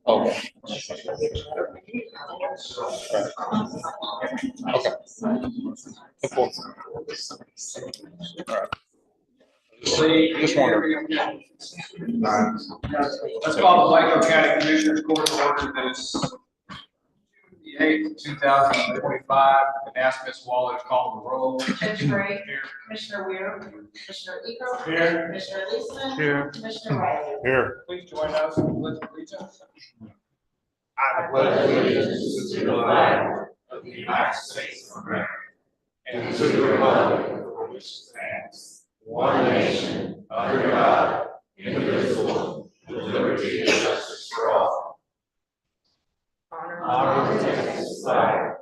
Okay. Cool. All right. Just wondering. Let's call the Waco County Commissioners Court order this the 8th, 2025, and ask Ms. Waller to call the roll. Judge Gray. Here. Commissioner Weir. Commissioner Eagle. Here. Commissioner Leeson. Here. Commissioner Riley. Here. Please join us in the Pledge of Allegiance. I pledge allegiance to the flag of the United States of America and to the republic for which it stands, one nation, under God, indivisible, with liberty and justice for all. Honor to Texas flag.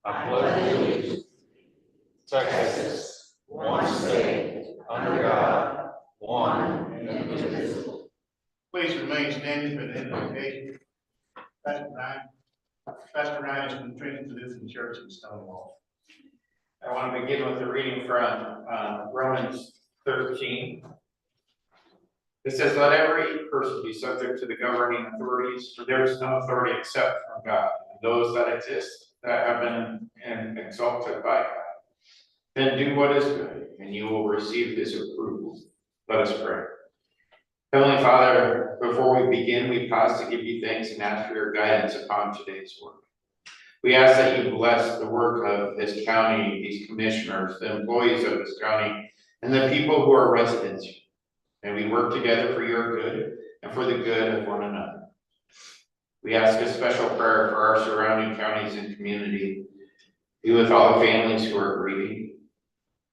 I pledge allegiance to Texas, one state, under God, one and indivisible. Please remain standing for the invocation. Pastor Ryan is from Trinity Lutheran Church in Stonewall. I want to begin with a reading from Romans 13. It says, "Let every person be subject to the governing authorities, for there is no authority except from God, and those that exist that have been exalted by God. Then do what is good, and you will receive His approval." Let us pray. Heavenly Father, before we begin, we pause to give you thanks and ask for your guidance upon today's work. We ask that you bless the work of this county, these commissioners, the employees of this county, and the people who are residents here. And we work together for your good and for the good of one another. We ask a special prayer for our surrounding counties and community. Be with all the families who are grieving,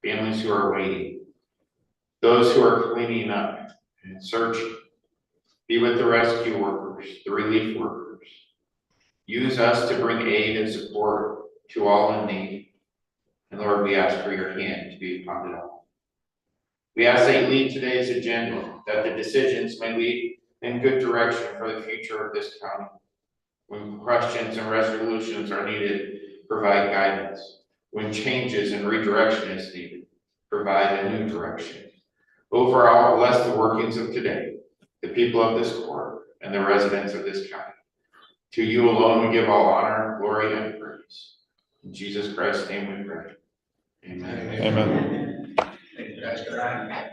families who are waiting, those who are cleaning up and searching. Be with the rescue workers, the relief workers. Use us to bring aid and support to all in need. And Lord, we ask for your hand to be upon it all. We ask that you lead today's agenda, that the decisions may lead in good direction for the future of this county. When questions and resolutions are needed, provide guidance. When changes and redirection is needed, provide a new direction. Overall, bless the workings of today, the people of this court, and the residents of this county. To you alone we give all honor, glory, and praise. In Jesus Christ's name we pray. Amen. Amen. Thank you, Pastor Ryan.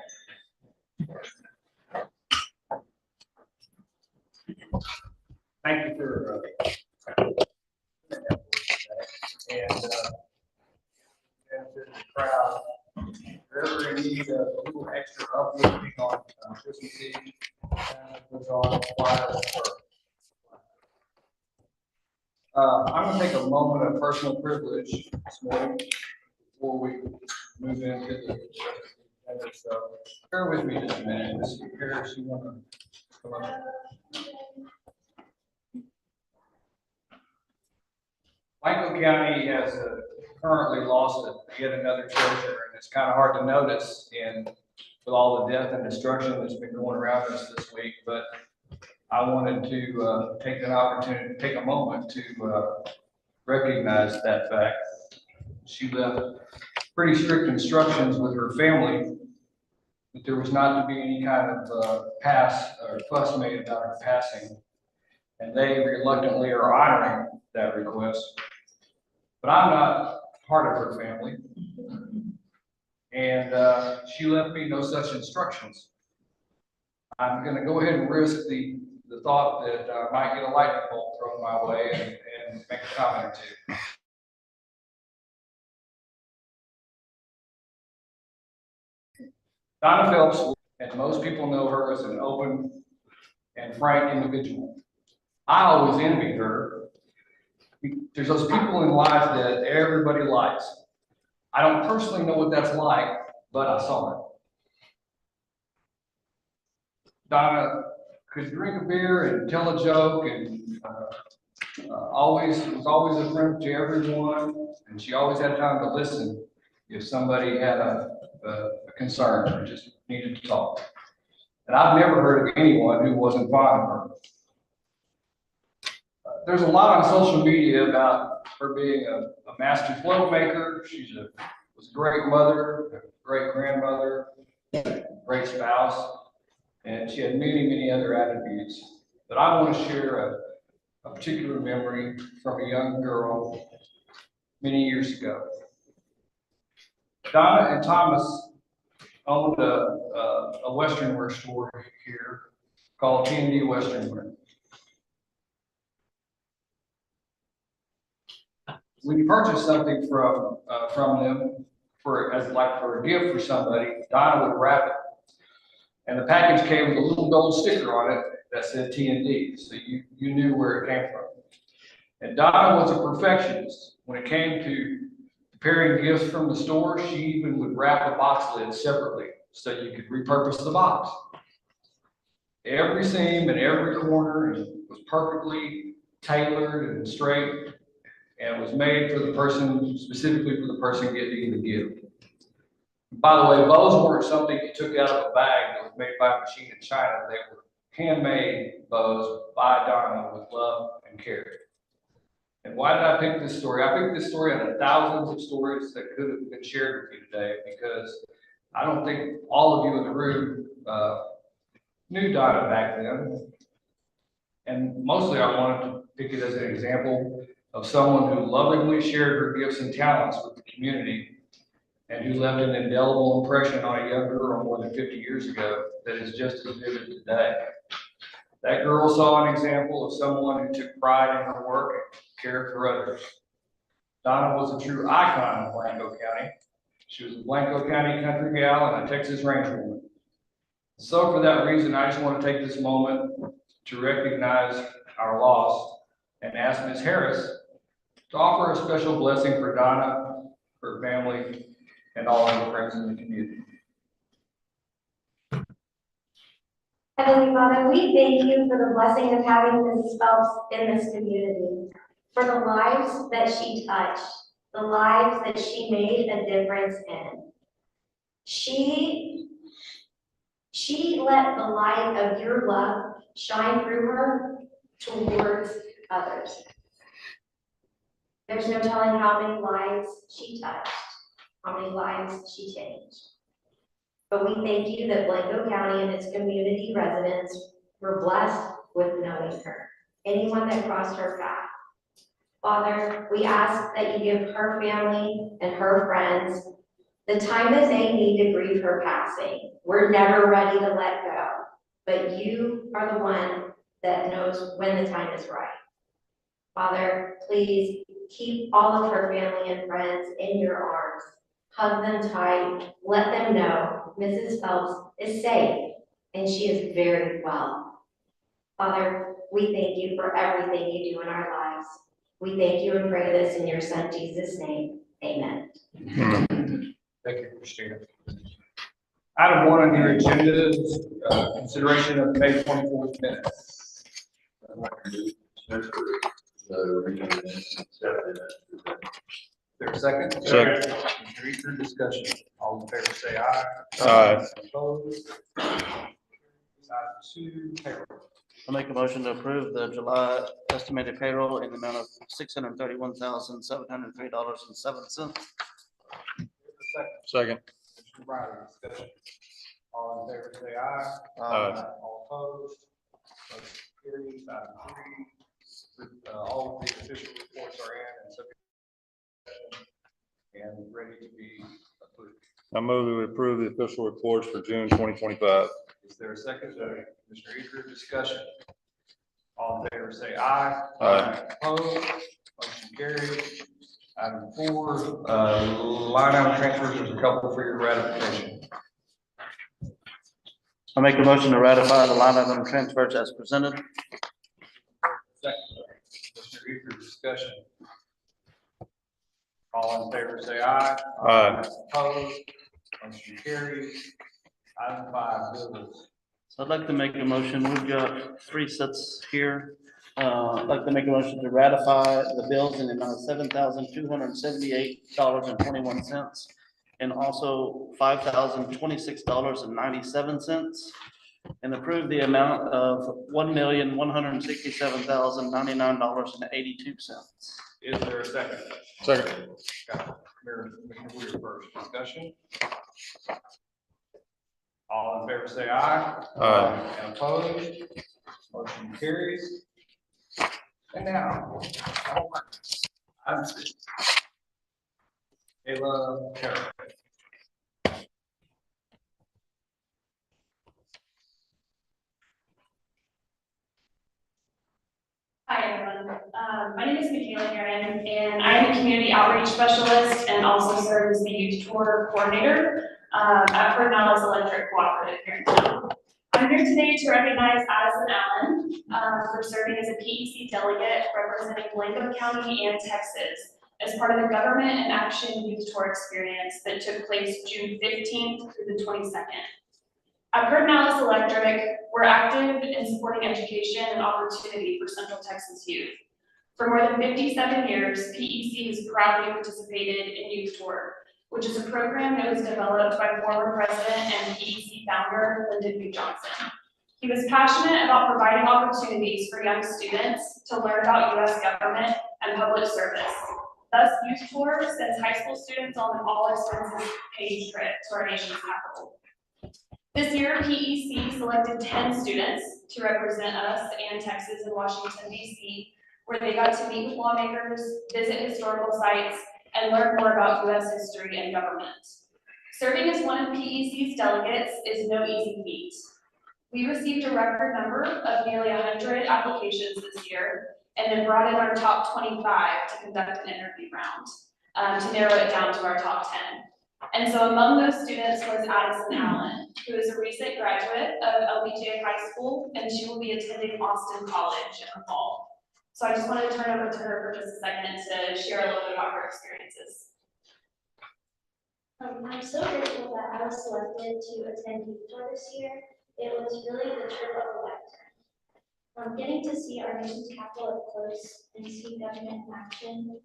Thank you for and the crowd. Wherever you need a little extra uplifting on Christmas Eve, was on choir. I'm going to take a moment of personal privilege this morning before we move into the agenda. So bear with me just a minute. Ms. Harris, you want to come on? Waco County has currently lost yet another treasurer, and it's kind of hard to notice with all the death and destruction that's been going around us this week. But I wanted to take an opportunity, take a moment to recognized that fact. She left pretty strict instructions with her family that there was not to be any kind of pass or fuss made about her passing. And they reluctantly are honoring that request. But I'm not part of her family. And she left me no such instructions. I'm gonna go ahead and risk the thought that I might get a lightning bolt thrown my way and make a comment or two. Donna Phelps, and most people know her as an open and frank individual. I always envied her. There's those people in life that everybody likes. I don't personally know what that's like, but I saw it. Donna could drink a beer and tell a joke, and was always a friend to everyone, and she always had time to listen if somebody had a concern or just needed to talk. And I've never heard of anyone who wasn't fond of her. There's a lot on social media about her being a master float maker. Was a great mother, a great grandmother, great spouse, and she had many, many other attributes. But I want to share a particular memory from a young girl many years ago. Donna and Thomas owned a Western wear store here called T&D Western Wear. When you purchase something from them for a gift for somebody, Donna would wrap it, and the package came with a little gold sticker on it that said T&D, so you knew where it came from. And Donna was a perfectionist. When it came to preparing gifts from the store, she even would wrap the box lid separately so you could repurpose the box. Every seam and every corner was perfectly tailored and straight, and it was made for the person, specifically for the person getting the gift. By the way, bows weren't something you took out of a bag that was made by a machine in China. They were handmade bows by Donna with love and care. And why did I pick this story? I picked this story out of thousands of stories that could have been shared with you today, because I don't think all of you in the room knew Donna back then. And mostly I wanted to pick it as an example of someone who lovingly shared her gifts and talents with the community, and who left an indelible impression on a young girl more than 50 years ago that is just as vivid today. That girl saw an example of someone who took pride in her work and cared for others. Donna was a true icon of Blanco County. She was a Blanco County country gal and a Texas Ranger woman. So for that reason, I just want to take this moment to recognize our loss and ask Ms. Harris to offer a special blessing for Donna, her family, and all of her friends in the community. Heavenly Father, we thank you for the blessing of having Mrs. Phelps in this community, for the lives that she touched, the lives that she made a difference in. She let the light of your love shine through her towards others. There's no telling how many lives she touched, how many lives she changed. But we thank you that Blanco County and its community residents were blessed with knowing her, anyone that crossed her path. Father, we ask that you give her family and her friends the time that they need to grieve her passing. We're never ready to let go, but you are the one that knows when the time is right. Father, please keep all of her family and friends in your arms. Hug them tight, let them know Mrs. Phelps is safe and she is very well. Father, we thank you for everything you do in our lives. We thank you and pray this in your son Jesus' name. Amen. Thank you, Christina. Item 1 on your agenda is consideration of May 24th minutes. There's a second? Second. Any discussion? All in favor say aye. Aye. Opposed? Item 2, payroll. I make a motion to approve the July estimated payroll in the amount of $631,703.07. Second. Mr. Riley, discussion. All in favor, say aye. Aye. All opposed. Motion carries. Item three, all of the official reports are in and ready to be approved. I move that we approve the official reports for June 2025. Is there a second? Mr. Eager, discussion. All in favor, say aye. Aye. Opposed, motion carries. Item four, line item transfers, there's a couple for your ratification. I make a motion to ratify the line item transfers as presented. Second, Mr. Eager, discussion. All in favor, say aye. Aye. Opposed, motion carries. Item five, bills. So I'd like to make a motion. We've got three sets here. I'd like to make a motion to ratify the bills in the amount of $7,278.21 and also $5,026.97 and approve the amount of $1,167,099.82. Is there a second? Second. Commissioner Weir first, discussion. All in favor, say aye. Aye. And opposed, motion carries. And now, item six. Kayla Carroll. Hi, everyone. My name is Michaela Heron, and I am a community outreach specialist and also serve as the youth tour coordinator at Pedernales Electric Cooperative here in town. I'm here today to recognize Addison Allen for serving as a PEC delegate representing Blanco County and Texas as part of the Government in Action Youth Tour experience that took place June 15th through the 22nd. At Pedernales Electric, we're active in supporting education and opportunity for Central Texas youth. For more than 57 years, PEC has proudly participated in Youth Tour, which is a program that was developed by former president and PEC founder Lyndon B. Johnson. He was passionate about providing opportunities for young students to learn about U.S. government and public service. Thus, Youth Tour sends high school students on an all-expenses paid trip to our nation's capital. This year, PEC selected 10 students to represent us and Texas and Washington, D.C., where they got to meet with lawmakers, visit historical sites, and learn more about U.S. history and government. Serving as one of PEC's delegates is no easy feat. We received a record number of nearly 100 applications this year, and then brought in our top 25 to conduct an interview round to narrow it down to our top 10. And so among those students was Addison Allen, who is a recent graduate of LBJ High School, and she will be attending Austin College in the fall. So I just wanted to turn over to her for just a second to share a little bit about her experiences. I'm so grateful that I was selected to attend Youth Tour this year. It was really the trip of a lifetime. Getting to see our nation's capital up close and see government in action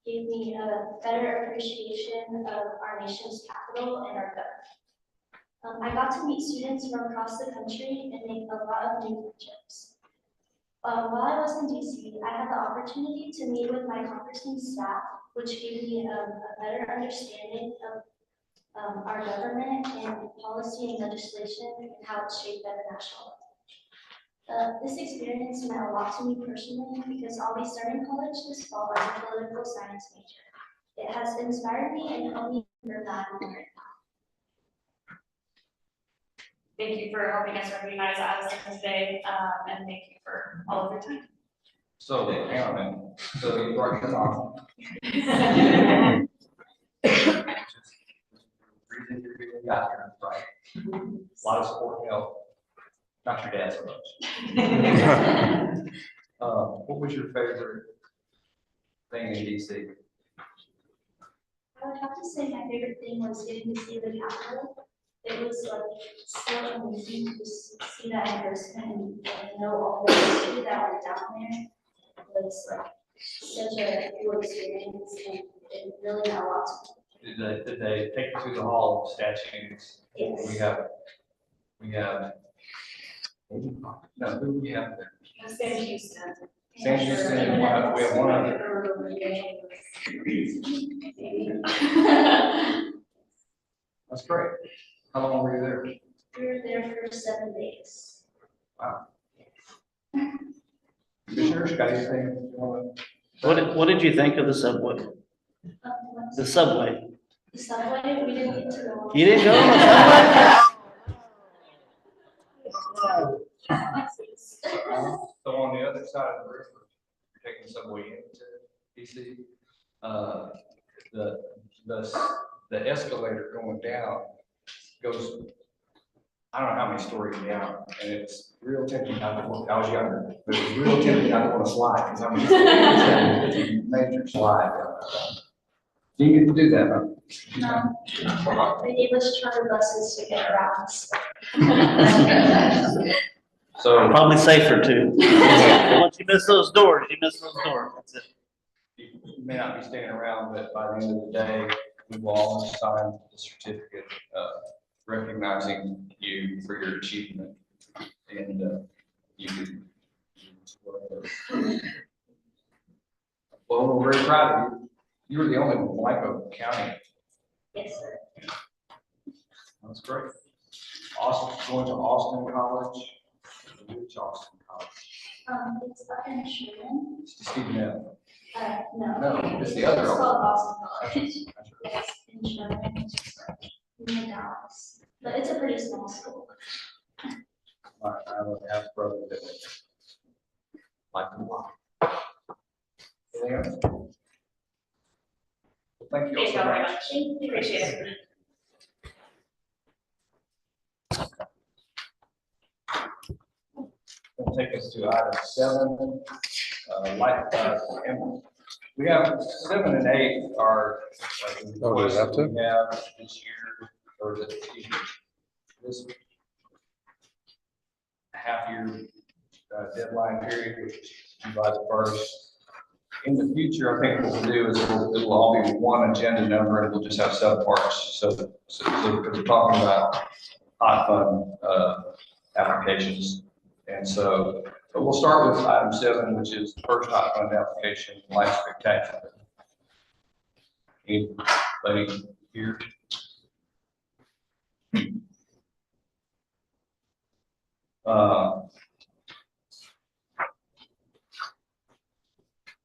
gave me a better appreciation of our nation's capital and our government. I got to meet students from across the country and make a lot of new friendships. While I was in DC, I had the opportunity to meet with my congressman staff, which gave me a better understanding of our government and policy and legislation and how it's shaped at the national level. This experience meant a lot to me personally because I'll be starting college this fall as a political science major. It has inspired me and helped me learn that I'm right now. Thank you for helping us recognize Addison today, and thank you for all of your time. So, hang on a minute. So you brought your mom. Reason you're being got here, right? A lot of support and help. Not your dad so much. What was your favorite thing in DC? I would have to say my favorite thing was getting to see the Capitol. It was like so amazing to see that in person and know all the history that went down there. It was like such a cool experience and it really meant a lot to me. Did they take you to the Hall of Statues? Yes. We have No, who do we have there? Sam Houston. Sam Houston, and we have one other. That's great. How long were you there? We were there for 7 days. Commissioners, got anything you want to? What did you think of the subway? The subway? The subway, we didn't get to go. You didn't go on the subway? So on the other side of the river, you're taking the subway into DC. The escalator going down goes, I don't know how many stories down, and it's real tempting not to want, I was younger, but it was real tempting not to want to slide, because I mean, it's a major slide. You get to do that, huh? No, they gave us charter buses to get around. So. Probably safer too. Once you miss those doors, you miss those doors. That's it. You may not be staying around, but by the end of the day, we will all sign the certificate recognizing you for your achievement. And you can. Well, we're very proud of you. You were the only Blanco County. Yes, sir. That's great. Austin, going to Austin College. Which Austin College? It's up in Sherman. Stephen F. No. No, it's the other. It's called Boston That's College. right. It's in Sherman, it's just like near Dallas. But it's a pretty small school. I have a half brother that like them a lot. Anything else? Well, thank you all Thank you so all very much. much. Appreciate it. Will take us to item 7. And we have 7 and 8 are the Oh, do we have to? requests we have this year, or this half-year deadline period, which is July the 1st. In the future, I think what we'll do is it'll all be one agenda number, and we'll just have subparts. So because we're talking about hot fund applications. And so, but we'll start with item 7, which is the first hot fund application, Life Spectacular. Anybody here?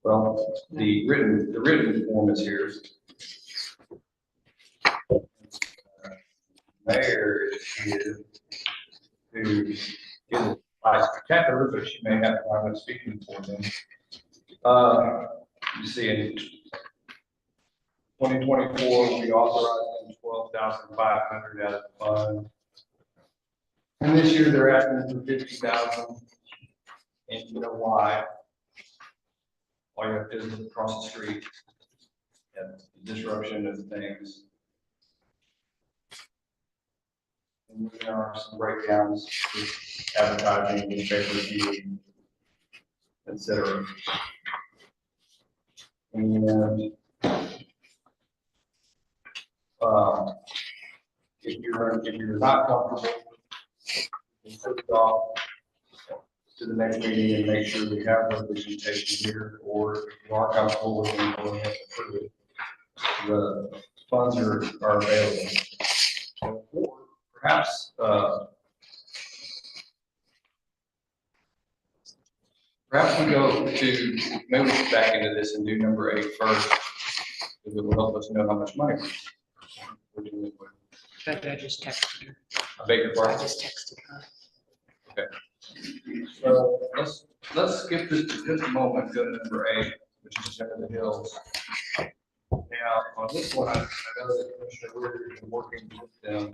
Well, the written form is here. Mayor is here who is spectacular, but she may have to wind up speaking for them. You see in 2024, we authorized them 12,500 out of the fund. And this year they're asking for 50,000. And you know why? All you have to do is look across the street at the disruption of things. And there are some breakdowns with advertising, newspaper review, et cetera. And if you're not comfortable, you put it off to the next meeting and make sure we have representation here, or if you are comfortable with them going ahead and approve it, the funds are available. Or perhaps we go to, maybe we get back into this and do number 8 first, because it will help us know how much money we're doing with. I just texted her. I beg your I pardon? just texted her. Okay. So let's skip this for just a moment, go to number 8, which is Center of the Hills. Now, on this one, I know that Commissioner Woodard has been working with them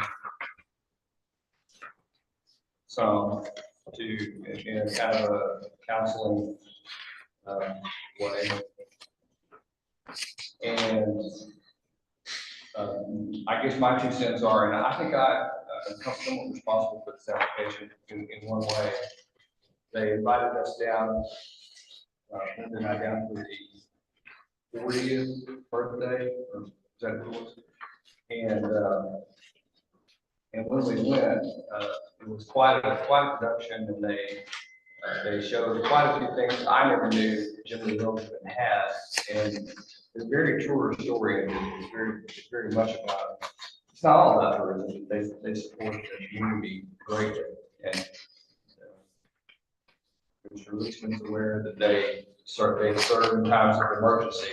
some to, in kind of a counseling way. And I guess my 2 cents are, and I think I'm somewhat responsible for this application in one way. They invited us down, Linda and I down for the 40th birthday, or is that what it was? And And when we went, it was quite a production, and they showed quite a few things I never knew Jim Lee Hilton has, and it's very tourist oriented. It's very much about, it's not all about tourism. They support the community greatly, and Mr. Leachman's aware that they serve in times of emergency,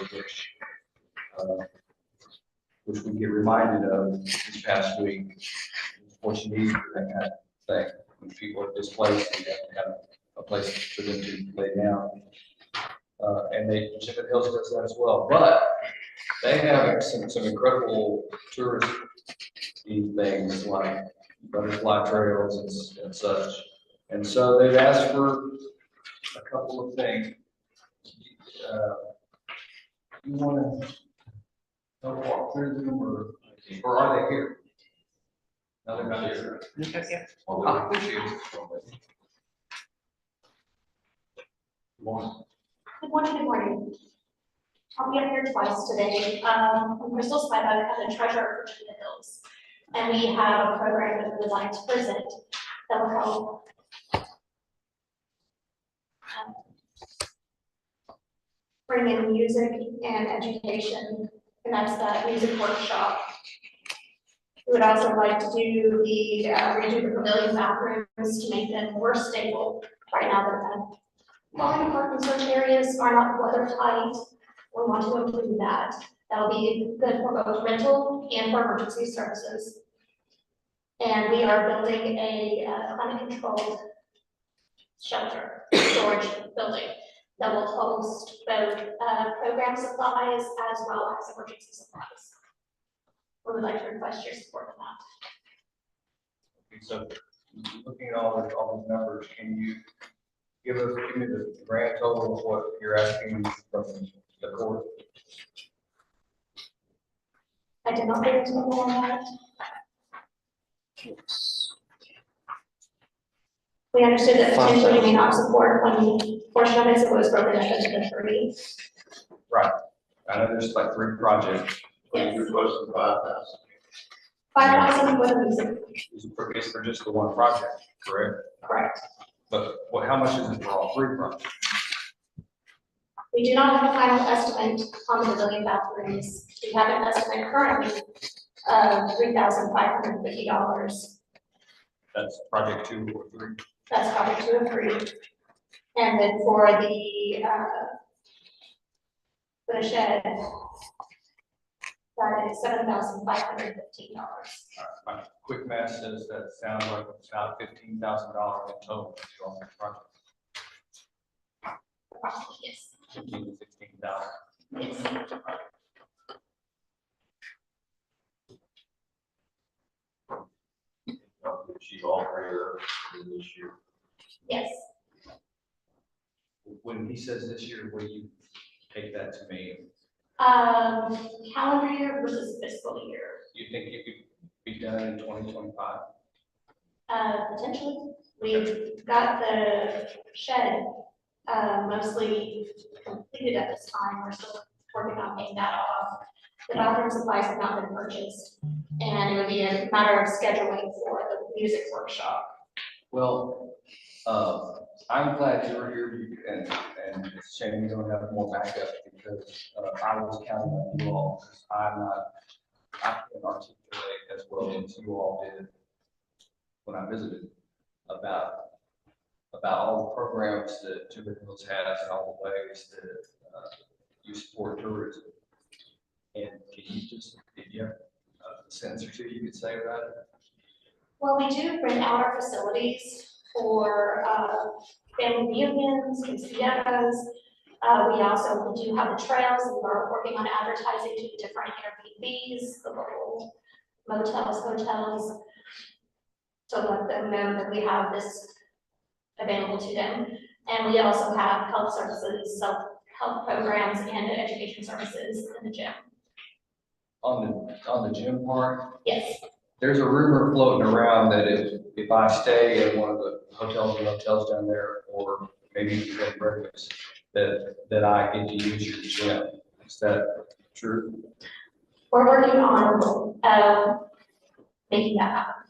which we get reminded of this past week. What you need for that kind of thing, when people are displaced, you have to have a place for them to lay down. And Chip and Hills does that as well, but they have some incredible tourist things like butterfly trails and such. And so they've asked for a couple of things. You want to help walk through them, or are they here? No, they're not here. Oh, there she is. Morning. Good morning, good morning. I'll be up here twice today. I'm Crystal Spivak, I'm the treasurer of Virginia Hills. And we have a program that we would like to present that will help bring in music and education, and that's that music workshop. We would also like to do redo the pavilion bathrooms to make them more stable. Right now, they're kind of falling apart in certain areas, are not watertight. We want to improve that. That'll be good for both rental and for emergency services. And we are building a climate-controlled shelter storage building that will host both program supplies as well as emergency supplies. We would like to request your support on that. Okay, so looking at all these numbers, can you give me the grand total of what you're asking from the court? I did not get into more on that. We understood that potentially you may not support one portion of it, so it was broken up into the three. Right. I know there's like 3 projects. Yes. You're close to 5,000. 5,000 for the music. It's for just the one project, correct? Correct. But how much is it for all 3 projects? We do not have a final estimate on the pavilion bathrooms. We have an estimate currently of $3,550. That's project 2 or 3? That's project 2 or 3. And then for the shed, that is $7,515. My quick math says that sounds like it's about $15,000 in total for all 3 projects. Approximately, yes. 15 to 16,000. Yes. She's all prayer this year. Yes. When he says this year, will you take that to mean? Calendar year versus fiscal year. You think it could be done in 2025? Potentially. We've got the shed mostly completed at this time. We're still working on paying that off. The bathroom supplies have not been purchased, and it would be a matter of scheduling for the music workshop. Well, I'm glad you're here, and it's a shame you don't have more backup, because I was counting on you all, because I can't articulate as well as you all did when I visited about all the programs that Timber Hills has and all the ways that you support tourism. And can you just, if you have a sentence or two you could say about it? Well, we do rent out our facilities for family reunions, quinceañeras. We also do have the trails, and we're working on advertising to different Airbnbs, the local motels, hotels, to let them know that we have this available to them. And we also have health services, self-help programs, and education services in the gym. On the gym part, Yes. there's a rumor floating around that if I stay in one of the hotels or motels down there, or maybe you get breakfast, that I get to use your gym. Is that true? We're working on making that happen.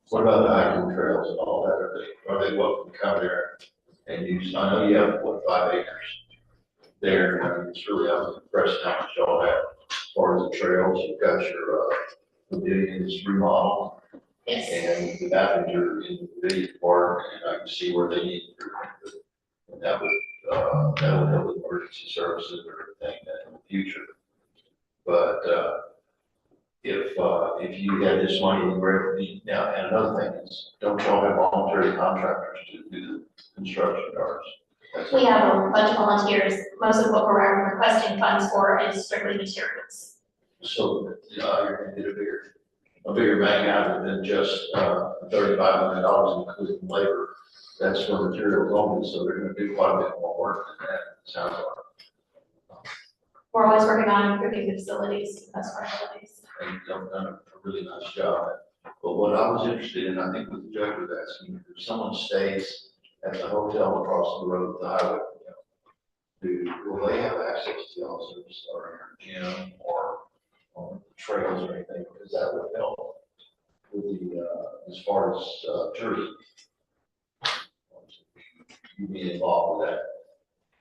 What about the hiking trails and all that? Are they welcome to come there and use, I know you have, what, 5 acres there, and I mean, it's really, I'm impressed how much y'all have as far as the trails. You've got your, pavilions remodeled, Yes. and the bathrooms are in the pavilion part, and I can see where they need improvement. And that would help with emergency services or everything in the future. But, if you had this money, you were able to, now, and another thing is, don't y'all have voluntary contractors to do the construction yards? We have a bunch of volunteers. Most of what we're requesting funds for is strictly materials. So, you're gonna get a bigger bang out of it than just, $3,500 including labor. That's for materials only, so they're gonna do quite a bit more work than that, it sounds like. We're always working on improving the facilities, that's our facilities. And you've done a really nice job. But what I was interested in, I think what the judge was asking, if someone stays at the hotel across the road, the highway, will they have access to the officers or gym or on trails or anything? Because that would help with the, as far as, tourism. You be involved with that.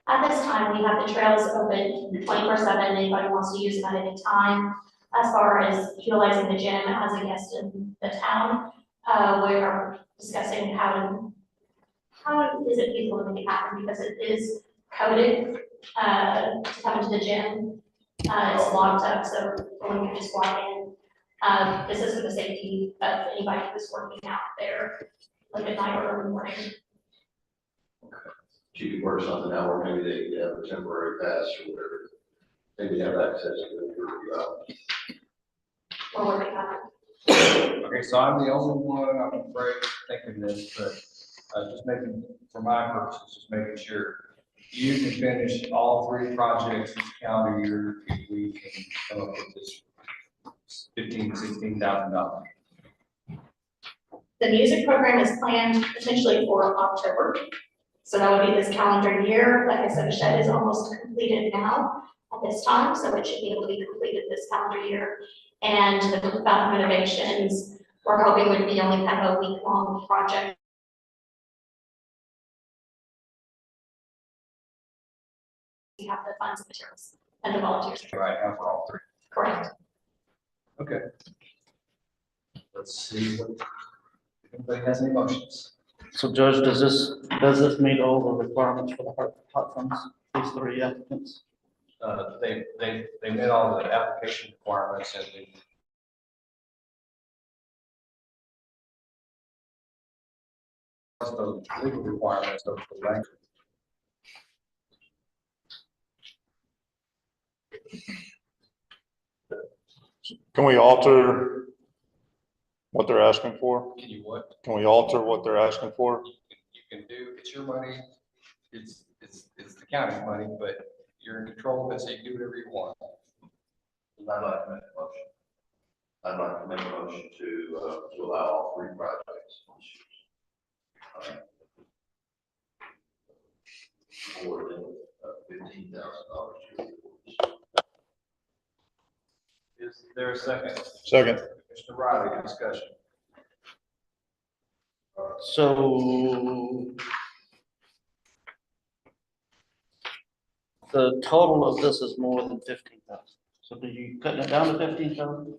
At this time, we have the trails open 24/7. Anybody wants to use them at any time. As far as utilizing the gym as a guest in the town, we are discussing how is it feasible to make it happen, because it is coded to come into the gym. It's locked up, so no one can just walk in. This is for the safety of anybody who's working out there, like at night or in the morning. You could work something out where maybe they could have a temporary pass or whatever. Maybe have access to it for, We're working on it. Okay, so I'm the only one, I'm afraid, thinking this, but, just making, for my purposes, just making sure. You can finish all 3 projects this calendar year, if we can come up with this $16,000. The music program is planned potentially for October. So that would be this calendar year. Like I said, the shed is almost completed now at this time, so it should be able to be completed this calendar year. And the bathroom renovations, we're hoping would be only kind of a week-long project. We have the funds and materials and the volunteers. Right, now for all 3. Correct. Okay. Let's see if anybody has any motions. So Judge, does this meet all the requirements for the hot funds, these 3 applicants? They met all the application requirements and the legal requirements of the language. Can we alter what they're asking for? Can you what? Can we alter what they're asking for? You can do, it's your money, it's the county's money, but you're in control of it, so you can do whatever you want. I'd like to make a motion. I'd like to make a motion to allow all 3 projects. For $15,000. Is there a second? Second. Mr. Riley, discussion. So the total of this is more than 15,000. So do you cut it down to 15,000?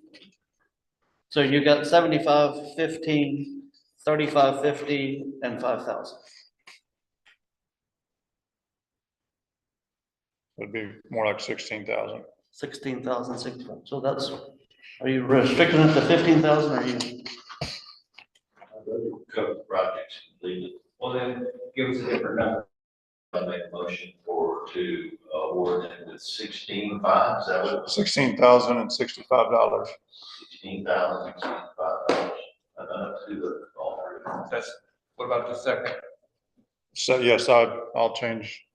So you got 75, 15, 35, 50, and 5,000. It'd be more like 16,000. 16,000, 16,000. So that's, are you restricting it to 15,000 or you? Cover the projects completed. Well, then give us a different number. I make a motion to award them with 16,500. Is that what? $16,065. $16,065. To the all 3. That's, what about the second? So yes, I'll change.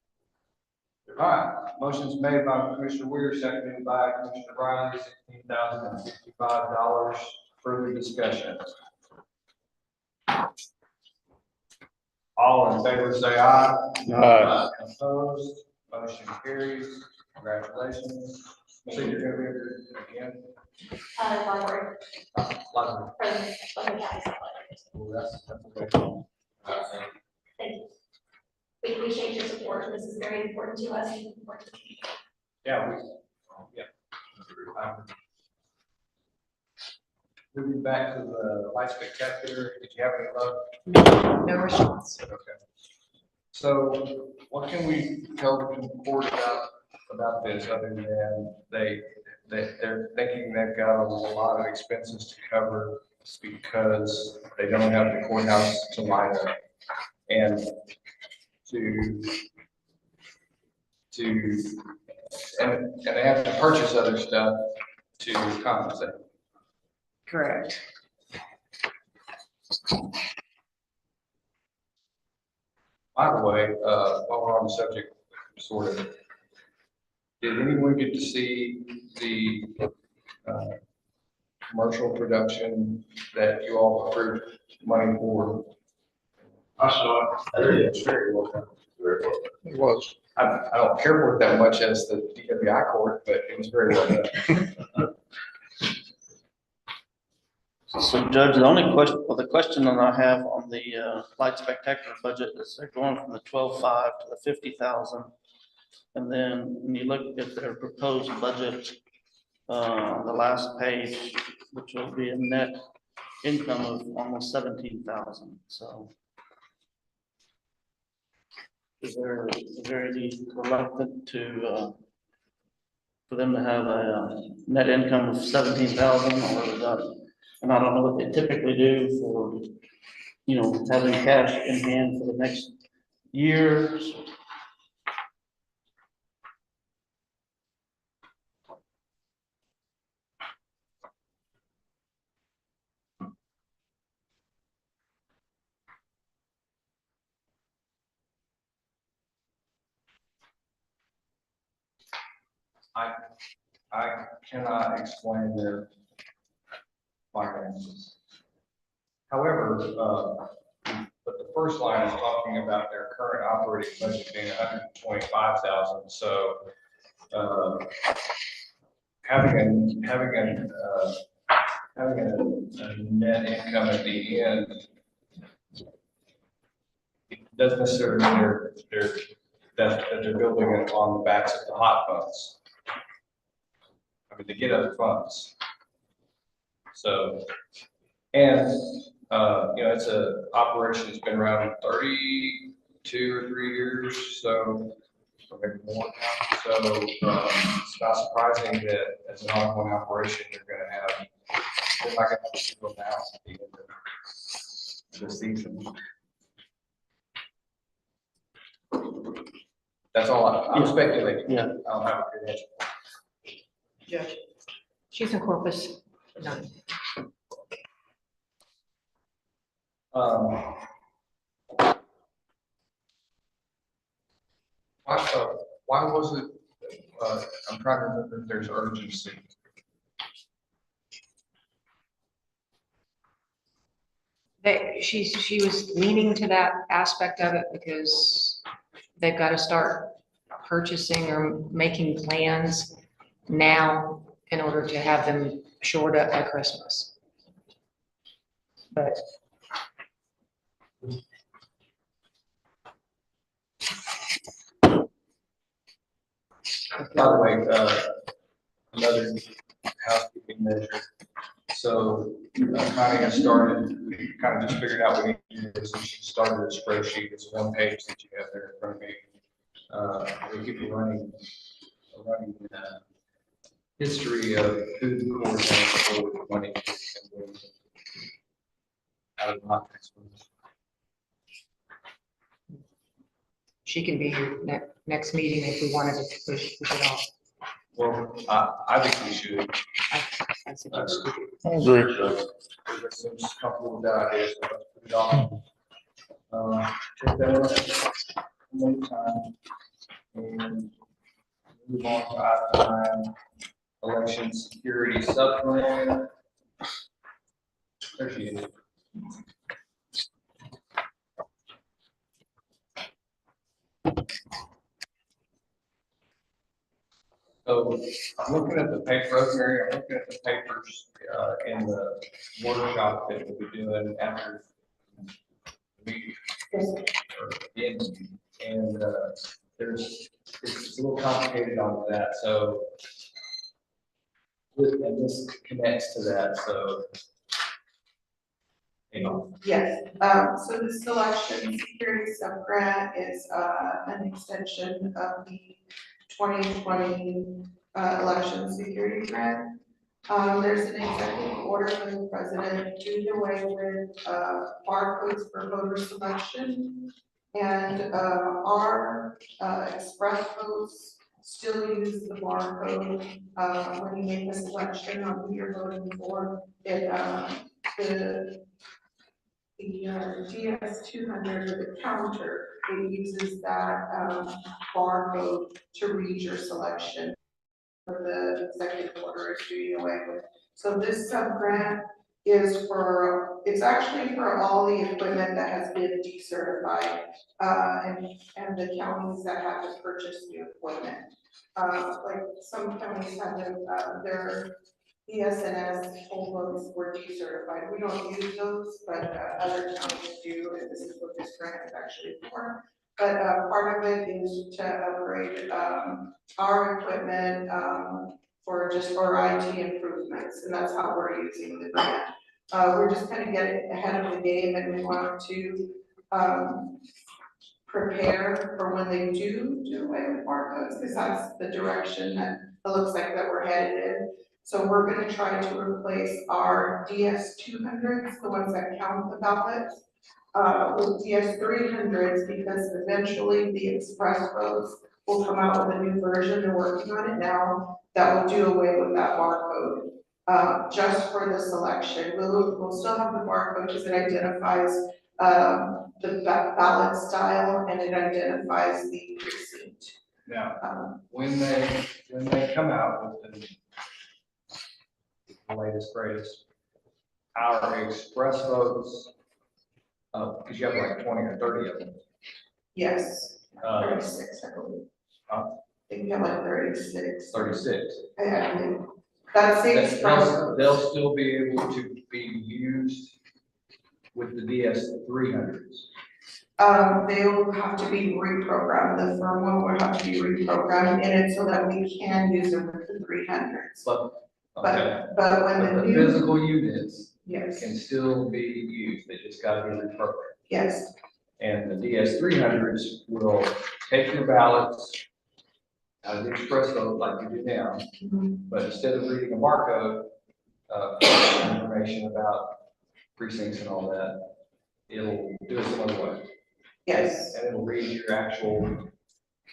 All right, motion's made by Commissioner Weir, seconded by Commissioner Riley, $16,065. Further discussion. All in favor, say aye. Aye. Opposed, motion carries. Congratulations. So you're gonna be here again? Library, Library. for the county. Well, that's okay. Thank you. We appreciate your support. This is very important to us and important to the community. Yeah, moving back to the light spectacular, did you have any luck? No response. Okay. So what can we tell the board about this, other than they're thinking they've got a lot of expenses to cover because they don't have the courthouse to light up and and they have to purchase other stuff to compensate. Correct. By the way, while we're on the subject, sort of, did anyone get to see the commercial production that you all approved money for? I saw It's very well done. It was. I don't care for it that much as the DWI court, but it was very well done. So Judge, the only question, well, the question that I have on the light spectacular budget is they're going from the 12.5 to the 50,000. And then when you look at their proposed budget, on the last page, which will be a net income of almost 17,000, so. Is there any reluctant to, for them to have a net income of 17,000 or is that? And I don't know what they typically do for, you know, having cash in hand for the next years. I cannot explain their finances. However, but the first line is talking about their current operating budget being 125,000, so having a net income at the end doesn't necessarily mean that they're building it on the backs of the hot funds. I mean, they get other funds. So, and, you know, it's a operation that's been around 32 or 3 years, so, or maybe more now. So, it's not surprising that as an ongoing operation, they're not gonna have a single balance at the end of the season. That's all I'm speculating. Yeah. I don't have a good answer. Judge. She's in Corpus. None. Why was it, I'm trying to remember if there's urgency. She was leaning to that aspect of it because they've got to start purchasing or making plans now in order to have them shored up by Christmas. But By the way, another housekeeping measure. So Connie has started, we kind of just figured out we need to do this, and she started a spreadsheet. It's one page that you have there in front of me. We keep a running history of who the court has for money. Out of my tax funds. she can be here next meeting if we wanted to push it off. Well, I think we should. I suggest we do. I agree. Everybody seems comfortable with that idea, so let's put it on. Take that one time. And move on to item 9, election security subplan. There she is. So So I'm looking at the paper, Rosemary, I'm looking at the papers, in the workshop that we'll be doing after the meeting. Or the end of the meeting. And, it's a little complicated on that, so. And this connects to that, so. Hang on. Yes, so the selection security sub-grant is, an extension of the 2020 election security grant. There's an executive order from the president doing away with, barcodes for voter selection. And, our, express votes still use the barcode, when you make a selection on who you're voting for. It, the DS 200 or the counter, it uses that barcode to read your selection. For the executive order is doing away with. So this sub-grant is for, it's actually for all the equipment that has been decertified, and the counties that have to purchase new equipment. Like some counties have their ESNS whole votes were decertified. We don't use those, but other counties do, and this is what this grant is actually for. But part of it is to upgrade our equipment for IT improvements, and that's how we're using the grant. We're just kind of getting ahead of the game, and we want to prepare for when they do away with barcodes, because that's the direction that it looks like that we're headed in. So we're going to try to replace our DS 200s, the ones that count the ballots, with DS 300s, because eventually the express votes will come out with a new version. They're working on it now that will do away with that barcode, just for the selection. We'll still have the barcode because it identifies the ballot style and it identifies the precinct. Now, when they come out with the latest, greatest, our express votes, because you have like 20 or 30 of them. Yes, 36, I believe. I think you have like 36. 36. I mean, that's the express votes. They'll still be able to be used with the DS 300s. They will have to be reprogrammed. The firmware will have to be reprogrammed in it so that we can use them with the 300s. Okay. But when But the the new, physical units yes, can still be used, they just gotta be reprogrammed. yes, And the DS 300s will take your ballots out of the express vote like you do now, but instead of reading a barcode, information about precincts and all that, it'll do it some other way. yes. And it'll read your actual, read the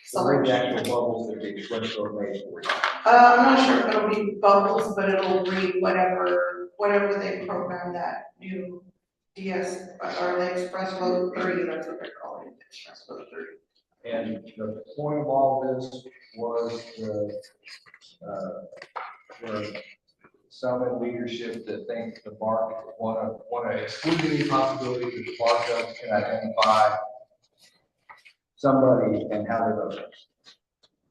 Selection. actual bubbles that the express vote made for you. I'm not sure if it'll be bubbles, but it'll read whatever they program that new DS or the Express Vote 3, that's what they're calling it, Express Vote 3. And the point of all this was the some in leadership that think the bar want to exclude any possibility that the bar judge can identify somebody and how they vote.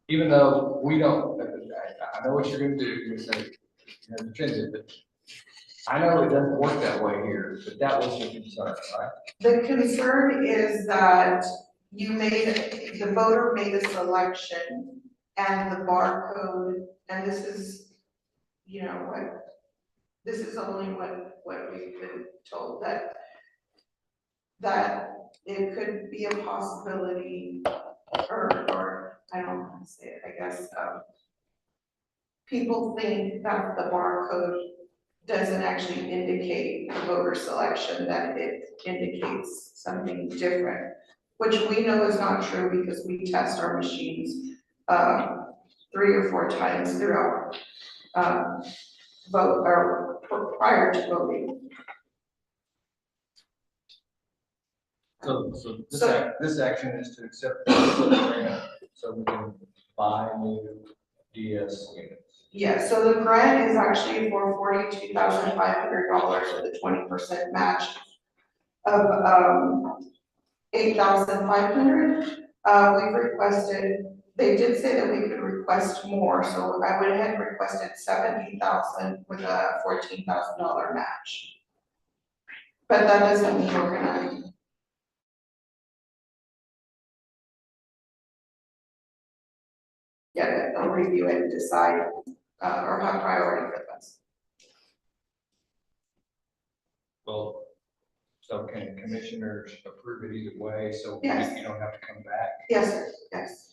Even though we don't, I know what you're going to do. You're going to say, you're going to defend it, but I know it doesn't work that way here. But that was your concern, right? The concern is that the voter made a selection and the barcode, and this is, this is only what we've been told, that it could be a possibility, or I don't know how to say it, I guess, people think that the barcode doesn't actually indicate the voter selection, that it indicates something different, which we know is not true because we test our machines 3 or 4 times throughout vote or prior to voting. So this action is to accept the grant so we can buy new DS units. Yeah, so the grant is actually for $42,500 with a 20% match of $8,500. We've requested they did say that we could request more, so I went ahead and requested 70,000 with a $14,000 match. But that doesn't mean we're gonna get it, they'll review it and decide, or have priority for this. Well, so can commissioners approve it either way, so Yes. you don't have to come back? Yes, sir, yes,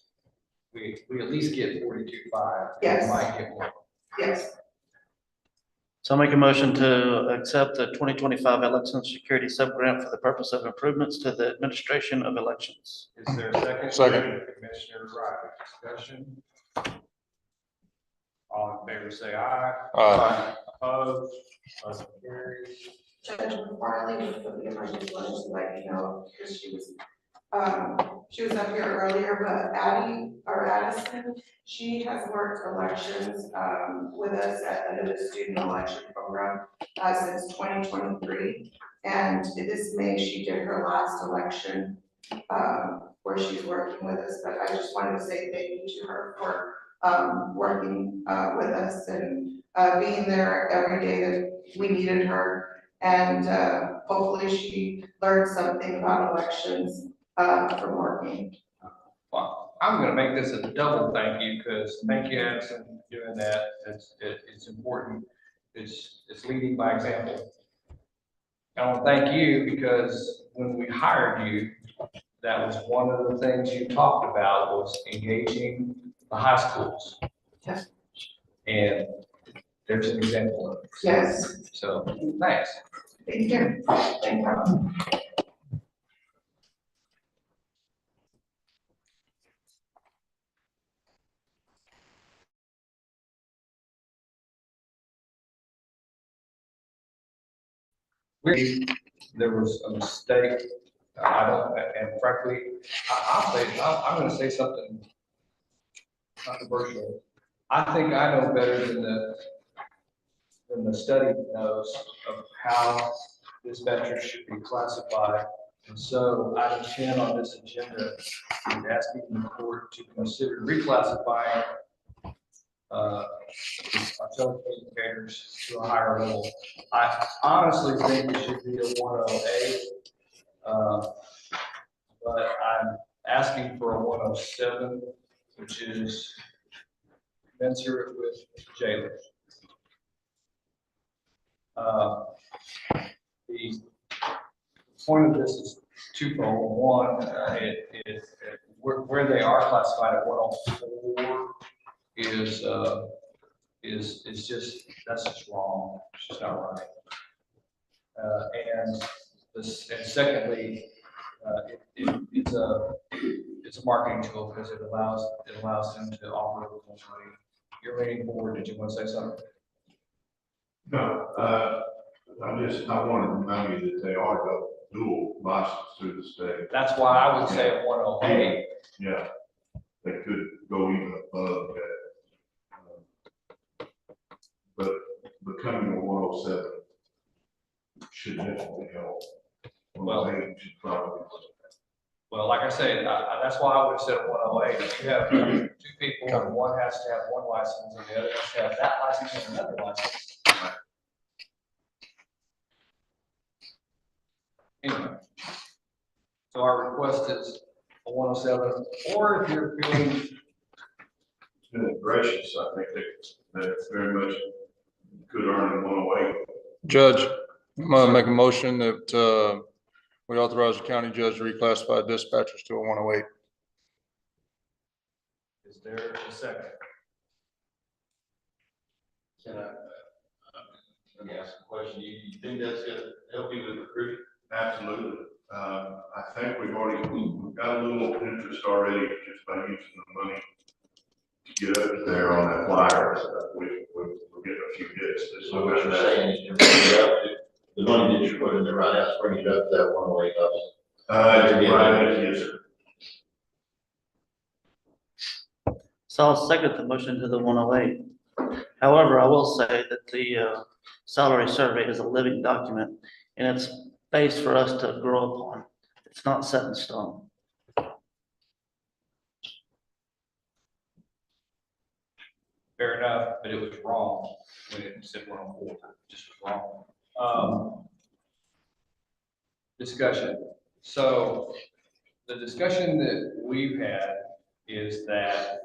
We at least get 42.5. Yes. We might get more. yes. So I'll make a motion to accept the 2025 election security sub-grant for the purpose of improvements to the administration of elections. Is there a second? Second. Commissioner Wright, discussion? All in favor, say aye. Opposed? Motion carries. Judge Farley, I just wanted to let you know, because she was up here earlier, but Addison, she has worked elections, with us under the student election program, since 2023. And this May, she did her last election, where she's working with us, but I just wanted to say thank you to her for, working, with us and, being there every day that we needed her. And hopefully she learned something about elections from working. Well, I'm gonna make this a double thank you, because thank you, Addison, for doing that. It's important. It's leading by example. I want to thank you because when we hired you, that was one of the things you talked about was engaging the high schools. Yes. And there's an example of it. Yes, So, thanks. thank you. Thank you. There was a mistake, and frankly, I'm gonna say something controversial. I think I know better than the study knows of how dispatchers should be classified. And so item 10 on this agenda is asking the court to consider reclassifying our telecommunicators to a higher level. I honestly think it should be a 108, but I'm asking for a 107, which is commensurate with jailers. The point of this is twofold. One, where they are classified at 104 is just, that's just wrong. It's just not right. And secondly, it's a marketing tool because it allows them to offer multiple. You're reading forward. Did you want to say something? No, I wanted to remind you that they are dual licensed through the state. That's why I would say a 108. Yeah, they could go even above that. But becoming a 107 should definitely help. Well, should probably. Well, like I said, that's why I would have said a 108. If you have two people and one has to have one license and the other has to have that license and another license. Anyway, so our request is a 107, or if you're feeling Gracious, I think that very much could earn a 108. Judge, I'm gonna make a motion that we authorize the county judge to reclassify dispatchers to a 108. is there a second? Can I, let me ask a question. You think that's gonna help you with recruiting? Absolutely. I think we've got a little interest already just by using the money to get up there on that flyer. So we're getting a few hits. So what you're saying is you bring it up to the money that you put in there right now, bring it up to that 108 level. Right, yes, sir. So I'll second the motion to the 108. However, I will say that the salary survey is a living document and it's base for us to grow upon. It's not set in stone. fair enough, but it was wrong when it said 104, it just was wrong. Discussion. So the discussion that we've had is that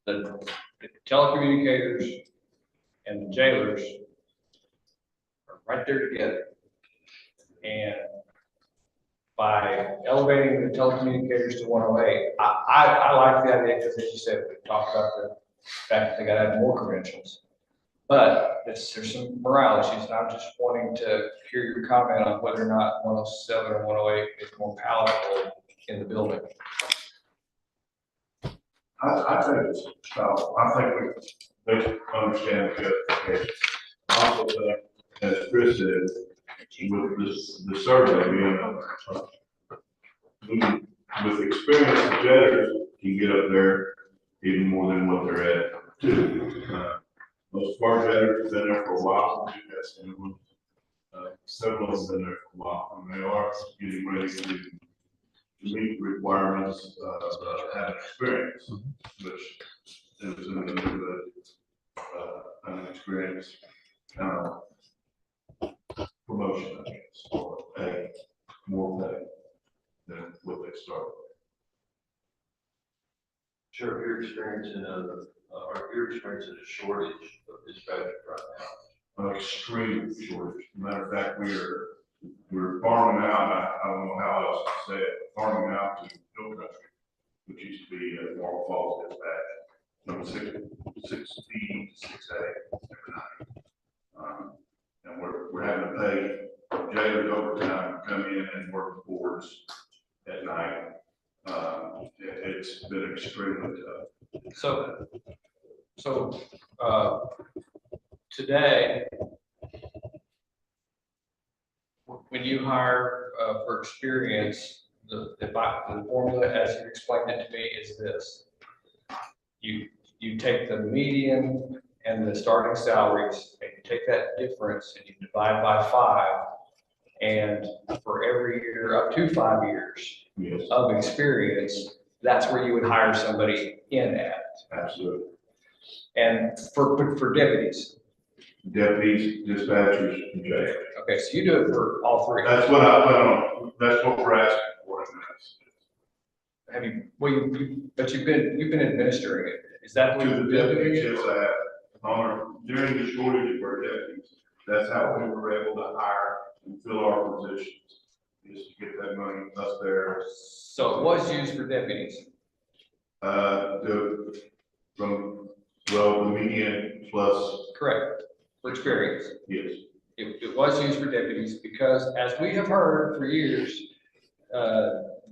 the telecommunicators and the jailers are right there together. And by elevating the telecommunicators to 108, I like the idea because, as you said, we talked about the fact that they got to have more credentials. But there's some morale issues, and I'm just wanting to hear your comment on whether or not 107 or 108 is more palatable in the building. I think it's, I think they understand the justification. I also think, as Chris said, with this, the survey being, with experience, the jailers can get up there even more than what they're at too. Most of our jailers have been there for a while. Several of them have been there for a while, and they are getting ready to meet requirements of having experience, which is in the neighborhood, an experience, promotion, I guess, or pay, more pay than what they start with. Sure, you're experiencing you're experiencing a shortage of dispatchers right now. An extreme shortage. Matter of fact, we're farming out, I don't know how else to say it, farming out to Hill Country, which used to be Marble Falls dispatch, from 6 P to 6 A every night. And we're having to pay jailers overtime to come in and work boards at night. It's been extremely tough. So today, when you hire for experience, the formula, as you explained it to me, is this. You take the median and the starting salaries, and you take that difference and you divide by 5, and for every year up to 5 years Yes, of experience, that's where you would hire somebody in at. absolutely. And for deputies. Deputies, dispatchers, and jailers. Okay, so you do it for all 3. That's what I plan on, that's what we're asking for. Have you, well, but you've been administering it. Is that what To you've the been deputies, doing? yes, I have. During the shortage of our deputies, that's how we were able to hire and fill our positions, is to get that money up there. So it was used for deputies. The median plus, Correct, for experience. yes, It was used for deputies because, as we have heard for years,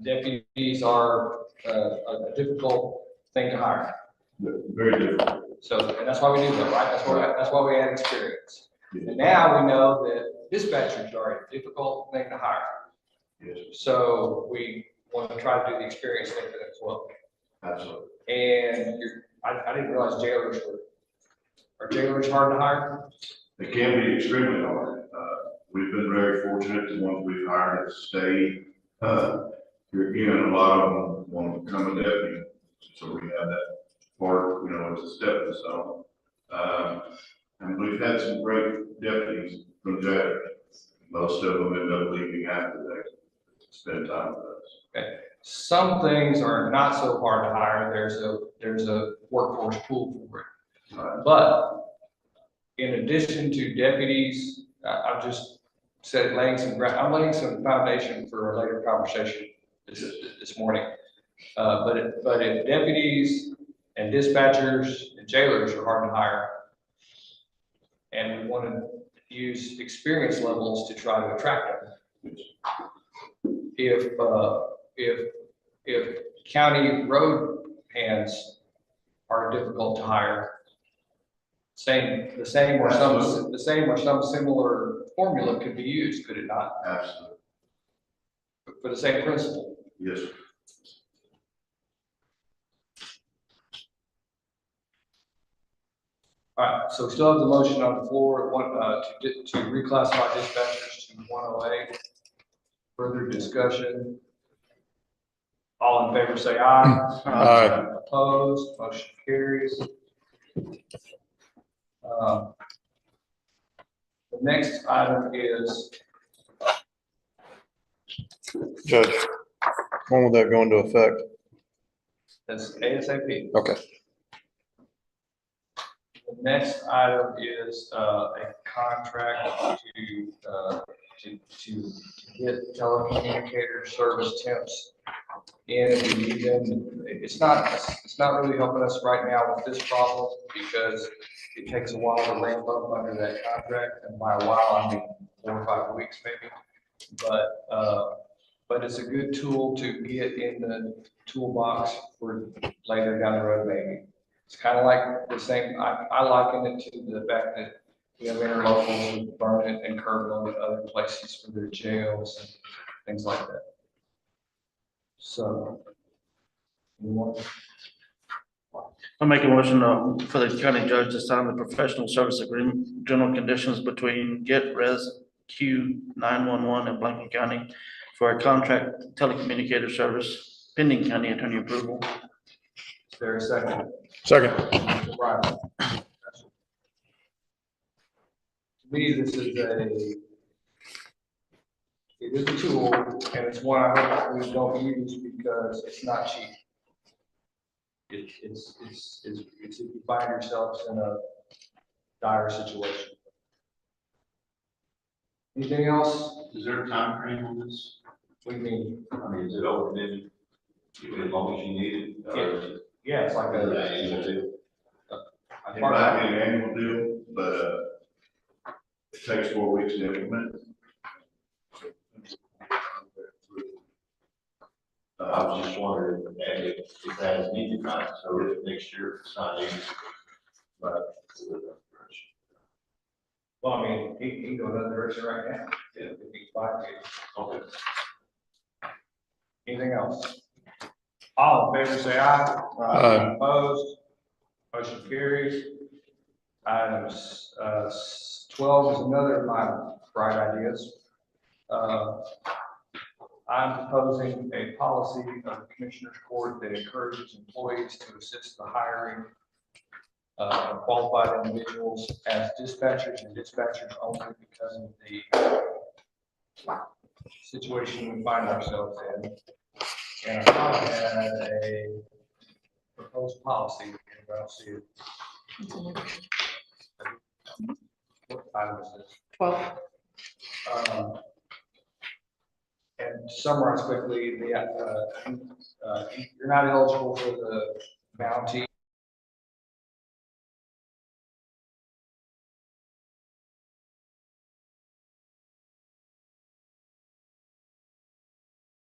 deputies are a difficult thing to hire. very different. So, and that's why we do that, right? That's why we add experience. Yes. And now we know that dispatchers are a difficult thing to hire. Yes, So we want to try to do the experience thing for them as well. absolutely. And I didn't realize are jailers hard to hire? It can be extremely hard. We've been very fortunate. The ones we've hired have stayed. Here again, a lot of them want to become a deputy, so we have that part, it's a stepping stone. And we've had some great deputies from jail. Most of them end up leaving after they spend time with us. Okay. Some things are not so hard to hire. There's a workforce pool for it. But in addition to deputies, I've just said I'm laying some foundation for a later conversation this morning. But if deputies and dispatchers and jailers are hard to hire, and we want to use experience levels to try to attract them. If county road hands are difficult to hire, the same or some similar formula could be used, could it not? Absolutely. For the same principle. Yes, sir. All right, so we still have the motion on the floor, to reclassify dispatchers to 108. Further discussion? All in favor, say aye. Aye. Opposed, motion carries. The next item is, Judge, when will that go into effect? that's ASAP. Okay. The next item is, a contract to get telecommunicator service temps in. We need them. It's not really helping us right now with this problem because it takes a while to ramp up under that contract, and by a while, I mean 4 or 5 weeks maybe. But it's a good tool to get in the toolbox for later down the road maybe. It's kind of like the same, I liken it to the fact that we have interlocals with Vernon and Kerrville and other places for their jails and things like that. So. anyone? I'll make a motion for the county judge to sign the professional service agreement, general conditions between Get Res Q 911 and Blanco County for a contract telecommunicator service pending county attorney approval. Is there a second? Second. Mr. Bryan. To me, this is it is a tool, and it's one I hope we don't use because it's not cheap. It's if you find yourselves in a dire situation. Anything else? Is there a time frame on this? We mean, I mean, is it open as long as you need it? Or is it- yeah, it's like is it an a. annual deal? It might be an annual deal, but it takes 4 weeks to implement. I was just wondering if that is needed, not, so if next year it's not needed. But. Well, I mean, he can go another direction right now. If he's fine. Okay. Anything else? All in favor, say aye. Aye. Opposed? Motion carries. Items, 12 is another of my bright ideas. I'm proposing a policy of the Commissioners Court that encourages employees to assist the hiring of qualified individuals as dispatchers and dispatchers only because of the situation we find ourselves in. And I had a proposed policy, and I don't see it. What item is this? 12. And to summarize quickly, you're not eligible for the bounty.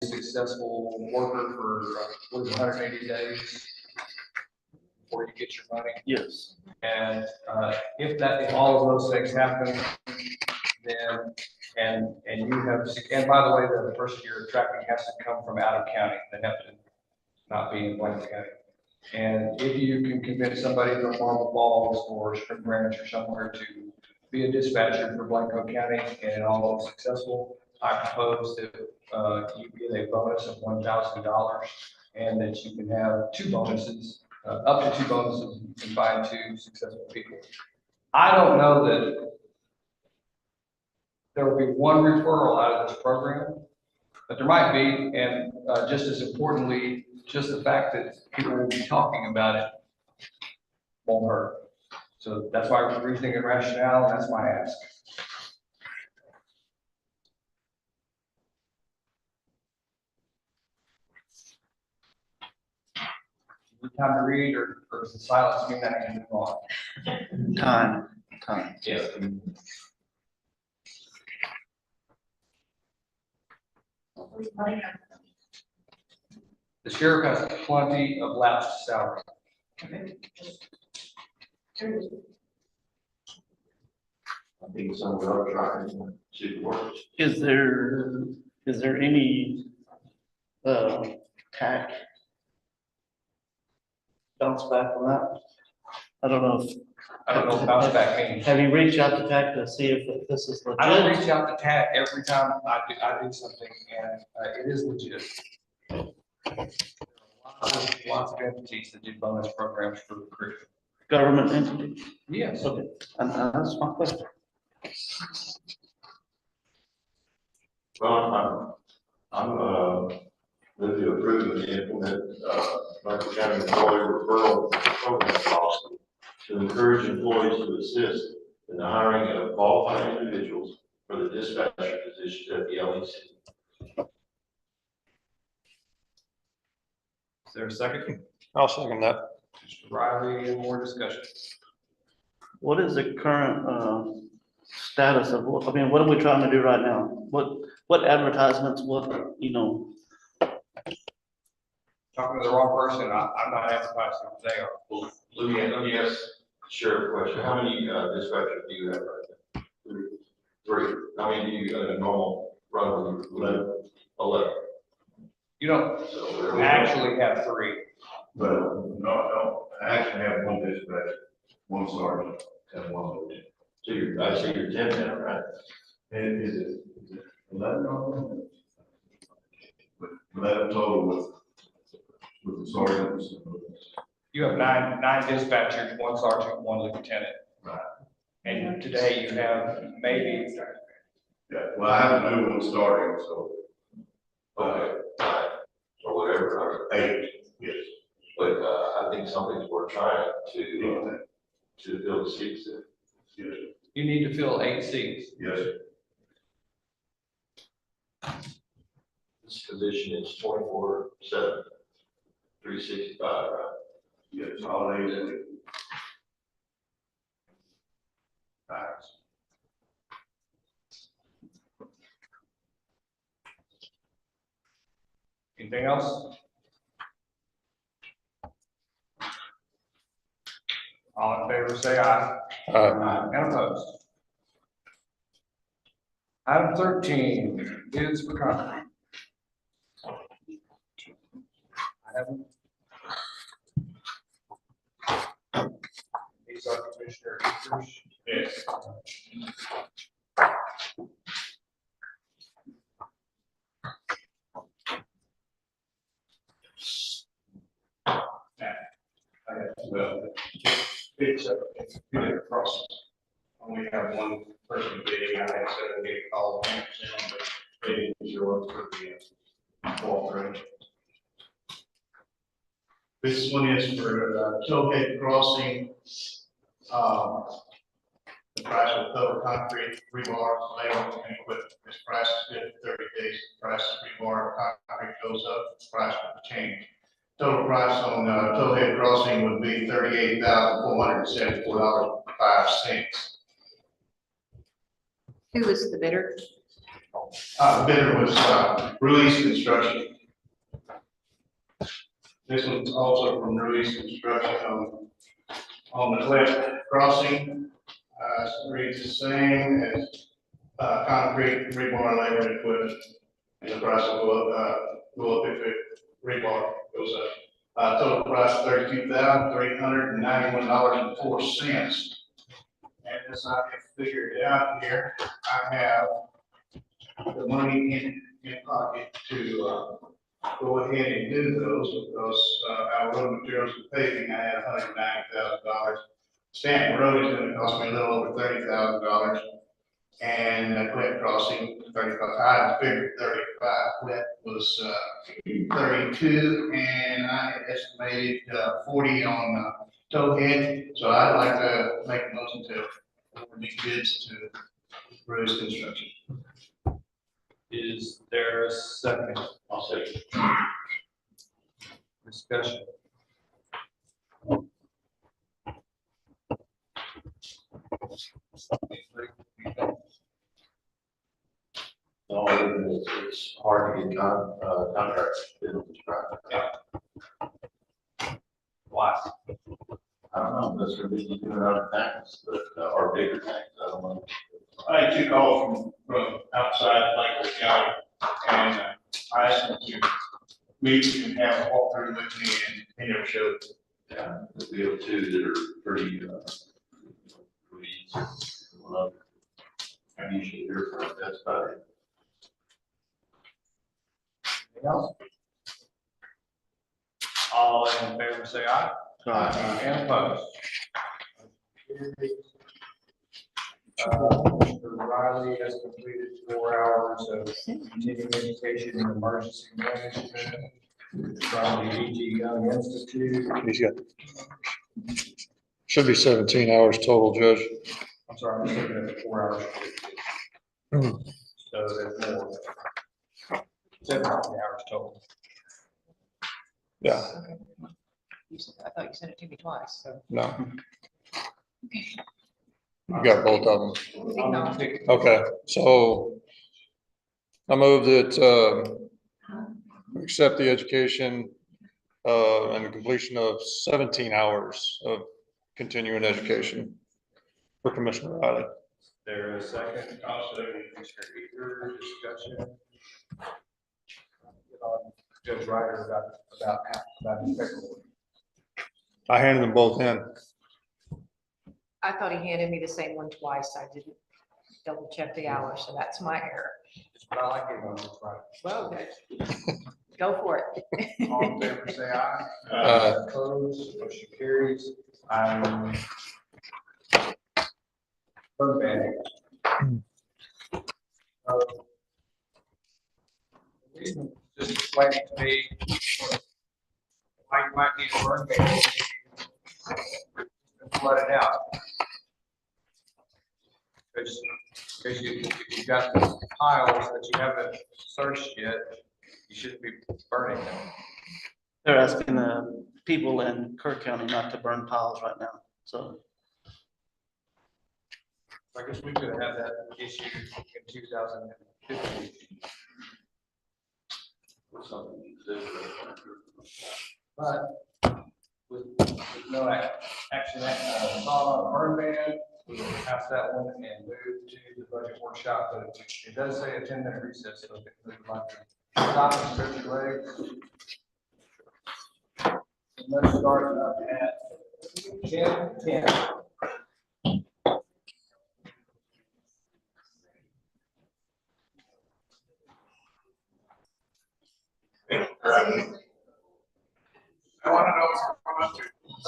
Successful worker for 180 days before you get your money. Yes. And if all of those things happen, then, and you have, and by the way, the person you're attracting has to come from out of county. They have to not be in Blanco County. And if you can convince somebody from Marble Falls or Spring Branch or somewhere to be a dispatcher for Blanco County and it all is successful, I propose that you get a bonus of $1,000 and that you can have 2 bonuses, up to 2 bonuses and find 2 successful people. I don't know that there will be one referral out of this program, but there might be, and just as importantly, just the fact that people will be talking about it won't hurt. So that's why we're rethinking rationale, and that's my ask. Is it time to read, or does the silence mean that I can move on? Time. Yeah. The sheriff has plenty of lapsed salary. I think some of the other drivers want to see the work. Is there any, TAC bounce back on that? I don't know if. I don't know what bounce back means. Have you reached out to TAC to see if this is I don't legit? reach out to TAC every time I do something, and it is legit. Lots of entities that do bonus programs for recruiting. Government entity. Yes. Okay, and that's my question. Well, I'm going to approve and implement, Michael County Employee Referral Program policy to encourage employees to assist in the hiring of qualified individuals for the dispatcher position at the LEC. Is there a second? I'll second that. Mr. Riley, any more discussion? What is the current status of, I mean, what are we trying to do right now? What advertisements, Talking to the wrong person, I'm not advertising, they are. Let me ask Sheriff a question. How many dispatchers do you have right now? Three. How many do you, normal run with? 11. You don't So actually have three. But no, I actually have one dispatcher, one sergeant, and one lieutenant. So I see you're 10 now, right? And is it 11 of them? 11 total with the sergeants. You have nine dispatchers, one sergeant, one lieutenant. Right. And today you have maybe, Yeah, well, I have a new one starting, so, Okay, right, or whatever, 8, yes. but I think something's worth trying to fill the seats in. Yes, you need to fill 8 seats. yes, This position is 24/7, 365, right? yes, holidays and. Anything else? All in favor, say aye. And opposed? Item 13, bids for concrete. I haven't. These are Commissioner Easter's. Yes. Well, it's a good process. Only have one person bidding, I had 7 get calls, but they didn't show up for the cooperation. This one is for Tollgate Crossing. The price of cover concrete, rebar, labor, and equipment. This price is good for 30 days. The price of rebar, concrete goes up, the price will change. Total price on Tollgate Crossing would be $38,474.05. Who was the bidder? Bidder was Ruiz Construction. This one's also from Ruiz Construction on the Cliff Crossing. Reads the same as concrete, rebar, labor, and equipment. And the price will go up if it rebar goes up. Total price $32,391.04. And as I have figured it out here, I have the money in pocket to go ahead and do those because our road materials and paving, I had $190,000. Stanton Road is gonna cost me a little over $30,000. And the Clint Crossing, 35, I figured 35, Clint was 32, and I had estimated 40 on Towhead. So I'd like to make a motion to award these bids to Rose Construction. Is there a second? I'll say. Discussion. No, it's hard to get contracts. Why? I don't know, that's gonna be doing other things, but, or bigger things, I don't know. I had 2 calls from outside Lakewood County, and I asked them to meet and have a walkthrough with me, and he never showed. Yeah, we have 2 that are pretty, I usually hear from them, that's about it. Anything else? All in favor, say aye. And opposed? Mr. Riley has completed 4 hours of continuing education in emergency management from the E.G. Young Institute. He's got, should be 17 hours total, Judge. I'm sorry, I'm just looking at the 4 hours. So there's more. 17 hours total. Yeah, I thought you sent it to me twice, so. no. You got both of them. No. Okay, so I move that, we accept the education, and the completion of 17 hours of continuing education for Commissioner Riley. There is a second. Also, Commissioner Eager, discussion. Judge Ryder about his paperwork. I handed them both in. I thought he handed me the same one twice. I didn't double check the hours, so that's my error. But I like it on this Friday. Well, okay. Go for it. All in favor, say aye. Opposed, motion carries. Burn ban. Just explain it to me. Why you might need a burn ban. Flood it out. Because you've got piles that you haven't searched yet, you shouldn't be burning them. They're asking the people in Kirk County not to burn piles right now, so. I guess we could have had that issue in 2015. But with no action, burn ban, we will pass that one and move to the budget workshop, but it does say a 10-minute recess, so if we would like to stop and stretch your legs. And let's start at 10:10. I want to know what's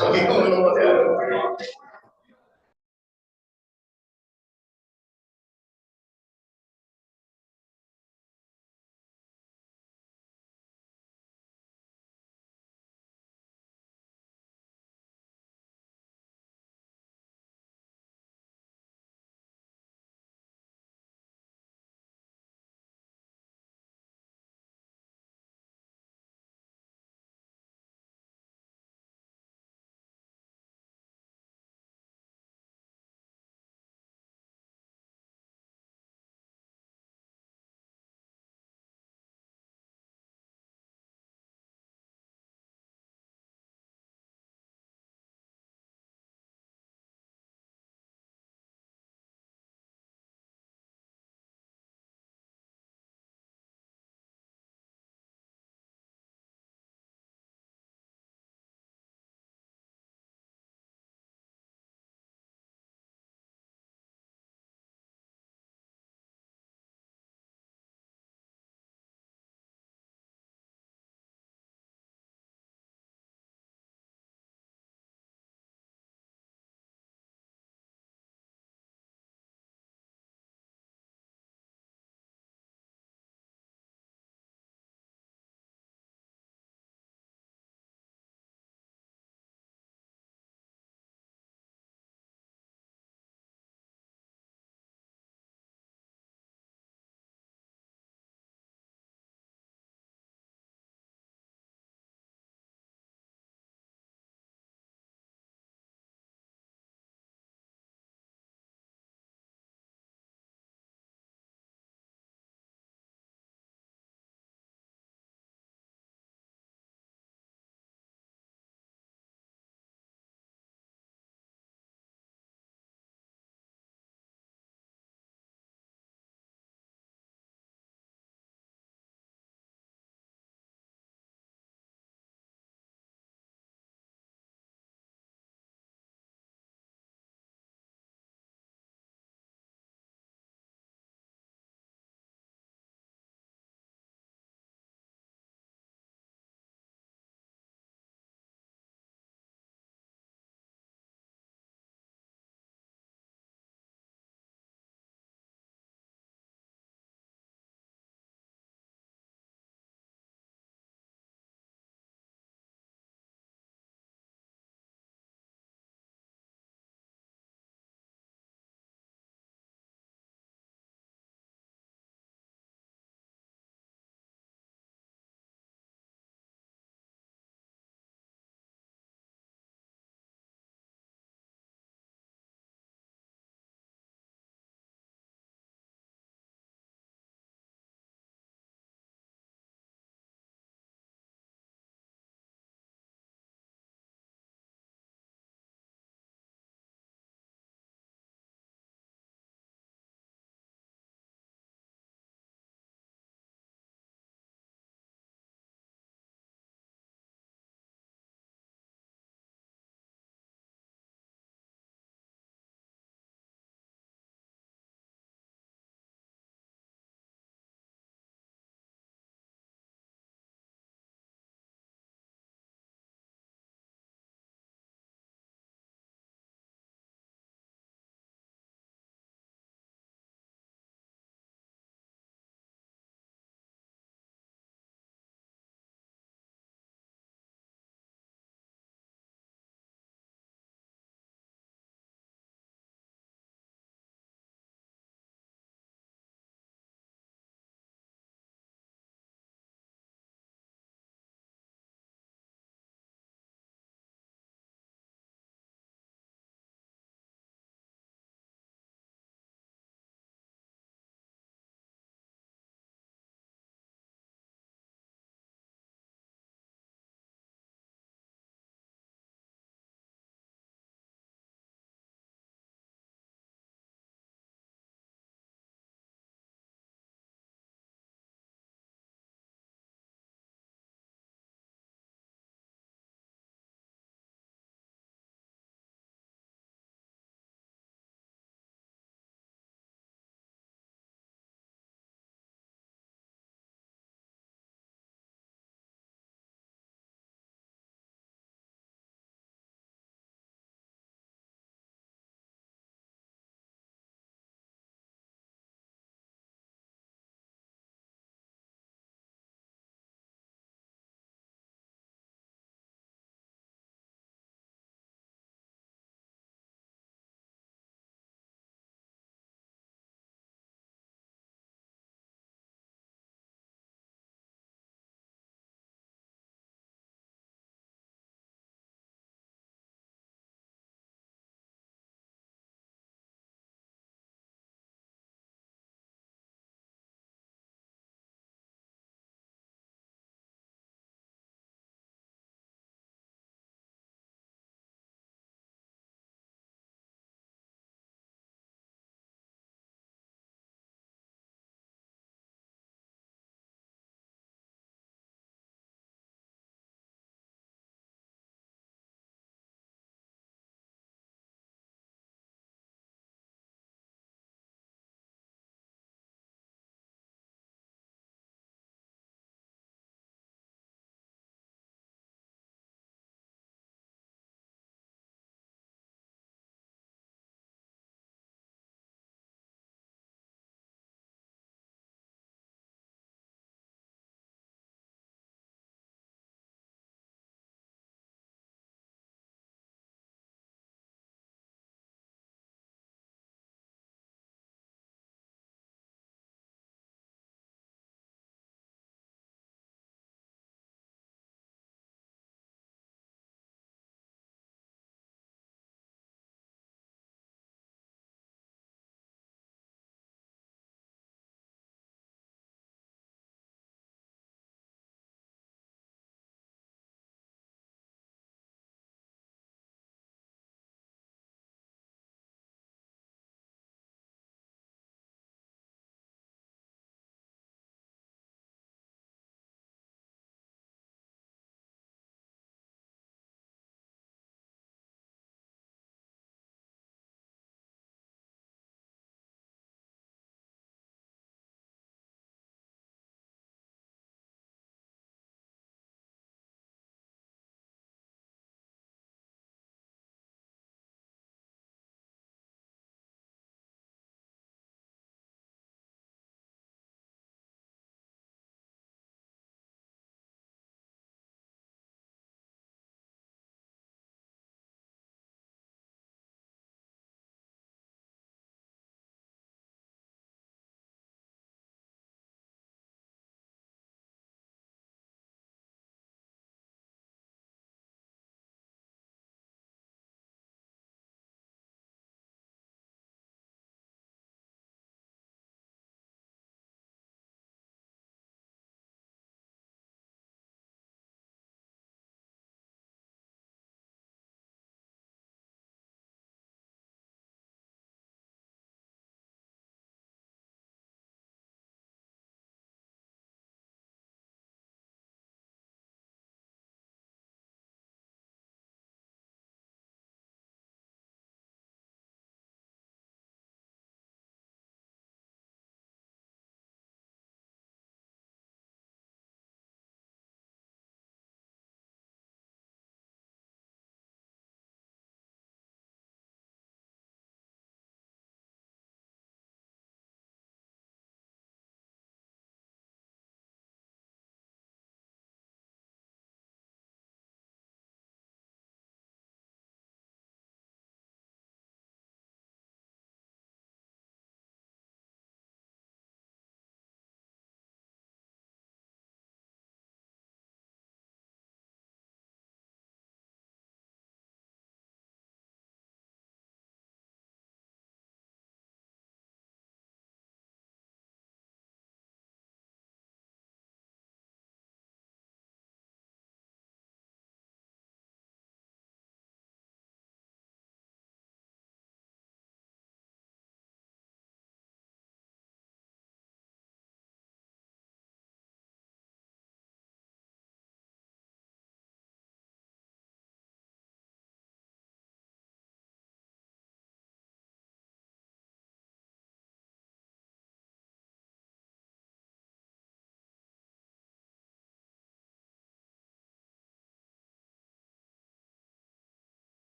going on too.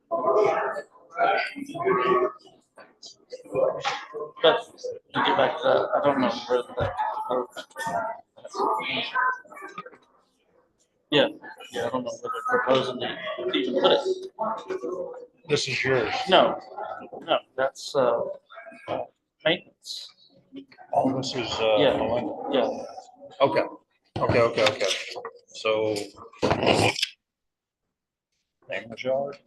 But to get back to that, I don't know where that. Yeah, I don't know where they're proposing to even put it. This is yours. No, that's, maintenance. Oh, this is, Yeah. Melinda. Yeah, Okay. So. Name yard?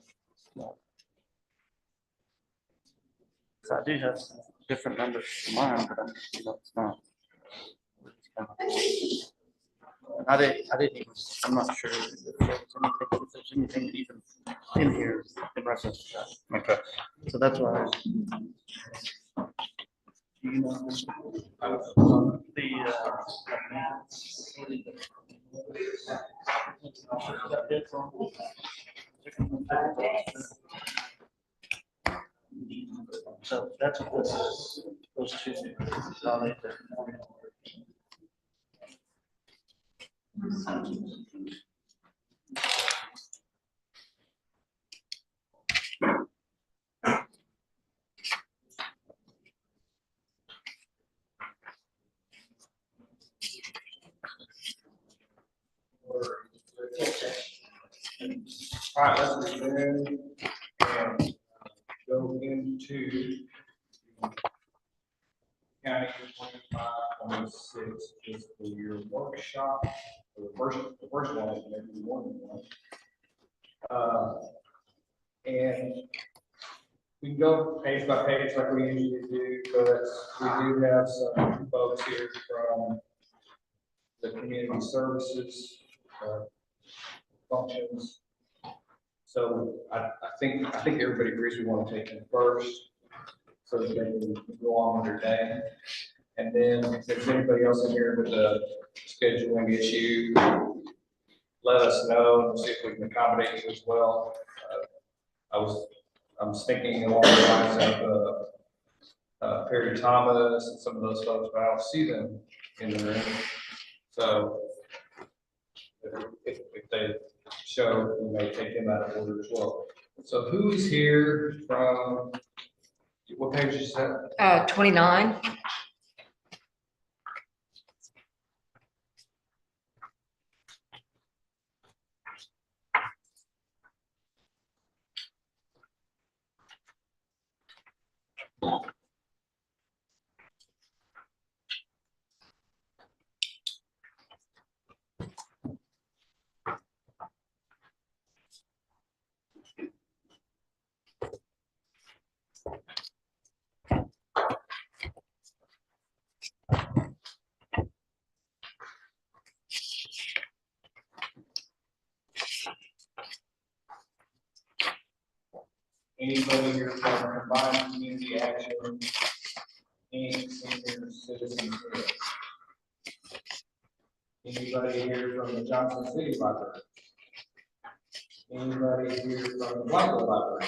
so I do have some different numbers for mine, but it's not. I didn't even, I'm not sure if there's anything even in here in reference to that. Okay. So that's why. You know, so that's what this is, those two. All right, let's resume and go into county 25-26 fiscal year workshop. The first one is maybe more than one. And we can go page by page like we usually do, but we do have some folks here from the community services functions. So I think everybody agrees we want to take them first, so that they can go on with their day. And then if there's anybody else in here with a scheduling issue, let us know and see if we can accommodate you as well. I'm thinking along the lines of Perry Thomas and some of those folks, but I don't see them in the room. So if they show, we may take them out of order as well. So who is here from, what page is that? 29. Anybody here from Combined Community Action, any senior citizens? Anybody here from the Johnson City Library? Anybody here from the Whiteville Library?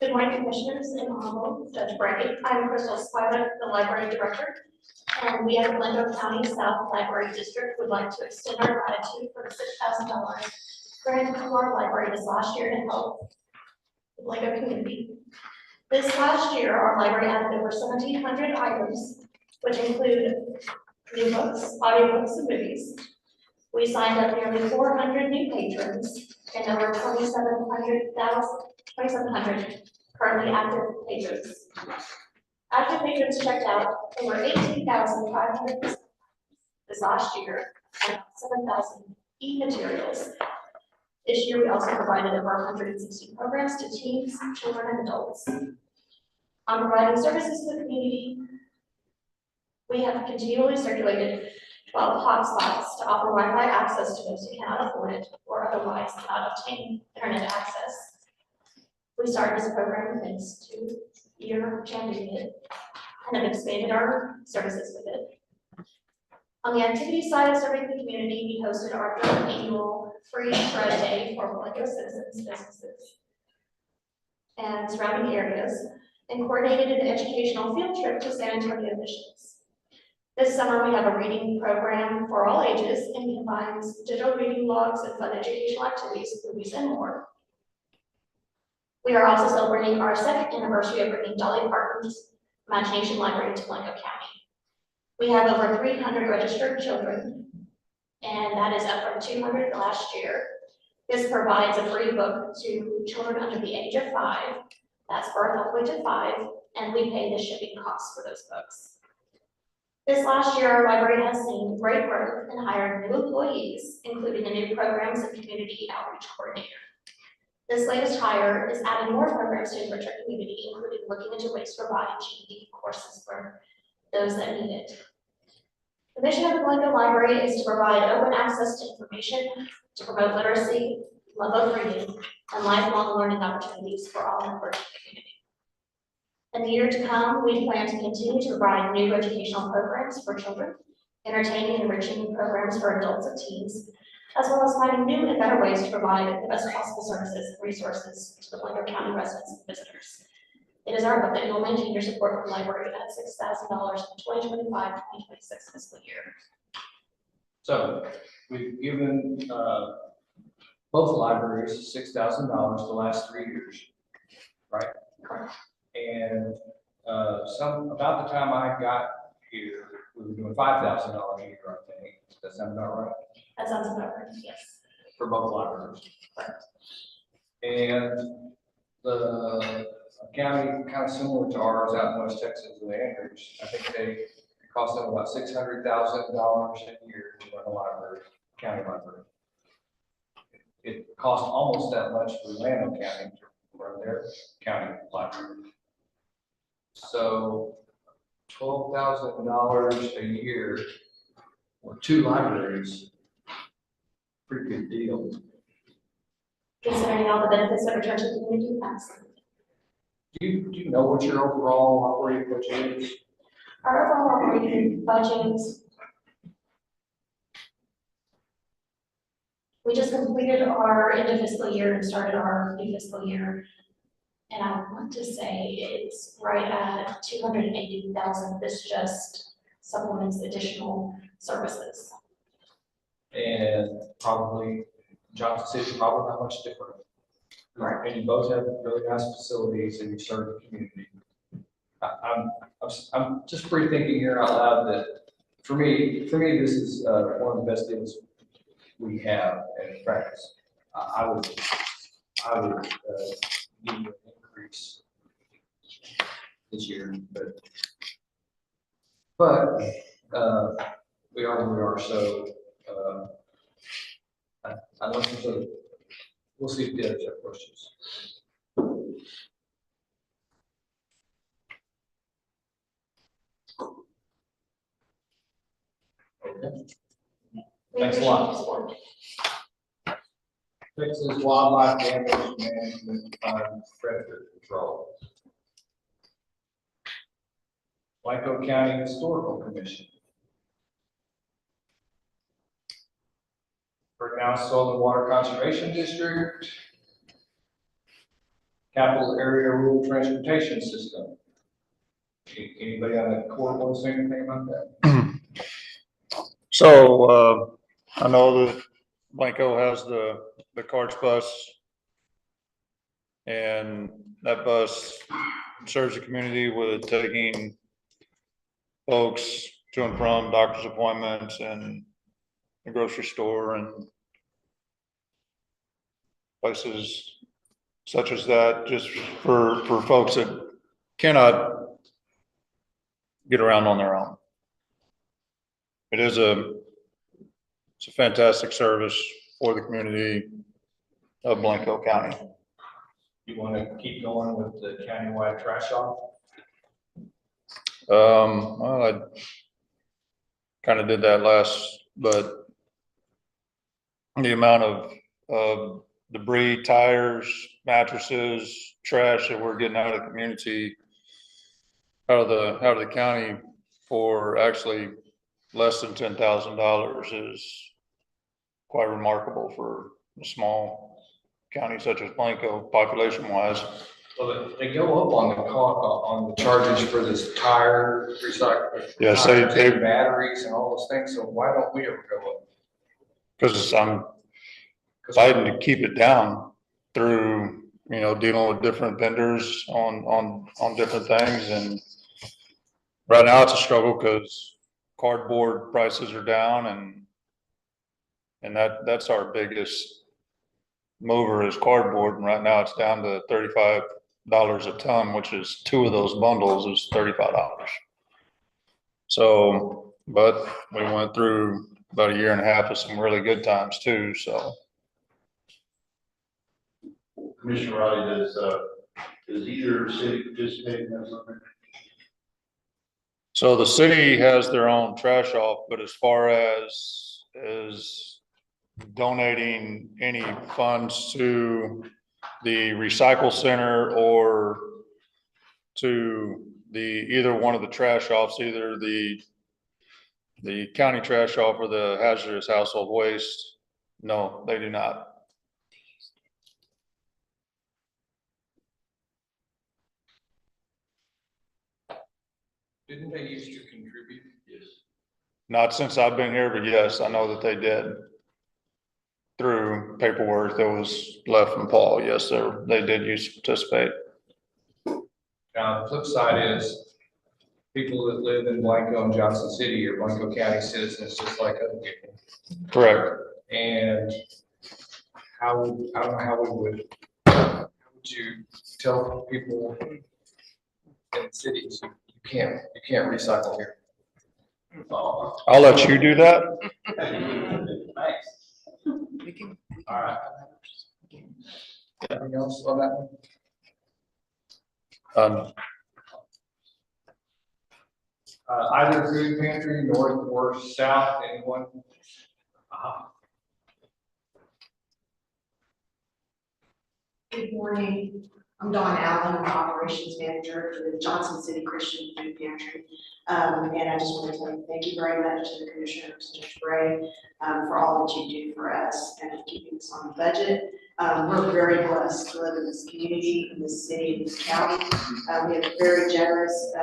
Good morning, Commissioners and Honorable Judge Brackett. I'm Crystal Swyla, the Library Director, and we at Glendale County South Library District would like to extend our gratitude for the $6,000 granted to our library this last year to help the Glendale community. This last year, our library added over 1,700 items, which include new books, audiobooks, and movies. We signed up nearly 400 new patrons and over 2,700 currently active patrons. Active patrons checked out over 18,500 this last year and 7,000 e-materials. This year, we also provided over 160 programs to teens, children, and adults. On providing services to the community, we have continually circulated 12 hotspots to offer Wi-Fi access to those who cannot afford it or otherwise cannot obtain internet access. We started this program thanks to your championing it and have expanded our services with it. On the activity side of serving the community, we hosted our third annual Free Shred Day for Glendale citizens, businesses, and surrounding areas, and coordinated an educational field trip to San Antonio Missions. This summer, we have a reading program for all ages and combines digital reading logs and fun educational activities, movies, and more. We are also celebrating our 2nd anniversary of bringing Dolly Parton's Imagination Library to Blanco County. We have over 300 registered children, and that is up from 200 last year. This provides a free book to children under the age of 5. That's birth all the way to 5, and we pay the shipping costs for those books. This last year, our library has seen great growth and hired new employees, including a new programs and community outreach coordinator. This latest hire is adding more programs to enrich our community, including looking into ways to provide GED courses for those that need it. The mission of the Blanco Library is to provide open access to information, to promote literacy, love of reading, and lifelong learning opportunities for all members of the community. In the year to come, we plan to continue to provide new educational programs for children, entertaining and enriching programs for adults and teens, as well as finding new and better ways to provide the best possible services and resources to the Blanco County residents and visitors. It is our hope that you will maintain your support for the library at $6,000 in the 2025-2026 fiscal year. So we've given, both libraries $6,000 the last 3 years, right? Correct. And, about the time I got here, we were doing $5,000 a year, I think. Does that sound about right? That sounds about right, yes. For both libraries. And the county, kind of similar to ours out in West Texas with Andrews, I think it cost them about $600,000 a year to run a library, county library. It costs almost that much for Llano County to run their county library. So $12,000 a year for 2 libraries, pretty good deal. Considering all the benefits that return to the community, absolutely. Do you know what your overall operating budget is? Our overall operating budget, we just completed our end of fiscal year and started our new fiscal year. And I want to say it's right at 280,000. This just supplements additional services. And probably Johnson City, probably not much different. Right. And you both have really nice facilities and you serve the community. I'm just pre-thinking here out loud that for me, this is one of the best deals we have in practice. I would give you an increase this year, but we are where we are, so I'd like to, we'll see if the others have questions. Okay. We Thanks a appreciate lot. your support. Texas Wildlife Damage Management Fund Predator Control. Blanco County Historical Commission. Now Soil and Water Conservation District. Capital Area Rural Transportation System. Anybody on the court want to say anything about that? So, I know that Blanco has the CARTS bus. And that bus serves the community with taking folks to and from doctor's appointments and the grocery store and places such as that, just for folks that cannot get around on their own. It's a fantastic service for the community of Blanco County. You want to keep going with the countywide trash off? Well, I kind of did that last, but the amount of debris, tires, mattresses, trash that we're getting out of the community, out of the county for actually less than $10,000 is quite remarkable for a small county such as Blanco, population wise. Well, they go up on the on the charges for this tire recycling. Yes, tires they- and batteries and all those things, so why don't we ever go up? Because I'm fighting to keep it down through, dealing with different vendors on different things. And right now it's a struggle because cardboard prices are down and that's our biggest mover is cardboard. And right now it's down to $35 a ton, which is 2 of those bundles is $35. So, but we went through about a year and a half of some really good times too, so. Commissioner Riley, does either city participate in that something? So the city has their own trash off, but as far as donating any funds to the recycle center or to either one of the trash offs, either the county trash off or the hazardous household waste, no, they do not. Didn't they used to contribute? Yes. Not since I've been here, but yes, I know that they did. Through paperwork that was left from Paul, yes, they did used to participate. Now, the flip side is people that live in Blanco and Johnson City or Blanco County citizens, just like other people. Correct. And I don't know how would you tell people in cities, you can't recycle here? I'll let you do that. Nice. All right. Anything else on that one? Either food pantry, north or south, anyone? Good morning. I'm Dawn Allen, I'm the operations manager for the Johnson City Christian Food Pantry. And I just want to say thank you very much to the commissioners, Judge Bray, for all that you do for us and for keeping us on the budget. We're very blessed to live in this community, in this city, in this county. We have very generous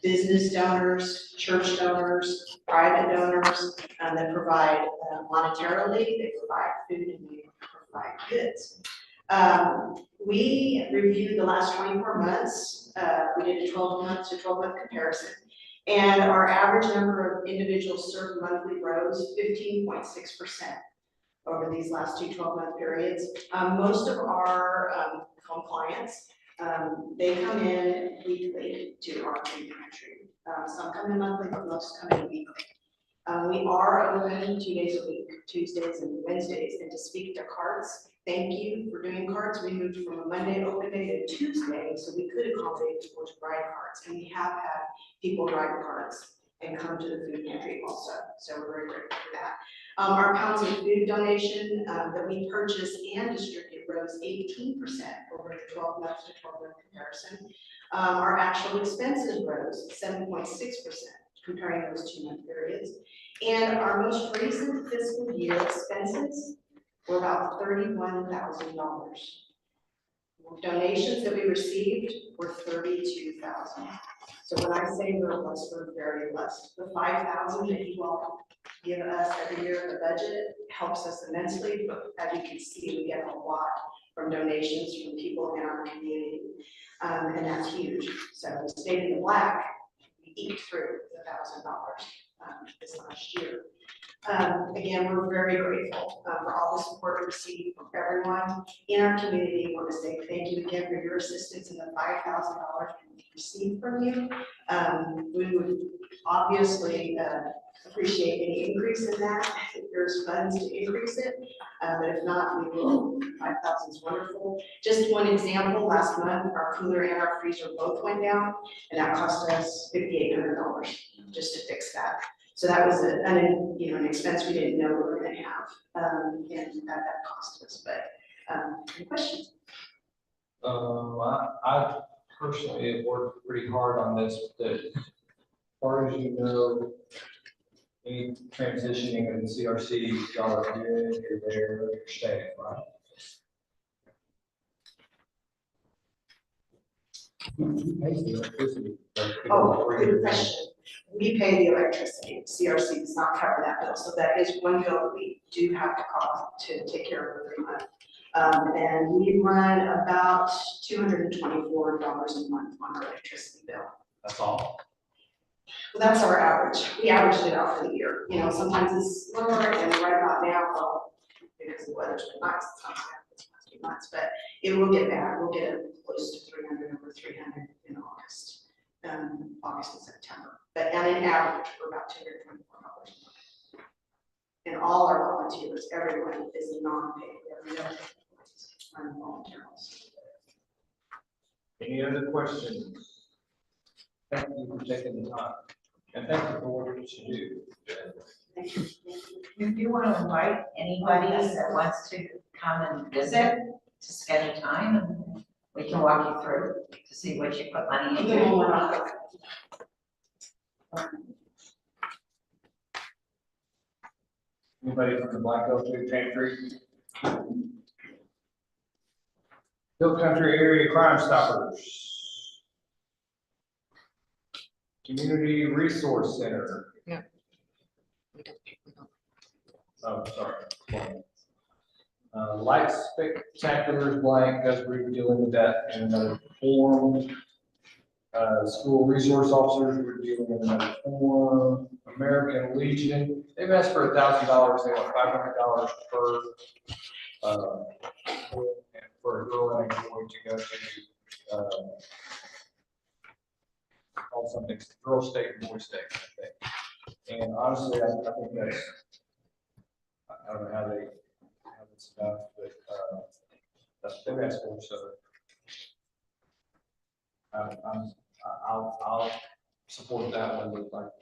business donors, church donors, private donors that provide monetarily, they provide food, and they provide goods. We reviewed the last 24 months. We did a 12-month to 12-month comparison. And our average number of individuals served monthly rose 15.6% over these last 2 12-month periods. Most of our home clients, they come in weekly to our food pantry. Some come in monthly, but most come in weekly. We are open 2 days a week, Tuesdays and Wednesdays, and to speak to carts. Thank you for doing carts. We moved from a Monday open day to Tuesday, so we could accommodate people to ride carts, and we have had people ride carts and come to the food pantry also. So we're very grateful for that. Our pounds of food donation that we purchase and distribute rose 18% over the 12-month to 12-month comparison. Our actual expenses rose 7.6%, comparing those 2-month periods. And our most recent fiscal year expenses were about $31,000. Donations that we received were $32,000. So when I say we're blessed, we're very blessed. The $5,000 that you all give us every year in the budget helps us immensely, but as you can see, we get a lot from donations from people in our community, and that's huge. So to stay in the black, we eked through the $1,000 this last year. Again, we're very grateful for all the support we receive from everyone in our community. We want to say thank you again for your assistance in the $5,000 we received from you. We would obviously appreciate any increase in that if there's funds to increase it, but if not, we will. 5,000 is wonderful. Just one example, last month, our cooler and our freezer both went down, and that cost us $5,800 just to fix that. So that was an expense we didn't know we were going to have, and that cost us. But any questions? I personally have worked pretty hard on this, but as far as you know, any transitioning of the CRC, y'all are good, you're there, you're staying, right? Who pays the electricity? Oh, good question. We pay the electricity, CRC does not cover that bill, so that is one bill that we do have to call to take care of every month. And we run about $224 a month on our electricity bill. That's all. Well, that's our average. We averaged it out for the year. You know, sometimes it's lower and right about now, well, because the weather's been nice, it's not the last 2 months, but it will get bad. We'll get close to 300, over 300 in August, August and September. But on an average, we're about $224 a month. And all our volunteers, everyone is non-paid. Everyone run volunteers. Any other questions? Thank you for taking the time, and thank you for what you do. Thank you. If you want to invite anybody that wants to come and visit, to schedule time, and we can walk you through to see what you put money into. Anybody from the Black Oak Food Pantry? Hill Country Area Crime Stoppers. Community Resource Center. We don't. Oh, sorry. Light Spectaculars blank, as we're dealing with that in another form. School Resource Officers, we're dealing in another form. American Legion, they've asked for $1,000, they want $500 per, for a girl and a boy to go to, called something, girl state and boy state, I think. And honestly, I think that's, I don't know how they have this stuff, but, that's what they've asked for, so. I'll support that one with like,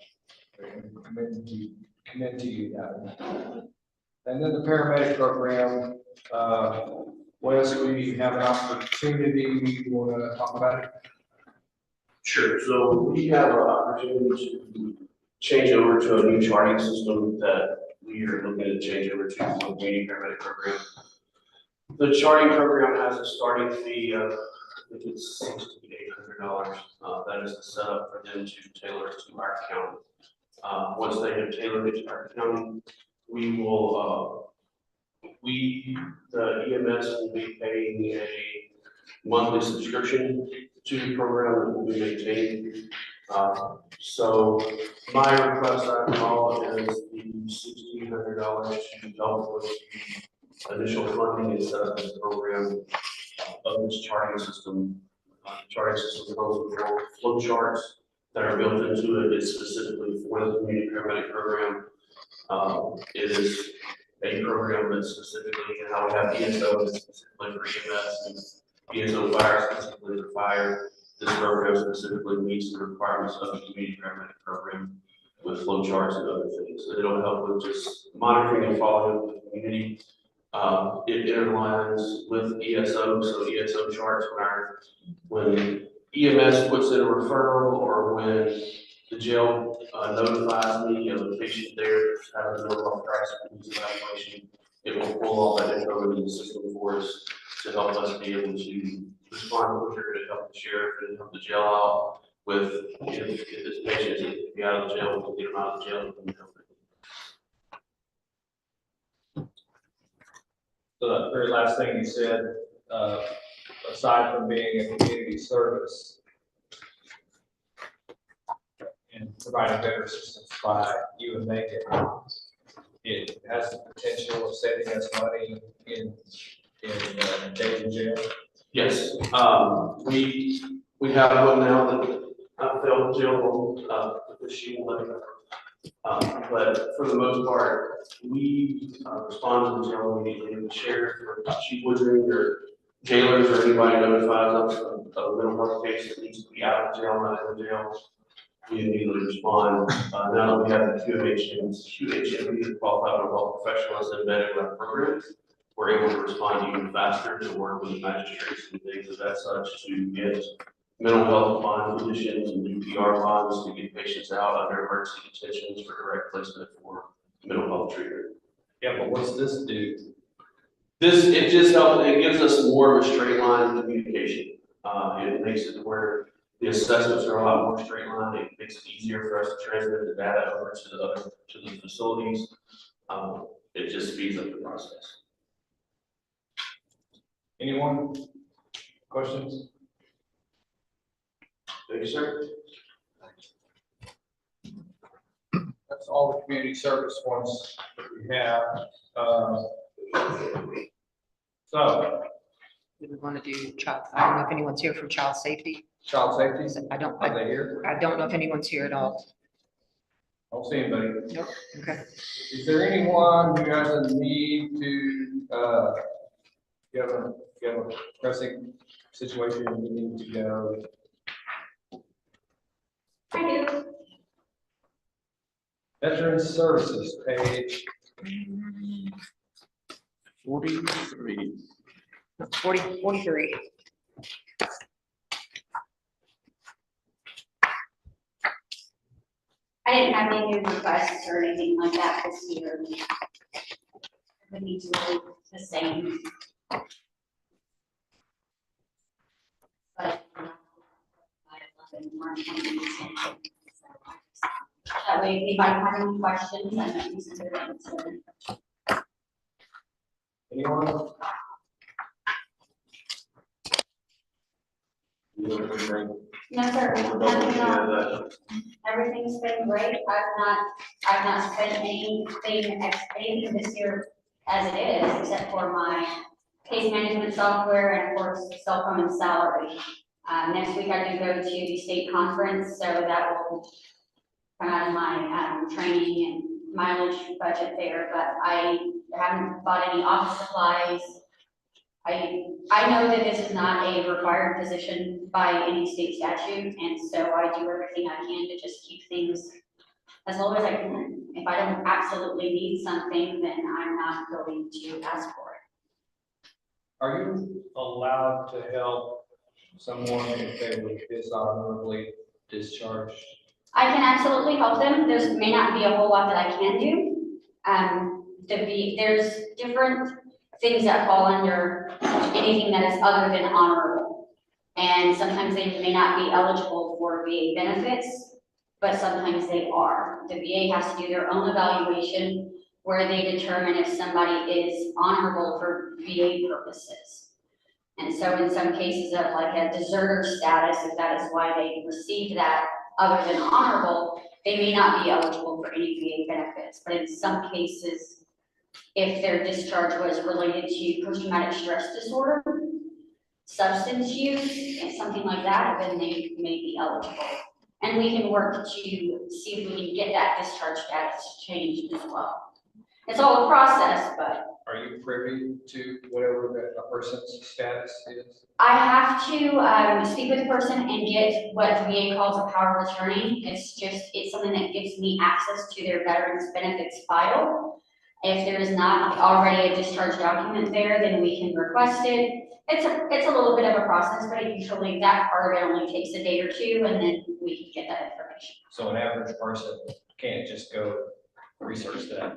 commend to you that one. And then the paramedic program, Wes, we have an opportunity, you wanna talk about it? Sure, so we have an opportunity to change over to a new charting system that we are looking to change over to the community paramedic program. The charting program has a starting fee of, I think it's $6,800. That is the setup for them to tailor it to our county. Once they have tailored it to our county, we will, the EMS will be paying a monthly subscription to the program that will be maintained. So my request right now is the $1,600 to help with the initial funding and set up this program of this charting system. Charting system comes with flow charts that are built into it. It's specifically for the community paramedic program. It is a program that's specifically how we have ESO specifically for EMS and ESO fire specifically for fire. This program specifically meets the requirements of the community paramedic program with flow charts and other things. So it'll help with just monitoring and following the community. It interlines with ESO, so ESO charts when EMS puts in a referral or when the jail notifies me of the patient there having a mental health crisis evaluation, it will pull all that info into the system for us to help us be able to respond quicker to help the sheriff and help the jail out with if this patient is to be out of the jail, we'll get them out of the jail and help them. So the very last thing you said, aside from being a community service and providing better assistance by you and Make it has the potential of saving us money in days in jail. Yes, we have one now that failed jail with the shield. But for the most part, we respond to the jail immediately. The sheriff or chief wizard or jailers or anybody notifies us of a mental health case that needs to be out of jail, not in the jail, we immediately respond. Now that we have the QHMP, the Qualified Mental Health Professionals embedded in our program, we're able to respond even faster to work with the magistrates and things of that such to get mental health bond conditions and new PR bonds to get patients out under emergency detentions for direct placement for mental health treatment. Yeah, but what's this do? It just helps, it gives us more of a straight line of communication. It makes it to where the assessments are a lot more straight line. It makes it easier for us to transmit the data over to the facilities. It just speeds up the process. Anyone? Questions? Thank you, sir. That's all the community service ones that we have. So, Do we want to do child, I don't know if anyone's here from child safety. child safety, I don't, are they here? I don't know if anyone's here at all. I don't see anybody. Nope. Okay. Is there anyone who has a need to, you have a pressing situation and you need to go? I do. Veterans Services, page 43. 43. I didn't have any new requests or anything like that this year. The needs were the same. But. That way, if anybody has any questions, I can consider it. anyone? No, sir, nothing else. Everything's been great. I've not spent anything this year as it is, except for my case management software and of course, cell phone and salary. Next week I do go to the state conference, so that will come out of my, training and mileage budget there, but I haven't bought any office supplies. I know that this is not a required position by any state statute, and so I do everything I can to just keep things as low as I can. If I don't absolutely need something, then I'm not going to ask for it. Are you allowed to help someone if they were dishonorably discharged? I can absolutely help them. There may not be a whole lot that I can do. There's different things that fall under anything that is other than honorable. And sometimes they may not be eligible for VA benefits, but sometimes they are. The VA has to do their own evaluation where they determine if somebody is honorable for VA purposes. And so in some cases of like a deserter status, if that is why they received that other than honorable, they may not be eligible for any VA benefits. But in some cases, if their discharge was related to post-traumatic stress disorder, substance use, and something like that, then they may be eligible. And we can work to see if we can get that discharge status changed as well. It's all a process, but. Are you privy to whatever a person's status is? I have to speak with the person and get what the VA calls a power of attorney. It's something that gives me access to their veterans benefits file. If there is not already a discharge document there, then we can request it. It's a little bit of a process, but usually that part of it only takes a day or two, and then we can get that information. So an average person can't just go research that?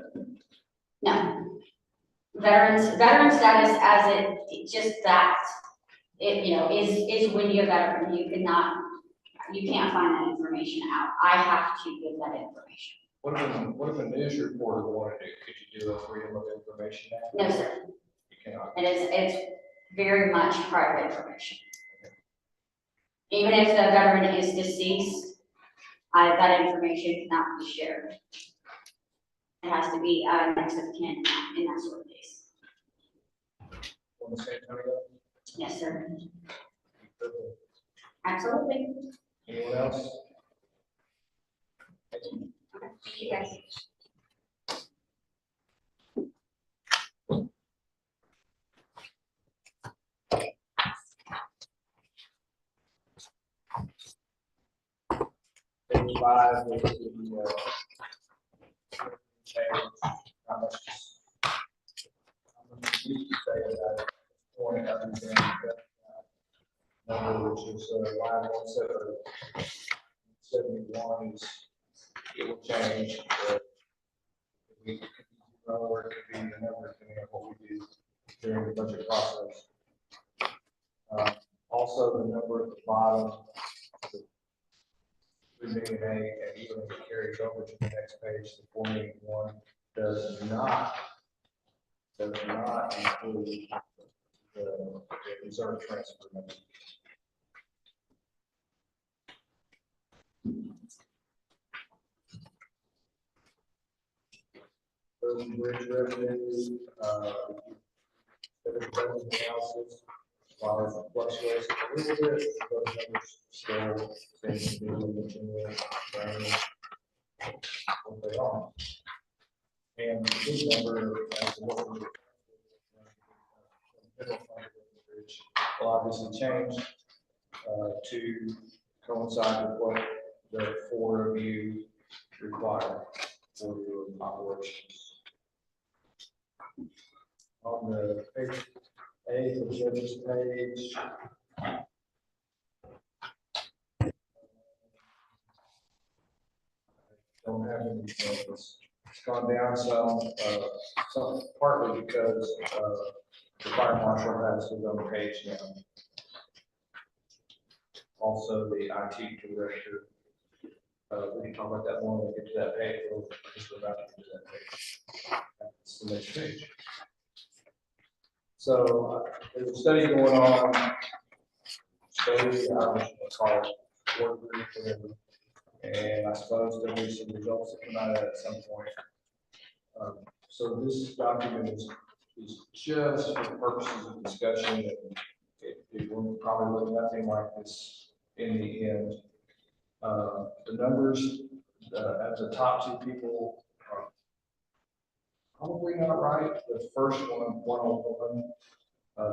No. Veteran status as just that, is when you're a veteran, you can't find that information out. I have to give that information. What if a news reporter wanted to, could you do a Freedom of Information Act? No, sir. You cannot. It's very much private information. Even if the veteran is deceased, that information cannot be shared. It has to be next of kin in that sort of case. Want to say, Antonio? Yes, sir. Absolutely. Anyone else? Thank you, guys. Page 5 is the, how much you used to say about it, point other than number, which is line 171 is, it will change. We could be zero, or it could be the number depending on what we do during the budget process. Also, also the number at the bottom. 3 million eight, and even if it carries over to the next page, the 4 million 1 does not include the reserve transfer number. Road and bridge revenue, analysis, while it fluctuates a little bit, those numbers still stay to be what they are. And the big number, as the local will obviously change to coincide with what the 4 of you require for your operations. On the page A, the judges page. Don't have any changes. It's gone down some partly because the fire marshal has his own page now. Also, the IT director. We can talk about that more when we get to that page. We're just about to get to that page. That's the next page. So there's a study going on. Study, I was call it work group, whatever. And I suppose there'll be some results that come out of that at some point. So this document is just for purposes of discussion. It will probably look nothing like this in the end. The numbers at the top 2 people are probably not right. The first one, 101,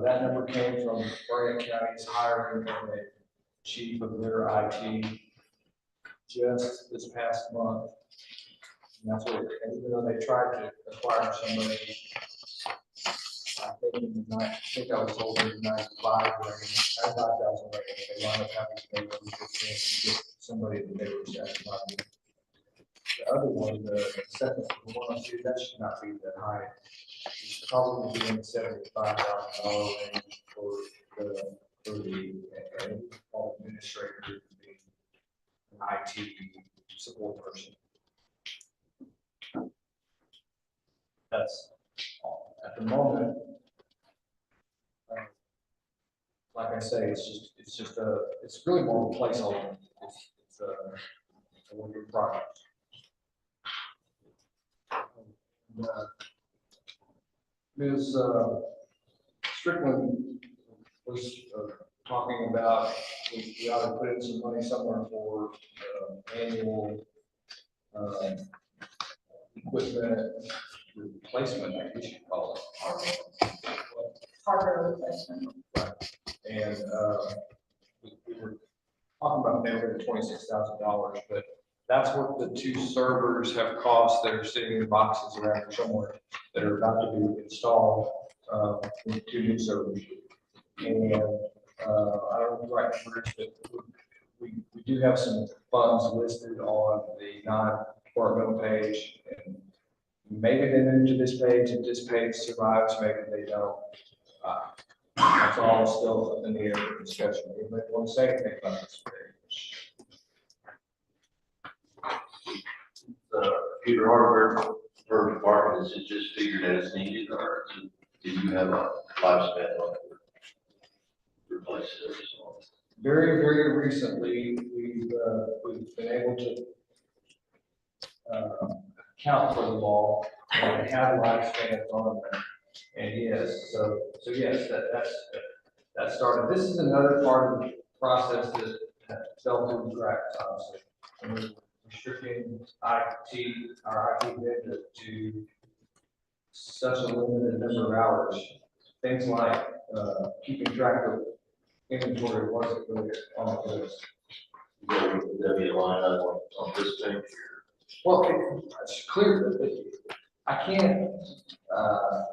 that number came from Bryan County's hiring of a chief of their IT just this past month. And that's what, even though they tried to acquire somebody, I think I was told in the 95 range, 95,000 range, they wound up having to pay them to get somebody that they were satisfied with. The other one, the second, the 102, that should not be that high. It's probably in the $75,000 range for the administrator to be an IT support person. That's all. At the moment, like I say, it's really more of a placeholder. It's a one-year project. Ms. Strickland was talking about we ought to put in some money somewhere for annual equipment replacement, I guess you call it. Hardware replacement. Right. And we were talking about maybe $26,000, but that's what the 2 servers have cost that are sitting in boxes around somewhere that are about to be installed, 2 new servers. And I don't know the right numbers, but we do have some funds listed on the non-departmental page. And maybe they move to this page, if this page survives, maybe they don't. That's all still up in the air for discussion. Anybody want to say anything about this page? Computer hardware per department, is it just figured as needed, or do you have a lifespan on it? Replace it or something? Very, very recently, we've been able to account for the law and have lifespans on there. And yes, so yes, that started. This is another part of the process that fell through the cracks, honestly. And we're restricting our IT vendor to such a limited number of hours. Things like keeping track of inventory wasn't really on the list. Would there be a line item on this page? Well, it's clear that I can't,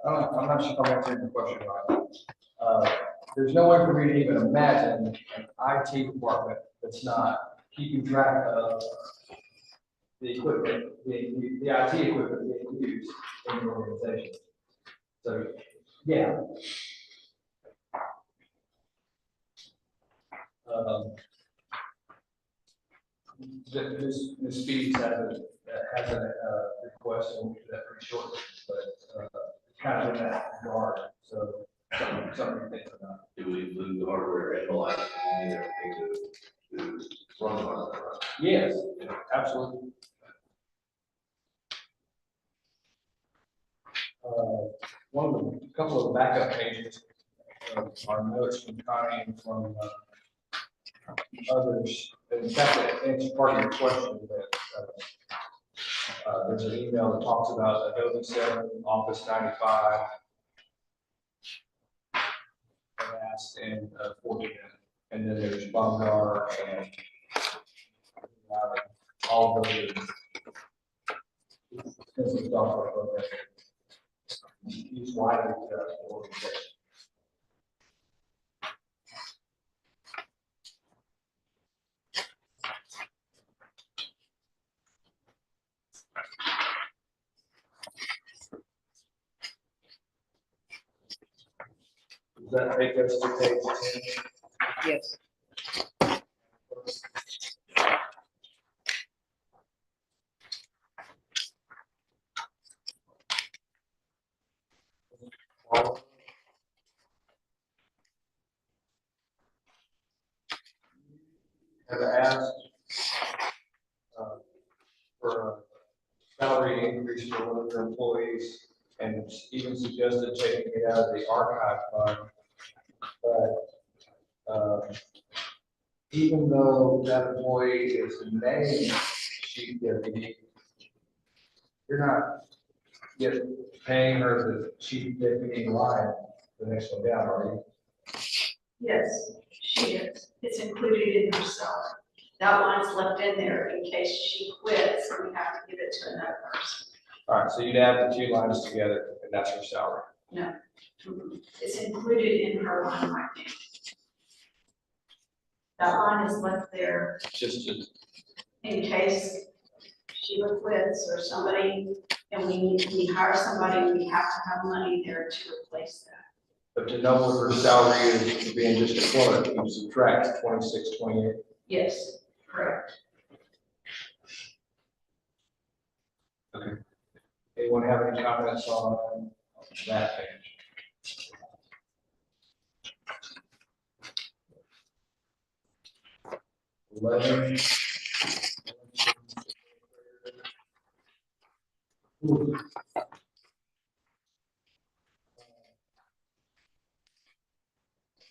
I'm not sure if I'm answering the question right. There's no way for me to even imagine an IT department that's not keeping track of the equipment, the IT equipment being used in the organization. So, yeah. Ms. Speeds has a request, and we'll do that pretty shortly, but, kind of in that regard, so something to think about. Do we include the hardware and the lights and everything to run the hardware? Yes, absolutely. One of the, couple of backup pages are notes from Connie and from others. In fact, that answers part of your question that there's an email that talks about Adobe 7, Office 95, and Fortinet. And then there's Bumgar and all of those. This is software program. Use widely for organization. Does that take us to page 10? Yes. Have asked for a salary increase for one of their employees and even suggested taking it out of the archive fund. But even though that employee is named chief deputy, you're not yet paying her the chief deputy line the next one down, are you? Yes, she is. It's included in her salary. That line's left in there in case she quits and we have to give it to another person. All right, so you'd add the two lines together and that's her salary. No. It's included in her line right now. That line is left there Just in case she quits or somebody, and we hire somebody, we have to have money there to replace that. but to know what her salary is for being just a clerk, you subtract 26, 28. Yes, correct. Anyone have any comments on that page? Eleven.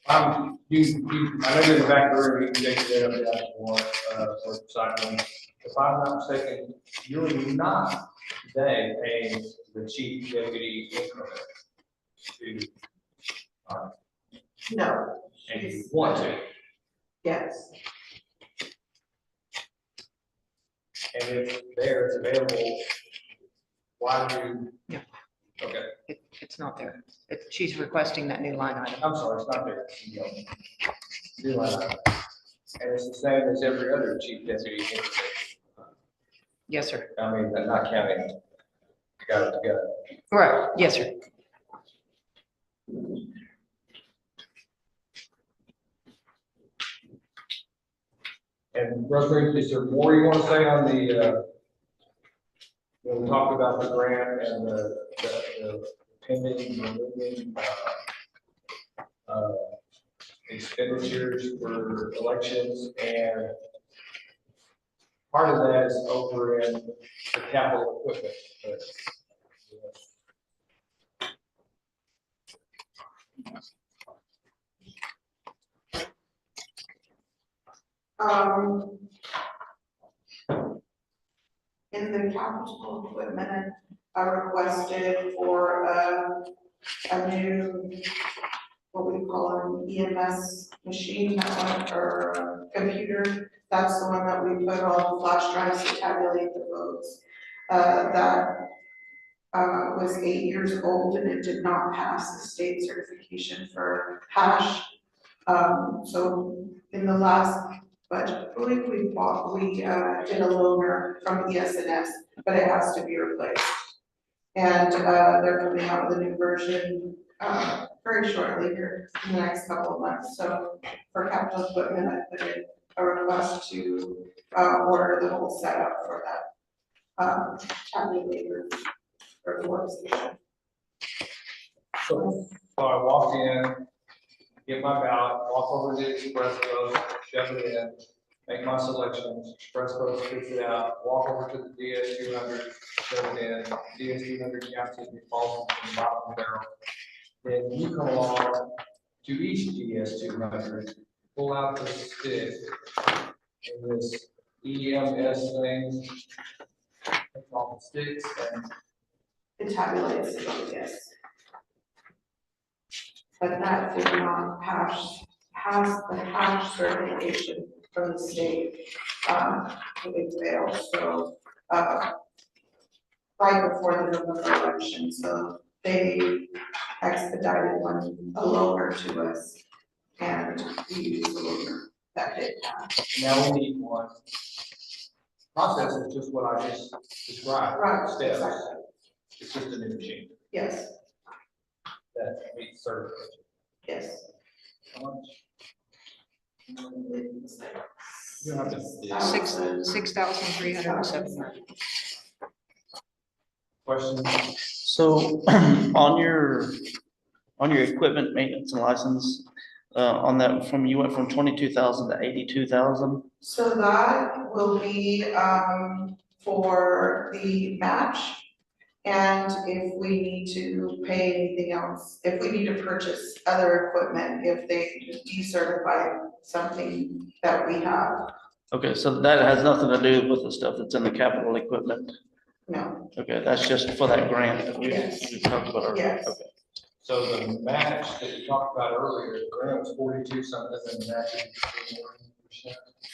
I know you're in the back room, you can take it up down for cycling. If I'm not mistaken, you're not today paying the chief deputy increment to, No, and you want to. yes. And if there it's available, why do you? Yeah. Okay, It's not there. She's requesting that new line item. I'm sorry, it's not there. New line item. And it's the same as every other chief deputy. Yes, sir. I mean, not counting. Got it together. Right, yes, sir. And Rosemary, is there more you want to say on the, when we talked about the grant and the pending, moving, expenditures for elections, and part of that is over in the capital equipment. But, In the capital equipment, I requested for a new, what we call an EMS machine, that one, or computer. That's the one that we put on flash drives to tabulate the votes. That was 8 years old and it did not pass the state certification for hash. So in the last budget, I believe we did a loaner from ES&S, but it has to be replaced. And they're coming out with a new version very shortly here in the next couple of months. So for capital equipment, I put in a request to order the whole setup for that tabulator for the workstation. So I walk in, get my ballot, walk over to the express vote, shove it in, make my selections, express vote spits it out, walk over to the DS 200, shove it in, DS 200 counts it, it falls into the bottom barrel. Then you come along to each DS 200, pull out the stick, and this EMS thing, take off the sticks and It tabulates it, yes. But that did not pass the hash certification from the state. It failed, so, right before the November election, so they expedited one a loaner to us. And we used the loaner that did pass. now we need one. Process is just what I just described. Right, Steps. exactly. It's just a new machine Yes, that meets certification. yes. How much? You don't have to- $6,307. Questions? So on your equipment maintenance and license, on that, you went from 22,000 to 82,000? So that will be, for the match. And if we need to pay anything else, if we need to purchase other equipment, if they decertify something that we have, Okay, so that has nothing to do with the stuff that's in the capital equipment? no, Okay, that's just for that grant that we Yes. we talked about earlier? yes. Okay. So the match that you talked about earlier, the grant was 42 something and the match is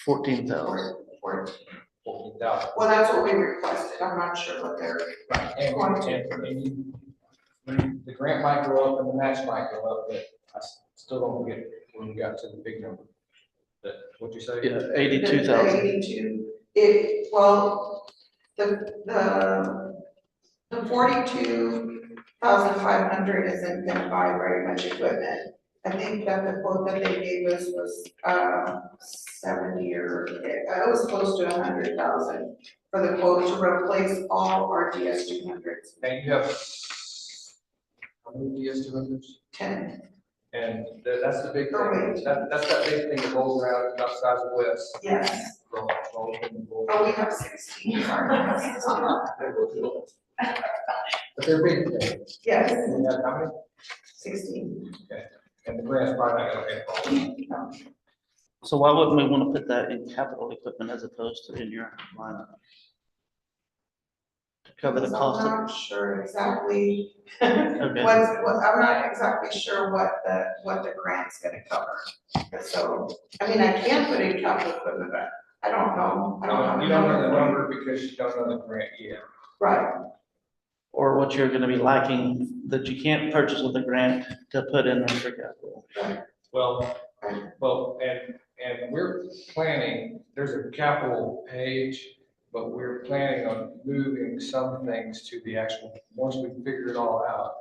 14,000. 14,000. Well, that's what we requested, I'm not sure what they're, Right, and the grant might go up and the match might go up, but I still don't get when we got to the big number. That, what'd you say? Yeah, the 82,000. 82, the 42,500 isn't gonna buy very much equipment. I think that the quote that they gave us was, 70 or, it was close to 100,000 for the quote to replace all our DS 200s, And you have how many DS 200s? 10. And that's the big Oh, thing, wait. that's that big thing that rolls around about the size of West. Yes, Rolls and rolls. oh, we have 16, But they're big things. yes, And you have how many? 16. And the grant's probably not gonna pay for all. No. So why wouldn't we want to put that in capital equipment as opposed to in your line item? To cover the cost I'm of, not sure exactly okay, I'm not exactly sure what the grant's gonna cover. So, I mean, I can put in capital equipment, but I don't know, I don't have. You don't know the number because you don't know the grant yet. Right, or what you're gonna be lacking that you can't purchase with a grant to put in there for capital. Well, and we're planning, there's a capital page, but we're planning on moving some things to the actual, once we figure it all out,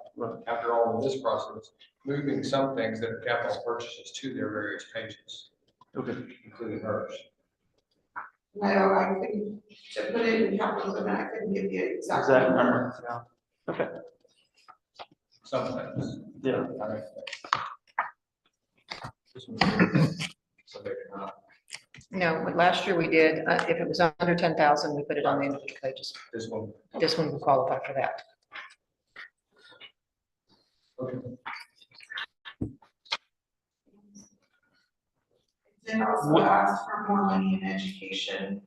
after all of this process, moving some things that are capital purchases to their various pages, Okay. including hers. I couldn't, to put it in capital equipment, I couldn't give you exact Exact number. number, yeah. Okay, Some things. yeah. I don't think. So they're not, No, but last year we did, if it was under 10,000, we put it on the individual pages. this one. This one will qualify for that. Okay. Then also ask for more money in education.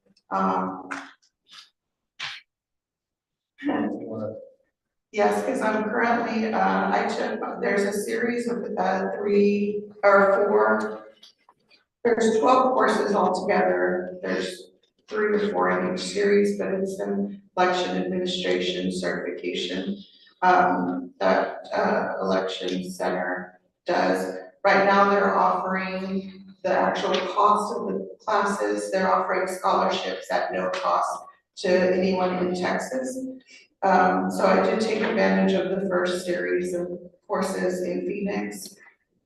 You wanna Yes, because I'm currently, there's a series of 3 or 4. There's 12 courses altogether. There's 3 or 4 in each series, but it's an election administration certification that election center does. Right now, they're offering the actual cost of the classes. They're offering scholarships at no cost to anyone in Texas. So I did take advantage of the first series of courses in Phoenix.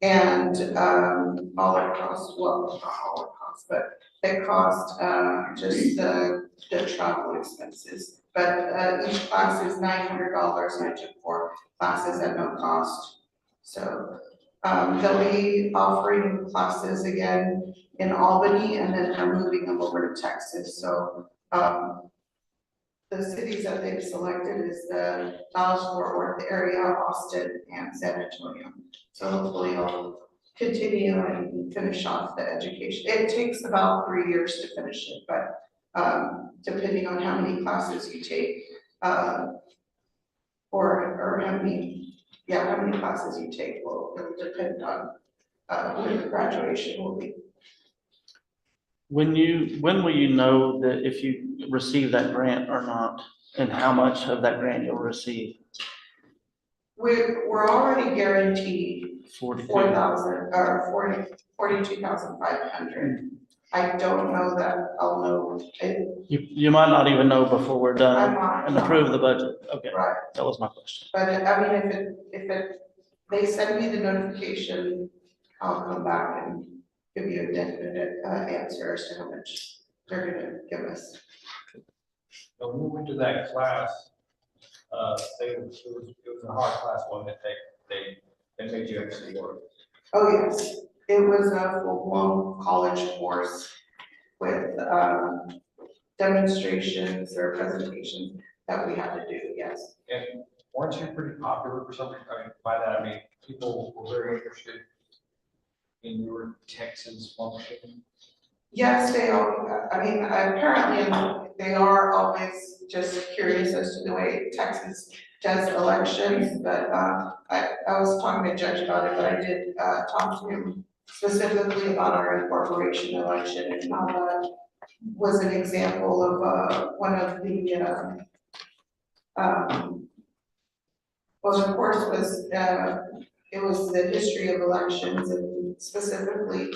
And, all it costs, well, not all it costs, but it cost, just the travel expenses. But, each class is $900 and I took 4 classes at no cost. So, they'll be offering classes again in Albany and then they're moving them over to Texas. So, the cities that they've selected is the Dallas-Fort Worth area, Austin, and San Antonio. So hopefully I'll continue and finish off the education. It takes about 3 years to finish it, but depending on how many classes you take, or how many classes you take will depend on when the graduation will be. When will you know that if you receive that grant or not, and how much of that grant you'll receive? We're already guaranteed 42. 4,000 or 42,500. I don't know that I'll know. You might not even know before we're I done might and not. approve the budget. Okay, Right, that was my question. but I mean, they send me the notification, I'll come back and give you a definite answer as to how much they're gonna give us. So when we went to that class, it was a hard class, one that they made you actually work. Oh, yes, it was a full-blown college course with demonstrations or presentations that we had to do, yes. And weren't you pretty popular for some reason? I mean, by that, I mean, people were very interested in your Texas function. Yes, they are, I mean, apparently they are always just curious as to the way Texas does elections, but I was talking to Judge about it, but I did talk to him specifically about our incorporation election and how that was an example of one of the well, the course was it was the history of elections and specifically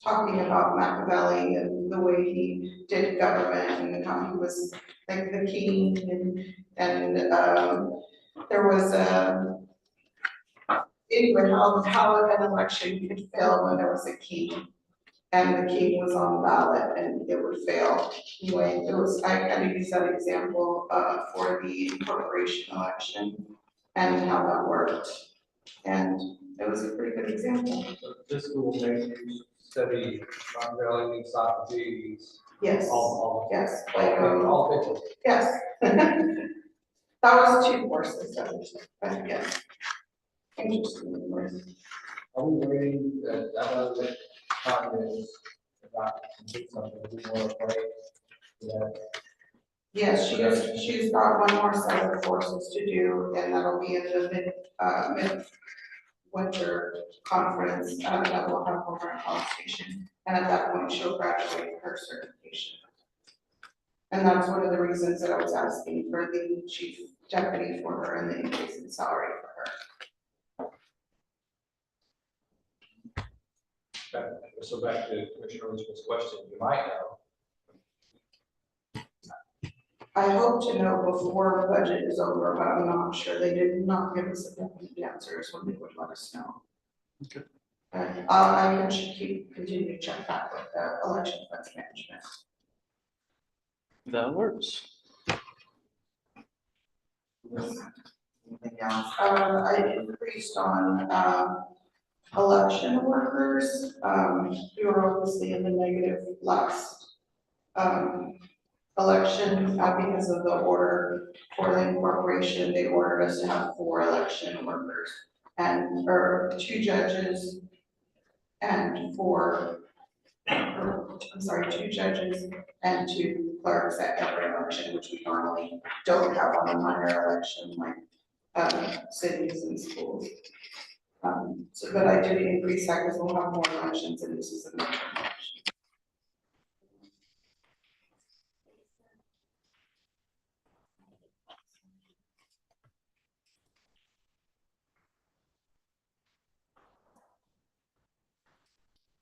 talking about Machiavelli and the way he did government and how he was like the king and there was anyway, how an election could fail when there was a king and the king was on the ballot and it would fail. Anyway, I kind of use that example for the incorporation election and how that worked. And it was a pretty good example. So this school made you study Machiavelli, Socrates. Yes, All. yes, All 50. yes. That was 2 courses, but yes. Interesting course. Are we waiting, I know that time is about to do something, we want to play. Yes, she's got one more set of courses to do, and that'll be in the mid-winter conference, that we'll have over at College Station. And at that point, she'll graduate her certification. And that's one of the reasons that I was asking for the chief deputy for her and the increase in salary for her. So back to Commissioner Elizabeth's question, you might know. I hope to know before the budget is over, but I'm not sure. They did not give us a definite answers when they would let us know. Okay. I can continue to check back with the election funds management. That works. Anything else? I increased on, election workers. We were obviously in the negative last, election, because of the order for the incorporation. They ordered us to have 4 election workers and, or 2 judges and 2 judges and 2 clerks at every election, which we normally don't have on a minor election like cities and schools. But I did increase that because we'll have more elections and this is a midterm election.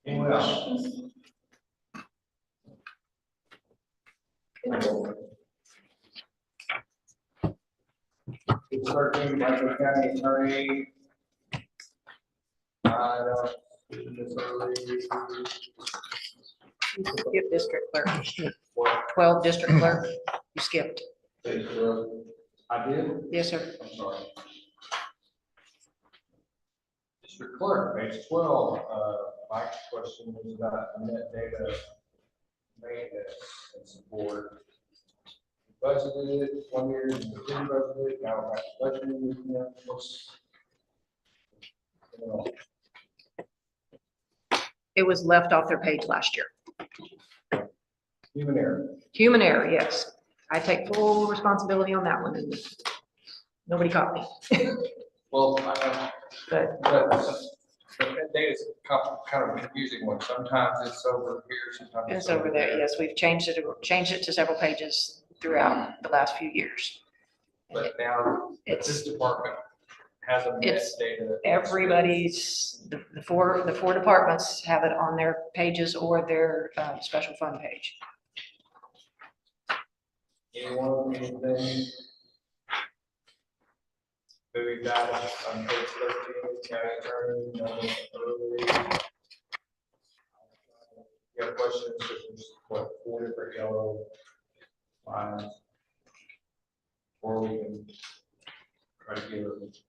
Anyone else? 13, Michael County Attorney. I don't, this early. Skip district clerk. 12 district clerk, you skipped. I did, Yes, sir. I'm sorry. District Clerk, page 12, my question was about net data maintenance and support. Budgeted 1 year, and we didn't budget it, now we're back to budgeting, what's? It was left off their page last year. Human error. Human error, yes. I take full responsibility on that one. And nobody caught me. Well, But but that data is kind of a confusing one, sometimes it's over here, sometimes it's over there. Yes, we've changed it to several pages throughout the last few years. But now, this It's, department has a net it's data. everybody's, the four departments have it on their pages or their special fund page. Anyone, anything? Moving data on page 13, county attorney, early. You have questions, there's what, 4 different yellow lines. Or we can try to give it.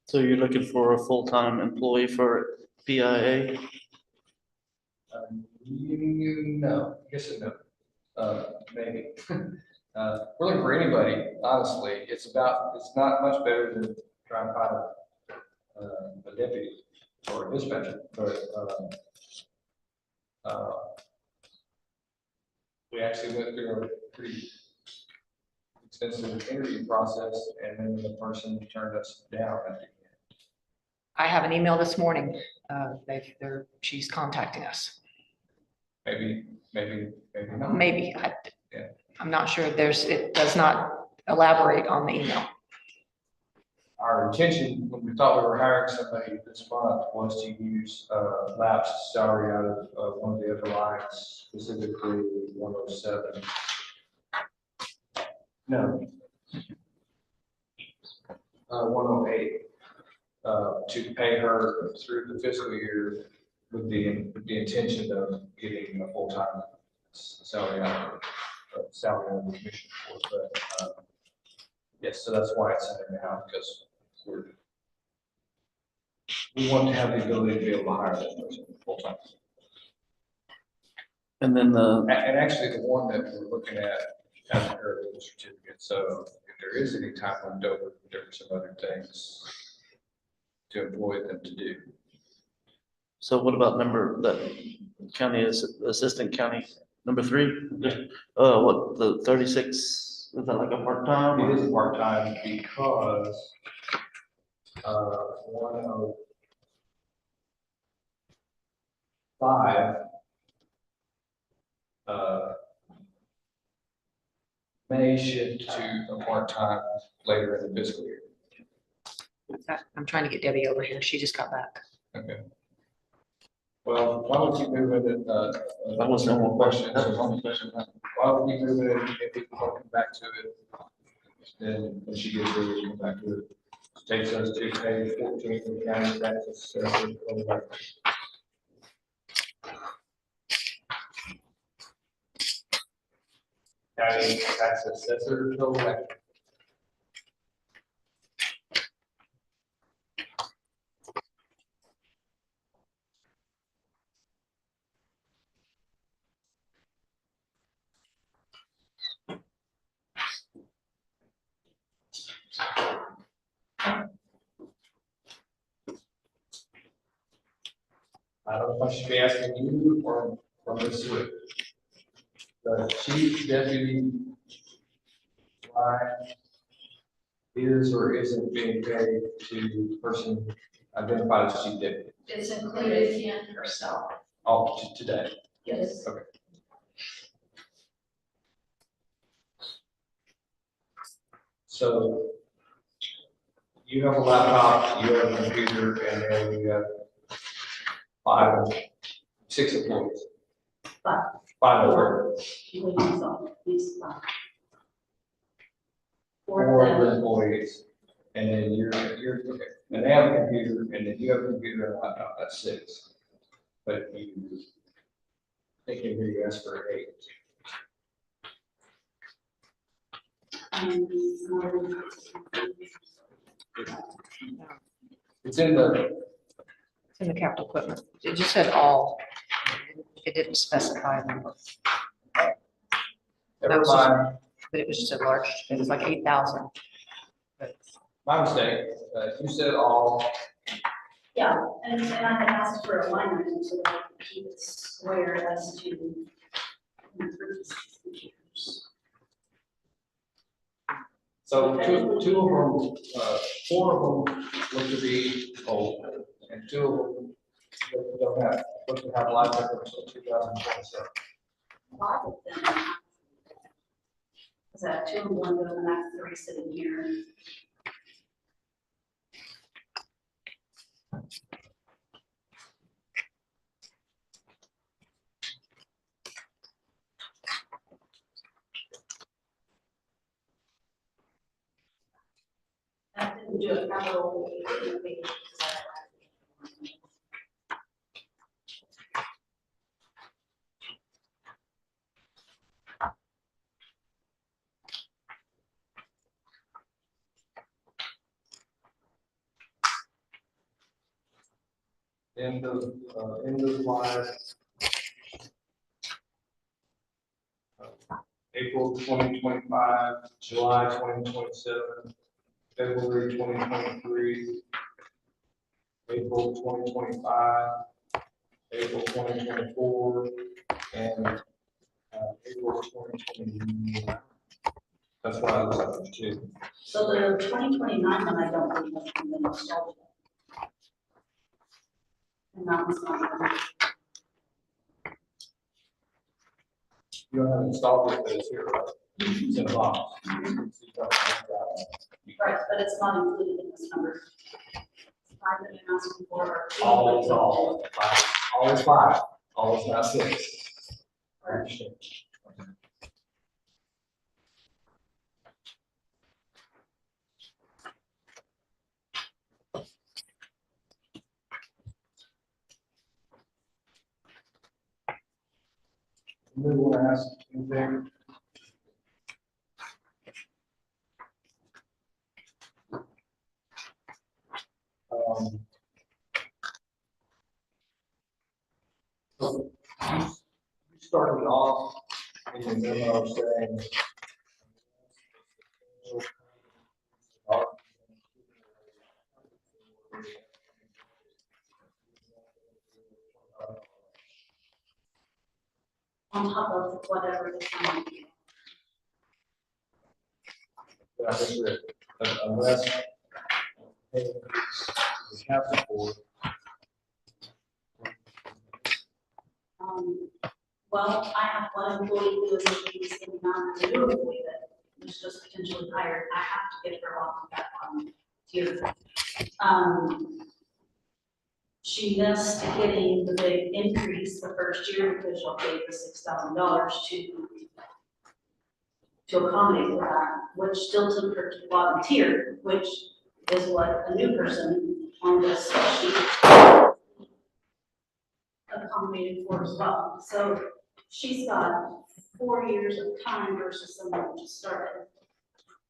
So you're looking for a full-time employee for PIA? No, I guess no, maybe. We're looking for anybody, honestly, it's not much better than trying to find a deputy or a dispatcher, but, we actually went through a pretty extensive interview process, and then the person turned us down at the end. I have an email this morning. She's contacting us. Maybe not. Maybe. Yeah. I'm not sure. It does not elaborate on the email. Our intention, when we thought we were hiring somebody this month, was to use lapsed salary out of one of the other lines, specifically 107. No. 108, to pay her through the fiscal year with the intention of getting a full-time salary out of the commission for, but yes, so that's why it's in there now, because we want to have the ability to be able to hire that person full-time. And then And actually, the one that we're looking at has a paralegal certificate, so if there is any time left over, there are some other things to employ them to do. so what about assistant county, number 3? What, the 36, is that like a part-time? It is part-time because 105 may shift to a part-time later in the fiscal year. I'm trying to get Debbie over here. She just got back. Okay. Well, why don't you move it, That was no more questions? That was the only question. Why don't we move it, if we come back to it, then when she gets here, we'll come back to it. Takes us to page 14 of the county tax assessment. County tax assessor, total. I don't know if I should be asking you or Ms. Swift. The chief deputy line is or isn't being paid to the person identified as chief deputy. It's included in herself. Oh, today. Yes. Okay. So you have a laptop, you have a computer, and then you have 6 employees. 5 at work. four of the employees, and then okay, and they have a computer, and then you have a computer and a laptop, that's 6. But they can hear you ask for 8. It's in the, In the capital equipment. It just said all. It didn't specify them, never mind, but it was just a large, it was like 8,000. my mistake, you said all, Yeah, and I had asked for a line item so that I could keep it square as to. so two of them, 4 of them look to be old, and 2 of them look to have life until 2027. A lot of them. Is that 2 and 1, but then I have 3 sitting here. I didn't do a capital. End of life. April 2025, July 2027, February 2023, April 2025, April 2024, and April 2029. That's why I was up to 2. So the 2029 one, I don't think has been installed yet. And that was not. You don't have it installed yet, but it's here, right? It's in a box. Right, but it's not included in this number. 5 that I'm asking for. All is all, 5, all is 5, all is not 6. I understand. You want to ask anything? So you started off in your memo saying. On top of whatever the amount. I think that unless the capital board. Well, I have one employee who is increasing amount of new employee that was just potentially hired. I have to get her off of that tier. She missed getting the big increase the first year because y'all gave the $6,000 to accommodate for that, which still took her to the bottom tier, which is what a new person on this sheet accommodated for as well. So she's got 4 years of time versus someone who just started.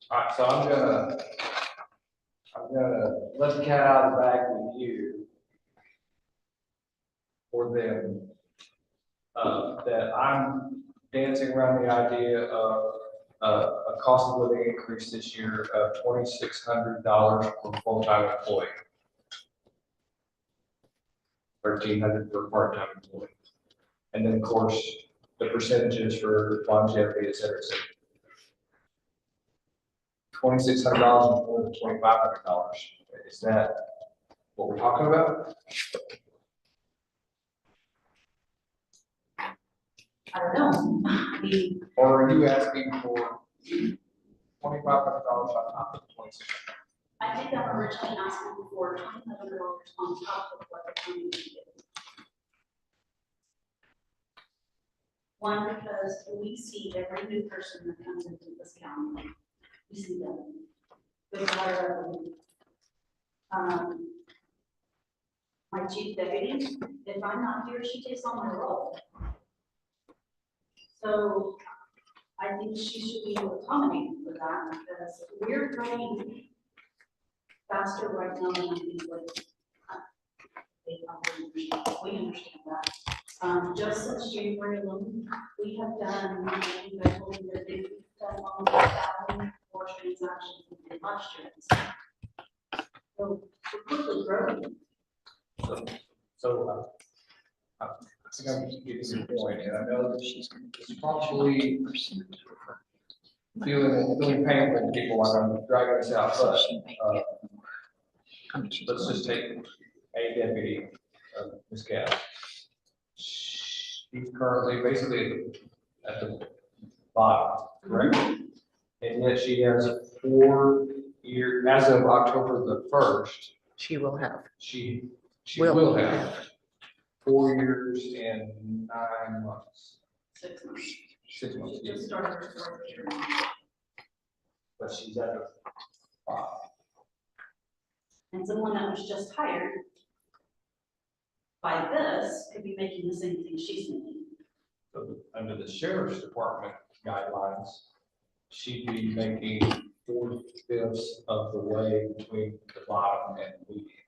All right, so I'm gonna let the cat out of the bag with you. For them, that I'm dancing around the idea of a cost of living increase this year of $2,600 for a full-time employee. $1,300 for a part-time employee. And then, of course, the percentages for longevity, et cetera, et cetera. $2,600 more than $2,500. Is that what we're talking about? I don't know. I mean, Or are you asking for $2,500 on top of $2,600? I think I'm originally asking for $2,500 on top of what the county did. One, because we see every new person that comes into this county, You see them. There's a lot of them. My chief deputy, if I'm not here, she takes on my role. So I think she should be accommodated for that because we're growing faster right now than I think like they probably understand. We understand that. Just since January alone, we have done, I think I told you that they've done almost 1,000 more transactions than we did last year. So we're quickly growing. I think I'm getting to the point, and I know that she's probably feeling painful to people while I'm dragging this out, but, let's just take a deputy, Ms. Cass. She's currently basically at the bottom, correct? And yet she has 4 years, as of October the 1st, She will have. she will have 4 years and 9 months. 6 months. 6 months. She just started her fourth year. But she's at the bottom. And someone that was just hired by this could be making the same thing she's making. So under the sheriff's department guidelines, she'd be making 4/5 of the way between the bottom and the median.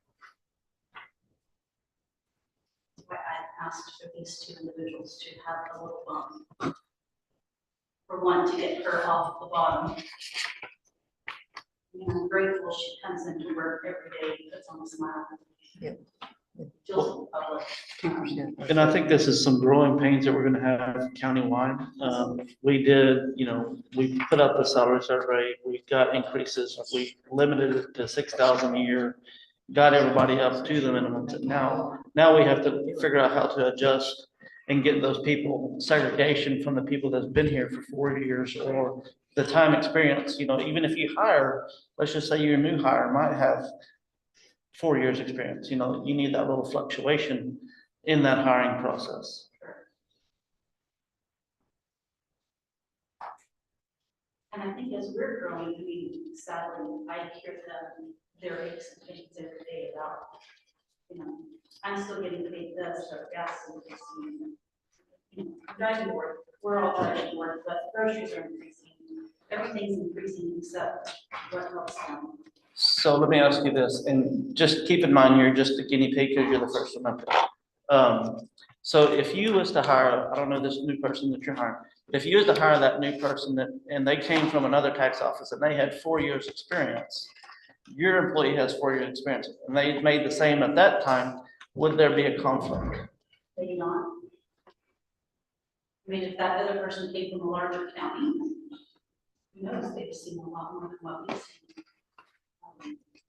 Why I asked for these two individuals to have a little bump. For one, to get her off the bottom. And I'm grateful she comes into work every day, puts on a smile. Yep. Feels public. 2%. And I think this is some growing pains that we're gonna have countywide. We did, we put out the salary survey, we got increases, we limited it to 6,000 a year. Got everybody up to the minimum. Now we have to figure out how to adjust and get those people segregation from the people that's been here for 4 years or the time experience, even if you hire, let's just say your new hire might have 4 years experience, you need that little fluctuation in that hiring process. And I think as we're growing, I mean, sadly, I hear their aches and pains every day about, I'm still getting paid this, or gas is increasing. Driving to work, we're all driving to work, but groceries are increasing. Everything's increasing except what helps them. So let me ask you this, and just keep in mind, you're just a guinea pig because you're the first one up. So if you was to hire, I don't know this new person that you're hiring, but if you was to hire that new person and they came from another tax office and they had 4 years experience, your employee has 4 years experience, and they made the same at that time, would there be a conflict? Maybe not. I mean, if that other person came from a larger county, who knows, they've seen a lot more than what we've seen.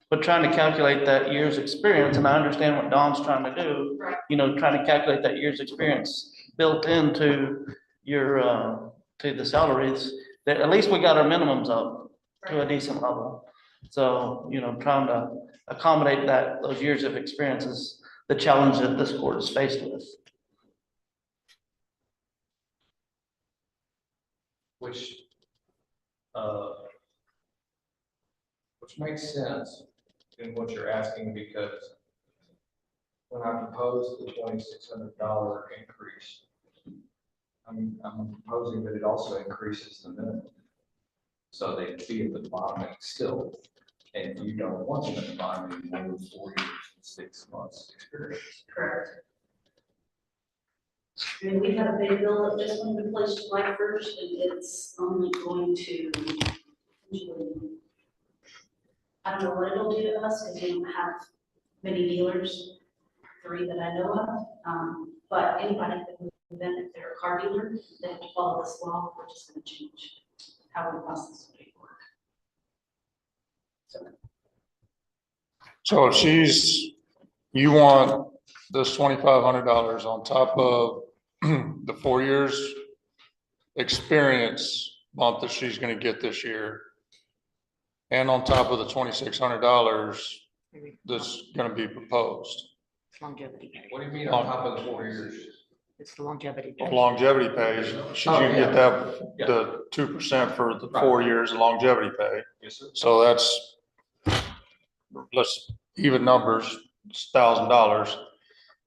But trying to calculate that year's experience, and I understand what Dawn's trying to do, Right. trying to calculate that year's experience built into your, to the salaries, that at least we got our minimums up to a decent level. So, trying to accommodate those years of experience is the challenge that this court is faced with. Which makes sense in what you're asking, because when I proposed the $2,600 increase, I'm proposing that it also increases the minimum. So they'd be at the bottom still, and you don't want them at the bottom anymore with 4 years and 6 months experience. Correct. I mean, we have a big bill that just went into place July 1st, and it's only going to, I don't know what it'll do to us, because we don't have many dealers, 3 that I know of. But anybody that moves in, if they're a car dealer, they have to follow this law, which is going to change how we process the paperwork. So if you want this $2,500 on top of the 4 years experience bump that she's gonna get this year, and on top of the $2,600 that's gonna be proposed. Longevity. What do you mean on top of the 4 years? It's the longevity. on longevity pay, should you get that, the 2% for the 4 years of longevity pay? Yes, sir. So that's, let's even numbers, it's $1,000.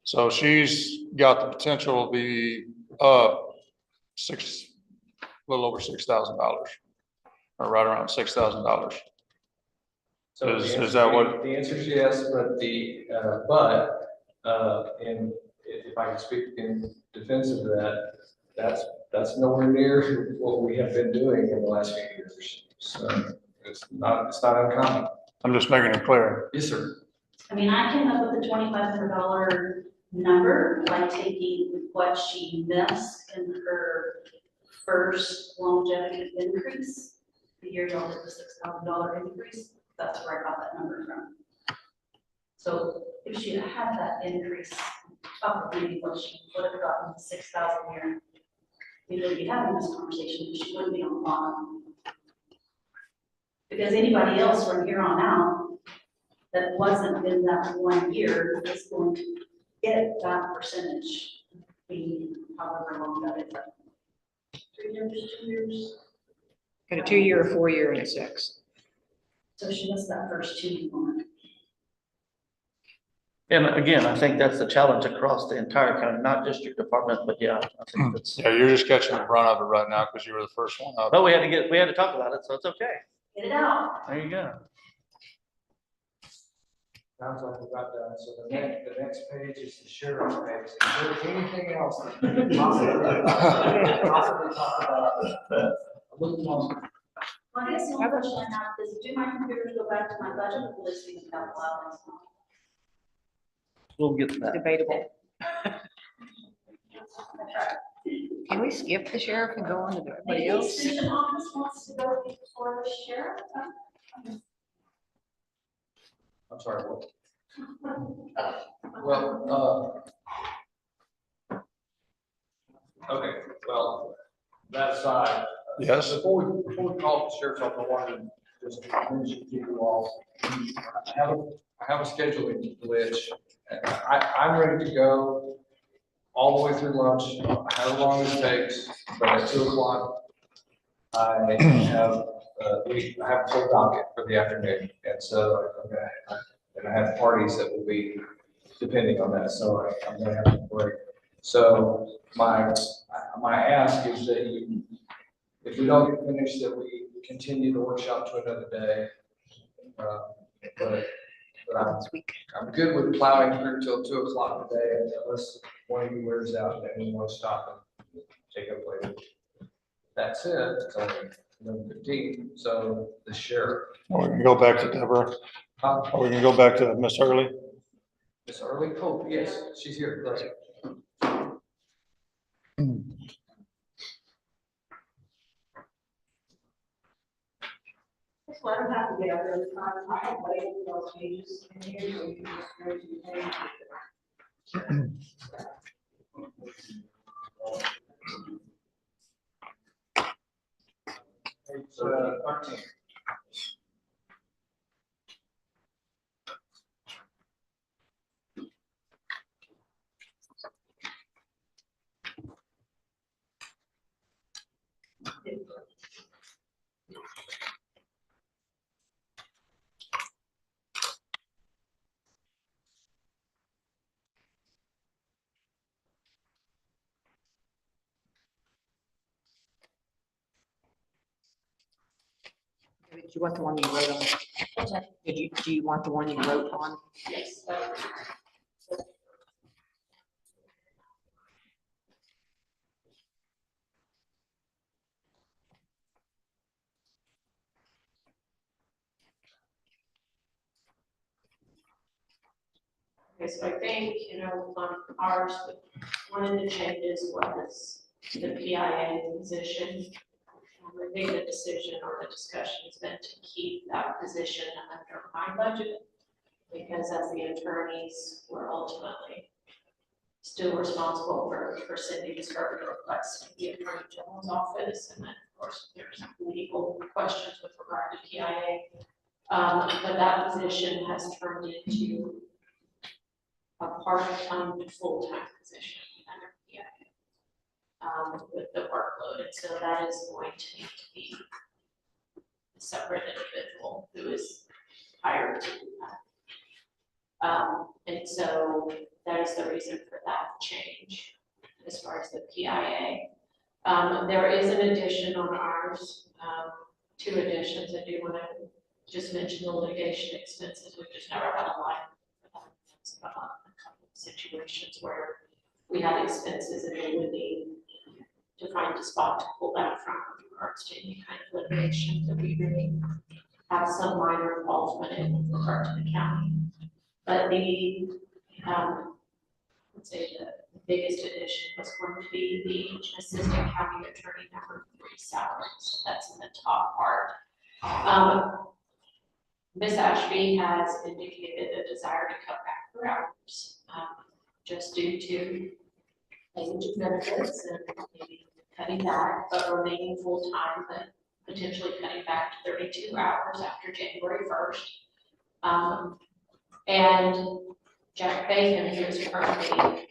So she's got the potential to be a little over $6,000, or right around $6,000. So the Is answer- that what- The answer is yes, but and if I can speak in defense of that, that's nowhere near what we have been doing in the last few years. So it's not uncommon. I'm just making it clear. Yes, sir. I mean, I came up with the $2,500 number by taking what she missed in her first longevity increase. The year y'all did the $6,000 increase, that's where I got that number from. So if she had had that increase, probably what she would have gotten 6,000 a year, we would be having this conversation, but she wouldn't be on the bottom. Because anybody else from here on out that wasn't in that 1 year is going to get that percentage, being however long that is. 3 years, 2 years, Got a 2-year, a 4-year, and a 6. so she missed that first 2 months. And again, I think that's the challenge across the entire county, not just your department, but yeah, I think that's, Yeah, you're just catching the brunt of it right now because you were the first one up. but we had to talk about it, so it's okay. Get it out. There you go. Sounds like we got done. So the next page is the sheriff's page. Is there anything else that we could possibly talk about? Look, Well, I guess the only question I have is, do my computers go back to my budget, or will they see the capital outlay? We'll get to that. Debatable. Can we skip the sheriff and go on to everybody Maybe the else? extension office wants to go before the sheriff? I'm sorry, what? Well, okay, well, that aside. Yes. Before we call the sheriff's office, I wanted to just mention to you all, I have a scheduling glitch. I'm ready to go all the way through lunch, however long it takes, but at 2:00, I have a full docket for the afternoon, and so, and I have parties that will be depending on that, so I'm gonna have a break. So my ask is that you, if we don't get finished, that we continue the workshop to another day. But I'm good with plowing through till 2:00 today, unless one of you wears out, and then we want to stop and take up later. That said, it's only 11:15, so the sheriff. We can go back to Deborah. Or we can go back to Miss Hurley. Miss Early, oh, yes, she's here, great. So I don't have to get up every time. I have waited for those pages in here, so you can just go to the page. It's 13. Did you want the one you wrote on? Do you want the one you wrote on? Yes. Okay, so I think, on ours, one of the changes was the PIA position. I think the decision or the discussion has been to keep that position under my budget, because as the attorneys, we're ultimately still responsible for sending discovery requests to the Attorney General's office, and then, of course, there's legal questions with regard to PIA. But that position has turned into a part-time to full-time position under PIA. with the workload, and so that is going to need to be a separate individual who is hired to do that. And so that is the reason for that change as far as the PIA. There is an addition on ours, 2 additions. I do want to just mention the litigation expenses. We've just never had a line for that. It's come up in a couple of situations where we had expenses and we would need to find a spot to pull that from in regards to any kind of litigation that we really have some minor involvement in with regard to the county. But the, let's say the biggest addition was going to be the assistant county attorney number 3 salary. So that's in the top part. Ms. Ashby has indicated a desire to cut back her hours, just due to age of benefits and maybe cutting back, but remaining full-time, but potentially cutting back to 32 hours after January 1st. And Jack Bacon, who is currently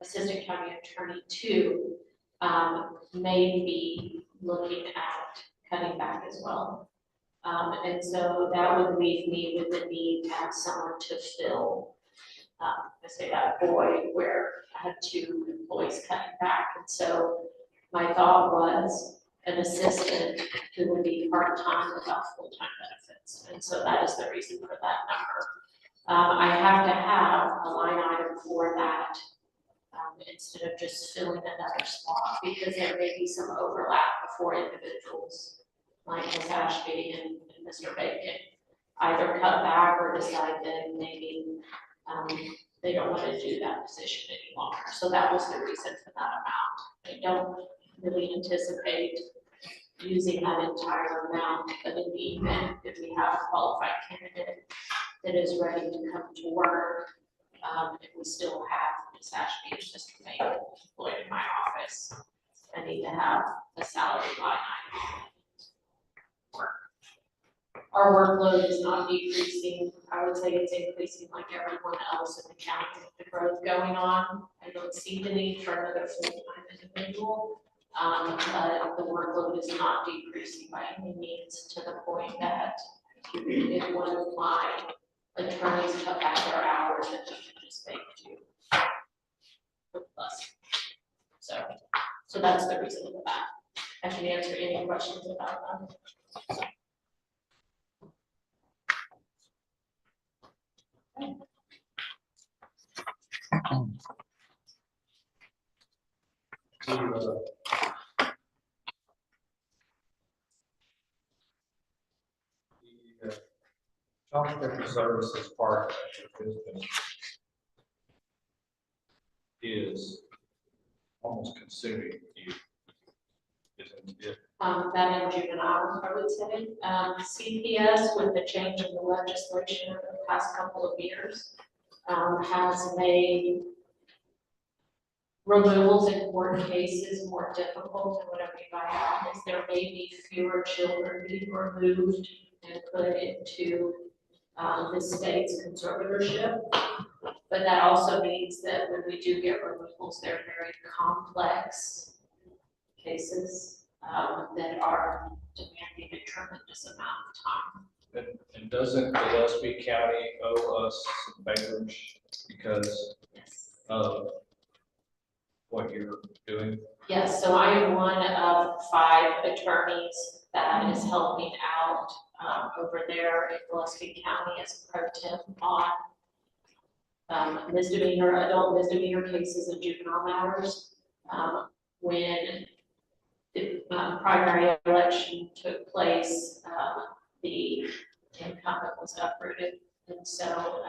Assistant County Attorney 2, may be looking at cutting back as well. And so that would leave me with the need to have someone to fill, I say that void where I had 2 employees cutting back. And so my thought was an assistant who would be part-time without full-time benefits. And so that is the reason for that number. I have to have a line item for that instead of just filling another spot, because there may be some overlap before individuals like Ms. Ashby and Mr. Bacon either cut back or decide that maybe they don't want to do that position any longer. So that was the reason for that amount. I don't really anticipate using that entire amount, but in the event if we have a qualified candidate that is ready to come to work, if we still have Ms. Ashby as just employed in my office, I need to have a salary line item. Our workload is not decreasing. I would say it's increasing like everyone else in the county with the growth going on. I don't see the need for another full-time individual. But the workload is not decreasing by any means, to the point that if one of my attorneys cut back their hours, that we can just make do less. So that's the reason for that. I can answer any questions about that. Child protective services part of the business is almost consuming you. Isn't it? That in juvenile, I would say. CPS, with the change in the legislation over the past couple of years, has made removals in court cases more difficult. And what I mean by that is there may be fewer children being removed and put into the state's conservatorship. But that also means that when we do get removals, they're very complex cases that are demanding a tremendous amount of time. And doesn't Gillespie County owe us some favors because of what you're doing? Yes, so I am one of 5 attorneys that is helping out over there in Gillespie County as pro temp on adult misdemeanor cases and juvenile matters. When the primary election took place, the incumbent was uprooted. And so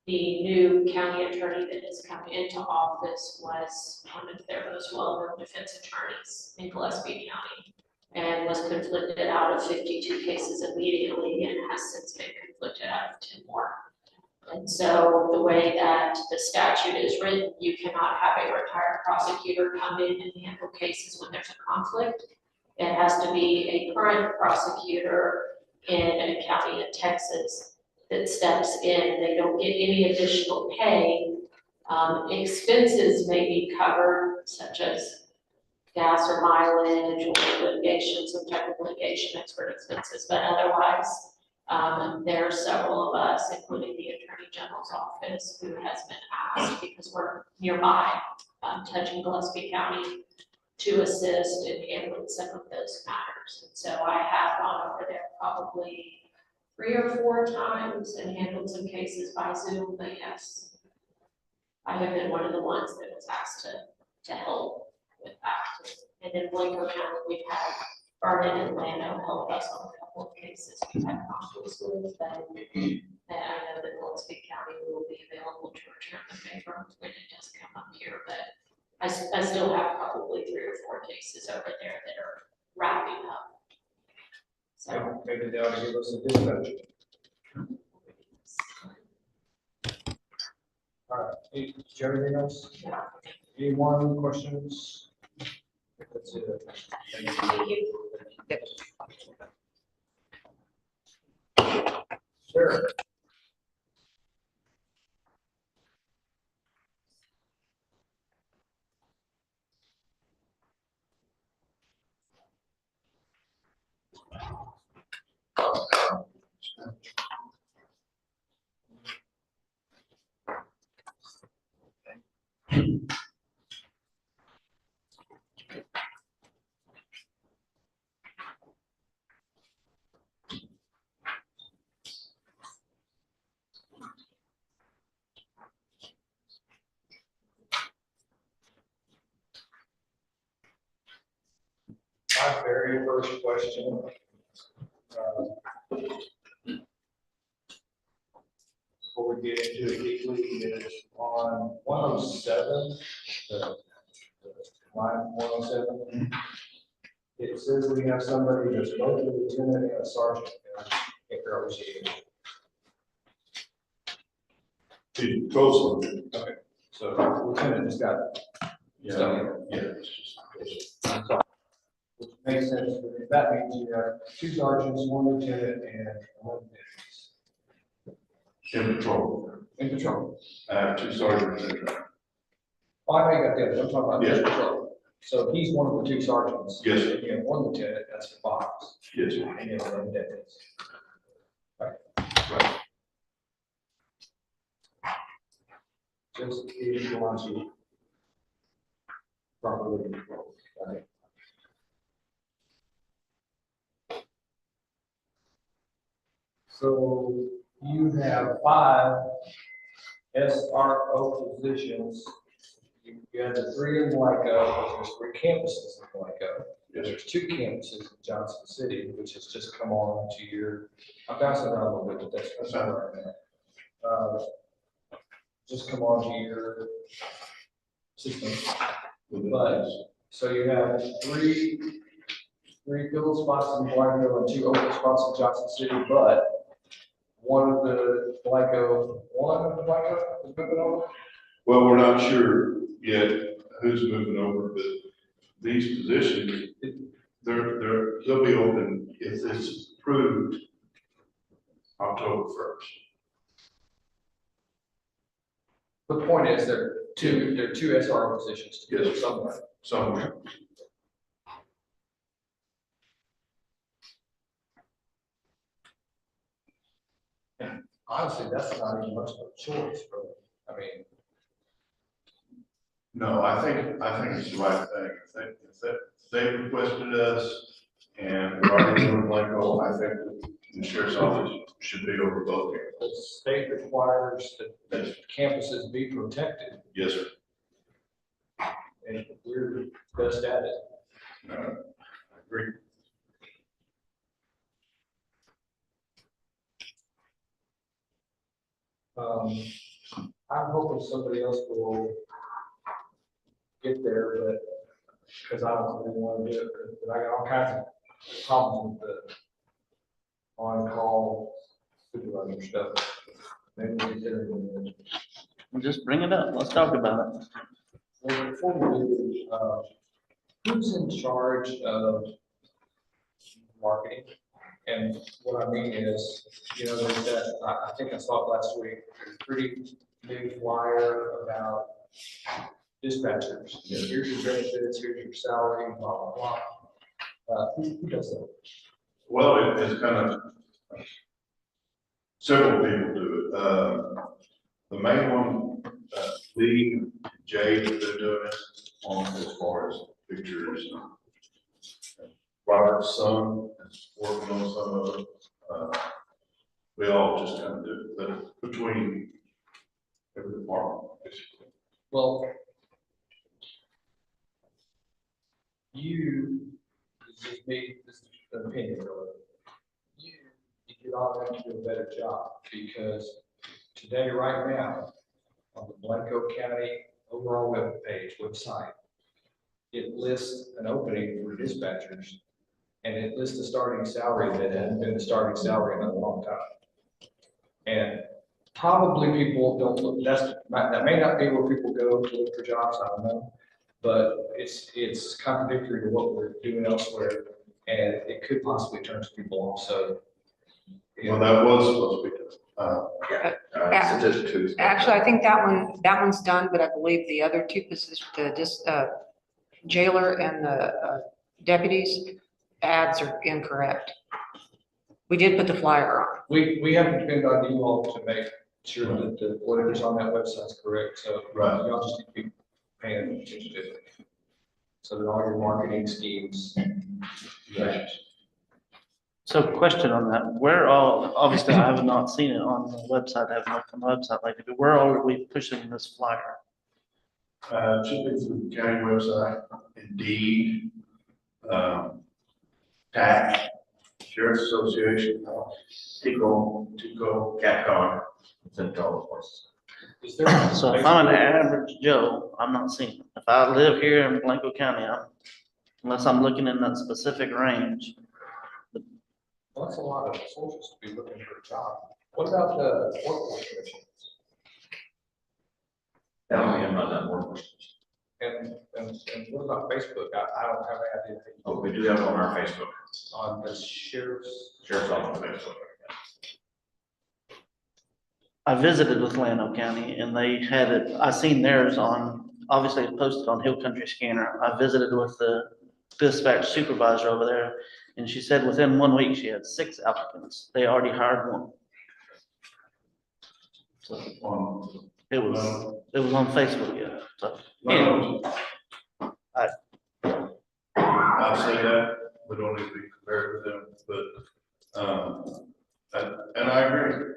the new county attorney that has come into office was one of their most well-known defense attorneys in Gillespie County, and was conflicted out of 52 cases immediately and has since been conflicted out of 10 more. And so the way that the statute is written, you cannot have a retired prosecutor come in and handle cases when there's a conflict. It has to be a current prosecutor in a county in Texas that steps in. They don't get any additional pay Expenses may be covered, such as gas or mileage or litigation, some type of litigation expert expenses, but otherwise, there are several of us, including the Attorney General's office, who has been asked, because we're nearby, touching Gillespie County, to assist in handling some of those matters. And so I have gone over there probably 3 or 4 times and handled some cases by Zoom, but yes, I have been one of the ones that was asked to help with that. And in Blanco County, we've had Vernon and Lano help us on a couple of cases we've had conflicts with, but I know that Gillespie County will be available to return the favor when it does come up here, but I still have probably 3 or 4 cases over there that are wrapping up. So. Maybe they ought to give us a dispatch. All right, hey, do you have anything else? Anyone, questions? That's it. Thank you. Sure. My very first question. Before we get into it deeply, is on 107, the line 107. It says we have somebody that's both a lieutenant and a sergeant. And I can't figure out which it is. Close. Okay, so lieutenant just got. Which makes sense, because that means you have 2 sergeants, 1 lieutenant, and 11 deputies. In patrol. In patrol. I have 2 sergeants in patrol. Oh, I think I got the other, I'm talking about just Yeah. patrol. So he's one of the 2 sergeants. Yes. And you have 1 lieutenant, that's the box. Yes, sir. And you have 11 deputies. Right. Just if you want to properly control. Okay. So you have 5 SRO positions. You have the 3 in Blanco, there's 3 campuses in Blanco. There's 2 campuses in Johnson City, which has just come on to your, I'm bouncing around a little bit, but that's not right now. Just come on to your system. But, so you have 3 filled spots in Blanco and 2 open spots in Johnson City, but one of the Blanco is moving over? Well, we're not sure yet who's moving over, but these positions, they'll be open if it's approved October 1st. The point is, there are two SRO positions to Yes. somewhere. Somewhere. Honestly, that's not even much of a choice, really. I mean, No, I think it's the right thing. If they requested us and we're already doing Blanco, I think the sheriff's office should be over both areas. the state requires that campuses be protected, Yes, sir. and we're best at it. I agree. I'm hoping somebody else will get there, but, because I don't really want to do it, but I got all kinds of problems with the on-call supervisor stuff. Maybe we get there. Well, just bring it up. Let's talk about it. Well, before we do, who's in charge of marketing And what I mean is, there's that, I think I saw it last week, there's a pretty big flyer about dispatchers. Here's your benefits, here's your salary, blah, blah, blah. Who does that? Well, it's kind of, several people do it. The main one, Lee, and Jay, have been doing it on as far as pictures. Robert's son is working on some of it. We all just kind of do it, but between every department, basically. Well, this is me, this is an opinion really. You could all have to do a better job because today, right now, on the Blanco County overall website, it lists an opening for dispatchers and it lists the starting salary that hadn't been the starting salary in a long time. And probably people don't look, that may not be where people go to look for jobs, I don't know. But it's contradictory to what we're doing elsewhere, and it could possibly turn some people off, so. Well, that was supposed to be done. Actually, I think that one's done, but I believe the other two positions, the jailer and the deputies ads are incorrect. We did put the flyer on. We have to depend on you all to make sure that whatever's on that website is correct, so. Right. Y'all just need to be paying attention to it. So that all your marketing schemes match. So question on that, where all, obviously I have not seen it on the website, I haven't looked on the website lately, but where all are we pushing this flyer? Should be through the county website, Indeed, TAC, Sheriff's Association, Tico, Capcom, it's in all the places. Is there? So if I'm an average Joe, I'm not seeing it. If I live here in Blanco County, unless I'm looking in that specific range. Well, that's a lot of soldiers to be looking for a job. What about the workforce commission? That would be about that work. And what about Facebook? I don't have any idea. Oh, we do have it on our Facebook, On the sheriff's. Sheriff's Office Facebook. I visited with Llano County and they had it, I seen theirs on, obviously it's posted on Hill Country Scanner. I visited with the dispatch supervisor over there and she said within 1 week she had 6 applicants. They already hired one. So it was on Facebook, yeah. So anyway. I'd say that, we don't need to be compared with them, but, and I agree.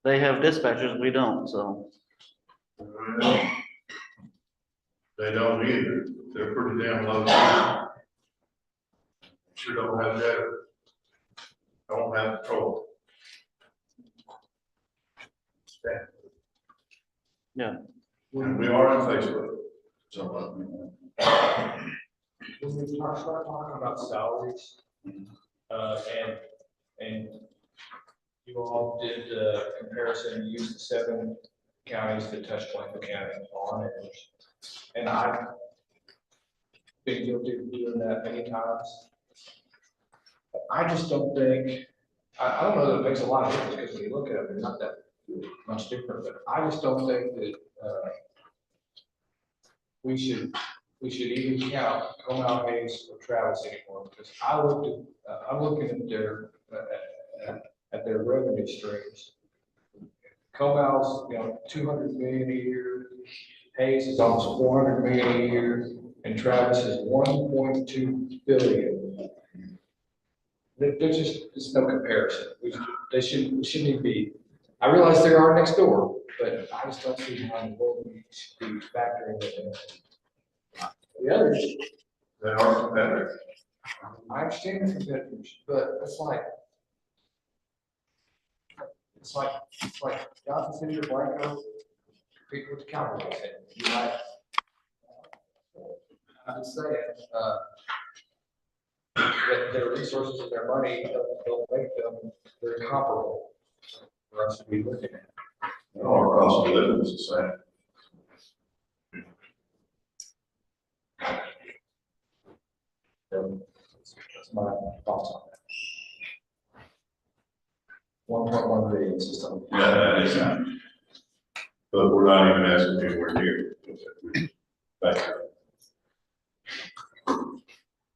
They have dispatchers, we don't, so. They don't either, they're pretty damn low. Sure don't have that, don't have control. Yeah. And we are on Facebook, so. When we start talking about salaries, and you all did a comparison, you used the 7 counties that touch Blanco County on it. And I've been guilty of doing that many times. I just don't think, I don't know that it makes a lot of difference because when you look at it, they're not that much different, but I just don't think that, we should even count Comal Hayes or Travis anymore, because I'm looking at their revenue streams. Comal's, 200 million a year, Hayes is almost 400 million a year, and Travis is 1.2 billion. There's just no comparison. They shouldn't even be. I realize they are next door, but I just don't see how in the world we should be factoring it in. The others. They are competitive. I understand the competitors, but it's like Johnson City or Blanco compete with the Cowboys. And you might, I'm just saying, that their resources and their money don't make them very comparable for us to be looking at. Our cost of living is the same. So that's my thoughts on that. 1.1 rating system. Yeah, that is, but we're not even asking anywhere near. Back there.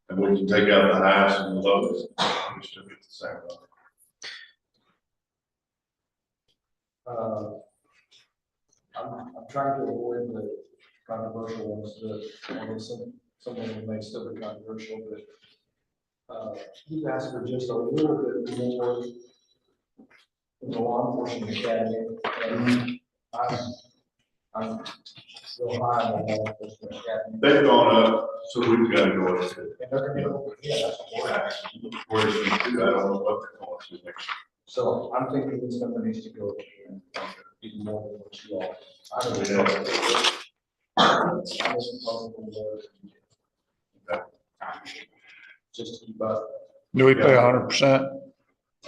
And we can take out the highest and the lowest, we still get the same level. I'm trying to avoid the controversial ones, some of them may still be controversial, but you've asked for just a little bit more in the law enforcement academy, and I'm still high on the law enforcement academy. They've gone up, so we've got to go up to. And they're gonna go, yeah, that's what we're asking. Where's the, I don't know what the cost is next So I'm thinking this number needs to go even more than what you all. I don't know. Just to keep up. Do we pay 100%?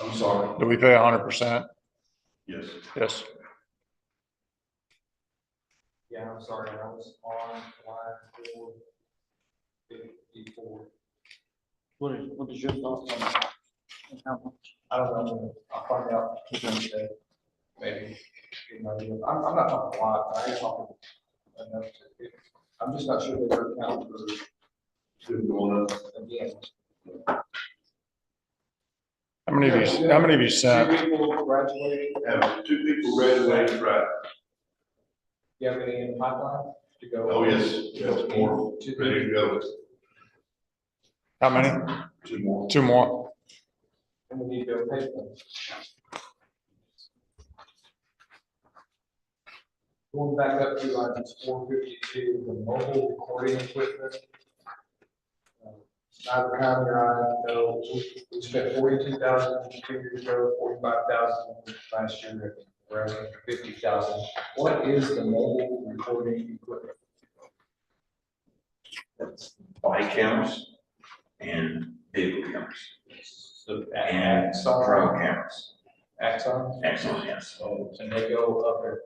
I'm sorry, Do we pay 100%? yes. Yes. Yeah, I'm sorry, I was on line 454. What is your thoughts on that? And how much? I don't know, I'll find out Wednesday, maybe. Get an idea. I'm not talking a lot, I ain't talking enough to, I'm just not sure they are accounting for Two going up. again. How many of you sent? Two people graduating, Have two people graduated, right? you have any in the pipeline to go? Oh, yes, yes, more, ready to go. How many? Two more. Two more. And we need to go pay them. Going back up to items 452, the mobile recording equipment. Neither Connie or I know, we spent 42,000 2 years ago, 45,000 last year, we're at 50,000. What is the mobile recording equipment? That's body cameras and vehicle cameras. And drone cameras. Axon? Axon, yes. Oh, and they go up there.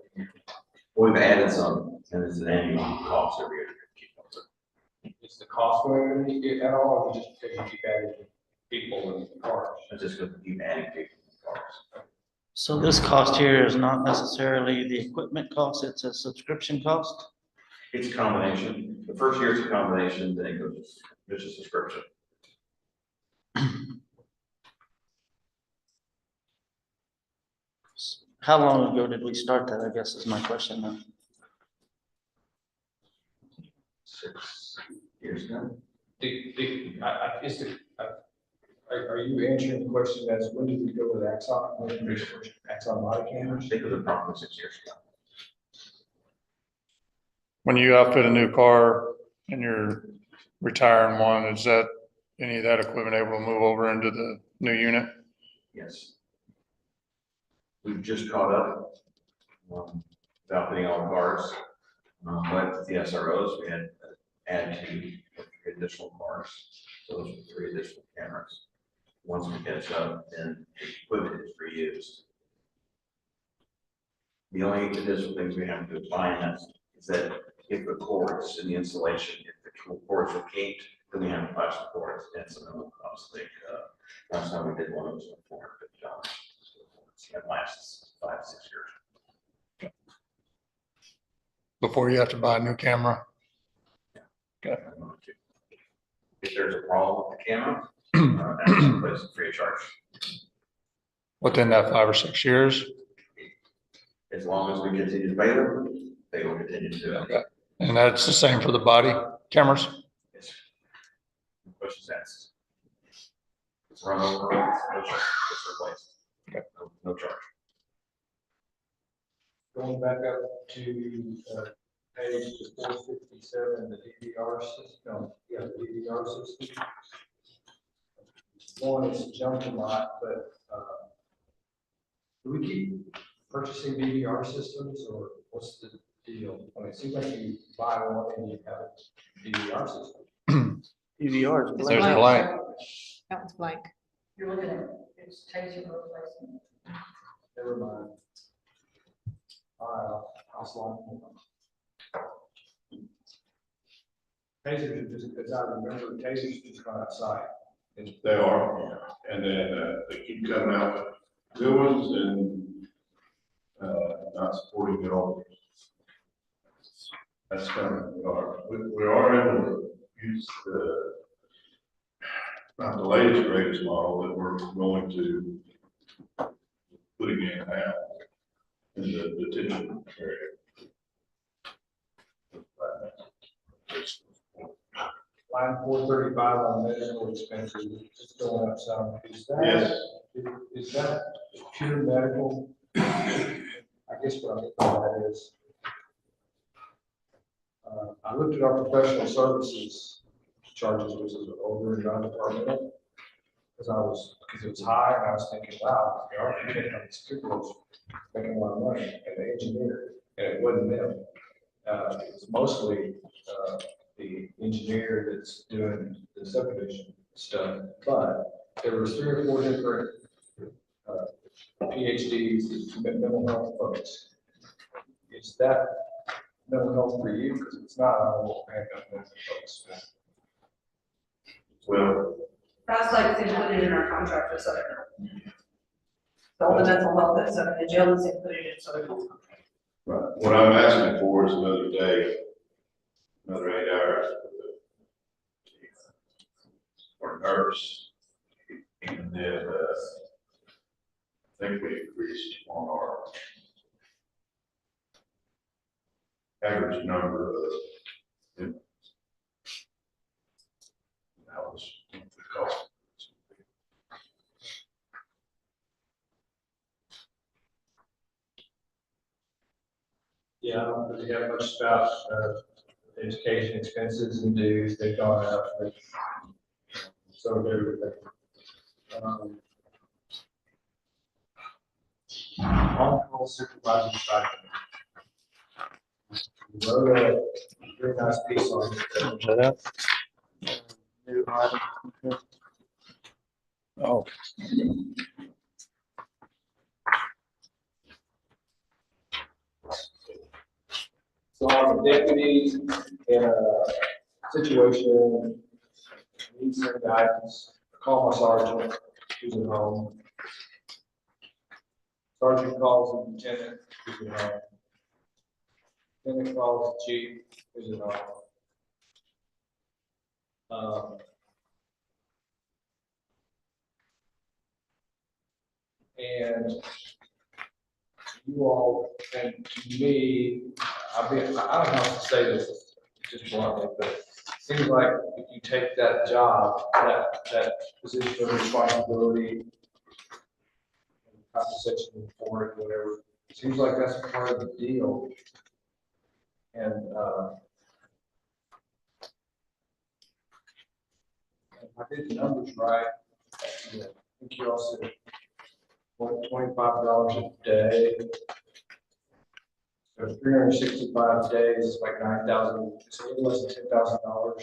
We've added some, and it's an annual cost every year to keep up with. Is the cost going to be at all, or just because you keep adding people in cars? It's just going to keep adding people in cars. So this cost here is not necessarily the equipment cost, it's a subscription cost? It's a combination. The first year is a combination, then it goes, it's a subscription. How long ago did we start that, I guess is my question then. 6 years ago. Are you answering the question as when did we go with Axon? When did we switch Axon body I cameras? think it was approximately 6 years ago. When you outfit a new car and you're retiring one, is that any of that equipment able to move over into the new unit? Yes. We've just caught up, outfitting all the cars. But the SROs, we had to add 2 additional cars, so those were 3 additional cameras. Once we catch up, then the equipment is reused. The only additional things we have to find is that if the cords in the installation, if the cords are kinked, then we have to patch the cords, and so that will cost like, last time we did one, it was like $450. It lasts 5 to 6 years. Before you have to buy a new camera? Okay. If there's a problem with the camera, that's replace it free of charge. Within that 5 or 6 years? As long as we continue to pay them, they will continue to do it. Okay. And that's the same for the body cameras? Yes. Questions asked. It's run over, it's replaced. Okay. No charge. Going back up to page 457, the DVR system, the DVR system. One is jumped a lot, but do we keep purchasing DVR systems, or what's the deal? I mean, it seems like you buy one and you have a DVR system. DVR is It's There's a blank. blank. That one's blank. You're looking at, it's taser replacement. Never mind. All right, I'll slide. Tasers are just, as I remember, tasers just run outside. They are, and then they keep coming out with new ones and, not supporting the old. That's kind of, we are able to use not the latest greatest model that we're going to putting in now in the detention area. Line 435 on medical expenses, it's going up some. Is that? Yes. Is that pure medical? I guess what I think that is. I looked at our professional services charges, which is over and non-departmental. Because it was high, and I was thinking, wow, we are getting on these people, making a lot of money, and the engineer, and it wasn't them. It was mostly, the engineer that's doing the subdivision stuff, but there was 3 or 4 different, PhDs, mental health folks. Is that mental health for you? Because it's not, I don't know, mental folks. Well, That's like included in our contract with Southern Health. All the mental health that's in the jail is included in Southern Health contract. right, what I'm asking for is another day, another 8 hours for a nurse. And then, I think we increased on our average number of, that was the cost. Yeah, I don't really have much about, education expenses and dues, they've gone up, but so have everything. On-call supervisor stipend. We wrote a very nice piece on it. New item. Oh. So I'm a deputy in a situation, need some guidance, call my sergeant, who's at home. Sergeant calls the lieutenant, who's at home. Lieutenant calls the chief, who's at home. And you all, and to me, I don't know how to say this just bluntly, but it seems like if you take that job, that position of responsibility, compensation for it, whatever, it seems like that's part of the deal. And, if I did the numbers right, I think you all said $25 a day. So 365 days is like 9,000. It's a little less than $10,000.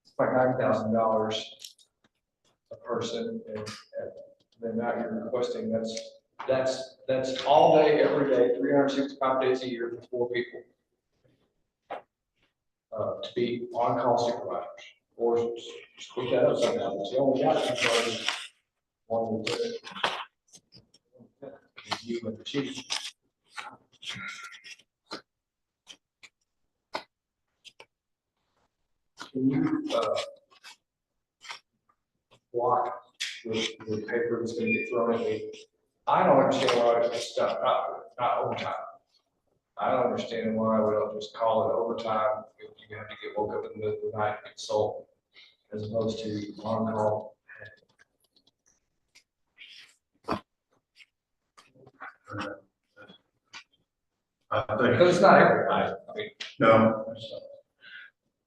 It's like $9,000 a person, and then now you're requesting that's all day, every day, 365 days a year for 4 people to be on-call supervisors. Or split that up somehow, but you only got 2 charges, 1 lieutenant, you and the chief. Can you, block the paper that's gonna get thrown at me? I don't understand why it's stuff, not overtime. I don't understand why we don't just call it overtime if you have to get woke up in the middle of the night and consult, as opposed to on-call. I think. Because it's not everybody, I mean. No.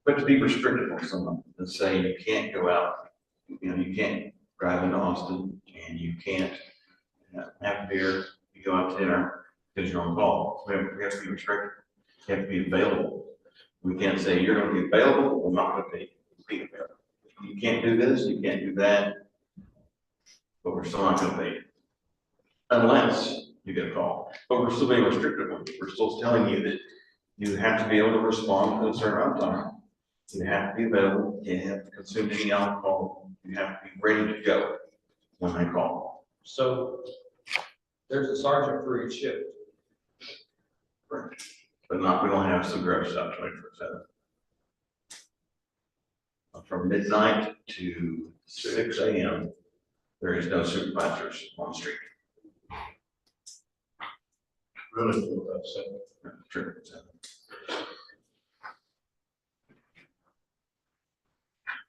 But to be restrictive on someone and say you can't go out, you can't drive into Austin and you can't have beer, you go out to dinner because you're on call. We have to be restricted. You have to be available. We can't say you're going to be available, we're not going to be available. You can't do this, you can't do that, but we're still not going to pay you. Unless you get a call. But we're still being restrictive. We're still telling you that you have to be able to respond in a certain amount of time. You have to be available, you have to consume any alcohol, you have to be ready to go when they call. So there's a sergeant for each shift. But not, we don't have cigarettes out 24/7. From midnight to 6 AM, there is no supervisors on the street. Really feel that same. True.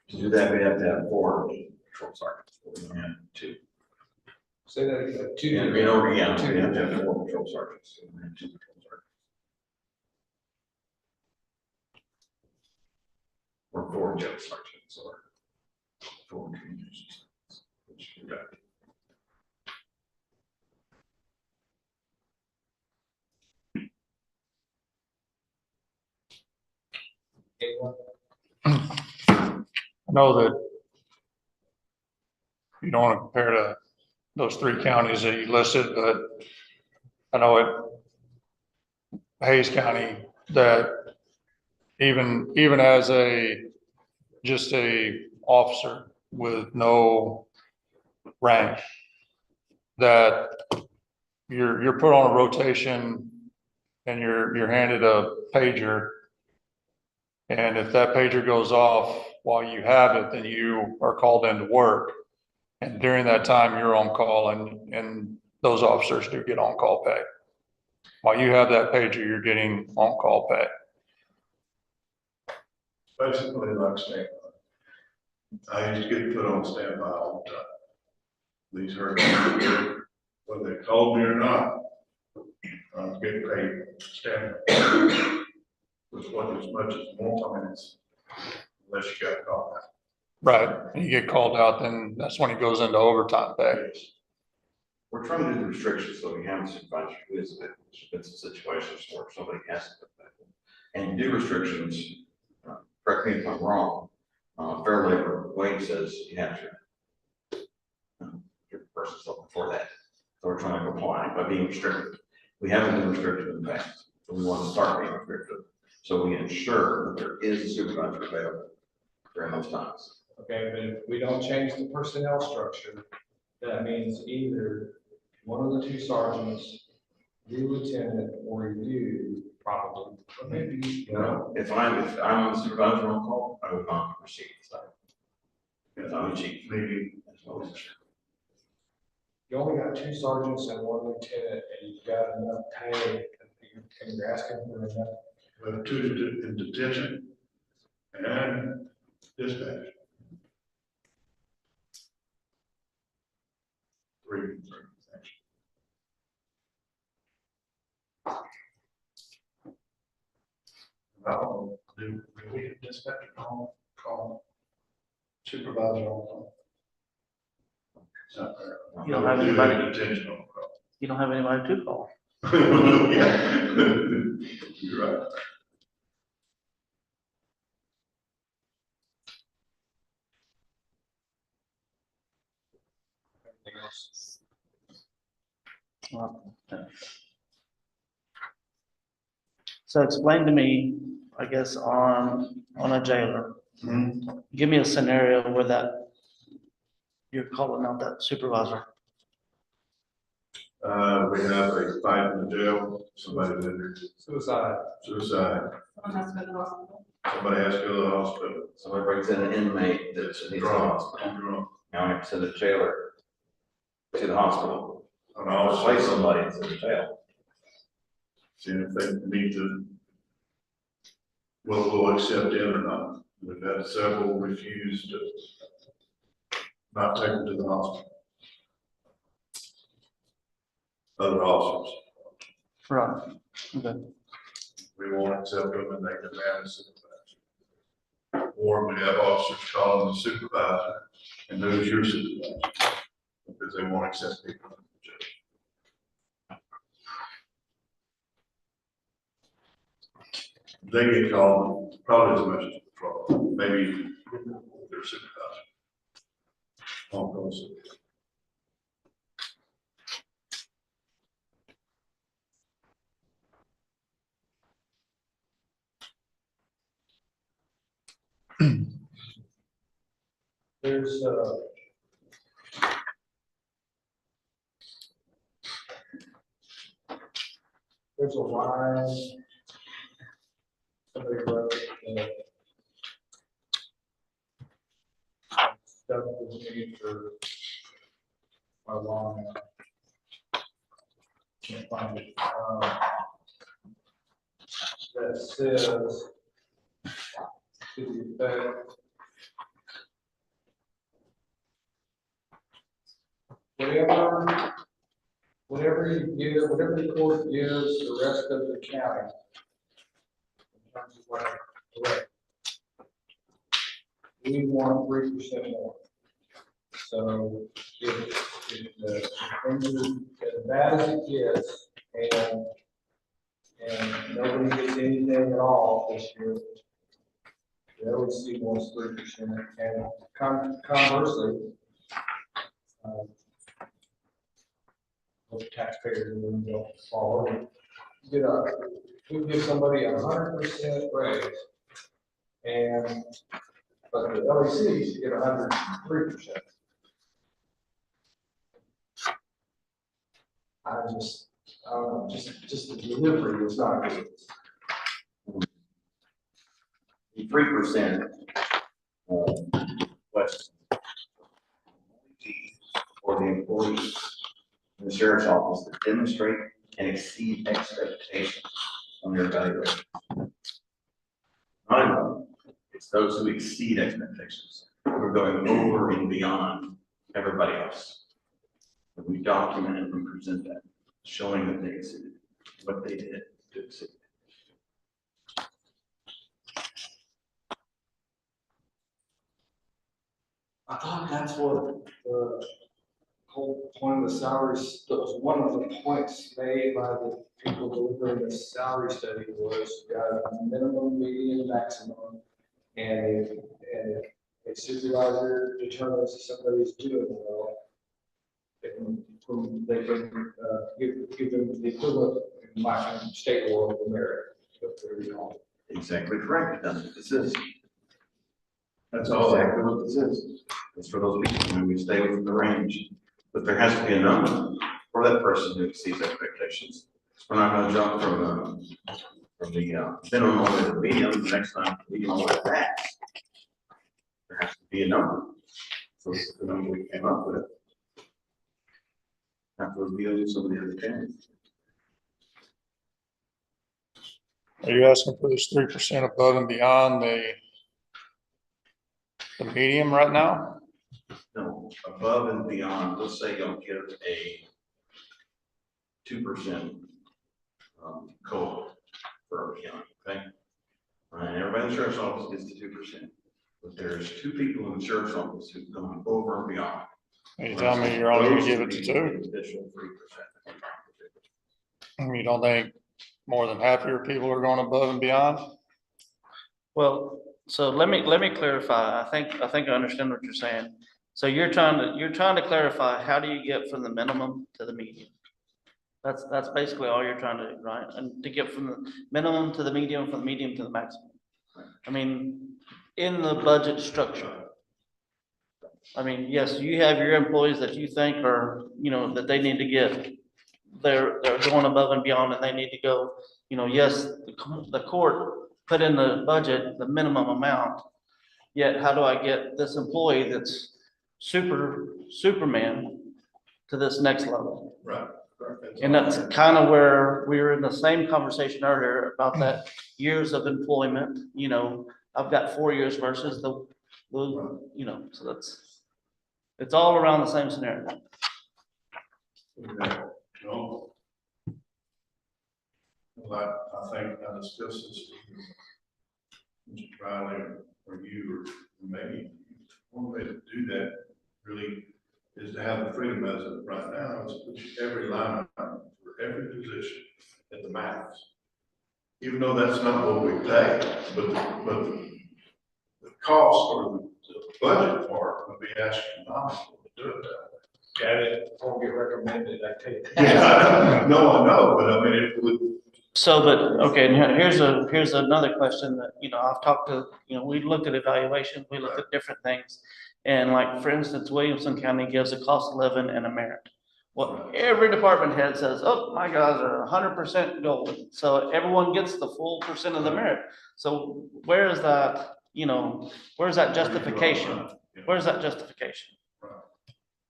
To do that, we have to have 4 patrol sergeants, we don't have 2. Say that again. Two. Yeah, we know, yeah, we have to have 4 patrol sergeants, we don't have 2 patrol sergeants. Or 4 jail sergeants, or 4 community sergeants, which you got. I know that you don't want to compare to those 3 counties that you listed, but I know at Hayes County that even as just a officer with no rank, that you're put on a rotation and you're handed a pager. And if that pager goes off while you have it, then you are called into work. And during that time, you're on call, and those officers do get on-call pay. While you have that pager, you're getting on-call pay. Basically like standby. I used to get put on standby all the time. These hurricanes, whether they called me or not, I was getting paid standby. Which wasn't as much as more minutes, unless you got called out. Right, and you get called out, then that's when it goes into overtime pay. We're trying to do the restrictions, so we have a supervisor who is available. There's been some situations where somebody has to be available. And you do restrictions, correct me if I'm wrong, Fair Labor Wage says you have to. Your person's looking for that. So we're trying to comply by being restricted. We haven't been restricted in the past, so we want to start being restricted. So we ensure that there is a supervisor available during those times. Okay, but if we don't change the personnel structure, that means either one of the 2 sergeants, you lieutenant, or you probably, or maybe, you know. If I'm the supervisor on call, I would not proceed this time. Because I'm the chief. Maybe. As well as the sheriff. You only got 2 sergeants and 1 lieutenant, and you've got enough pay, and you're asking for enough. We have 2 in detention and dispatch. 3. Well, do we have dispatch call supervisor on call? It's not there. You don't have anybody- Detention on call. You don't have anybody to call. Yeah. You're right. Anything else? So explain to me, I guess, on a jailer. Give me a scenario where you're calling out that supervisor. We have a fight in the jail, somebody's injured, Suicide. suicide, Someone has to go to the hospital. somebody has to go to the hospital. Somebody brings in an inmate that's in the hospital. Drunk. Now we have to send a jailer to the hospital. And I'll also, place somebody in the jail. see if they need to, we'll accept it or not. We've had several refuse to not take them to the hospital. Other officers, Right. Okay. we won't accept them and they demand a supervisor. Or we have officers calling the supervisor, and who's your supervisor? Because they won't accept people. They get called probably as much as patrol, maybe their supervisor. On-call supervisor. There's, there's a line. Somebody wrote, stuff with me for a long, can't find it. That says, to the effect, whatever you give, whatever the court gives the rest of the county, in terms of what, correct, we want 3% more. So if the things are as bad as it gets, and nobody gets anything at all this year, the OEC wants 3%, and conversely, the taxpayers don't fall over. We give somebody 100% raise, but the LECs get 103%. I don't know, just the delivery was not good. The 3%, question for the employees in the sheriff's office that demonstrate and exceed expectations on their evaluation. Not everyone, it's those who exceed expectations. We're going over and beyond everybody else. And we document it and present that, showing that they exceeded what they did to exceed. I thought that's what the whole point of the salaries, that was one of the points made by the people delivering the salary study was, you got a minimum, median, maximum. And if a supervisor determines somebody's doing well, they can give them the equivalent in my state law of merit. Exactly correct. That's what this is. That's all exactly what this is. It's for those people who we stay within the range. But there has to be a number for that person who exceeds expectations. We're not going to jump from the minimum all the way to the medium. The next time, we all the way to max. There has to be a number. So this is the number we came up with. After reviewing some of the other candidates. Are you asking for this 3% above and beyond the medium right now? No, above and beyond, let's say you'll give a 2% COLA for a county, okay? And everybody in the sheriff's office gets the 2%. But there's two people in the sheriff's office who've gone over and beyond. Are you telling me you're only gonna give it to 2? Additional 3%. You don't think more than half of your people are going above and beyond? Well, so let me clarify. I think I understand what you're saying. So you're trying to clarify, how do you get from the minimum to the medium? That's basically all you're trying to do, right? And to get from the minimum to the medium, from the medium to the maximum. I mean, in the budget structure. I mean, yes, you have your employees that you think are, that they need to get, they're going above and beyond, and they need to go, yes, the court put in the budget the minimum amount. Yet how do I get this employee that's Superman to this next level? Right. And that's kind of where we were in the same conversation earlier about that years of employment. I've got 4 years versus the so it's all around the same scenario. No. Well, I think I discussed this with Mr. Riley or you, or maybe one way to do that really is to have the freedom as of right now, is to put every line item for every position at the max. Even though that's not what we pay, but the cost or the budget part would be astronomical to do it that way. Got it, won't get recommended, I tell you. Yeah, no, I know, but I mean, it would. So, but, okay, and here's another question that, I've talked to, we looked at evaluation, we looked at different things. And like, for instance, Williamson County gives a cost of living and a merit. Well, every department head says, oh, my guys are 100% gold. So everyone gets the full percent of the merit. So where is that, where's that justification? Where's that justification?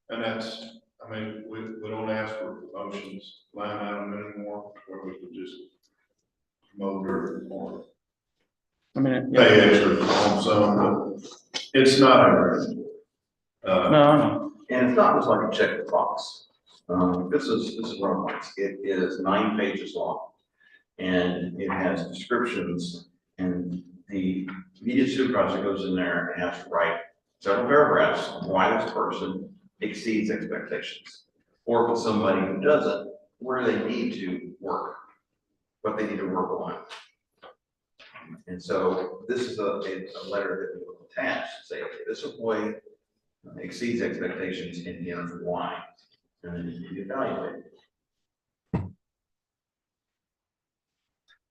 And that's, I mean, we don't ask for promotions line item anymore, where we can just promote or I mean, pay extra on some, but it's not a. No. And it's not just like a check the box. This is wrong ones. It is 9 pages long. And it has descriptions, and the immediate supervisor goes in there and has to write several paragraphs on why this person exceeds expectations. Or if it's somebody who doesn't, where they need to work, what they need to work on. And so this is a letter that we will attach to say, okay, this employee exceeds expectations and here's why. And then you evaluate.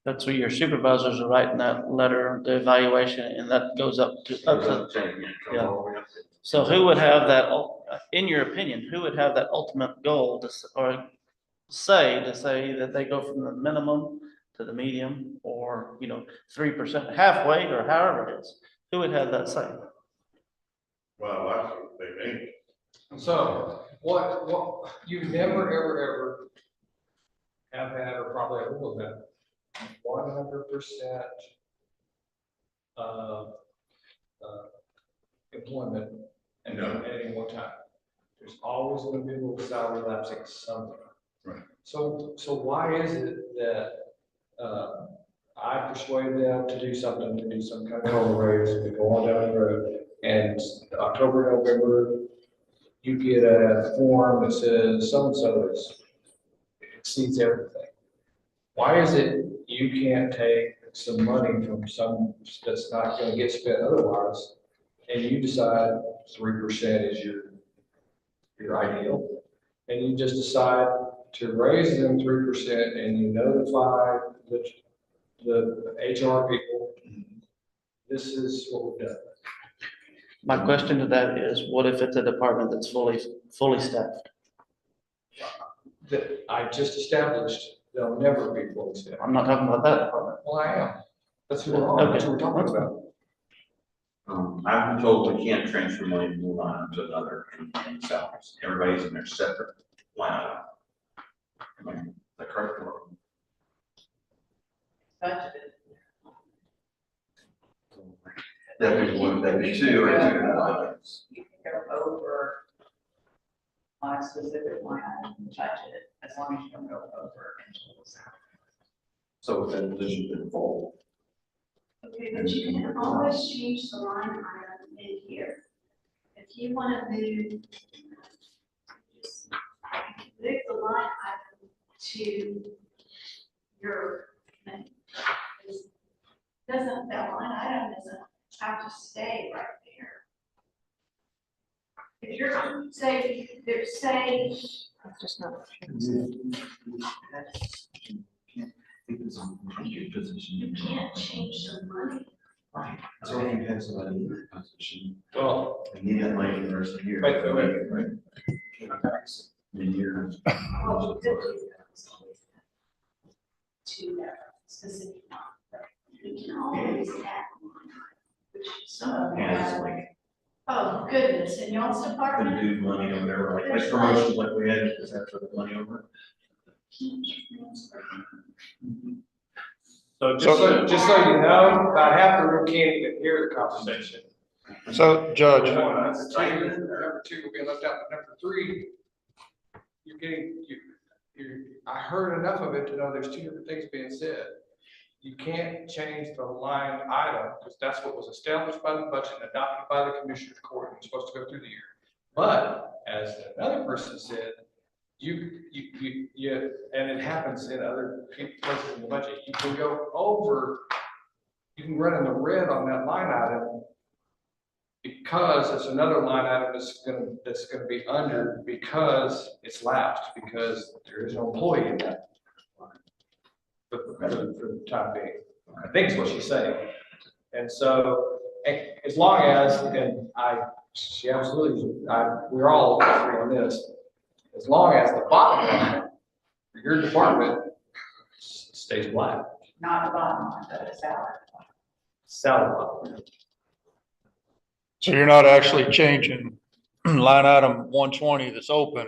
That's where your supervisors are writing that letter, the evaluation, and that goes up to. Yeah. So who would have that, in your opinion, who would have that ultimate goal to say that they go from the minimum to the medium, or 3% halfway, or however it is? Who would have that say? Well, that's what they mean. So what you never, ever have had, or probably ever will have, 100% employment at any one time. There's always going to be a little salary lapsing somewhere. Right. So why is it that I persuade them to do something, to do some kind of COLA raise, we go on down the road, and October, November, you get a form that says so-and-so exceeds everything. Why is it you can't take some money from some that's not gonna get spent otherwise, and you decide 3% is your ideal, and you just decide to raise them 3%, and you notify the HR people, this is what we've done. My question to that is, what if it's a department that's fully staffed? That I just established, they'll never be fully staffed. I'm not talking about that department. Well, I am. That's what we're on, that's what we're talking about. I've been told we can't transfer money from one line to another in salaries. Everybody's in their separate line item. Am I that correct? Budgeted. That'd be one, that'd be two, or two items. You can go over on a specific line item budget, as long as you don't go over into the salary. So if that position's been full. Okay, but you can always change the line item in here. If you want to move, just move the line item to your, doesn't, that line item doesn't have to stay right there. If you're, say, Just not. you can't change the money. Right. So if you have somebody in that position, Well, they need that money for the rest of the year. Wait. Right. The year. To that specific line. We can always add one, which some of them Yeah, it's have. like Oh, goodness, in y'all's the department? dude money over there, like promotions like we had, is that for the money over? so just so you know, about half the room can't even hear the conversation. So, Judge, Number two, we're being left out, but number three, I heard enough of it to know there's two different things being said. You can't change the line item, because that's what was established by the budget and adopted by the commissioner's court, and it's supposed to go through the year. But, as another person said, you, and it happens in other places in the budget, you can go over, you can run in the red on that line item because it's another line item that's gonna be under, because it's lapsed, because there is no employee in that line. For the time being, I think is what she's saying. And so, as long as, and I She absolutely, we're all agree on this. As long as the bottom line for your department stays black, Not the bottom line, but the salary. salary line. So you're not actually changing line item 120 that's open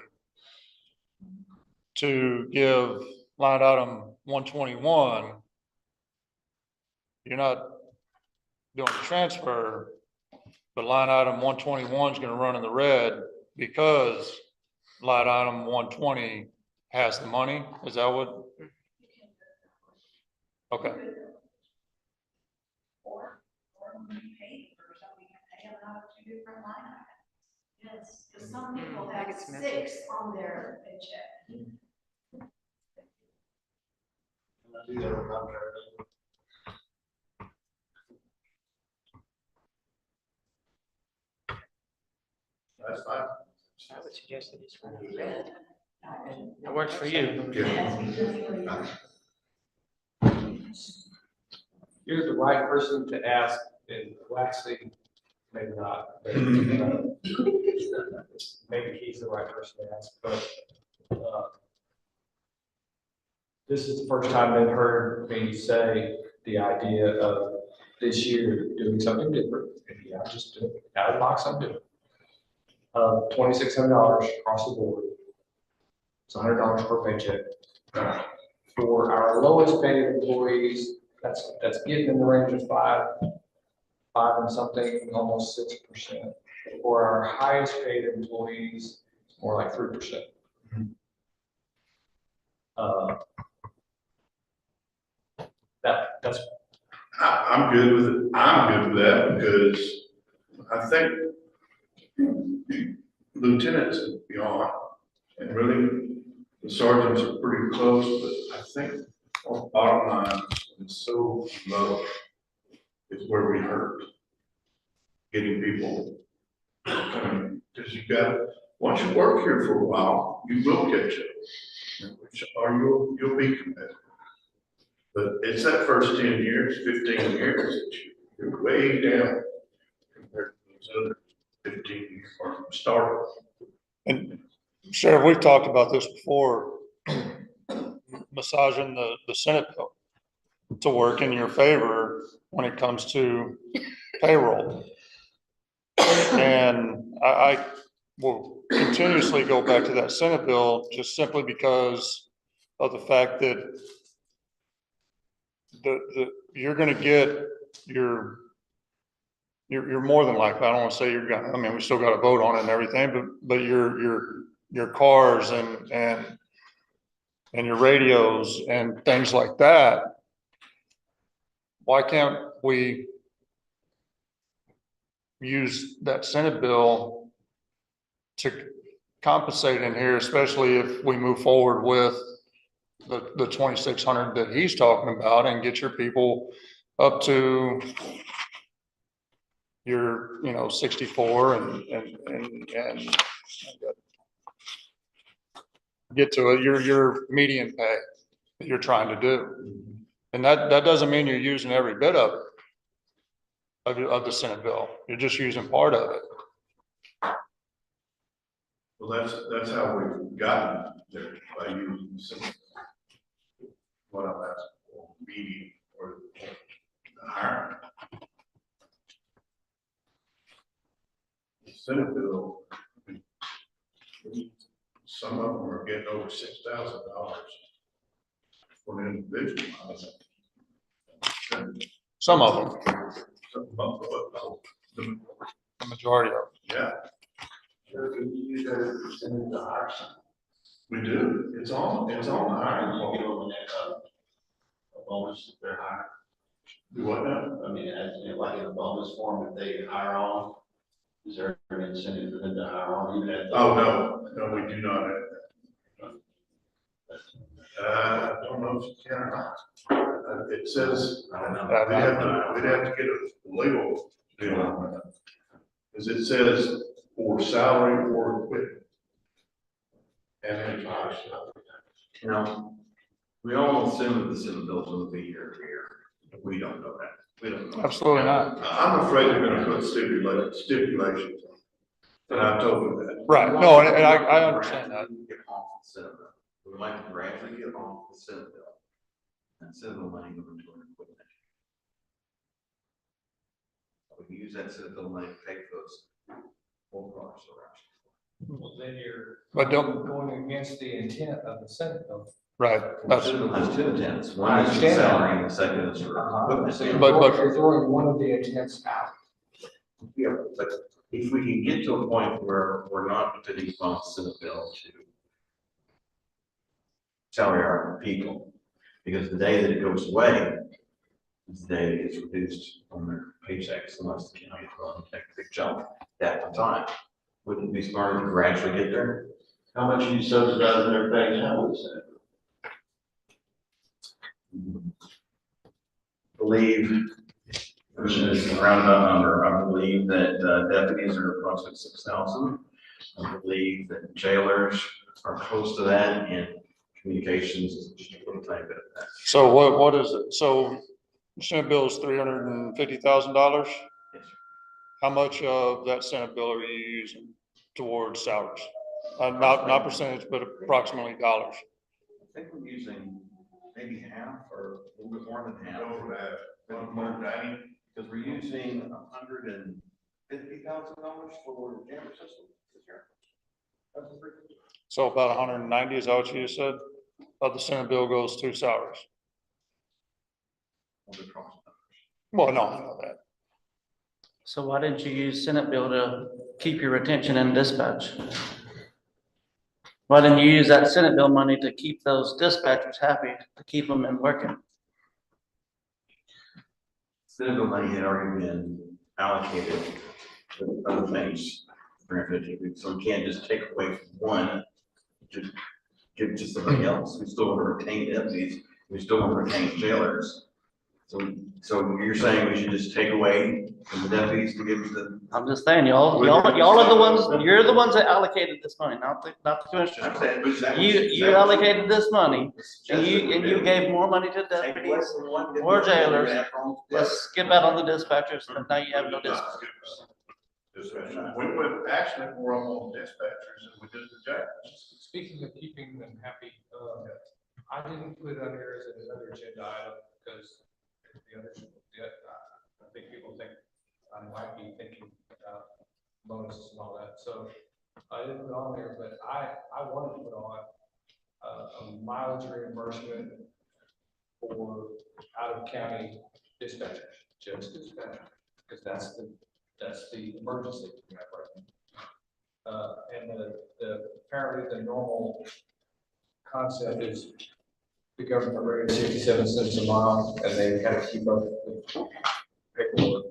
to give line item 121. You're not doing the transfer, but line item 121 is going to run in the red because line item 120 has the money. Is that what? Okay. Or when we pay for something, we can pay them out of two different line items. Yes, because some people That have gets messy. 6 on their paycheck. That's fine. I would suggest that it's running red. That works for you. You're the right person to ask, and Waxy, maybe not, but maybe he's the right person to ask, but this is the first time I've heard me say the idea of this year doing something different. And yeah, just do it out of the box, I'm doing. $2,600 across the board. It's $100 per paycheck. For our lowest paid employees, that's getting in the range of 5 and something, almost 6%. For our highest paid employees, it's more like 3%. That's I'm good with it. I'm good with that because I think lieutenants and beyond, and really the sergeants are pretty close, but I think our bottom line is so low is where we hurt. Getting people, because you got, once you work here for a while, you will catch up, or you'll be competitive. But it's that first 10 years, 15 years that you're way down compared to those other 15 years or started. And Sheriff, we've talked about this before, massaging the Senate bill to work in your favor when it comes to payroll. And I will continuously go back to that Senate bill just simply because of the fact that you're going to get you're more than likely, I don't want to say you're going to, I mean, we still got to vote on it and everything, but your cars and your radios and things like that. Why can't we use that Senate bill to compensate in here, especially if we move forward with the 2,600 that he's talking about, and get your people up to your 64 and get to your median pay that you're trying to do. And that doesn't mean you're using every bit of it, of the Senate bill. You're just using part of it. Well, that's how we've gotten there, by using some, what I'm asking for, median or the hiring. The Senate bill, some of them are getting over $6,000 for an individual. Some of them, The the majority of them. Yeah. We do. It's on the hiring. A bonus if they're hired. Do what now? I mean, like in a bonus form, if they hire on, is there an incentive for them to hire on even at? Oh, no, we do not have that. I don't know if you can or not. It says, I don't know. we'd have to get a legal deal on that. Because it says for salary or equipment. And then, You know, we all assume that the Senate bill's gonna be here every year. We don't know that. We don't know. Absolutely not. I'm afraid they're gonna put stipulations. And I told her that. Right, no, and I understand that. Get off the Senate bill. We would like to gradually get off the Senate bill. And Senate bill money go into our equipment. We can use that Senate bill money to pay for those old cars around. Well, then you're But don't, going against the intent of the Senate bill. right, that's, Senate bill has two intents. I One is for understand that. salary and the second is for equipment. So you're But- you're throwing one of the intents out. Yeah, but if we can get to a point where we're not depending upon the Senate bill to salary our people, because the day that it goes away is the day it gets reduced on their paychecks unless the county is willing to take a big jump at the time. Wouldn't it be smarter to gradually get there? How much are you subsidizing their pay now with that? Believe, this is a roundabout number, I believe that deputies are approximately 6,000. I believe that jailers are close to that, and communications is just a little tiny bit of that. so what is it? So Senate bill is $350,000? Yes, sir. How much of that Senate bill are you using towards salaries? Not percentage, but approximately dollars. I think we're using maybe half or a little bit more than half. Over that, 190. Because we're using $150,000 for the camera system this year. So about 190, is that what you just said? Of the Senate bill goes to salaries? Well, no, I know that. So why didn't you use Senate bill to keep your retention and dispatch? Why didn't you use that Senate bill money to keep those dispatchers happy, to keep them in working? Senate bill money had already been allocated to other things, 350, so we can't just take away from one to give to somebody else. We still want to retain deputies, we still want to retain jailers. So you're saying we should just take away from the deputies to give to the. I'm just saying, y'all are the ones, you're the ones that allocated this money, not the commissioners. You allocated this money, and you gave more money to deputies, more jailers. Let's skip out on the dispatchers, and now you have no dispatchers. We went actually more on dispatchers than we did the jailers. Speaking of keeping them happy, I didn't put it on here as another agenda item because the others, I think people think I might be thinking about bonuses and all that, so I didn't put it on there, but I wanted to put on a mileage reimbursement for out of county dispatchers, just dispatch, because that's the emergency we have right now. And apparently the normal concept is the government rate is 67 cents a mile, and they kind of keep up with paperwork.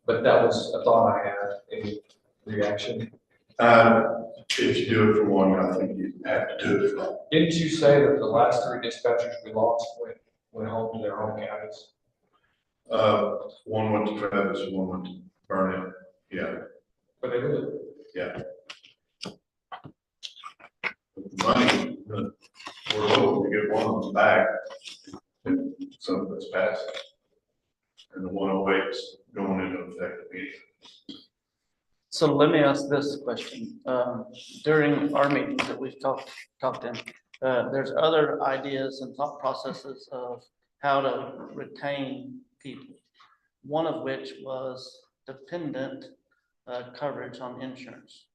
But that was a thought I had in reaction. If you do it for one, I think you have to do it for all. Didn't you say that the last 3 dispatchers we lost went home to their home counties? One went to Travis, one went to Vernon, yeah. But they did. Yeah. Money, we're hoping to get one of them back. And some of it's passed. And the 108's going into effect immediately. So let me ask this question. During our meetings that we've talked in, there's other ideas and thought processes of how to retain people. One of which was dependent coverage on insurance.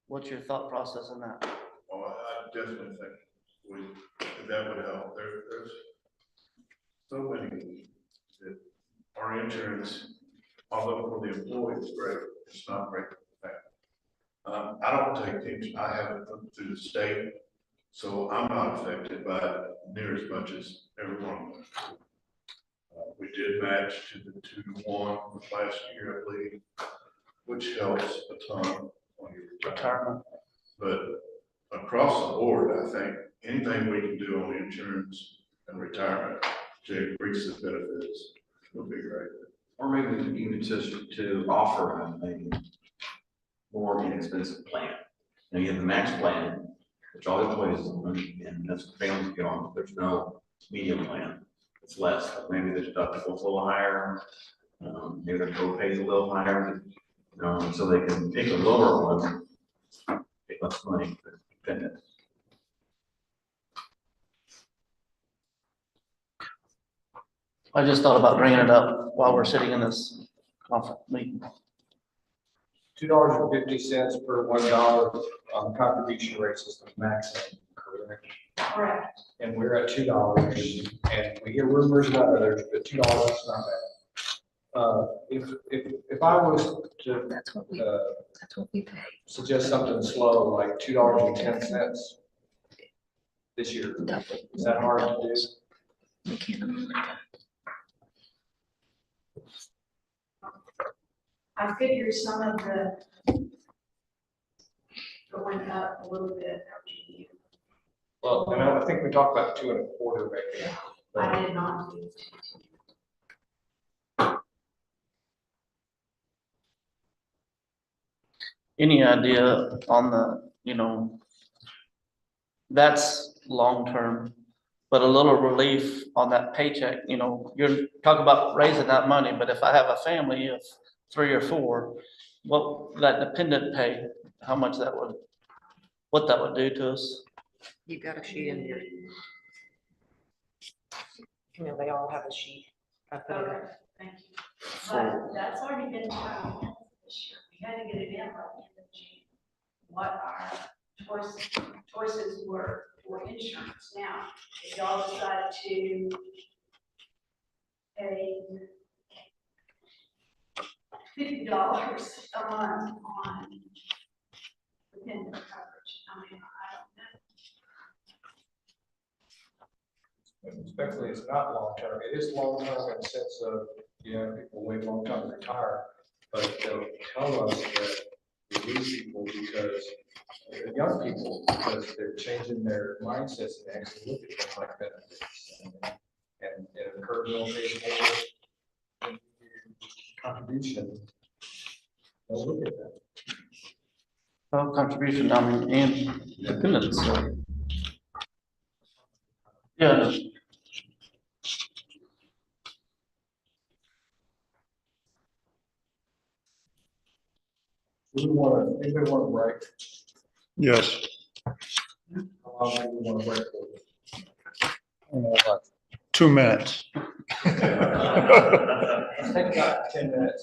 What's your thought process on that? Oh, I definitely think that would help. There's so many that our insurance, although for the employees is great, it's not great for the family. I don't take things, I have it through the state, so I'm not affected by it near as much as everyone. We did match to the 2-to-1 last year, I believe, which helps a ton on your retirement. But across the board, I think anything we can do on insurance and retirement to increase the benefits will be great. Or maybe even just to offer a more inexpensive plan. Now you have the max plan, which all employees, and that's what families get on, there's no medium plan. It's less, maybe the deductible's a little higher, maybe the copay's a little higher. So they can take a lower one, take less money, but dependent. I just thought about bringing it up while we're sitting in this conference meeting. $2.50 per $1 contribution rate system maximum, correct? Correct. And we're at $2, and we hear rumors about others, but $2 is not bad. If I was to, That's what we pay. suggest something slow, like $2.10 this year, is that hard to do? We can't afford that. I figured some of the going up a little bit after you. Well, and I think we talked about 2.25 maybe. I did not do. Any idea on the, that's long-term, but a little relief on that paycheck, you're talking about raising that money, but if I have a family of 3 or 4, what that dependent pay, how much that would, what that would do to us? You got a sheet in here. They all have a sheet. I put it in. Okay, thank you. But that's already been done this year. We had to get it in by the end of June. What our choices were for insurance. Now, if y'all decide to pay $50 a month on dependent coverage, I mean, I don't know. Respectfully, it's not long-term. It is long-term in the sense of, people wait a long time to retire, but they'll tell us that we lose people because, young people, because they're changing their mindsets and actually look at things like benefits. And if Kurt will pay more contribution, they'll look at that. Well, contribution, and dependents, so. Yeah, Anybody want to break? Yes. How long do we want to break for? About 2 minutes. Let's take about 10 minutes.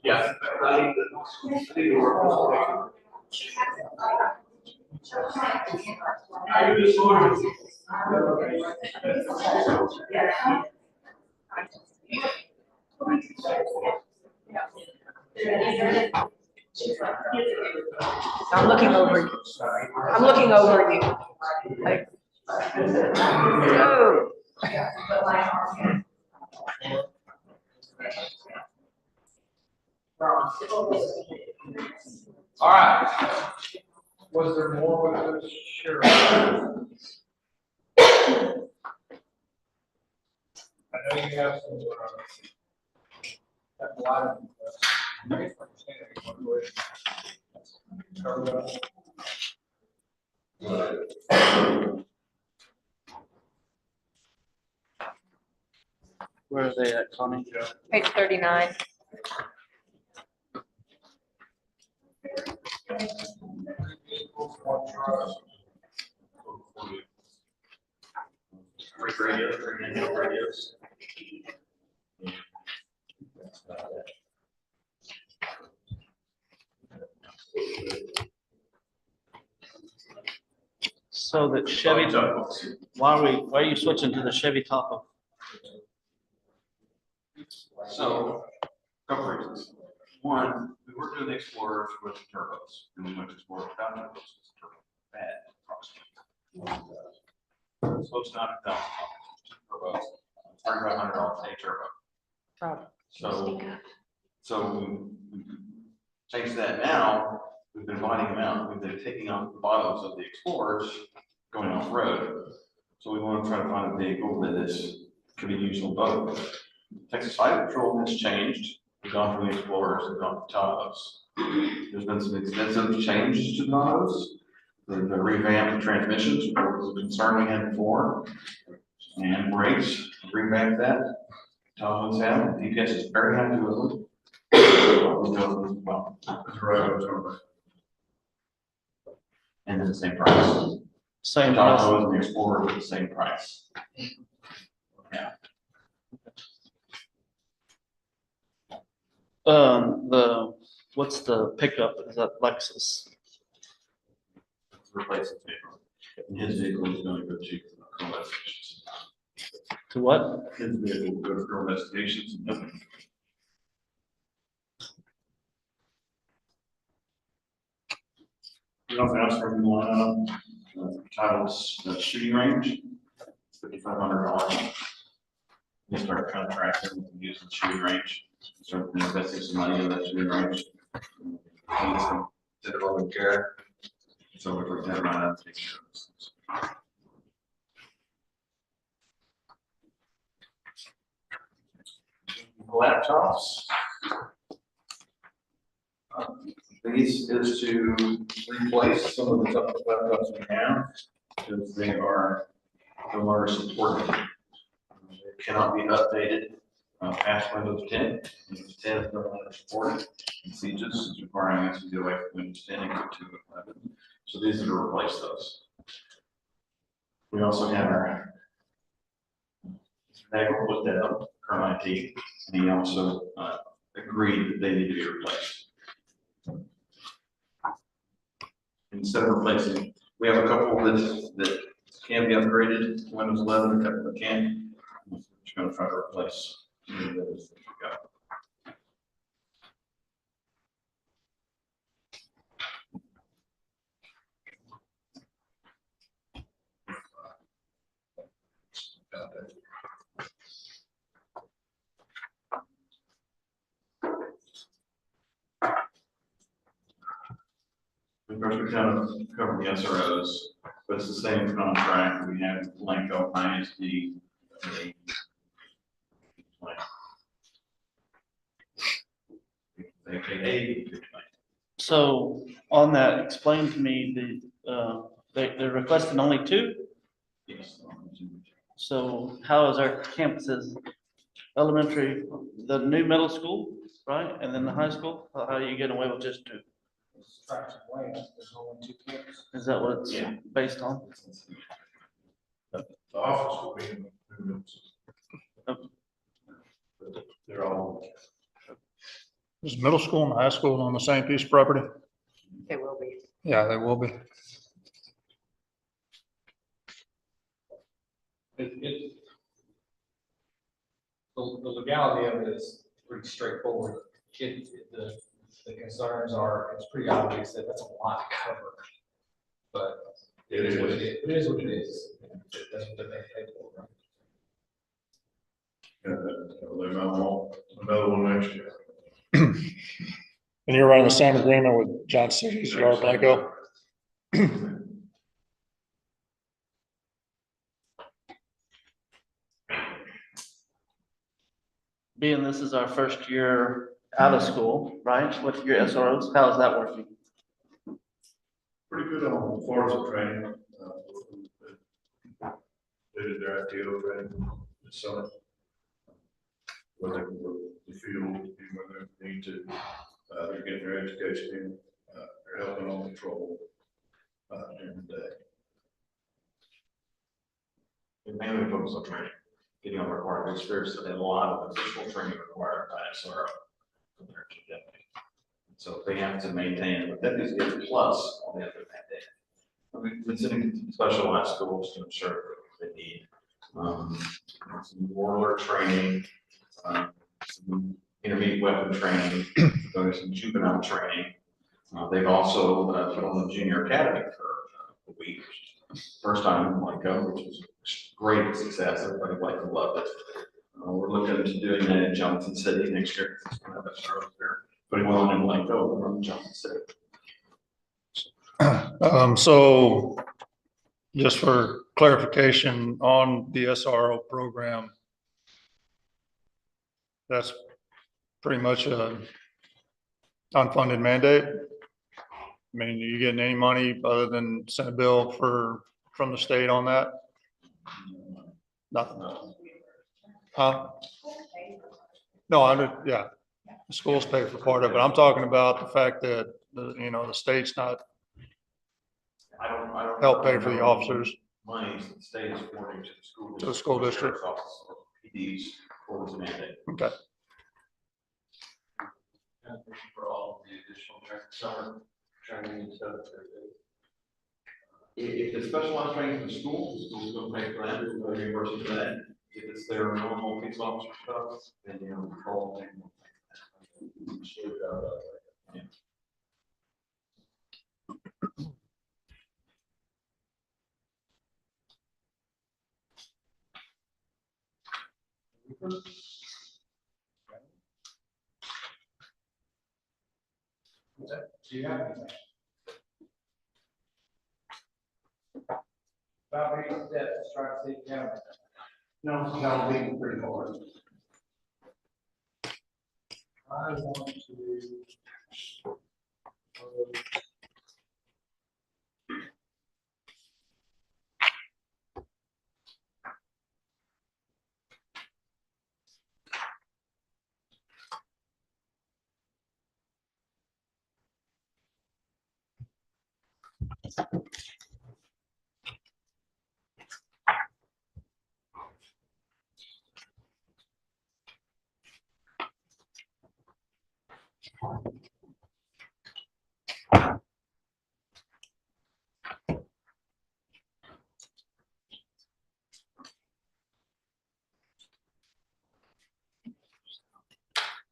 Yeah. I'm looking over you. I'm looking over you. Like, oh. All right. Was there more with the sheriff? I know you have some, that lot. Where are they at, Connie? Page 39. Radios. So that Chevy, why are you switching to the Chevy Tahoe? So, couple reasons. One, we were doing the Explorers with turbos, and we went to Explorer without turbos, it's turbo bad. So it's not a dumb, turbos, $3,500 a turbo. Problem. So we changed that now, we've been buying them out, we've been taking off the bottoms of the Explorers, going off road. So we want to try to find a vehicle that is, could be used on both. Texas Highway Patrol has changed, we've gone from the Explorers, we've gone to Tahoes. There's been some extensive changes to Tahoes. The revamped transmissions was a concern we had before. And brakes, revamped that. Tahoe's have, DPS is very happy with them. Well, and it's the same price. Same price. Tahoe and the Explorer are the same price. Yeah. What's the pickup? Is that Lexus? Replacing vehicle. And his vehicle is going to go to criminal investigations. To what? His vehicle will go to criminal investigations. Nothing else from titles, shooting range, $5,500. You start contracting with the use of shooting range, start investing some money in that shooting range. Need some typical care. So we're going to run out of things. Laptops. These is to replace some of the tough laptops we have, because they are no longer supported. They cannot be updated past Windows 10. Windows 10 is no longer supported. And Sieges is requiring us to go away from Windows 10 and go to 11. So these are to replace those. We also have our Nagel looked at current IT, and he also agreed that they need to be replaced. Instead of replacing, we have a couple that can be upgraded to Windows 11, a couple that can. We're just going to try to replace any of those that we got. Of course, we kind of cover the SROs, but it's the same contract we have with Blanco, ISD. They pay $8. So on that, explain to me they're requesting only 2? Yes. So how is our campuses, elementary, the new middle school, right? And then the high school? How are you getting away with just 2? Tracks of land, there's only 2 campuses. Is that what it's Yeah. based on? The office will be in They're all. Is middle school and high school on the same piece of property? They will be. Yeah, they will be. The legality of it is pretty straightforward. The concerns are, it's pretty obvious that that's a lot to cover. But it is what it is. It is what it is. That's what they're being paid for, right? They might want another one next year. And you're running the same agreement with Johnson City, CR Blanco? Being this is our first year out of school, right, with your SROs, how is that working? Pretty good on Florida training. They did their FTO training this summer. Where they can work the field, where they need to, they're getting their education in, they're helping on patrol, during the day. And mainly focus on training, getting on required experience, and a lot of additional training required by SRO compared to deputy. So they have to maintain, but deputies get a plus on the other hand. We've been sending specialized schools to ensure that they need, some warlord training, some intermediate weapon training, going to some juvenile training. They've also, put on the junior academy for a week, first time in Blanco, which is great success. Everybody like to love it. We're looking to doing that in Johnson City next year. It's going to have a start there. Putting one in Blanco from Johnson City. So just for clarification on the SRO program, that's pretty much a unfunded mandate. I mean, are you getting any money other than Senate bill from the state on that? Nothing. Huh? No, yeah, the schools pay for part of it. I'm talking about the fact that, the state's not I don't. help pay for the officers. Money the state is supporting to the school. To the school district. Sheriff's office or PDs for this mandate. Okay. For all the additional summer training and stuff. If it's specialized training for the school's gonna pay for that, we're going to reimburse it for that. If it's their normal police officer stuff, then, patrol. Yeah. Do you have anything? About raising debt, try to save county. No, that'll be pretty hard. I want to.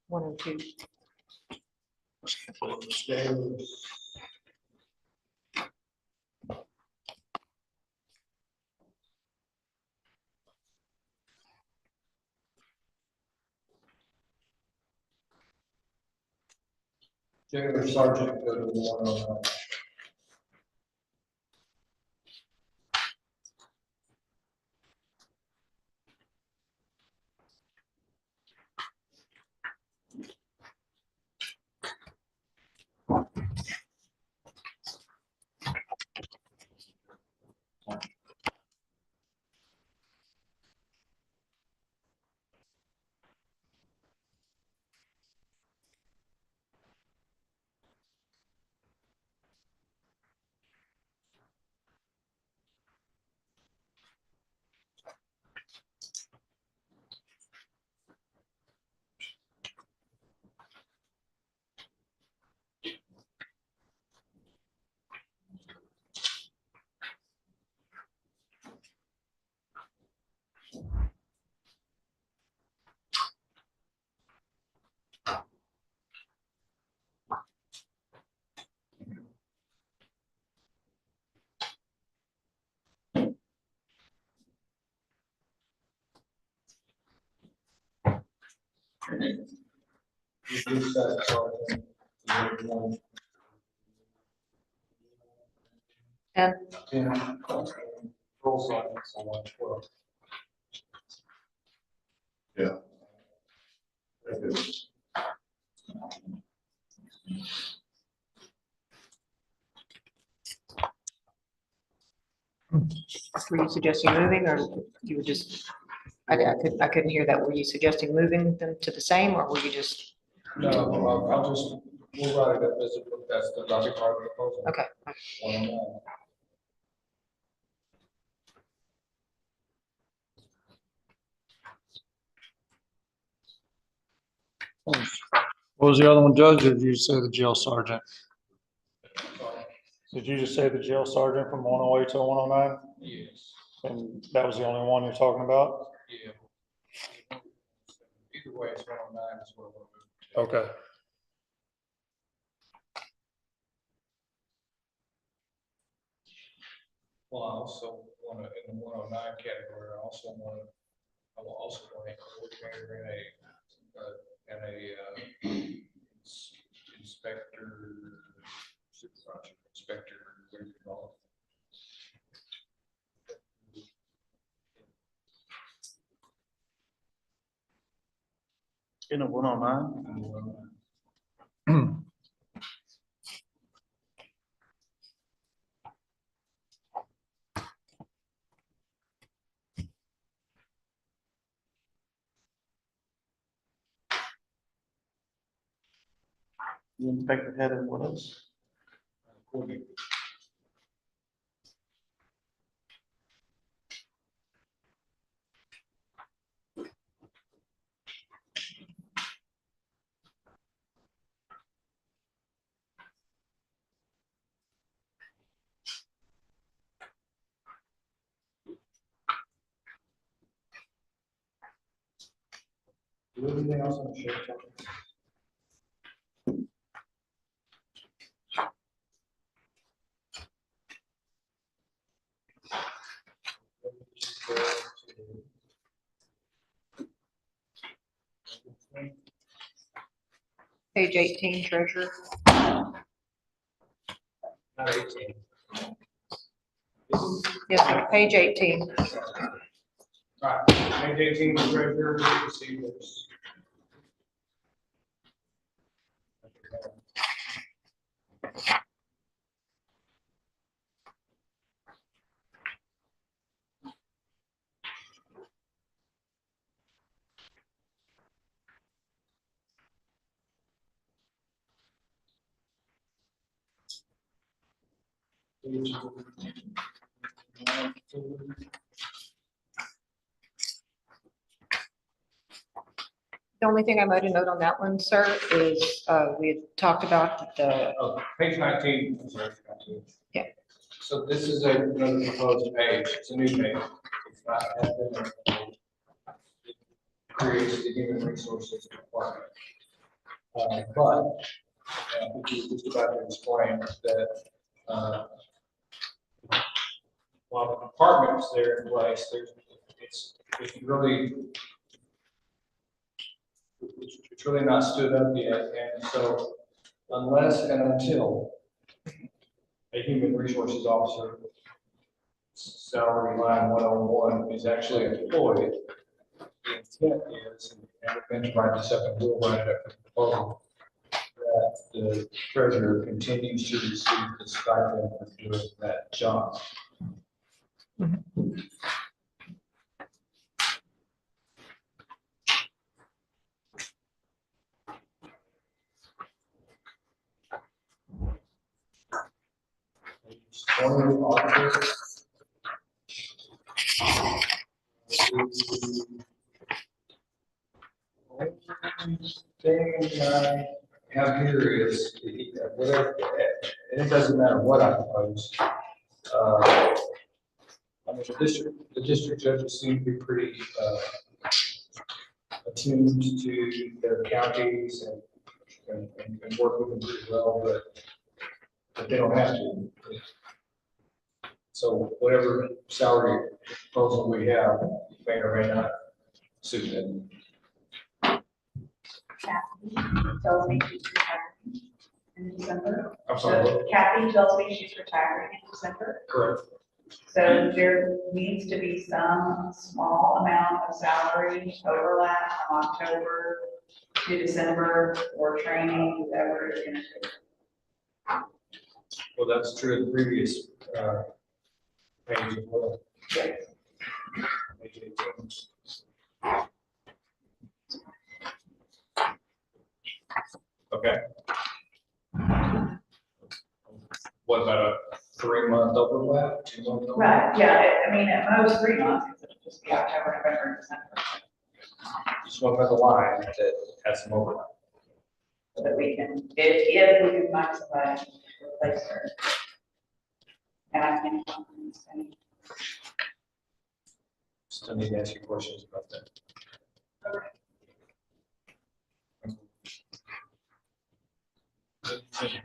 One or two. Junior sergeant, go to the one on. Reduce that sergeant to grade 1. And 10 patrol sergeants on 112. Yeah. Thank you. were you suggesting moving, or you were just, I couldn't hear that. Were you suggesting moving them to the same, or were you just? No, I'll just, we'll write it up as a, that's the lobby part of the proposal. Okay. 109. What was the other one, Judge? Or did you say the jail sergeant? Did you just say the jail sergeant from 108 to 109? Yes. And that was the only one you're talking about? Yeah. Either way, it's 109 is where we're moving. Okay. Well, I also want to, in the 109 category, I will also want a coordinator and a inspector, supervisor, inspector, whatever you call In a 109? The inspector head and what else? Coordinator. Do anything else on the sheriff's office? Page 18, treasurer. Not 18. Yes, sir. Page 18. Right, page 18, the treasurer, receivers. The only thing I made a note on that one, sir, is we had talked about the, Oh, page 19, I'm sorry, 19. Yeah. So this is another proposed page, it's a new page. It's not, has been it creates the human resources department. Which is just about to explain that, while the department's there in place, it's really not stood up yet, and so unless and until a human resources officer salary line 101 is actually employed, the intent is, and we're going to write this up and we'll write it up in the proposal, that the treasurer continues to receive the stipend for doing that job. One auditor. Thing I have here is, whatever, and it doesn't matter what I propose. I mean, the district judges seem to be pretty, attuned to their counties and work with them pretty well, but they don't have to. So whatever salary proposal we have may or may not suit them. Kathy tells me she's retiring in December. I'm sorry, So Kathy tells me she's retiring in December. correct. So there needs to be some small amount of salary overlap from October to December for training, whatever it's gonna take. Well, that's true of the previous, page as well. Page 18. Okay. What about a 3-month overlap, 2-month overlap? Right, yeah, I mean, at most 3 months, it'll just be October, November, and December, Just one other line that has some overlap. so that we can, if we can find somebody to replace her. And I can. Still need to ask you questions about that.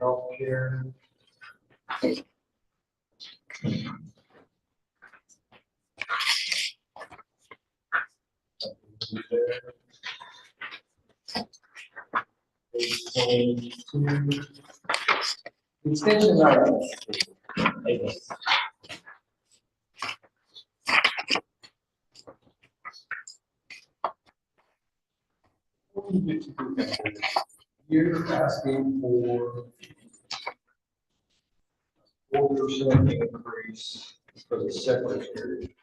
Healthcare. Page 22. Extension items. You're asking for 4% increase for the secretary.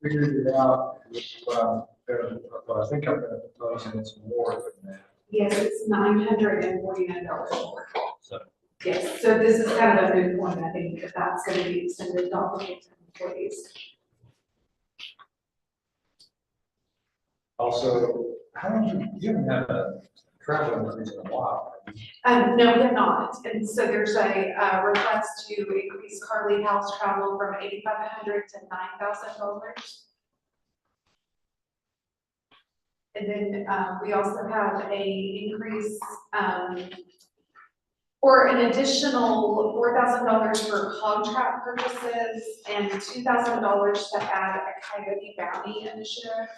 Figured it out, but I think I'm gonna propose and it's more than that. Yes, it's $949 more. So Yes, so this is kind of a good point, I think, that that's gonna be extended to all the employees. also, how long, you haven't had a travel increase in a while. No, we have not, and so there's a, request to increase Carly House travel from $8,500 to $9,000. And then, we also have a increase, or an additional $4,000 for contract purchases and $2,000 to add a Coyote Bounty initiative.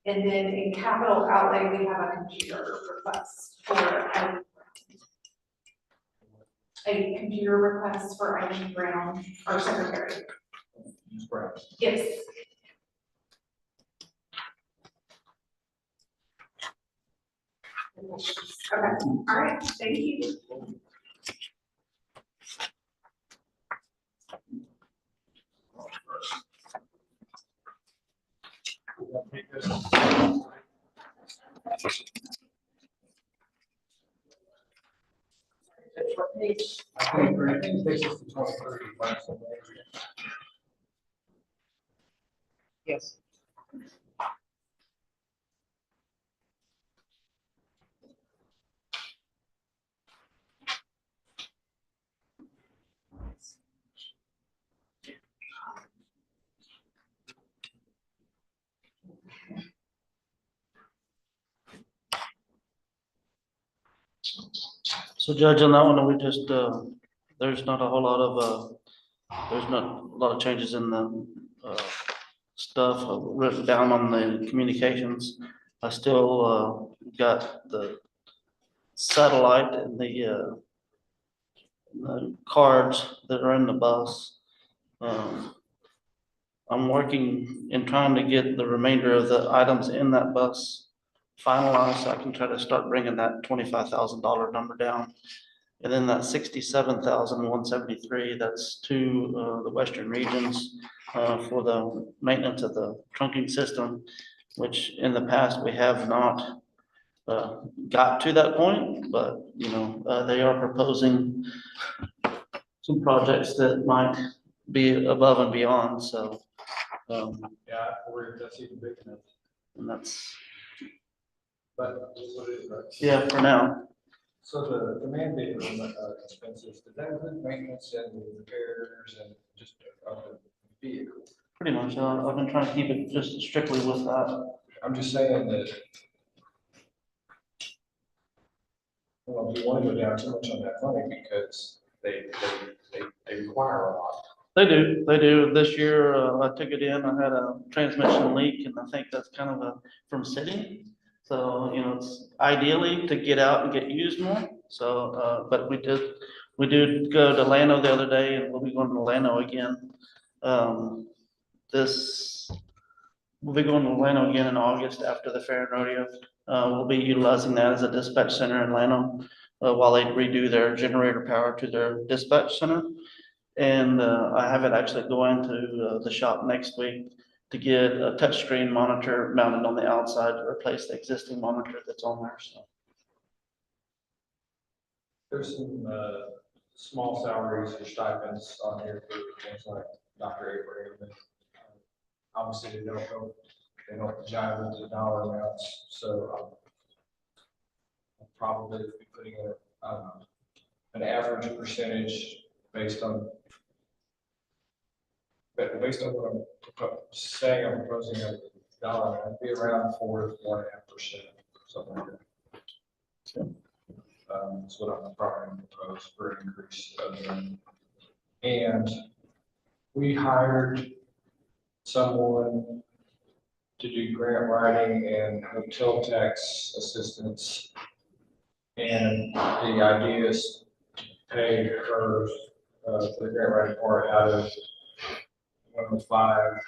And then in capital outlay, we have a computer request for a computer request for Amy Brown, our secretary. Ms. Brown. Yes. Okay, all right, thank you. I think it takes us to 23. Yes. So Judge, on that one, we just, there's not a whole lot of, there's not a lot of changes in the, stuff written down on the communications. I still, got the satellite and the cards that are in the bus. I'm working in trying to get the remainder of the items in that bus finalized, so I can try to start bringing that $25,000 number down. And then that 67,173, that's to the western regions for the maintenance of the trunking system, which in the past we have not got to that point, but you know, they are proposing some projects that might be above and beyond, so. Yeah, or that's even big enough. And that's, But that's what it is, right? yeah, for now. So the demand vehicle expenses, did that include maintenance and repairs and just of the vehicle? Pretty much, I've been trying to keep it just strictly with that. I'm just saying that. Well, we want to go down too much on that money because they require a lot. They do. This year, I took it in, I had a transmission leak, and I think that's kind of from sitting. So, you know, it's ideally to get out and get used more. So, but we did go to Lano the other day, and we'll be going to Lano again. We'll be going to Lano again in August after the fair and rodeo. We'll be utilizing that as a dispatch center in Lano, while they redo their generator power to their dispatch center. And, I have it actually going to, the shop next week to get a touchscreen monitor mounted on the outside to replace the existing monitor that's on there, so. There's some, small salaries or stipends on here for things like Dr. Abraham. And, obviously, they don't jive with the dollar amounts, so I'll probably be putting an average percentage based on what I'm saying, I'm proposing a dollar, it'd be around 4 to 4.5%, something like that. That's what I'm trying to propose for an increase. And we hired someone to do grant writing and hotel tax assistance. And the idea is to pay her for the grant writing part out of 105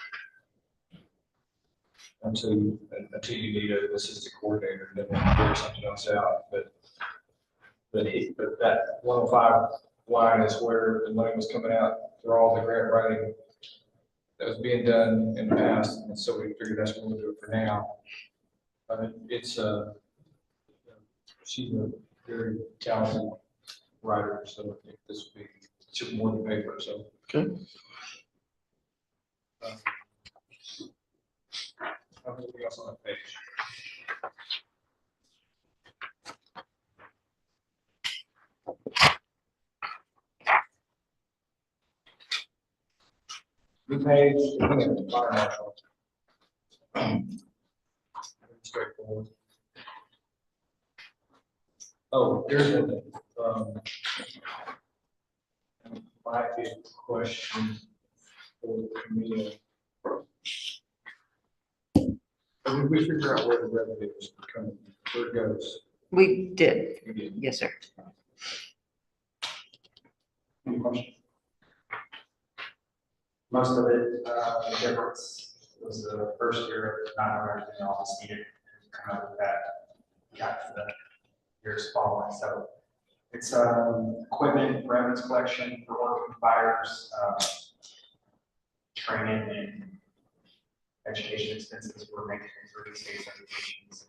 until you need an assistant coordinator, then we'll figure something else out. But that 105 line is where the money was coming out for all the grant writing that was being done in the past, and so we figured that's what we'll do it for now. It's she's a very talented writer, so I think this would be, should more than paper, so. Good. Everything else on the page. New page, looking at the fire marshal. Straightforward. Oh, here's a, might be a question for Camille. Did we figure out where the revenue is coming, where it goes? We did. We did. Yes, sir. Any questions? Most of it, the difference was the first year of not having everything in office needed, to come up with that, got to the years following, so. It's, equipment, for evidence collection for working fires, training and education expenses we're making through state certifications.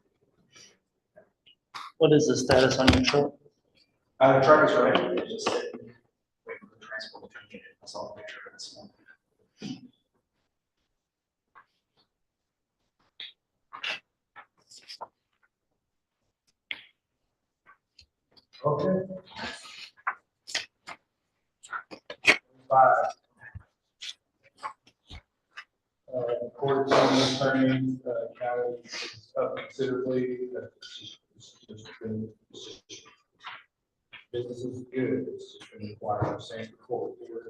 What is the status on your truck? The truck is ready, it's just sitting, waiting for the transport to get it, I saw a picture of it this morning. Okay. 5. Court attorney, county is up considerably. Business is good. It's just been required of same court here.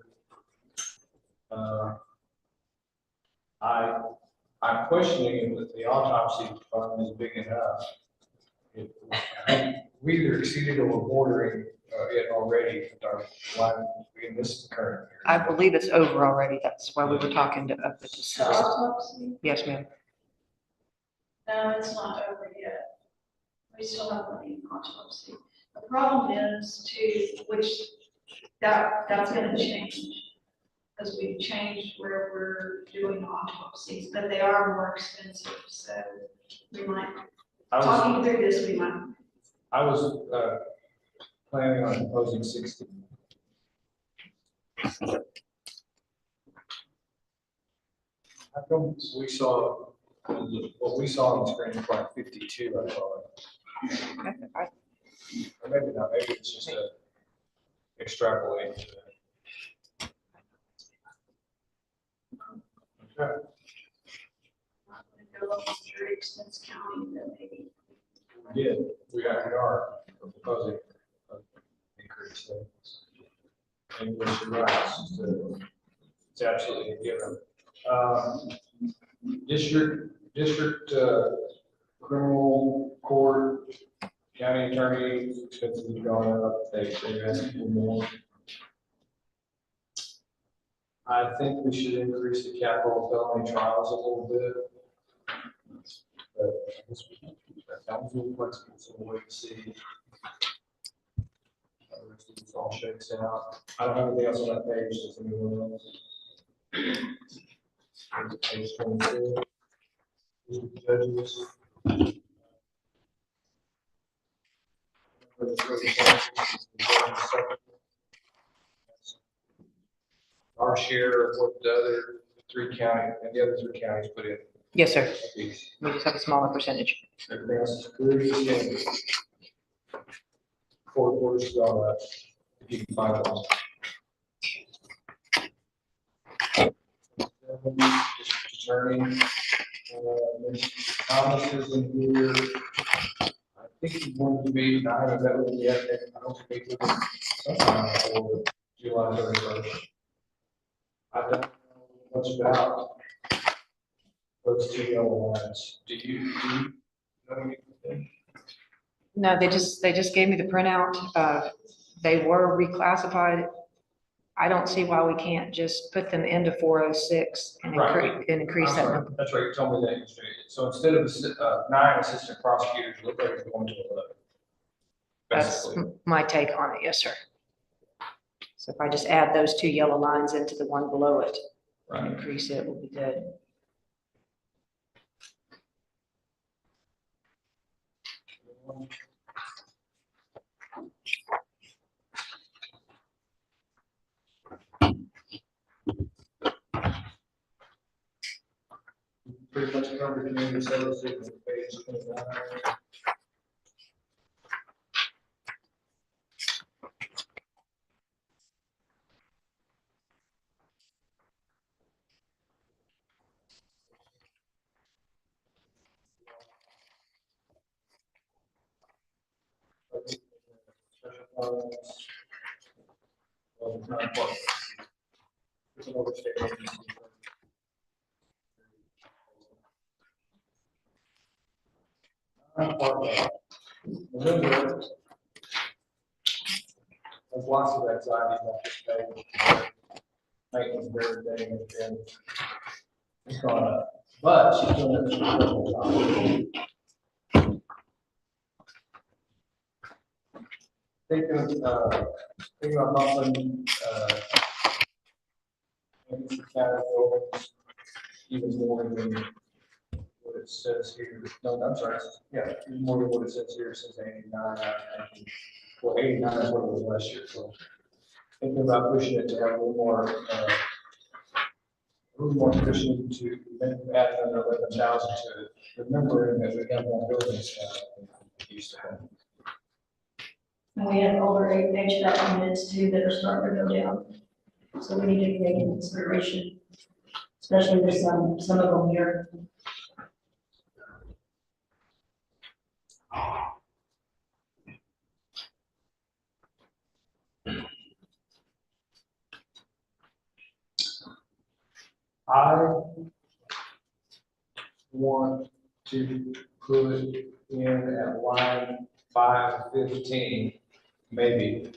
I'm questioning if the autopsy fund is big enough. We either exceeded or we're bordering it already with our line in this current year. I believe it's over already. That's why we were talking to. The autopsy? Yes, ma'am. No, it's not over yet. We still have money in autopsy. The problem is too, which that's gonna change. Because we've changed where we're doing autopsies, but they are more expensive, so we might, talking through this, we might. I was planning on proposing 60. How come we saw, what we saw on the screen was like 52, I thought. Or maybe not, maybe it's just a extrapolate. Okay. Go up to jury expense county, then maybe. We did, we are proposing an increase. And which you're right, it's absolutely a given. District criminal court, county attorney, expenses have gone up, they're asking for more. I think we should increase the capital felony trials a little bit. But I guess that sounds a little flexible, so we'll wait to see. How the rest of this all shakes out. I don't have anything else on that page, does anyone else? Page 24. Judges. Our share of what the other three counties, and the other three counties put in. Yes, sir. We just have a smaller percentage. Everything else is pretty standard. 4 quarters is all that, if you can find one. District attorney, Mr. Thomas is in here. I think he wanted to be, I haven't met with him yet, I don't think he was sometime before July 31st. I don't know much about those two yellow lines. Do you know anything? No, they just gave me the printout. They were reclassified. I don't see why we can't just put them into 406 and Right. increase I'm that sorry, number. that's right, you told me that yesterday. So instead of 9 assistant prosecutors, it looked like it's going to 11. That's Basically. my take on it, yes, sir. So if I just add those 2 yellow lines into the one below it and increase it, will be good. Pretty much covered community services on page 29. Special funds. Well, it's not important. It's an overstatement. Remember, there's lots of anxiety about this page. Maintenance of everything has been, it's gone up, but she's doing it. Thinking about something, maybe for county buildings, even more than what it says here. No, I'm sorry, yeah, even more than what it says here, it says 89. Well, 89 is what it was last year, so thinking about pushing it to have a little more cushion to add another 11,000 to it, remembering that we have more buildings than we used to have. And we have over 8 HVAC units too that are starting to go down. So we need to take into consideration, especially with some of them here. I want to put in at line 515, maybe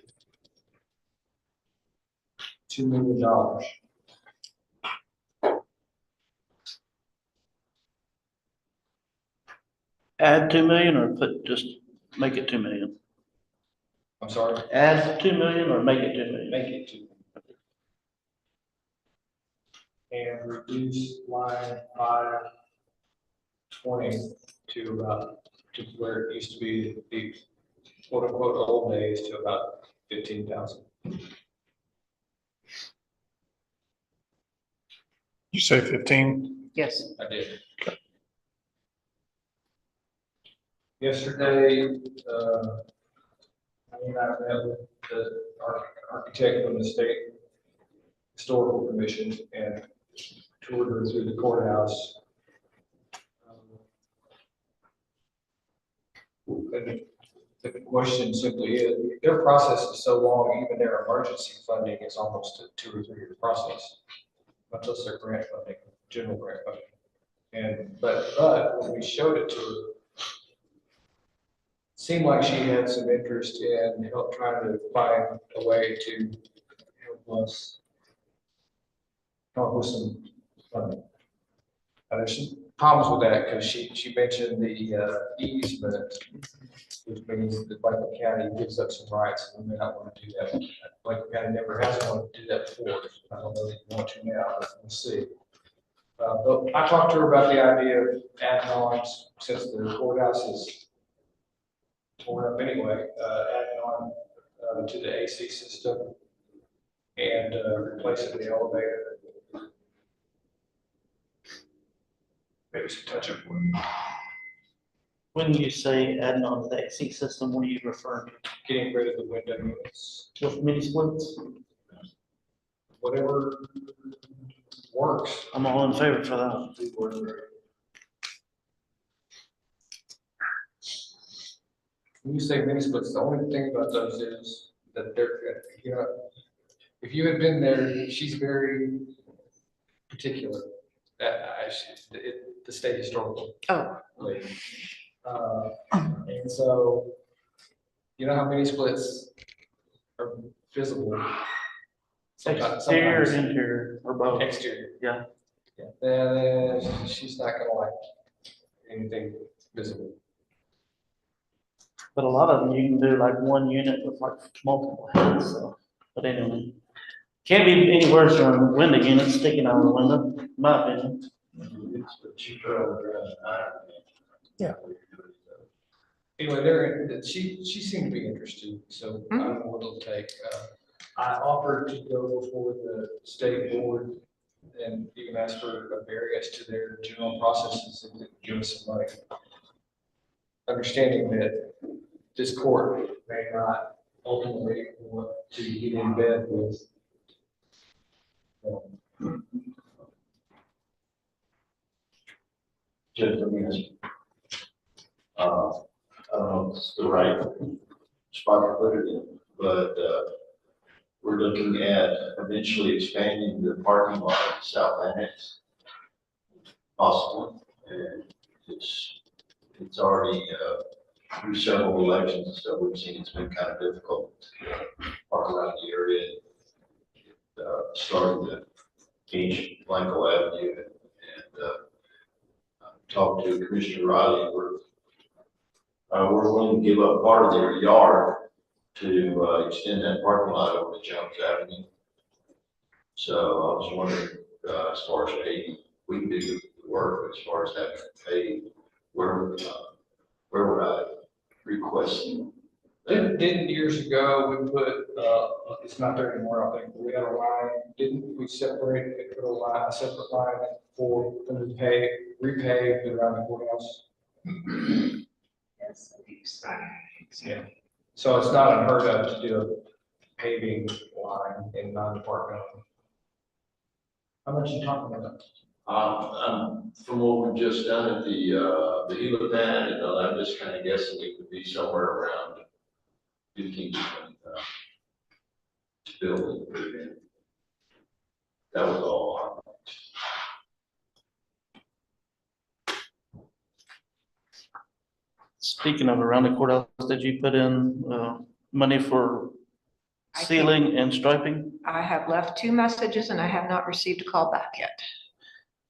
$2 million. Add 2 million or make it 2 million? I'm sorry? Add 2 million or make it 2 million? Make it 2 million. And reduce line 520 to about, to where it used to be, the quote unquote old days, to about 15,000. You say 15? Yes. I did. Yesterday, I met with the architect from the state historical commission and toured her through the courthouse. And the question simply is, their process is so long, even their emergency funding is almost a 2 or 3 year process, much less their grant funding, general grant funding. But when we showed it to her, seemed like she had some interest in trying to find a way to help us come up with some funding. There's some problems with that, because she mentioned the easement, which means that Blankley County gives up some rights, and we may not want to do that. Blankley County never has wanted to do that before. I don't know if you want to now, but we'll see. But I talked to her about the idea of adding on, since the courthouse is torn up anyway, adding on to the AC system and replacing the elevator. Maybe some touch-up work. When you say adding on to the AC system, what are you referring to? Getting rid of the window units, With mini splits? whatever works. I'm all in favor for that. When you say mini splits, the only thing about those is that they're, you know, if you had been there, she's very particular. The state historical. Oh. Lady. And so, you know how mini splits are visible? Exterior, interior, or both? Exterior. Yeah. Yeah, then she's not gonna like anything visible. But a lot of them, you can do like one unit with like multiple heads, so, but anyway. Can't be any worse than a window unit sticking out of the window, in my opinion. Yeah. Anyway, she seemed to be interested, so I don't know what it'll take. I offered to go before the state board and even ask for a variance to their general processes and give us some money. Understanding that this court may not ultimately want to get in bed with. Judge, I mean, I don't know if it's the right spot to put it in, but, we're looking at eventually expanding the parking lot at South Annex. Possibly, and it's already, through several elections, so we've seen it's been kind of difficult to park around the area. Starting to H. Blanco Avenue and talked to Commissioner Riley. We're willing to give up part of their yard to extend that parking lot over to Jones Avenue. So I was wondering, as far as paving, we can do the work as far as having to pay, where would I request? Didn't years ago, we put, it's not there anymore, I think, but we had a line, didn't we separate, it, put a separate line for them to repave around the courthouse? Yes, I think so. Yeah. So it's not unheard of to do a paving line in non-departmental. How much are you talking about? From what we've just done at the helipad, and I'm just kind of guessing it would be somewhere around 15 to 20,000 to build it, put it in. That was all. Speaking of around the courthouse, did you put in, money for ceiling and striping? I have left 2 messages and I have not received a call back yet.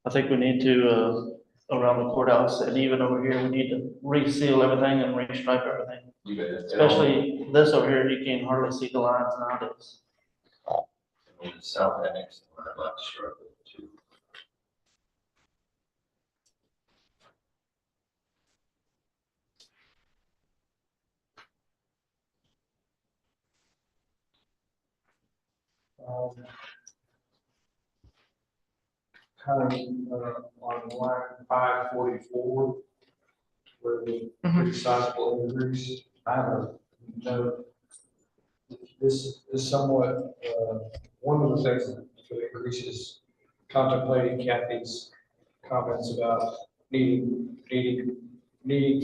I think we need to, around the courthouse and even over here, we need to reseal everything and restripe everything. You bet. Especially this over here, you can hardly see the lines nowadays. On the south annex, I'd like to start with too. Kind of on line 544, where the pretty sizable increase. I have a note. This is somewhat, one of the things that increases contemplating Kathy's comments about needing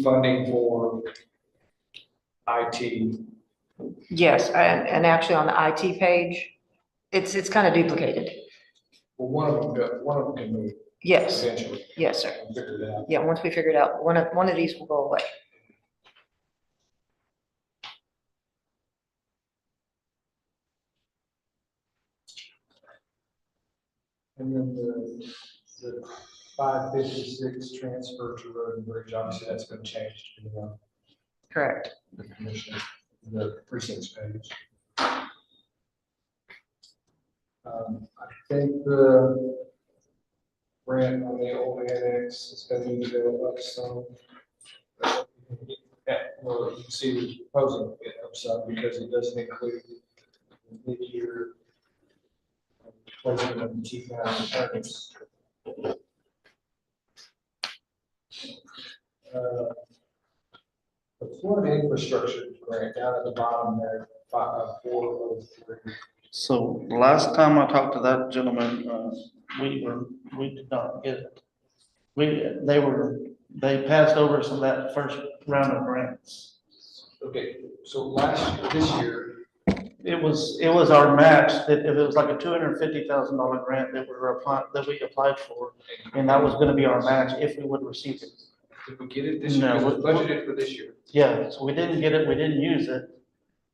funding for IT. Yes, and actually on the IT page, it's kind of duplicated. Well, one of them can move. Yes. Eventually. Yes, sir. We'll figure it out. Yeah, once we figure it out, one of these will go away. And then the 556 transfer to road and bridge, obviously that's been changed, depending on Correct. the commission, the precincts page. I think the rent on the old annex is going to need to go up some. Yeah, well, you can see we're proposing it up some because it doesn't include the mid-year placement of the T-Town attorneys. The flood infrastructure grant down at the bottom there, 403. So last time I talked to that gentleman, we did not get it. They passed over some of that first round of grants. Okay, so this year, It was our match, that if it was like a $250,000 grant that we applied for, and that was gonna be our match if we would receive it. did we get it this year? No, It was budgeted for this year. Yeah, so we didn't get it, we didn't use it.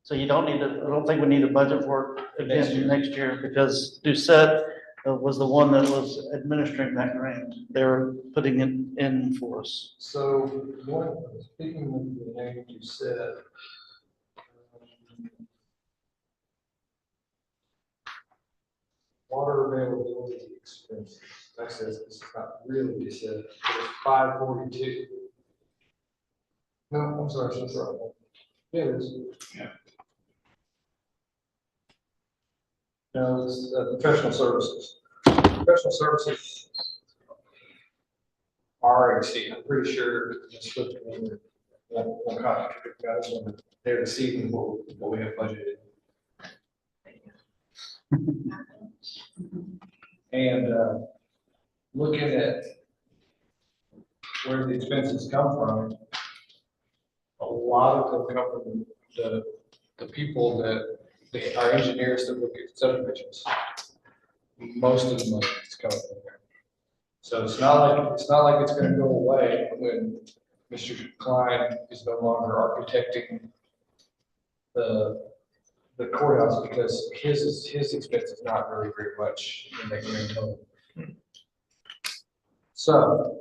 So you don't need to, I don't think we need a budget for it again next year, because Doucette was the one that was administering that grant. They're putting it in for us. So, speaking of the name you said, water availability expenses, that says this is not really, you said, it's 542. No, I'm sorry, that's right. Yeah, it is. Yeah. No, it's professional services. Professional services are exceeding, I'm pretty sure it's looking in one contract, guys, when they're exceeding what we have budgeted. And looking at where the expenses come from, a lot of them come from the people our engineers that look at subdivisions. Most of the money is coming from there. So it's not like it's gonna go away when Mr. Klein is no longer architecting the courthouse, because his expense is not really very much in that grand total. So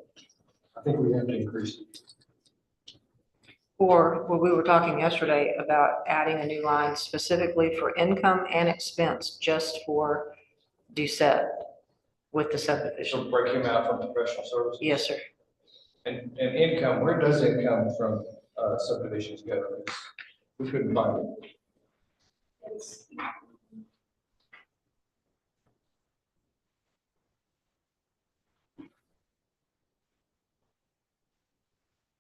I think we have to increase it. Or, well, we were talking yesterday about adding a new line specifically for income and expense, just for Doucette with the subdivision. So break him out from professional services. Yes, sir. And income, where does income from subdivisions go? We couldn't find it.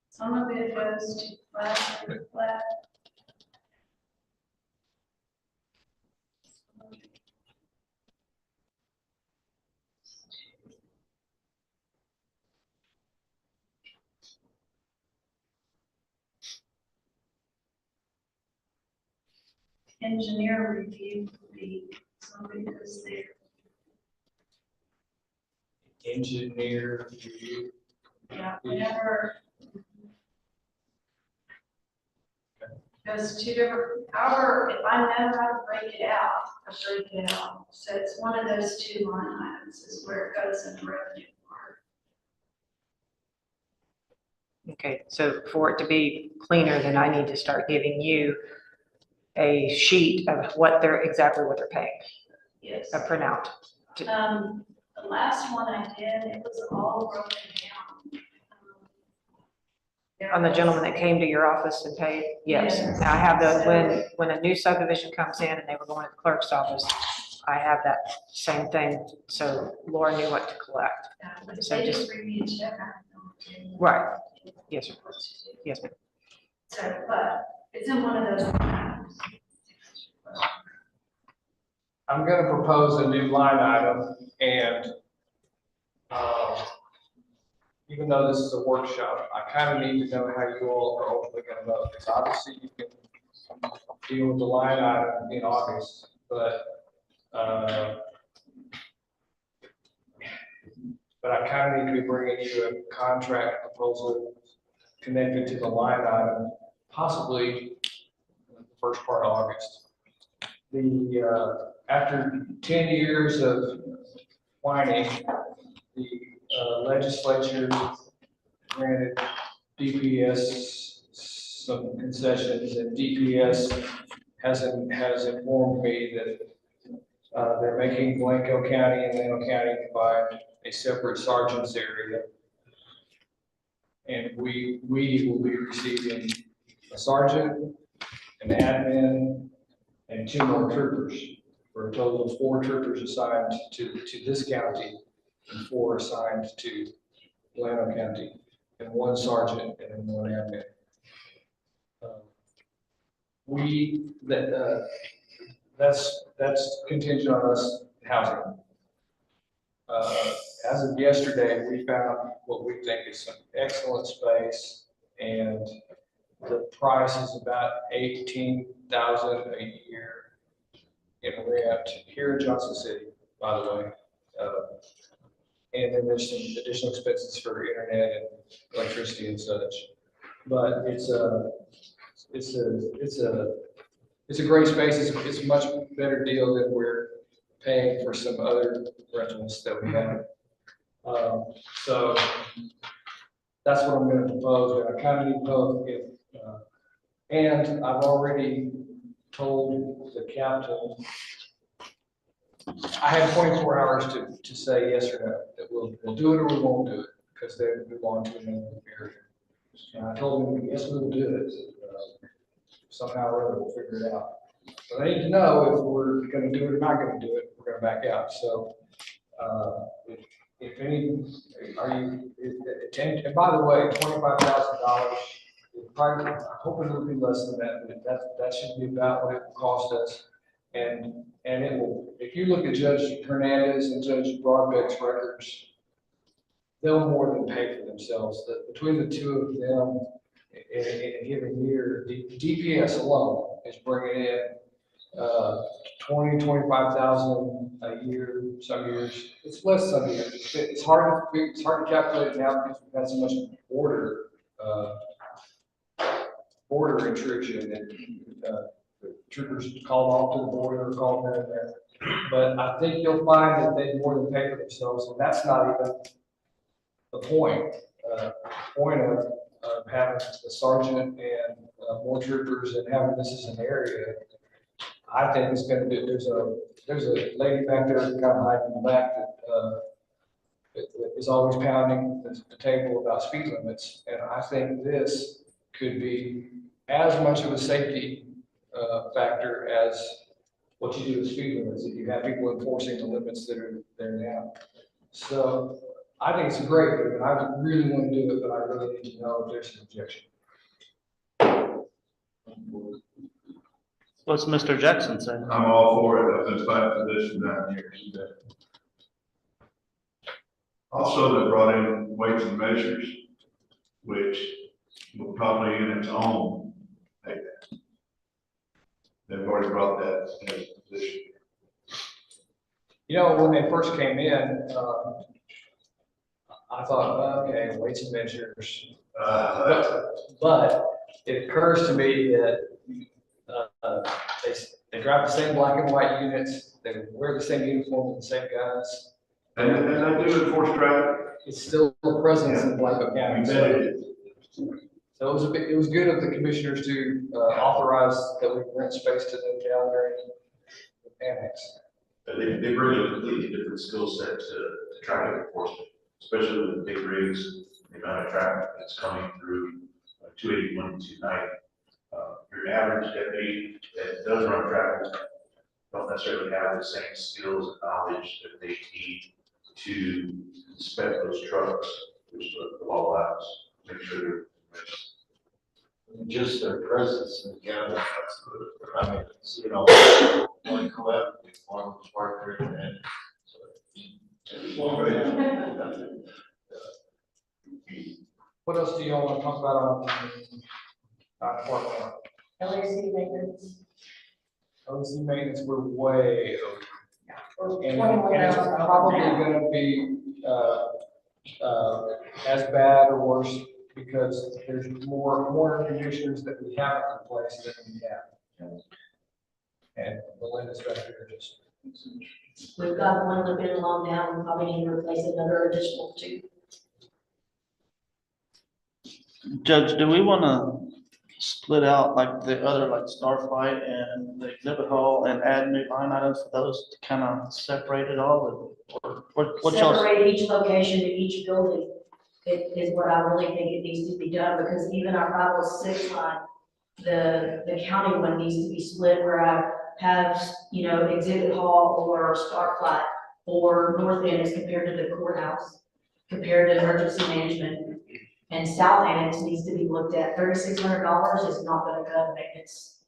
Some of it goes to flat. Engineer review would be somebody goes there. Engineer review. Yeah, whenever. There's two different, however, if I know how to break it out, I break it out. So it's one of those two line items is where it goes in the revenue part. Okay, so for it to be cleaner, then I need to start giving you a sheet of exactly what they're paying, Yes. a printout. The last one I did, it was all broken down. On the gentleman that came to your office and paid? Yes. Yes. I have those, when a new subdivision comes in and they were going to the clerk's office, I have that same thing, so Laura knew what to collect. But So they just- just bring me a check. I don't know. Right. Yes, sir. Yes, ma'am. So, but it's in one of those. items. I'm gonna propose a new line item, and even though this is a workshop, I kind of need to know how you all are ultimately gonna vote, because obviously you can deal with the line item in August, but I kind of need to be bringing you a contract proposal connected to the line item, possibly the first part of August. After 10 years of whining, the legislature granted DPS some concessions, and DPS has informed me that they're making Blanco County and Llano County provide a separate sergeant's area. And we will be receiving a sergeant, an admin, and 2 more troopers, for a total of 4 troopers assigned to this county and 4 assigned to Llano County, and 1 sergeant and 1 admin. That's contingent on us housing. As of yesterday, we found what we think is some excellent space, and the price is about $18,000 a year in rent here in Johnson City, by the way. And then there's some additional expenses for internet and electricity and such. But it's a great space. It's a much better deal than we're paying for some other rentals that we have. So that's what I'm going to propose. I kind of need both. And I've already told the captain, I had 24 hours to say yes or no, that we'll do it or we won't do it, because they belong to another area. And I told him, yes, we will do it. Somehow or other, we'll figure it out. But I need to know if we're going to do it or not going to do it. We're going to back out. So, if any, and by the way, $25,000. Probably, I'm hoping it'll be less than that, but that should be about what it will cost us. And it will, if you look at Judge Hernandez and Judge Broadbeck's records, they'll more than pay for themselves. Between the 2 of them in a given year, DPS alone is bringing in 25,000 a year. Some years it's less. Some years it's hard to calculate now because we've had so much border intrusion and troopers called off to the border or called there and there. But I think you'll find that they more than pay for themselves, and that's not even the point. The point of having the sergeant and more troopers and having this as an area, I think is going to do. There's a lady back there kind of hiding in the back that is always pounding the table about speed limits, and I think this could be as much of a safety factor as what you do with speed limits, if you have people enforcing the limits that are there now. So I think it's a great move, and I really want to do it, but I really need to know if there's an objection. What's Mr. Jackson saying? I'm all for it. I've been fighting for this for 9 years. Also, they brought in weights and measures, which will probably in its own pay that. They've already brought that as a position. You know, when they first came in, I thought, okay, weights and measures. But it occurs to me that they drive the same black and white units, they wear the same uniform with the same guys. And they do enforce traffic. It's still a presence in Blanco County. So it was good of the commissioners to authorize that we rent space to them down there in the annex. They bring a completely different skill set to traffic enforcement, especially with the big rigs, the amount of traffic that's coming through 281 and 290. Your average deputy that does run traffic don't necessarily have the same skills and knowledge that they need to inspect those trucks, which the law allows. Make sure they're just their presence in the county. That's good. I mean, it's, you know, one collectively, one was part there and What else do y'all want to talk about on LAC maintenance. LAC maintenance? We're way over. And it's 21,000. probably going to be as bad or worse because there's more conditions that we haven't in place than we have. And Melinda's back there just We've got one limping along now, we probably need to replace another additional 2. Judge, do we wanna split out like the other, like Starflight and the exhibit hall and add new line items for those to kind of separate it all? Or what y'all? Separate each location to each building is what I really think it needs to be done, because even our 506 line, the county one needs to be split where I have, you know, exhibit hall or Starflight or North End as compared to the courthouse, compared to emergency management. And South Annex needs to be looked at. $3,600 is not gonna cover maintenance.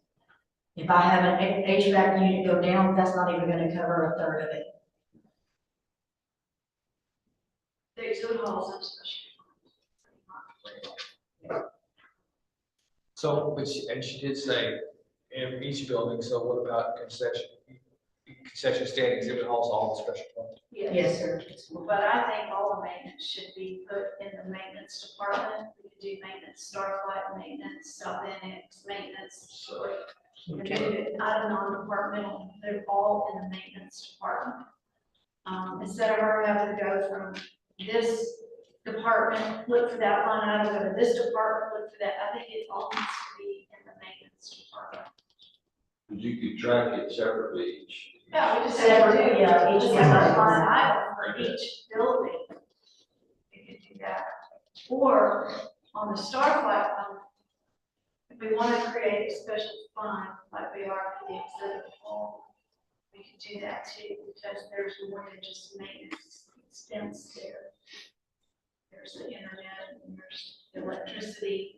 If I have an HVAC unit go down, that's not even gonna cover a third of it. The exhibit halls and special. So, and she did say, in each building, so what about concession stand, exhibit halls, all the special ones? Yes, sir. But I think all the maintenance should be put in the maintenance department. We could do maintenance, Starflight maintenance, South Annex maintenance. And do it out of non-departmental, they're all in the maintenance department. Instead of her having to go from this department, look for that line item, go to this department, look for that, I think it all needs to be in the maintenance department. But you could track it separately each. Yeah, we just Separate, have to do, yeah, each just one. have a line item for each building. We could do that. Or on the Starflight fund, if we want to create a special fund like we are for the exhibit hall, we could do that too, because there's more than just maintenance expense there. There's the internet and there's the electricity.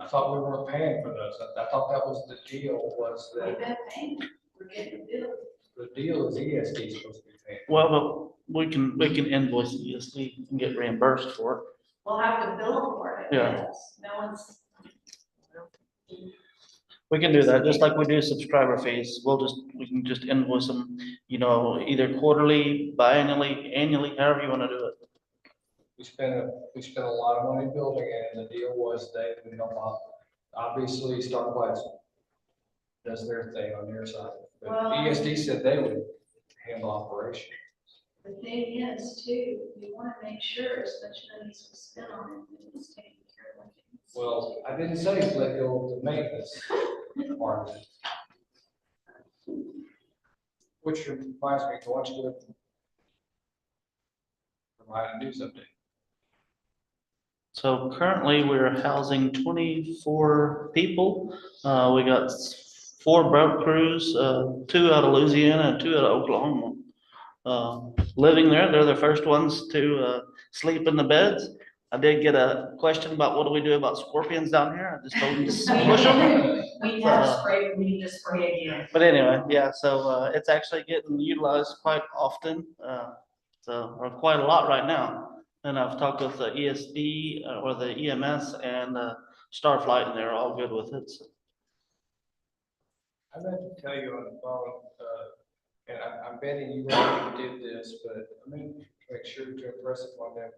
I thought we weren't paying for those. I thought that was the deal, was We've that been paying, we're getting billed. the deal is ESD is supposed to be paying. Well, but we can invoice the ESD and get reimbursed for it. We'll have to bill them for it, Yeah. yes. No one's. We can do that, just like we do subscriber fees. We can just invoice them, you know, either quarterly, biannually, annually, however you wanna do it. We spent a lot of money building it, and the deal was they would help out. Obviously, Starflight does their thing on their side, but Well- ESD said they would handle operation. The thing is too, you want to make sure as much money as we spend on it, it's taken care of. Well, I didn't say let go of the maintenance part of it. Which reminds me, why don't you go provide a news update? So currently, we're housing 24 people. We got 4 boat crews, 2 out of Louisiana and 2 out of Oklahoma. Living there, they're the first ones to sleep in the beds. I did get a question about what do we do about scorpions down here? I just told them to smush them. We have sprayed, we need to spray again. But anyway, yeah, so it's actually getting utilized quite often, or quite a lot right now. And I've talked with the ESD or the EMS and Starflight, and they're all good with it. So. I meant to tell you on the phone, and I'm betting you already did this, but I mean, to make sure to impress upon them,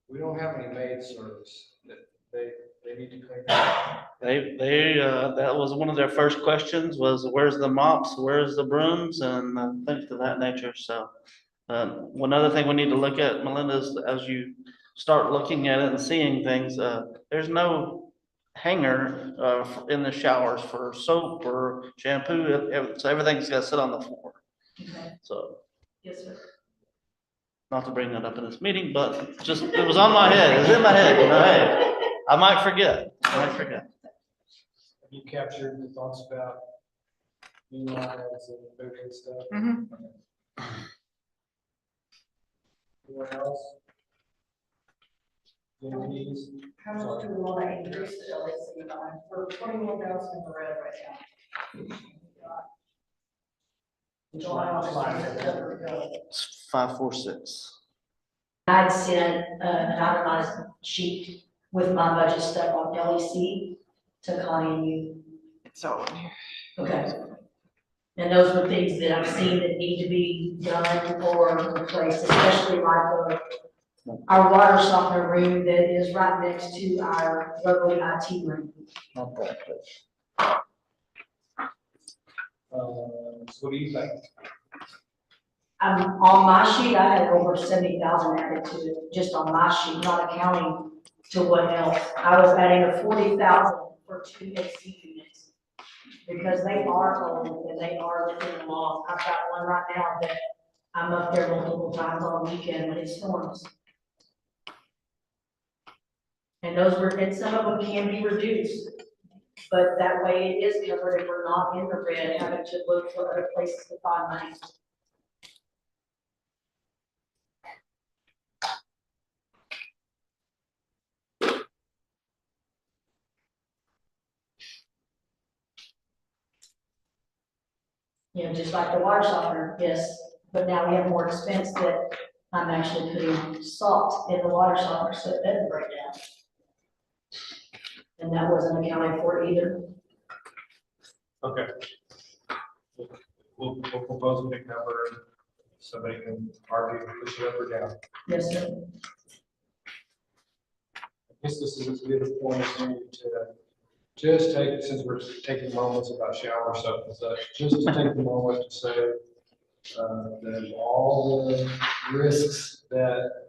we don't have any maid service that they need to clean up. That was one of their first questions was, where's the mops, where's the brooms, and things of that nature. So one other thing we need to look at, Melinda, is as you start looking at it and seeing things, there's no hanger in the showers for soap or shampoo. So everything's got to sit on the floor. Okay. So. Yes, sir. Not to bring that up in this meeting, but just, it was on my head, it was in my head, you know, hey, I might forget. Have you captured the thoughts about new lines and food and stuff? Anyone else? Denise? How much do we want to increase the LAC by? We're 21,000 in the red right now. It's 546. I'd sent an itemized sheet with my budget stuff on LEC to Connie and you. It's all in here. Okay. And those were things that I've seen that need to be done or replaced, especially like our water softener room that is right next to our lovely IT room. So what do you think? On my sheet, I had over 70,000 added to it, just on my sheet, not accounting to what else. I was adding a 40,000 for 2 AC units. Because they are old and they are within the law. I've got one right now that I'm up there multiple times on the weekend when it storms. And those were, and some of them can be reduced. But that way it is covered if we're not in the red, having to look for other places to find money. You know, just like the water softener, yes, but now we have more expense that I'm actually putting salt in the water softener so it doesn't break down. And that wasn't accounted for either. Okay. We'll propose a big number, somebody can argue, push it up or down. Yes, sir. I guess this is a good point to just take, since we're taking moments about shower stuff and such, just to take a moment to say that all the risks that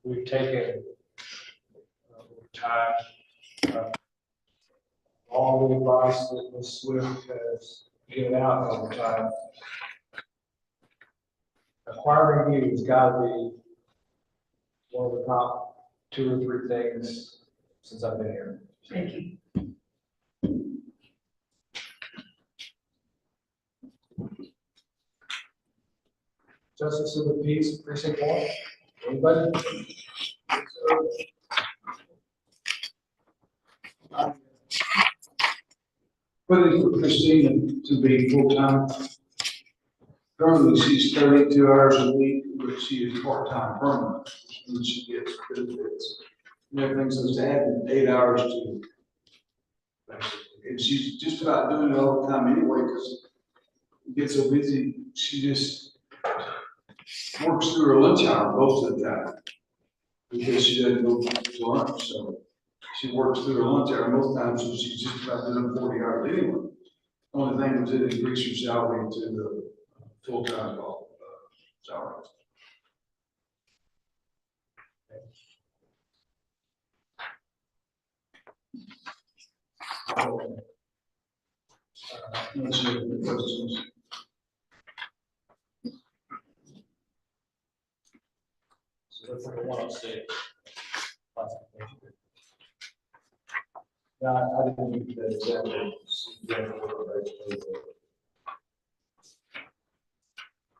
we've taken over time, all the advice that Ms. Swift has given out over time, acquiring you has got to be one of the top 2 or 3 things since I've been here. Thank you. Justice of the Peace, Precinct 1, anybody? Putting for Christina to be full-time. Currently, she's 32 hours a week, but she is part-time permanent, and she gets benefits. And everything, so it's adding 8 hours to. And she's just about doing it all the time anyway, because it gets so busy, she just works through her lunch hour most of the time. Because she doesn't go to lunch, so she works through her lunch hour most times, so she's just about doing 40 hours anyway. Only thing was it increased her salary to the full-time salary. Unless you have any questions. So that's like a 106 classification. No, I didn't need that example.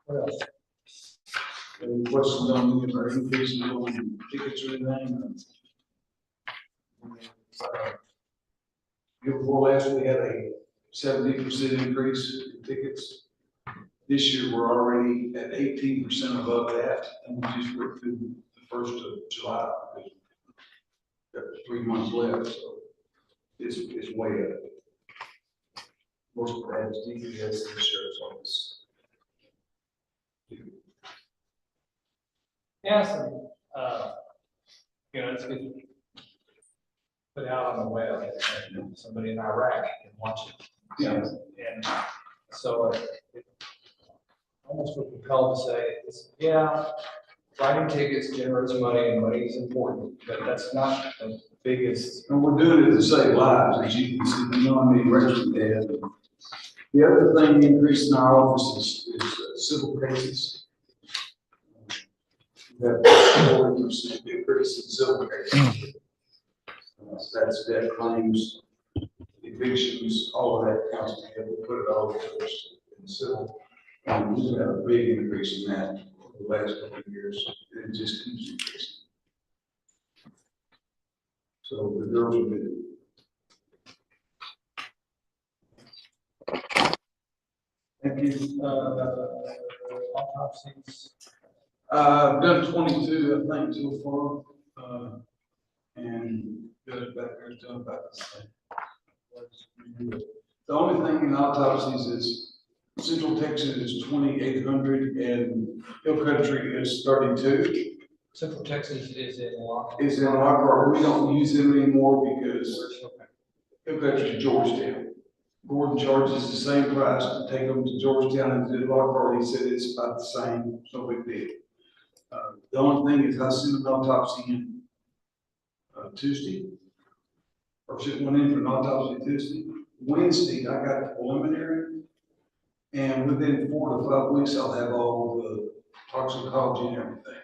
What else? Any questions on the increases on tickets or anything? Year before last, we had a 70% increase in tickets. This year, we're already at 18% above that, and we just went through the 1st of July. Got 3 months left, so it's way up. Most of that is DPS and the sheriff's office. Yeah, so, you know, it's good. Put out on the web, and somebody in Iraq can watch it. Yeah. And so it almost would compel to say, yeah, writing tickets generates money and money is important, but that's not the biggest. And we're doing it to save lives, as you can see, you know, I mean, registered death. The other thing increase in our office is civil cases. That 40% increase in civil cases. That's debt claims, evictions, all of that counts together. We put it all together in civil. And we've had a big increase in that over the last couple of years. It just keeps increasing. So the girls are good. Thank you. Autopsies. I've done 22, I think, so far. And goes back there to about the same. The only thing in autopsies is Central Texas is 2,800 and Hill Country is 32. Central Texas is in Lockhart. Is in Lockhart. We don't use them anymore because Hill Country is Georgetown. Gordon charges the same price to take them to Georgetown and do Lockhart. He said it's about the same, so we did. The only thing is I sent an autopsy in Tuesday. Or sent one in for an autopsy Tuesday. Wednesday, I got the preliminary. And within 4 to 5 weeks, I'll have all the toxicology and everything.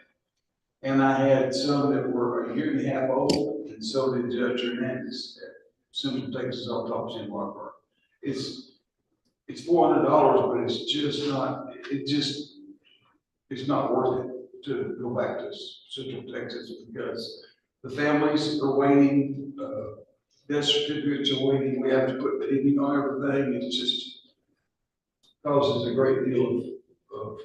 And I had some that were a year and a half old, and so did Judge Hernandez at Central Texas Autopsy in Lockhart. It's $400, but it's just not, it's not worth it to go back to Central Texas because the families are waiting, death certificates are waiting, we have to put paving on everything, it just causes a great deal of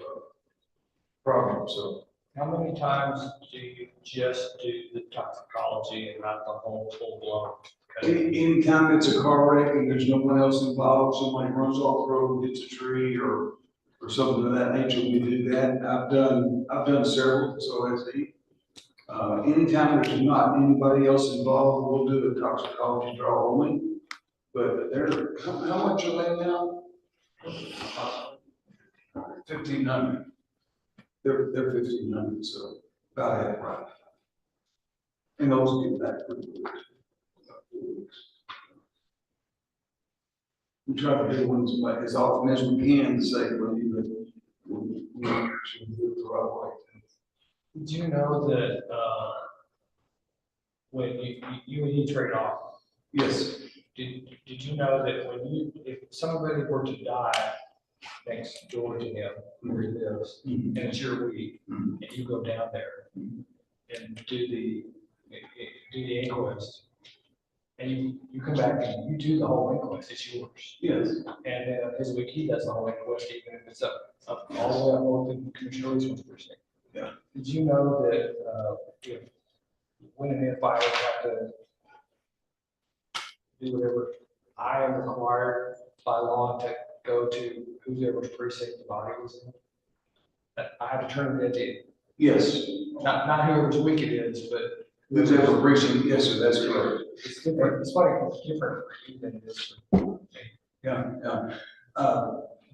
problems, so. How many times do you just do the toxicology and not the whole full blown? Anytime it's a car wreck and there's no one else involved, somebody runs off the road, hits a tree or something of that nature, we do that. I've done several, so has he. Anytime there's not anybody else involved, we'll do a toxicology draw only. But they're, how much are they now? 1,500. They're 1,500, so about half price. And those get back pretty quick. We try to do ones like as often as we can safely, but we actually do it the right way. Did you know that, when you and he trade off? Yes. Did you know that if somebody were to die next door to him, where he lives, and it's your week, and you go down there and do the inquest, and you come back and you do the whole inquest, it's yours. Yes. And then his week, he does the whole inquest, even if it's up all the way up north in Commissioner Leachman's precinct. Yeah. Did you know that, if when and if I have to do whatever I am required by law to go to whoever's precinct the body was in, that I have to turn it in? Yes. Not whoever's week it is, but. Whoever precinct, yes, sir, that's correct. It's different, it's funny, it's different for you than it is for me. Yeah.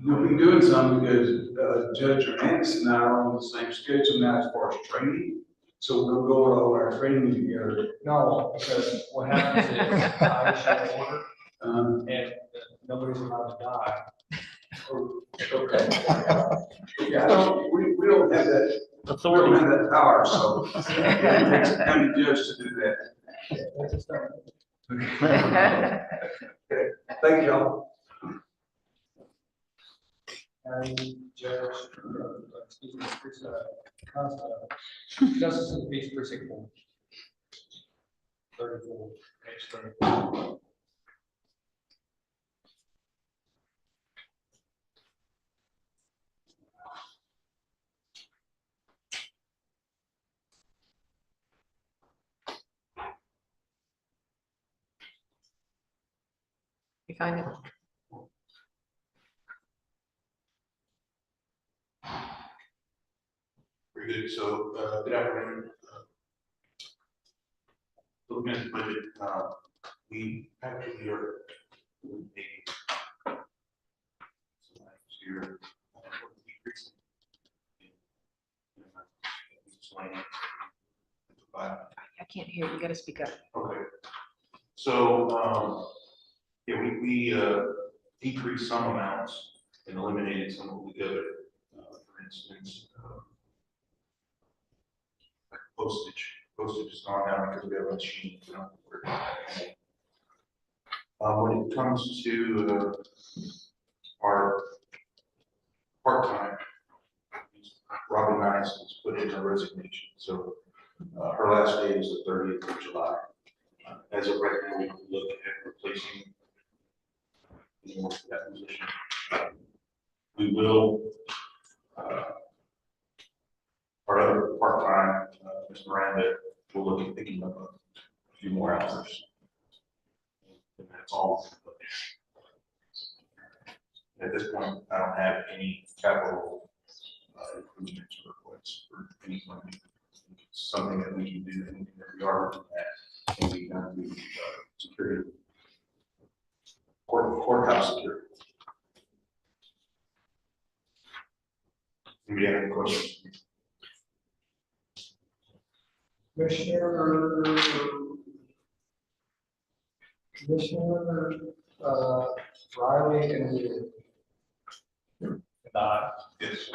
We'll be doing some because Judge Hernandez and I are on the same schedule now as far as training. So we'll go with all our training together. No, because what happens is I issue an order and nobody's allowed to die. Okay. Yeah, we don't have that. We don't have that power, so it takes a county judge to do that. Okay. Thank y'all. Judge, excuse me, Justice of the Peace Precinct 4. 34, page 34. You find it? Very good. So, good afternoon. Looking at the budget, we actually are making some items here. Decreasing. I can't hear you. You gotta speak up. Okay. So, yeah, we decreased some amounts and eliminated some altogether. For instance, like postage has gone down because we have a machine. When it comes to our part-time, Robin Nice has put in her resignation, so her last day is the 30th of July. As of right now, we look at replacing that position. We will, our other part-time, Ms. Miranda, will look at picking up a few more hours. And that's all. At this point, I don't have any capital improvements or requests for any money. It's something that we can do, anything that we are looking at, can be done to security. Court courthouse security. Do we have any questions? Commissioner Riley and you. And I Yes.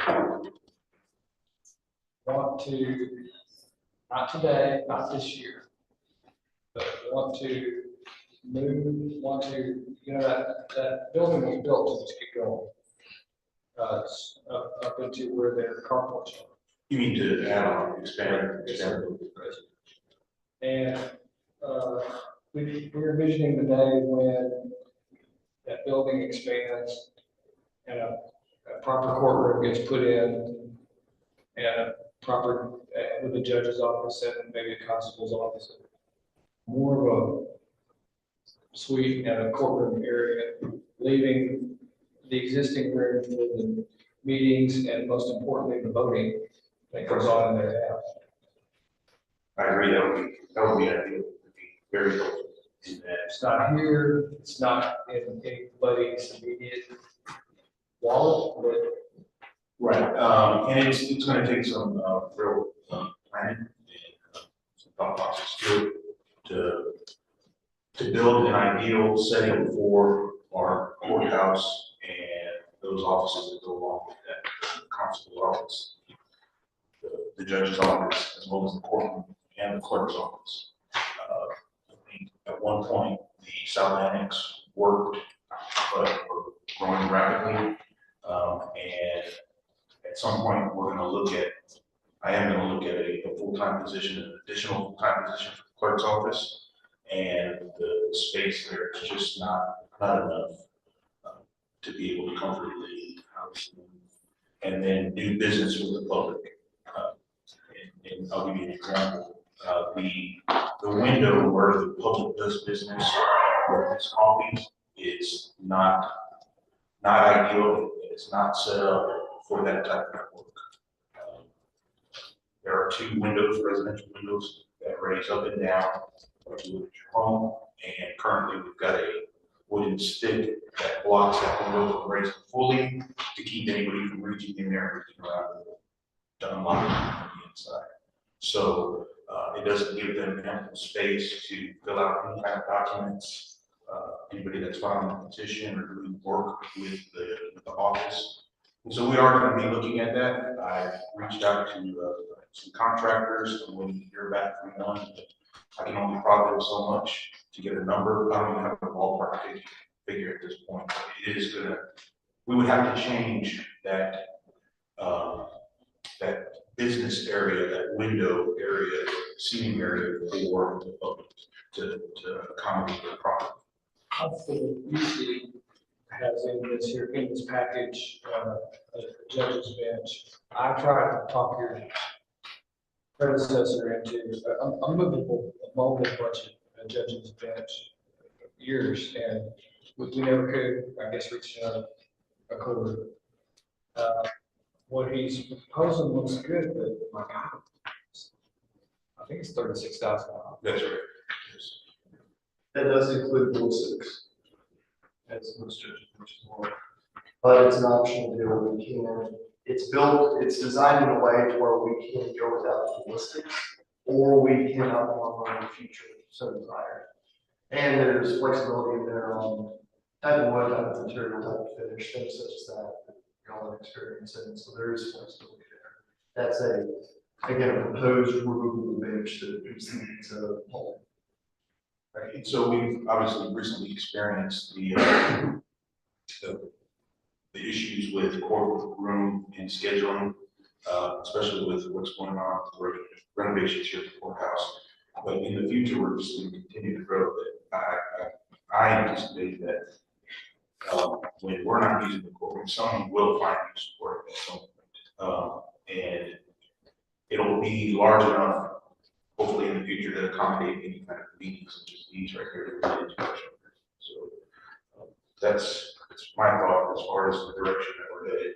want to, not today, not this year, but want to that building was built to just get going. Up into where their carports are. You mean to add on, expand? And, we're envisioning the day when that building expands and a proper courtroom gets put in and a proper, with a judge's office and maybe a constable's office. More of a suite and a courtroom area, leaving the existing room for the meetings and most importantly, the voting that goes on in their house. I agree, that would be ideal, it'd be very helpful. in that. It's not here, it's not in anybody's immediate wallet, but Right, and it's gonna take some, real, planning and some thought process to build an ideal setting for our courthouse and those offices that go along with that, the constable's office, the judge's office, as well as the courtroom and the clerk's office. I think at one point, the South Annex worked, but we're growing rapidly, and at some point, I am gonna look at a full-time position, an additional full-time position for the clerk's office. And the space there is just not enough to be able to comfortably house them and then do business with the public. And I'll give you an example. The window where the public does business with its coffees is not ideal. It's not set up for that type of work. There are two windows, residential windows, that raise up and down to your home, and currently we've got a wooden stick that blocks that window from raising fully to keep anybody from reaching in there and reaching around to unlock it from the inside. So it doesn't give them ample space to fill out any kind of documents. Anybody that's filing a petition or doing work with the office. And so we are going to be looking at that. I've reached out to some contractors. I'm waiting to hear back from one. I can only profit so much to get a number. I don't even have a ballpark figure at this point. It is we would have to change that, that business area, that window area, seating area for the public to accommodate their property. I think usually has in this package, a judge's bench. I tried to talk your predecessor into, I'm moving a bunch of judge's bench years, and we never could, I guess, reach a quarter. What he's proposing looks good, but my God, I think it's $36,000. That's right. That does include ballistics. As most judges, which is more. But it's an optional deal. It's designed in a way to where we can go without ballistics, or we can outline in the future, so desired. And there's flexibility in there on type of wood, type of material, type of finish, things such as that, you all have experience in, so there is flexibility there. That's again, a proposed removable bench that precedes a pole. Right, and so we've obviously recently experienced the issues with courtroom and scheduling, especially with what's going on with the renovations here at the courthouse. But in the future, we're just going to continue to grow. I anticipate that when we're not using the courtroom, someone will find use for it at some point, and it'll be large enough, hopefully in the future, to accommodate any kind of meetings such as these right here. So that's my thought as far as the direction that we're headed.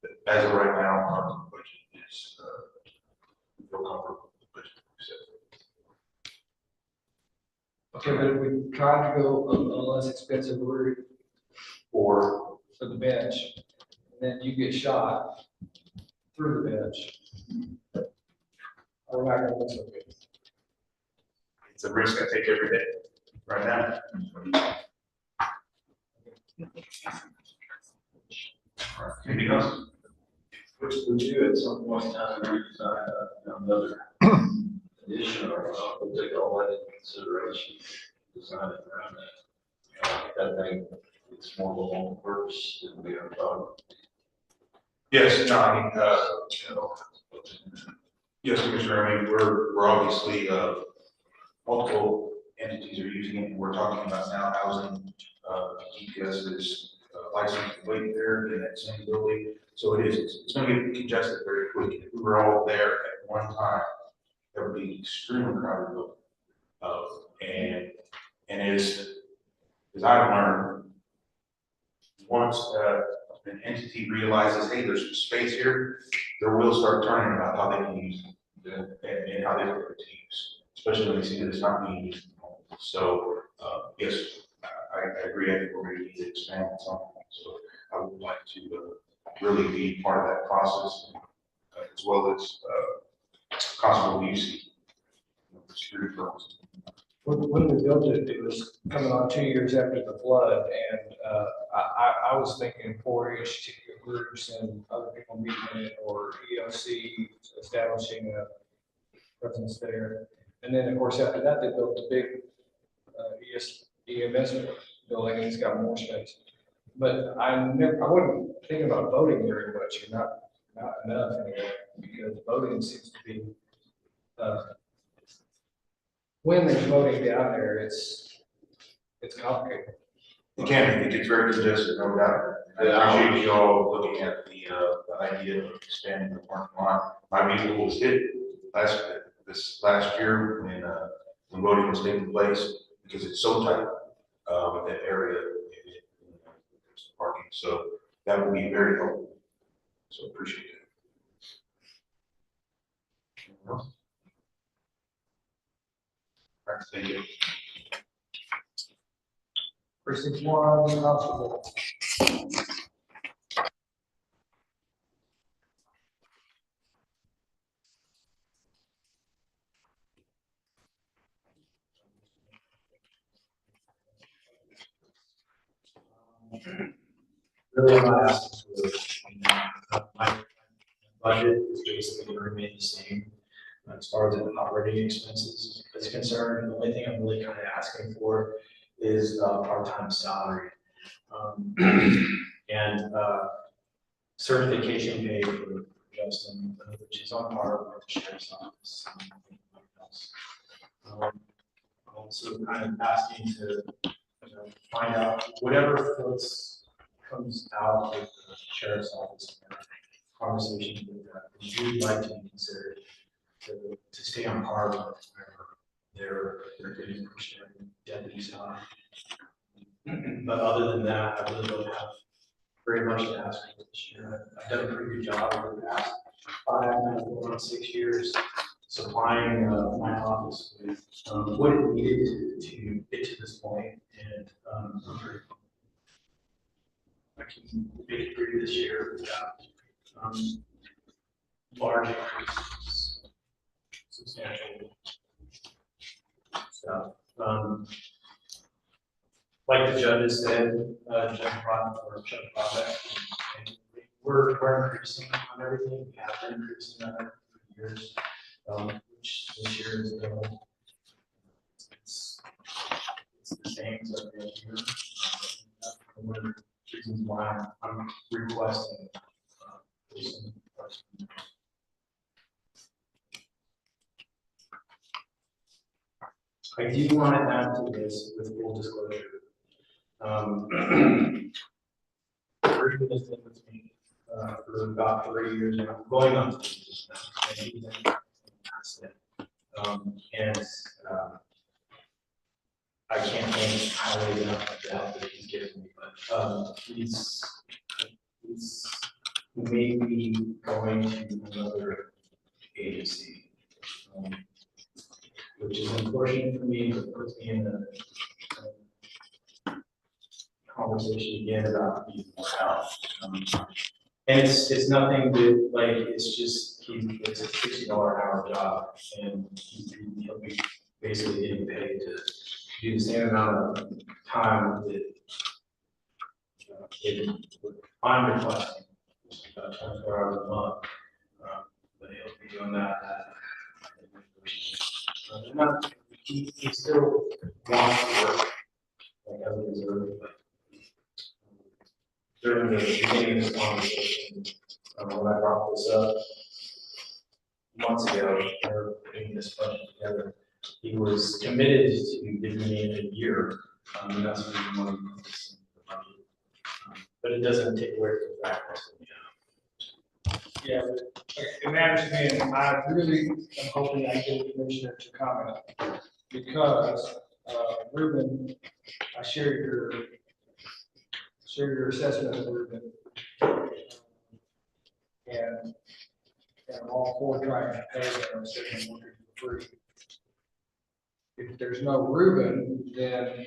But as of right now, our budget is we feel comfortable with the budget we set. Okay, but if we try to go a less expensive route, or for the bench, and then you get shot through the bench. We're not gonna look so good. It's a risk I take every day, right now. Anything else? Which would you at some point in time redesign another addition, or we'll take all that into consideration, design it around that. I think it's more of a long purpose than we ever thought. Yes, no, I mean, yes, Commissioner, I mean, we're obviously, multiple entities are using it, and we're talking about now housing, GPS is licensed to wait there in that same building. So it's gonna get congested very quickly. If we were all there at one time, that would be extremely crowded building. And as I've learned, once, an entity realizes, hey, there's some space here, their wheels start turning about how they can use it and how they can use, especially when they see that it's not being used. So, yes, I agree. I think we're going to need to expand on something. So I would like to really be part of that process, as well as Constable UC. Security purposes. When we built it, it was coming on 2 years after the flood, and I was thinking 4-H groups and other people meeting in it, or EOC establishing a presence there. And then, of course, after that, they built the big EMS building, and it's got more space. But I wasn't thinking about voting very much, or not enough anyway, because voting seems to be, when there's voting down there, it's complicated. It can be, it gets very congested, no doubt. I appreciate you all looking at the idea of expanding the parking lot. My vehicle was hit this last year when voting was taking place, because it's so tight, that area, parking, so that would be very helpful. So appreciate it. Anything else? All right, thank you. Precinct 1, Constable. Really, I'm not asking for, my budget is basically going to remain the same. As far as the operating expenses is concerned, the only thing I'm really kind of asking for is part-time salary. And certification pay for Justin, which is on par with the sheriff's office. I'm also kind of asking to find out whatever comes out with the sheriff's office conversation with that, would you like to be considered to stay on par with wherever they're getting pushed deputies on. But other than that, I really don't have very much to ask for this year. I've done a pretty good job over the past 6 years supplying my office with what it needed to get to this point, and I'm pretty I can make it through this year without large increases, substantial stuff. Like the judges said, Judge Project, we're increasing on everything. We have been increasing on it for years, which this year is it's the same as every other year. One of the reasons why I'm requesting some. I do want to add to this with full disclosure. Rick has been with me for about 3 years now, going on 3 years now, and he's been fantastic. I can't thank highly enough of the help that he's given me, but he's maybe going to another agency. Which is unfortunate for me, but puts me in a conversation again about needing more help. And it's nothing that, like, it's just, it's a $60 an hour job, and he'll be basically getting paid to do the same amount of time that I'm requesting, about 24 hours a month. But he'll be doing that. He still wants to work, like, as a reserve, but during the beginning of this conversation, when I brought this up months ago, we were putting this budget together, he was committed to giving me a year, and that's what we want to put this in the budget. But it doesn't take away from the fact that, Yeah, it matters to me, and I really am hoping I get the commissioner to comment, because, Ruben, I share your assessment of Ruben. And I'm all for trying to pay them, sitting working for free. If there's no Ruben, then,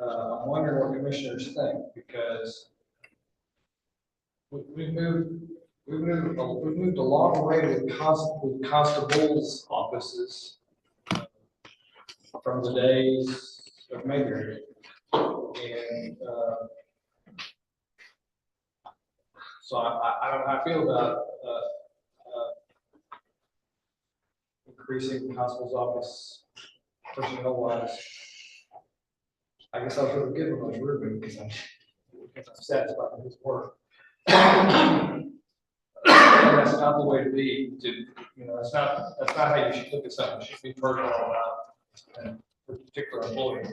I'm wondering what commissioners think, because we've moved a long way with constables' offices from the days of Mayberry. And, so I don't know how I feel about, increasing the constable's office personnel wise. I guess I was really good with my Ruben because I'm satisfied with his work. And that's not the way to be, that's not how you should look at something. It should be personal about a particular employee.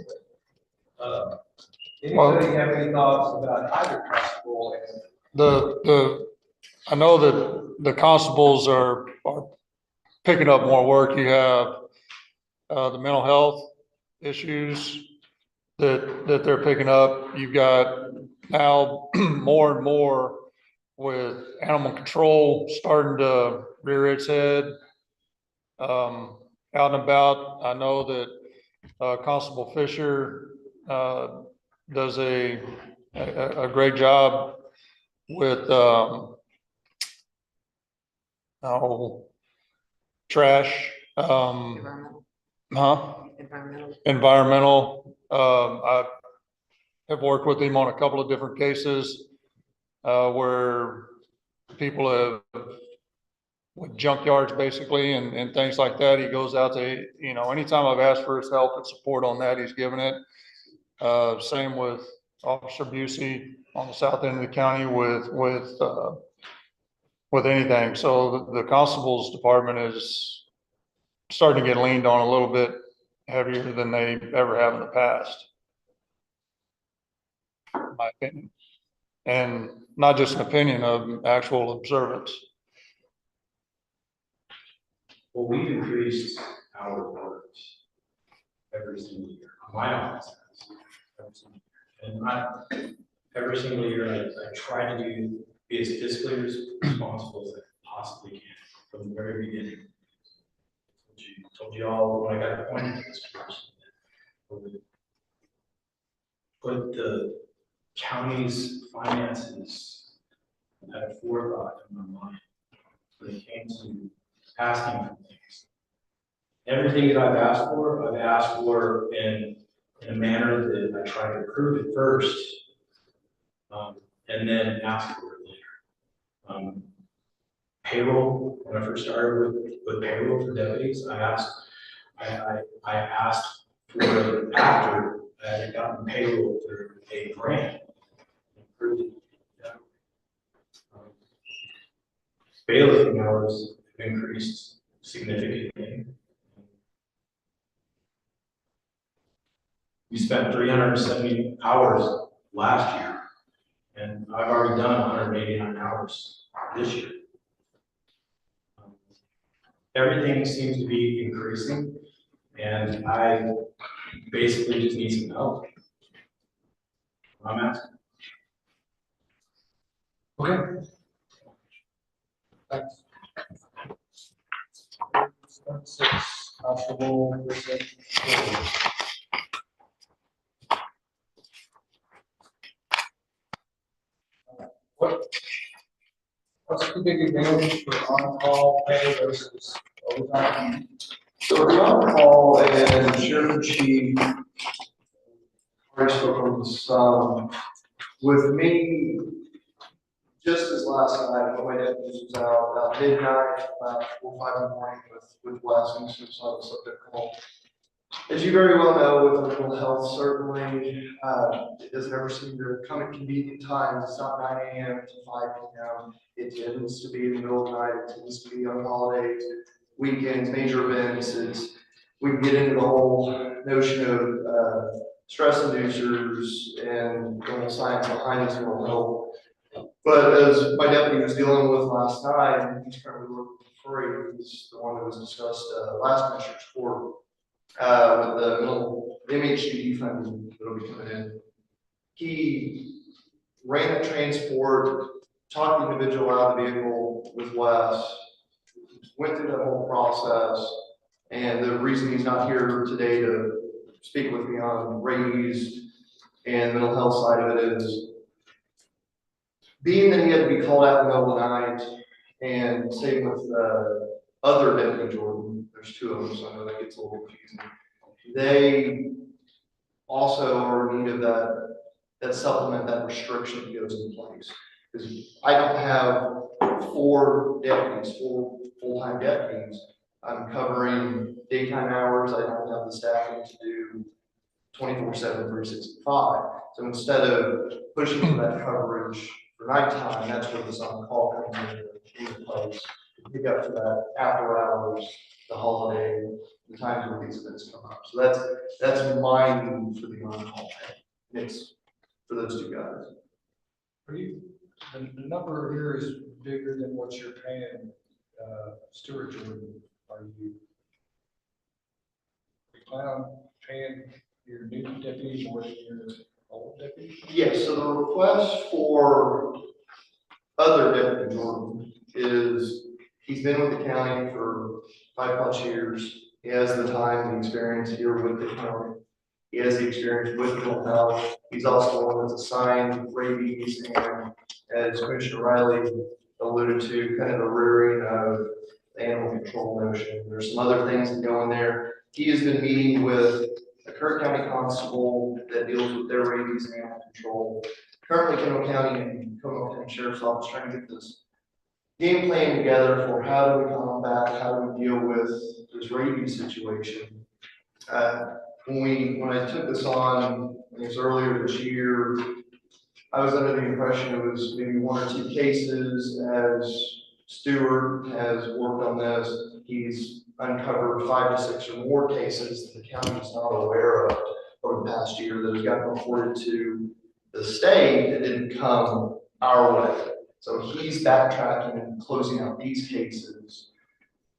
Anybody have any thoughts about either constable and I know that the constables are picking up more work. You have the mental health issues that they're picking up. You've got now more and more with animal control starting to rear its head out and about. I know that Constable Fisher does a great job with trash, environmental. I have worked with him on a couple of different cases where people have with junkyards basically and things like that. He goes out to, anytime I've asked for his help and support on that, he's given it. Same with Officer Busey on the south end of the county with anything. So the constables department is starting to get leaned on a little bit heavier than they ever have in the past, in my opinion. And not just an opinion, of actual observance. well, we've increased our work every single year. My office has, every single year. And every single year, I try to be as fiscally responsible as I possibly can from the very beginning. Told you all when I got appointed to this position, put the county's finances at a forethought in my mind when it came to asking for things. Everything that I've asked for in a manner that I try to approve it first, and then ask for it later. Payroll, when I first started with payroll for deputies, I asked for it after I had gotten payroll through a grant. Approved it. Bailiffing hours have increased significantly. We spent 370 hours last year, and I've already done 189 hours this year. Everything seems to be increasing, and I basically just need some help. I'm asking. okay. Thanks. Constable, What's the big advantage for on-call pay versus overtime? So the on-call and sheriff chief, already spoke on some, with me, just as last night, when my deputies was out, about midnight, about 4 or 5 in the morning with Wes and suicidal subject call. As you very well know, with the mental health, certainly, it doesn't ever seem to come at convenient times. It's not 9 a.m. to 5 p.m. It tends to be in the middle of the night. It tends to be on holidays, weekends, major events. We can get into the whole notion of stress inducers and the whole science behind this mental health. But as my deputy was dealing with last night, and he's currently working for free, he's the one that was discussed last Commissioner's Court. With the middle MHD funding that'll be coming in. He ran a transport, talked the individual out of the vehicle with Wes, went through that whole process, and the reason he's not here today to speak with me on rabies and mental health side of it is being that he had to be called out in the middle of the night, and same with other Deputy Jordan, there's 2 of them, so I know that gets a little confusing. They also are in need of that supplement, that restriction that goes in place. Because I don't have 4 deputies, 4 full-time deputies. I'm covering daytime hours. I don't have the staffing to do 24/7, 365. So instead of pushing for that coverage for nighttime, that's where this on-call comes into place. Pick up for that after hours, the holiday, the times where these events come up. So that's my need for the on-call pay. It's for those 2 guys. Are you, the number here is bigger than what you're paying, Stuart Jordan. Are you plan on paying your new deputy more than your old deputy? Yes, so the request for other Deputy Jordan is, he's been with the county for 5+ years. He has the time and experience here with the county. He has the experience with mental health. He's also one that's assigned rabies and, as Commissioner Riley alluded to, kind of the rearing of the animal control notion. There's some other things that go in there. He has been meeting with the Kirk County Constable that deals with their rabies and animal control. Currently, Kendall County and Comal County Sheriff's Office trying to get this game plan together for how do we combat, how do we deal with this rabies situation. When I took this on, I think it was earlier this year, I was under the impression it was maybe 1 or 2 cases. As Stuart has worked on this, he's uncovered 5 to 6 or more cases that the county is not aware of over the past year that have gotten reported to the state that didn't come our way. So he's backtracking and closing out these cases.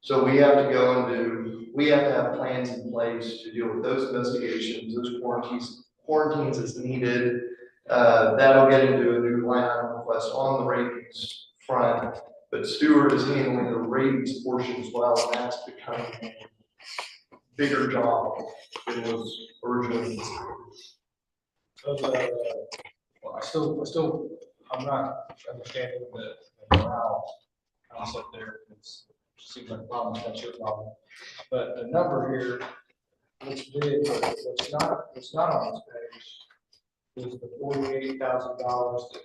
So we have to go and we have to have plans in place to deal with those investigations, those quarantines as needed. That'll get into a new line item request on the rabies front, but Stuart is handling the rabies portion as well, and that's becoming a bigger job than was originally. So well, I'm not understanding the morale concept there. It seems like a problem, that's your problem. But the number here looks big, but what's not on this page is the $48,000 that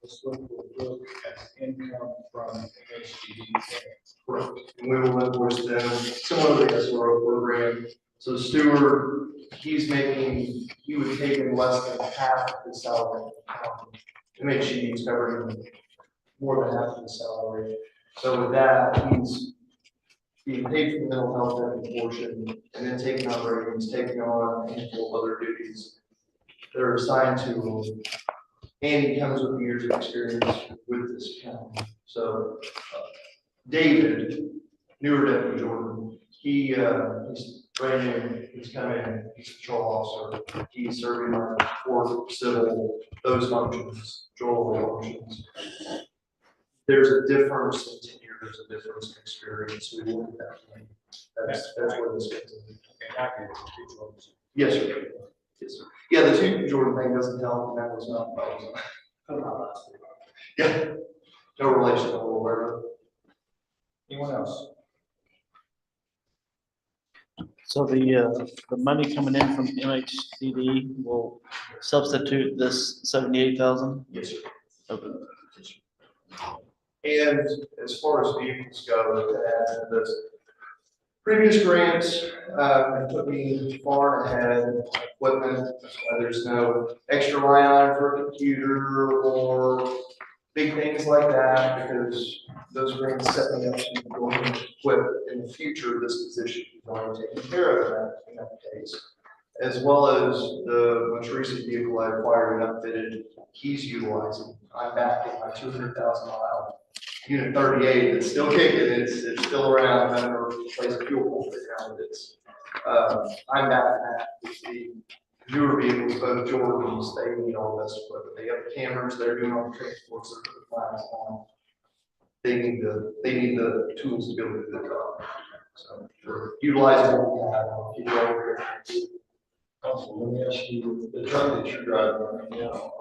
this will look as income from HDD. Correct. And we will invoice them similar to the SRO program. So Stuart, he would take in less than half of his salary to make sure he's covering more than half of his salary. So with that, he's being paid for the mental health portion and then taking on ratings, taking on a handful of other duties that are assigned to him. And he comes with years of experience with this county. So David, newer Deputy Jordan, he's brand new, he's come in, he's a patrol officer, he's serving on court, civil, those functions, patrol functions. There's a difference in tenure, there's a difference in experience, we look at that. That's where this fits in. Yes, sir. Yes, sir. Yeah, the 2 Jordan thing doesn't help, and that was not, yeah. No relation to Little Railroad. Anyone else? So the money coming in from MHCD will substitute this 78,000? Yes, sir. Okay. And as far as vehicles go, to add to this, previous grants, put me far ahead of equipment. There's no extra line item for a computer or big things like that, because those grants set me up to go ahead and equip in the future this position. We've already taken care of that in that case. As well as the most recent vehicle I acquired and upfitted, he's utilizing. I'm back in my 200,000 mile Unit 38, it's still kicking, it's still around, I never replaced a fuel pump right now, but it's, I'm back in that. It's the newer vehicles, both Jordans, they need all this equipment. They have the cameras, they're doing all the transports, they're putting flags on. They need the tools to be able to do the job. So we're utilizing what we have. I'll keep you over here. Also, let me ask you, the truck that you're driving right now,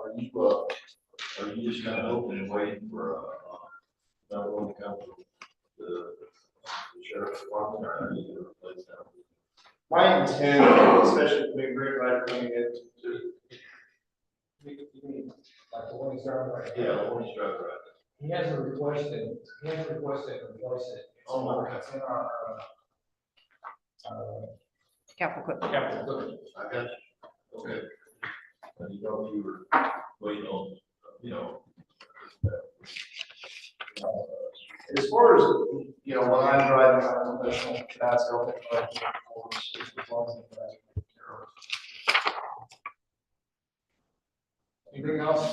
are you just kind of hoping and waiting for, not only come from the sheriff's department, or are you gonna replace them? My intent, especially with the big rig rider coming in, to Like the one he's driving right now? Yeah, the one he's driving right He hasn't requested to replace it. It's in our, Capital equipment. capital equipment. I got you. Okay. And you know, you were waiting on, you know. as far as, you know, when I'm driving my professional capacity, I'll think about it, of course, as long as I'm taken care of. Anything else?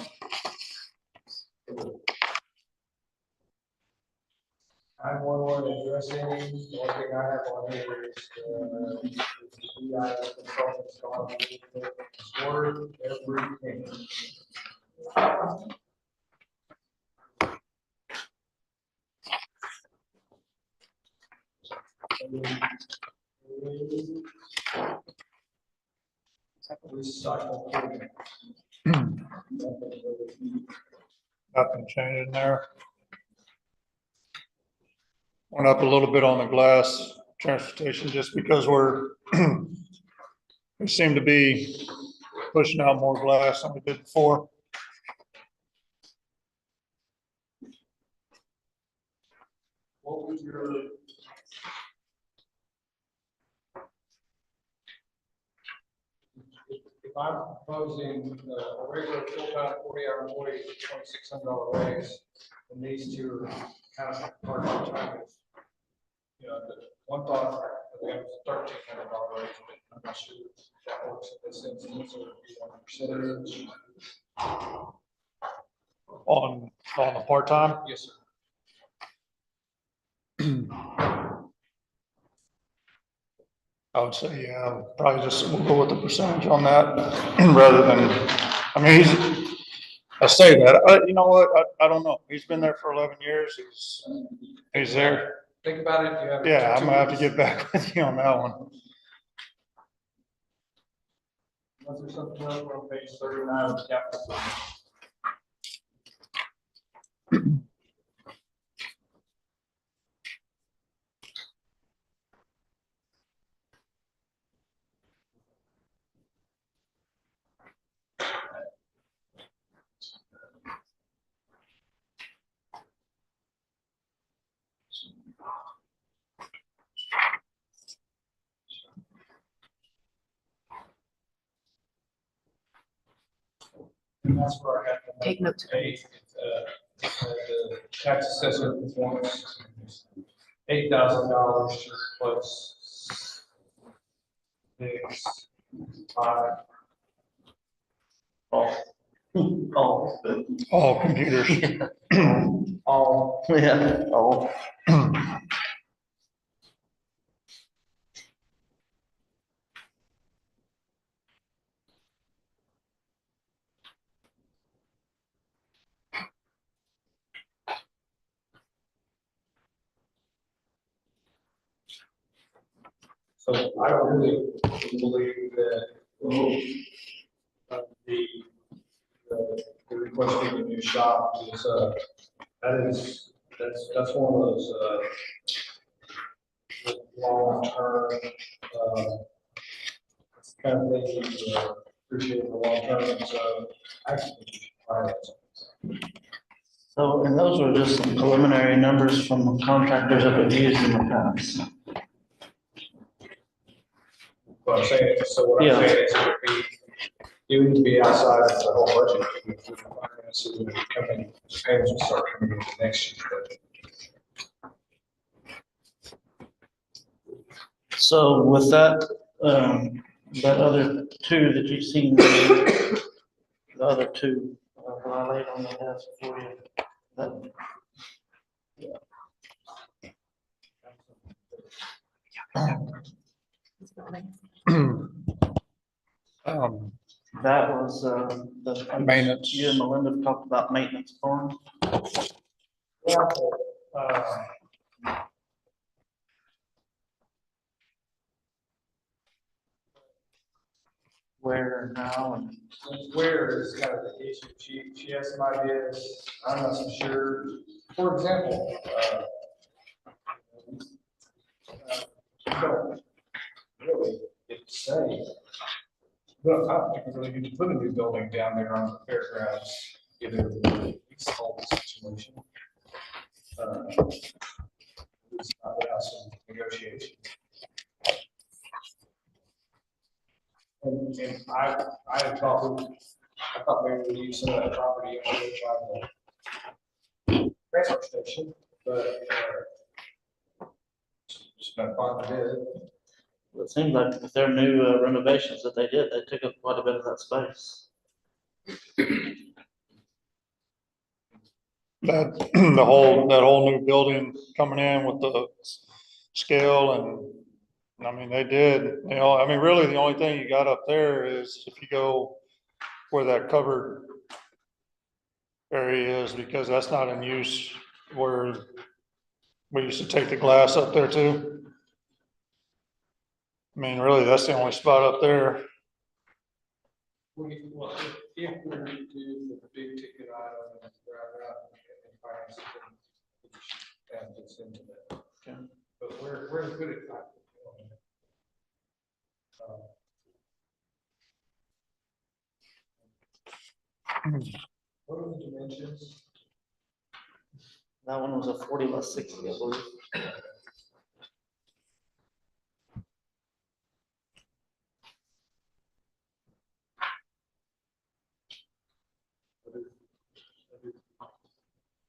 I'm one addressing, the only thing I have on here is, the BI consultant's gone order everything. Recycle. Nothing changing there. Went up a little bit on the glass transportation just because we seem to be pushing out more glass than we did before. What was your? If I'm proposing a regular full-time 40-hour employee, $2,600 raise, and these two are kind of part-time. You know, the one thought that we have a $1,300 raise, but I'm not sure if that works in this instance or if you want percentage. On the part-time. Yes, sir. I would say, yeah, probably just we'll go with the percentage on that rather than, I mean, I say that, you know what, I don't know. He's been there for 11 years. He's there. Think about it. You have. Yeah, I'm gonna have to get back with you on that one. Was there something else on page 39 of the capital? And that's where I have. Take notes. The tax assessor performance, $8,000 to replace 6, 5. All computers. All. Yeah, all. So I don't really believe that the request for the new shop is That's one of those, long-term, kind of thing you appreciate in the long term, so actually, finance. So, and those were just some preliminary numbers from contractors that we've used in the past. What I'm saying, so what I'm Yeah. saying is it would be outside of the whole budget. If the finances would come in, payments would start coming in the next year's budget. So with that, that other two that you've seen, the other two, that I laid on the desk for you. that- That was, the. Maintenance. You and Melinda talked about maintenance for them. Where now and. Where is kind of the issue, she has some ideas, I'm not so sure, for example, you don't really get to say, but I don't think we really need to put a new building down there on the fairgrounds, given the whole situation. It's not without some negotiation. And I thought maybe we'd use some of that property on the transfer station, but, just been fun to do. It seems like with their new renovations that they did, they took up quite a bit of that space. That whole new building coming in with the scale and, I mean, they did, you know, I mean, really the only thing you got up there is if you go where that covered area is, because that's not in use where we used to take the glass up there too. I mean, really, that's the only spot up there. Well, if we do the big ticket item and grab out and finance it, that gets into that. Okay. But we're good at that. What are the dimensions? That one was a 40x60, I believe.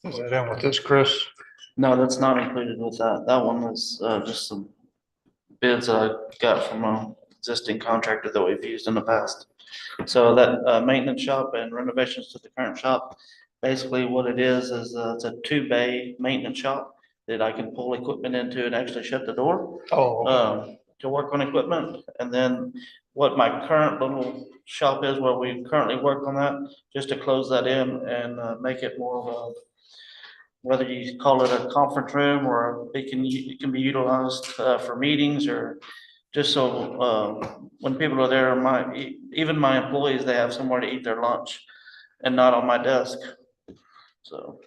Is that in with this, Chris? No, that's not included with that. That one was just some bids that I got from an existing contractor that we've used in the past. So that maintenance shop and renovations to the current shop, basically what it is it's a 2-bay maintenance shop that I can pull equipment into and actually shut the door. Oh, okay. To work on equipment. And then what my current little shop is, where we currently work on that, just to close that in and make it more of a, whether you call it a conference room or it can be utilized for meetings or just so when people are there, even my employees, they have somewhere to eat their lunch and not on my desk. So.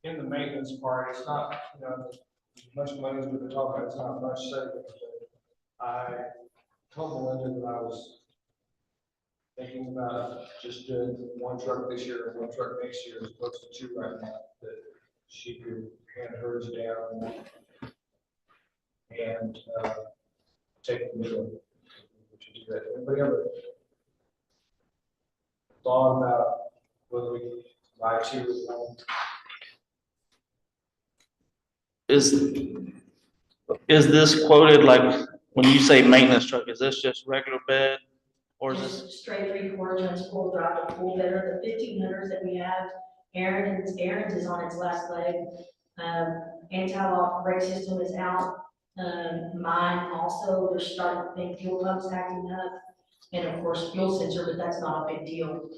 In the maintenance part, it's not, you know, as much money as we've been talking about, it's not much savings. But I told Melinda that I was thinking about just doing one truck this year and one truck next year as opposed to 2 right now, that she could hand hers down and take the middle. Anybody ever thought about whether we could buy 2 or 1? Is this quoted, like, when you say maintenance truck, is this just regular bed? Or is this, Just straight 3/4 tons full drop, a full better, the 1500s that we have, Aaron's is on its last leg. Anti-lock brake system is out. Mine also, they're starting to think fuel pumps acting up. And of course, fuel sensor, but that's not a big deal.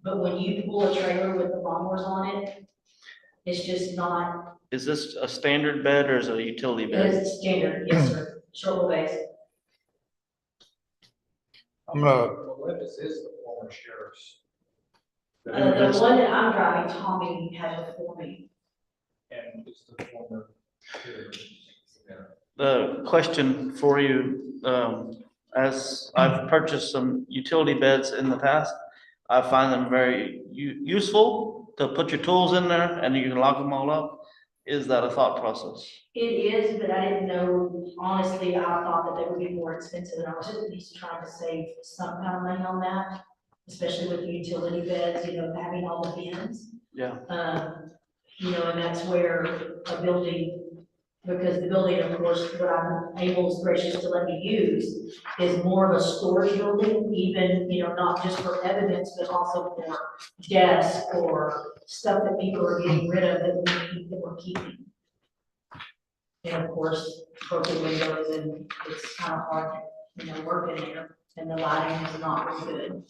But when you pull a trailer with the lawnmowers on it, it's just not. is this a standard bed or is it a utility It bed? is standard, yes, sir, short base. I'm gonna, Melinda's is the former sheriff's The one that I'm driving, Tommy had it for me. And it's the former. The question for you, as I've purchased some utility beds in the past, I find them very useful to put your tools in there and you can lock them all up. Is that a thought process? It is, but I didn't know, honestly, I thought that they would be more expensive, and I was at least trying to save some kind of money on that, especially with the utility beds, you know, having all the bins. Yeah. You know, and that's where a building, because the building, of course, what I'm able, gracious to let me use, is more of a storage building, even, you know, not just for evidence, but also for desks or stuff that people are getting rid of that we're keeping. And of course, broken windows, and it's kind of hard, you know, working there, and the lighting is not really good,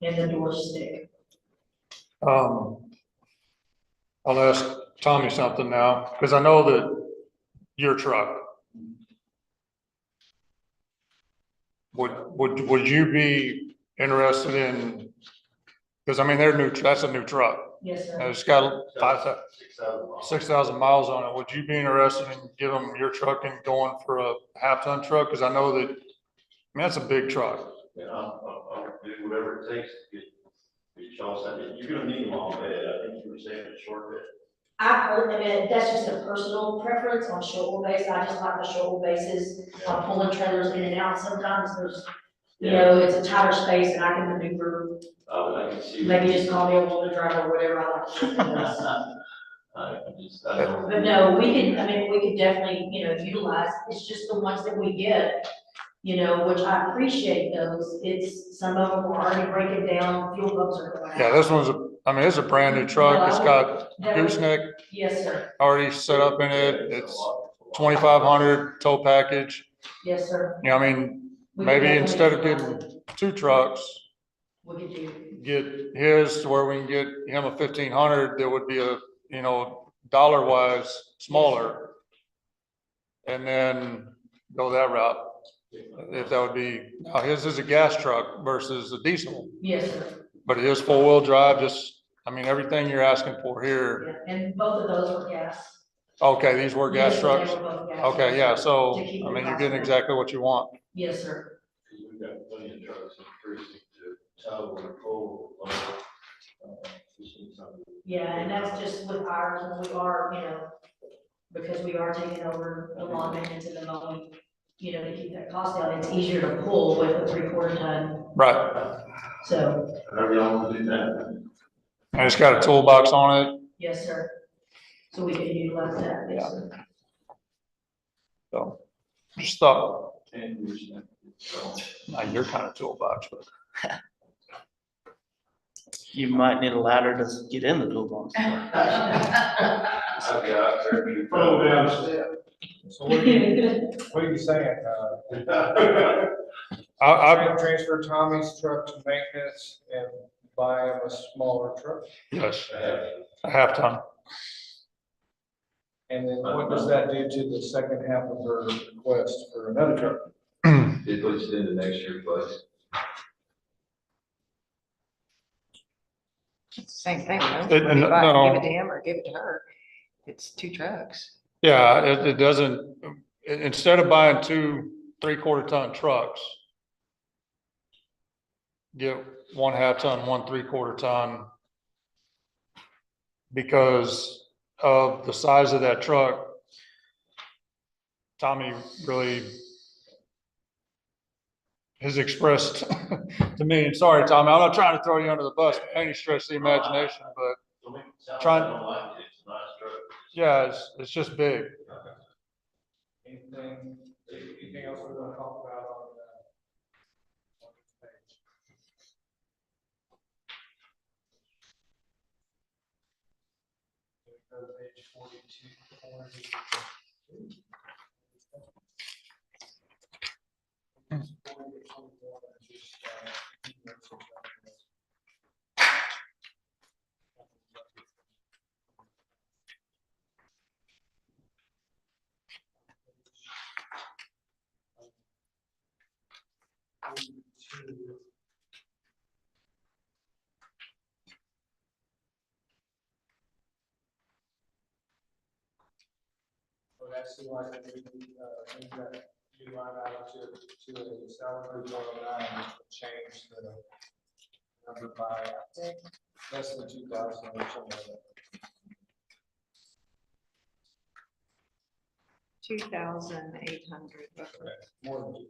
and the doors stick. I'll ask Tommy something now, because I know that your truck. Would you be interested in, because I mean, that's a new truck. Yes, sir. And it's got 6,000 miles on it. Would you be interested in giving them your truck and going for a half-ton truck? Because I know that, I mean, that's a big truck. Yeah, I'll do whatever it takes to get y'all something. You're gonna need them all bed. I think you were saying a short bed. I mean, that's just a personal preference on short wheelbase. I just like the short wheelbases. I'm pulling trailers in and out. Sometimes there's, you know, it's a tighter space and I can maneuver. I can see. Maybe just call me a woman driver or whatever I like to do. I know. But no, we could definitely, you know, utilize, it's just the ones that we get, you know, which I appreciate those. It's, some of them are already breaking down, fuel pumps are going out. Yeah, this one's it's a brand new truck. It's got gooseneck Yes, sir. already set up in it. It's 2,500 tow package. Yes, sir. You know, I mean, We maybe could instead of definitely getting 2 trucks, We could do, get his to where we can get him a 1,500 that would be a, you know, dollar wise smaller. And then go that route. If that would be, now his is a gas truck versus a diesel, yes, sir. but it is 4-wheel drive, just, I mean, everything you're asking for here. Yeah, and both of those were gas. Okay, these were gas Yes, sir, they trucks? were both gas. Okay, yeah, so, To keep I the mean, you're cost getting down. exactly what you want. Yes, sir. We've got plenty of trucks in precinct to tow or pull. Yeah, and that's just with ours, when we are, you know, because we are taking over the lawn maintenance and the mowing, you know, to keep that cost down, it's easier to pull with a 3/4 ton. Right. So, Whatever y'all want to do that. And it's got a toolbox on it, yes, sir. So we can utilize that, yes, sir. so just thought, not your kind of toolbox, but. You might need a ladder to get in the toolbox. Pull down a step. So what are you saying? I transfer Tommy's truck to maintenance and buy him a smaller truck? yes, a half-ton. And then what does that do to the second half of her request for another truck? It puts it into next year's budget. Same thing, no? It- and Give no. it to him or give it to her. It's 2 trucks. Yeah, it doesn't, instead of buying 2 3/4 ton trucks, get 1 half-ton, 1 3/4 ton. Because of the size of that truck, Tommy really has expressed to me, and sorry, Tommy, I'm not trying to throw you under the bus by any stretch of the imagination, but trying, yeah, it's just big. Anything else we want to talk about on this page? Go to page 42. that's like, move that new line item to a salary group 109, and change the number by, I think, less than 2,000 or something like that. 2,800. More than 2,000.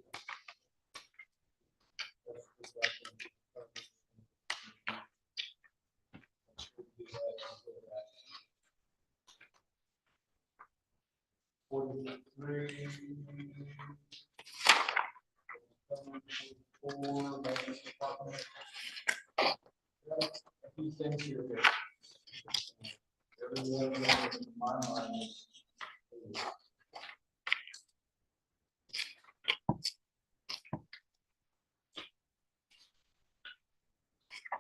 Forty-three. 4, maintenance department. A few things here that everyone in my mind is.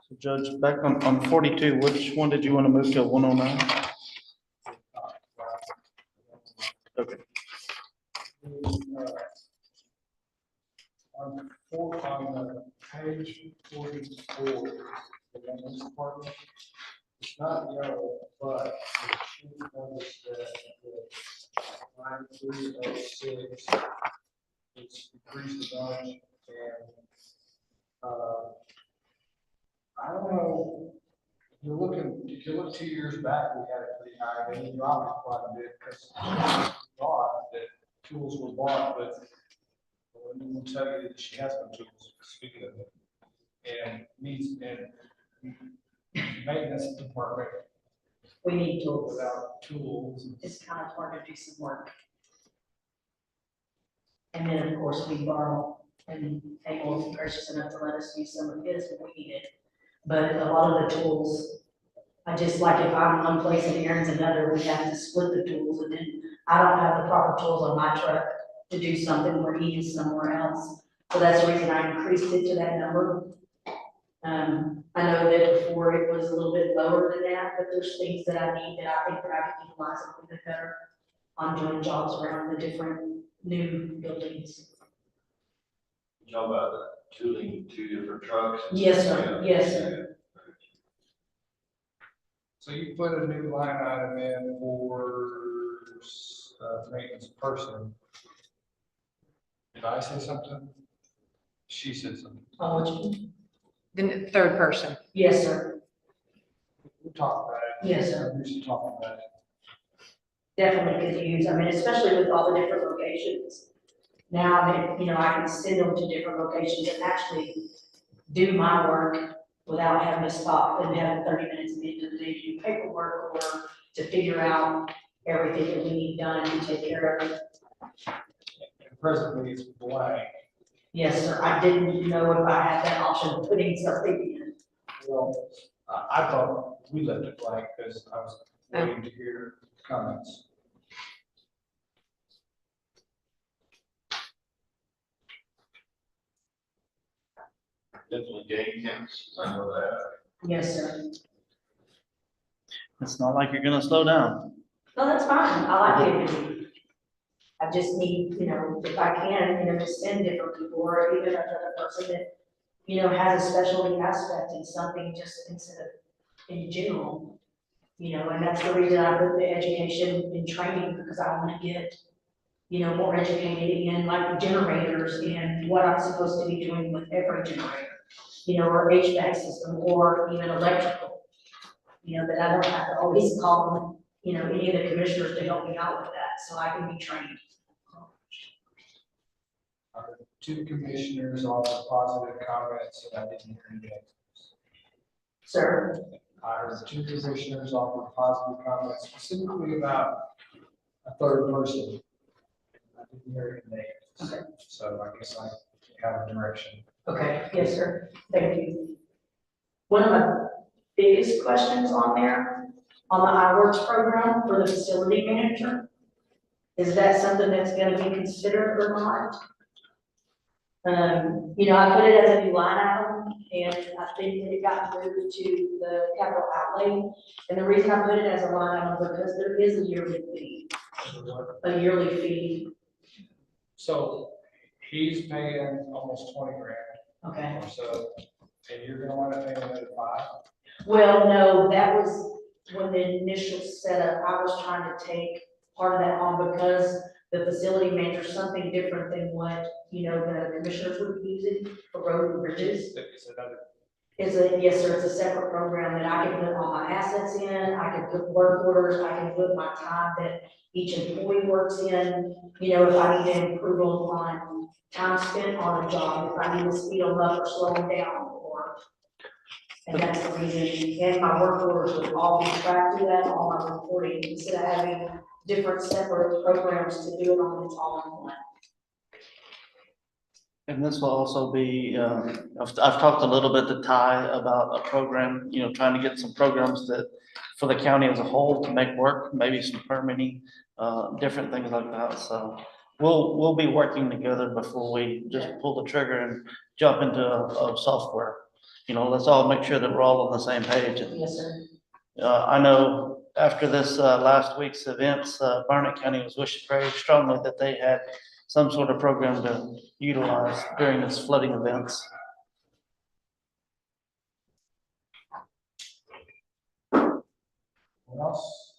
So Judge, back on 42, which one did you want to move to 109? Okay. On page 44, the maintenance department, it's not yellow, but it should notice that the line 306, it's decreased a bunch, and, I don't know, if you look 2 years back, we had it pretty high, then it dropped quite a bit, because thought that tools were bought, but I will tell you that she has no tools, speaking of it. And needs, and maintenance department. We need tools. Without tools. It's kind of hard to do some work. And then, of course, we borrow, and Abel was gracious enough to let us use some of his when we needed. But a lot of the tools, I just, like if I'm one place and Aaron's another, we have to split the tools, and then I don't have the proper tools on my truck to do something where he is somewhere else. So that's the reason I increased it to that number. I know that before it was a little bit lower than that, but there's things that I need that I think that I can utilize a little bit better on doing jobs around the different new buildings. You know about the tooling 2 different trucks? Yes, sir. Yes, sir. So you put a new line item in for, maintenance person. Did I say something? She said something. On which one? The third person. Yes, sir. We talked about it. Yes, sir. We should talk about it. Definitely could use, I mean, especially with all the different locations. Now, I mean, you know, I can send them to different locations and actually do my work without having to stop and have 30 minutes at the end of the day to do paperwork or to figure out everything that we need done to take care of it. And presently it's blank. Yes, sir. I didn't know if I had that option of putting something in. Well, I thought we left it blank because I was waiting to hear comments. Definitely game counts, I know that. Yes, sir. It's not like you're gonna slow down. No, that's fine. I like it. I just need, you know, if I can, you know, just send different people or even another person that, you know, has a specialty aspect in something just instead of in general. You know, and that's the reason I put the education and training, because I want to get, you know, more educated in like generators and what I'm supposed to be doing with every generator. You know, or HVAC system or even electrical. You know, that I don't have to always call, you know, any of the commissioners to help me out with that, so I can be trained. Two commissioners offered positive comments and I didn't hear any negatives. Sir? I heard 2 commissioners offer positive comments specifically about a third person. I didn't hear any negatives. Okay. So I guess I have a direction. Okay, yes, sir, thank you. One of my biggest questions on there, on the iWorks program for the facility manager, is that something that's gonna be considered or not? You know, I put it as a new line item, and I think that it got moved to the capital outlay. And the reason I put it as a line item is because there is a yearly fee. A yearly fee. So he's paying almost 20 grand. Okay. Or so, and you're gonna wanna pay another 5? Well, no, that was when the initial setup, I was trying to take part of that on because the facility manager is something different than what, you know, the commissioners would be using for road and bridges. It's another. Yes, sir, it's a separate program that I can put all my assets in, I can put work orders, I can put my time that each employee works in. You know, if I need to improve on time spent on a job, if I need to speed them up or slow them down, or. And that's the reason, and my work orders would all be tracked to that, all my reporting, instead of having different separate programs to do it on, it's all in one. And this will also be, I've talked a little bit to Ty about a program, you know, trying to get some programs that, for the county as a whole to make work, maybe some permitting, different things like that. So we'll be working together before we just pull the trigger and jump into a software. You know, let's all make sure that we're all on the same page. Yes, sir. I know after this last week's events, Barnett County was wishing very strongly that they had some sort of program to utilize during this flooding events. What else?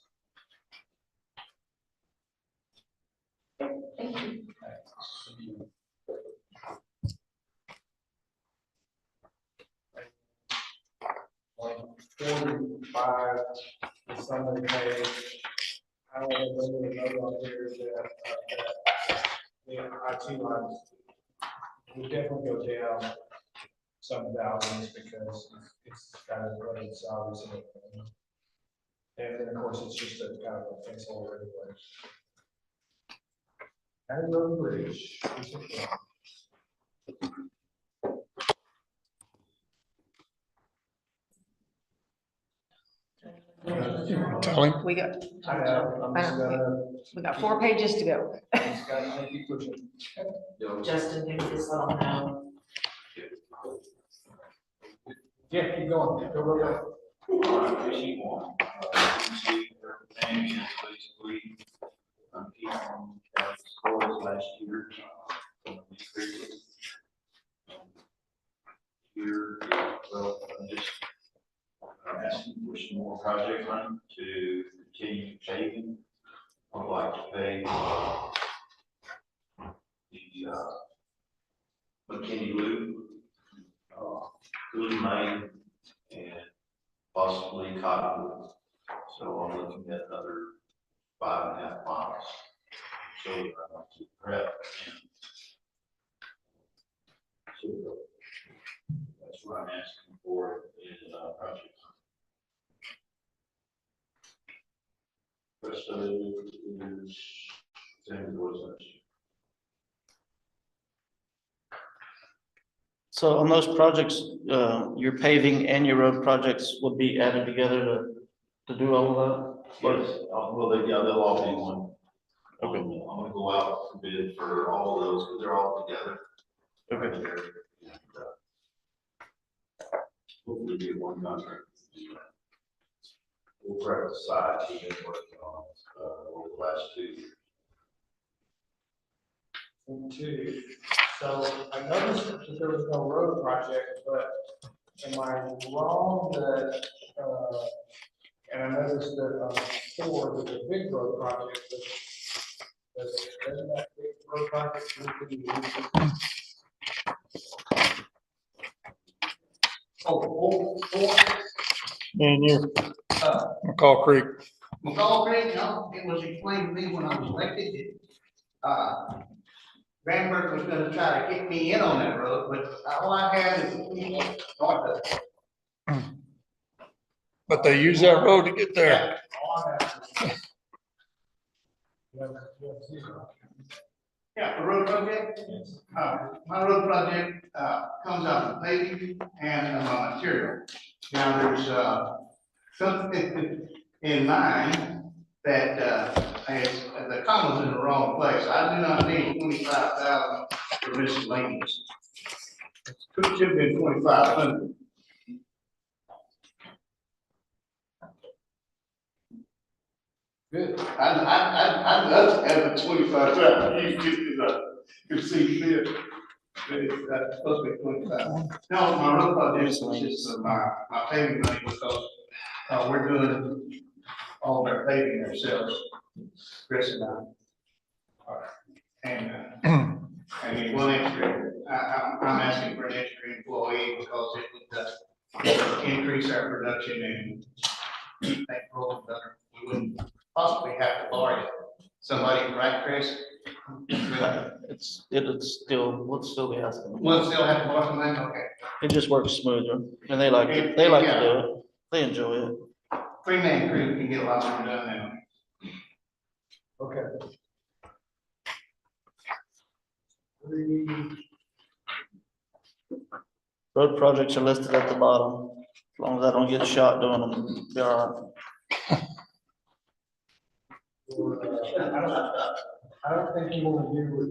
Thank you. On 45, the summary page, I want to go to another on here that the IT lines will definitely go down some thousands because it's kind of what it's obviously. And then, of course, it's just a kind of a placeholder anyway. And road bridge. Tally? We got, I know, I'm just gonna. we got 4 pages to go. Just gotta keep pushing. Justin, maybe just let them know. Yeah, keep going, go. Fishing one, see, everything is basically, keeping as close as last year. Here, well, I'm just asking for some more project money to continue paving. I'd like to pay the McKinney Loop, Blue Lane, and possibly Cottonwood. So I'm looking at another 5.5 miles. So to prep. So that's what I'm asking for in project. Rest of it is same as it was last year. So on those projects, your paving and your road projects would be added together to do all of that? Yes, well, yeah, they'll all be one. Okay. I'm gonna go out for bid for all of those, because they're all together. Okay. Right there. And, hopefully get one contract. We'll prep the side we've been working on, over the last 2 years. Two. So I noticed that there was no road project, but am I wrong that, and I noticed that, 4, that the big road project, doesn't that big road project need to be? Oh, 4. Me and you, McCall Creek. McCall Creek, no, it was explained to me when I was elected that, Granberg was gonna try to get me in on that road, but all I have is north of it. But they use that road to get there. Yeah, the road project, my road project, comes out of paving and material. Now, there's, something in mind that, has the comma's in the wrong place. I do not need 25,000 for miscellaneous. Should have been 2,500. Good. I'd love to have the 25,000. You see fit. But it's supposed to be 25. No, my road project is just my paving money because, we're doing all of our paving ourselves. Chris and I. And the one extra, I'm asking for an extra employee because it would increase our production and make roll better. We wouldn't possibly have to borrow somebody, right, Chris? Would still be asking. We'll still have to borrow somebody, okay. It just works smoother, and they like to do it, they enjoy it. Three-man crew can get a lot more done now. Okay. Road projects are listed at the bottom, as long as I don't get shot doing them, be all I don't think you want to do with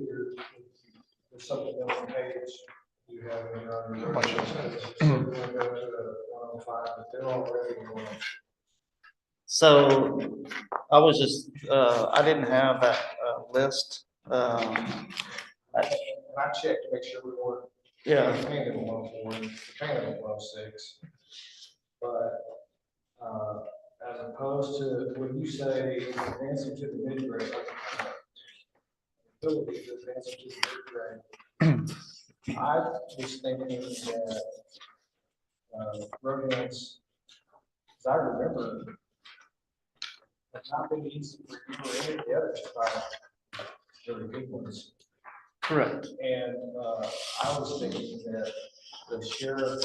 there's something else on page you have in your. Much Go to the 105, but they're already on. So I was just, I didn't have that list. I checked to make sure we weren't. Yeah. Paying them 140, paying them 106. But, as opposed to, when you say advancing to the mid-grade, ability to advance to the mid-grade, I was thinking that, road hands, as I remember, it's not been easy for you or any of the others to find really big ones. Correct. And I was thinking that the sheriff,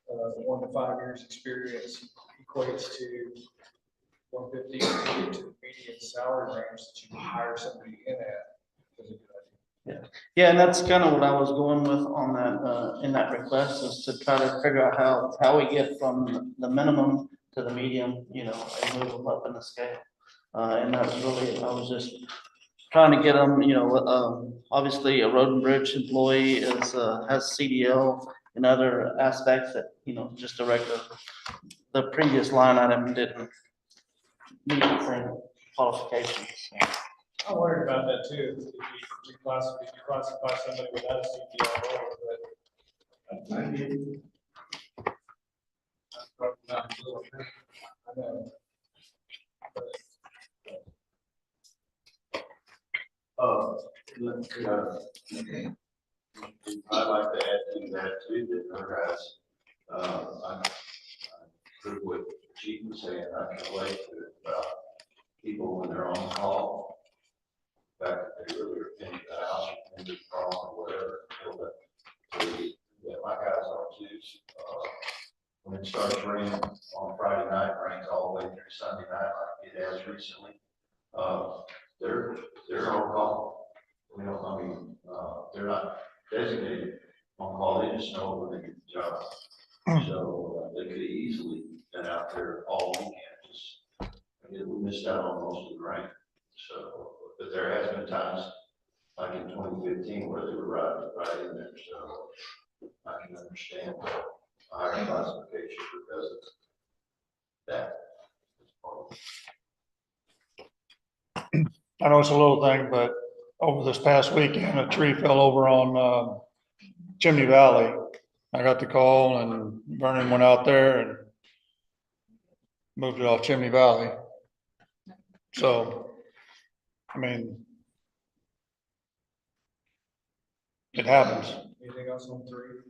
the 1 to 5 years experience equates to 150 to the median salary range that you can hire somebody in at. Is a good idea. Yeah, and that's kind of what I was going with on that, in that request, is to try to figure out how we get from the minimum to the medium, and move them up in the scale. And that was really, I was just trying to get them, obviously a road and bridge employee has CDL and other aspects that, just a regular, the previous line item didn't meet the same qualifications. I'm worried about that too. If you classify somebody without a CDL, but I did. That's probably not a little thing. I know. I'd like to add to that too, that whereas, I agree with what the chief was saying, I can relate to it about people when they're on call. In fact, they really are pinned out, and the call or whatever, my guys are too. When it starts raining on Friday night, rains all the way through Sunday night, like it has recently, they're on call. They're not designated on call, they just know when they get the job. So they could easily been out there all weekend, we missed out on most of the rain. So, but there has been times, like in 2015, where they were right in there, so I can understand the higher classification because of that. I know it's a little thing, but over this past weekend, a tree fell over on Chimney Valley. I got the call and Vernon went out there and moved it off Chimney Valley. So, I mean, it happens. Anything else on 3?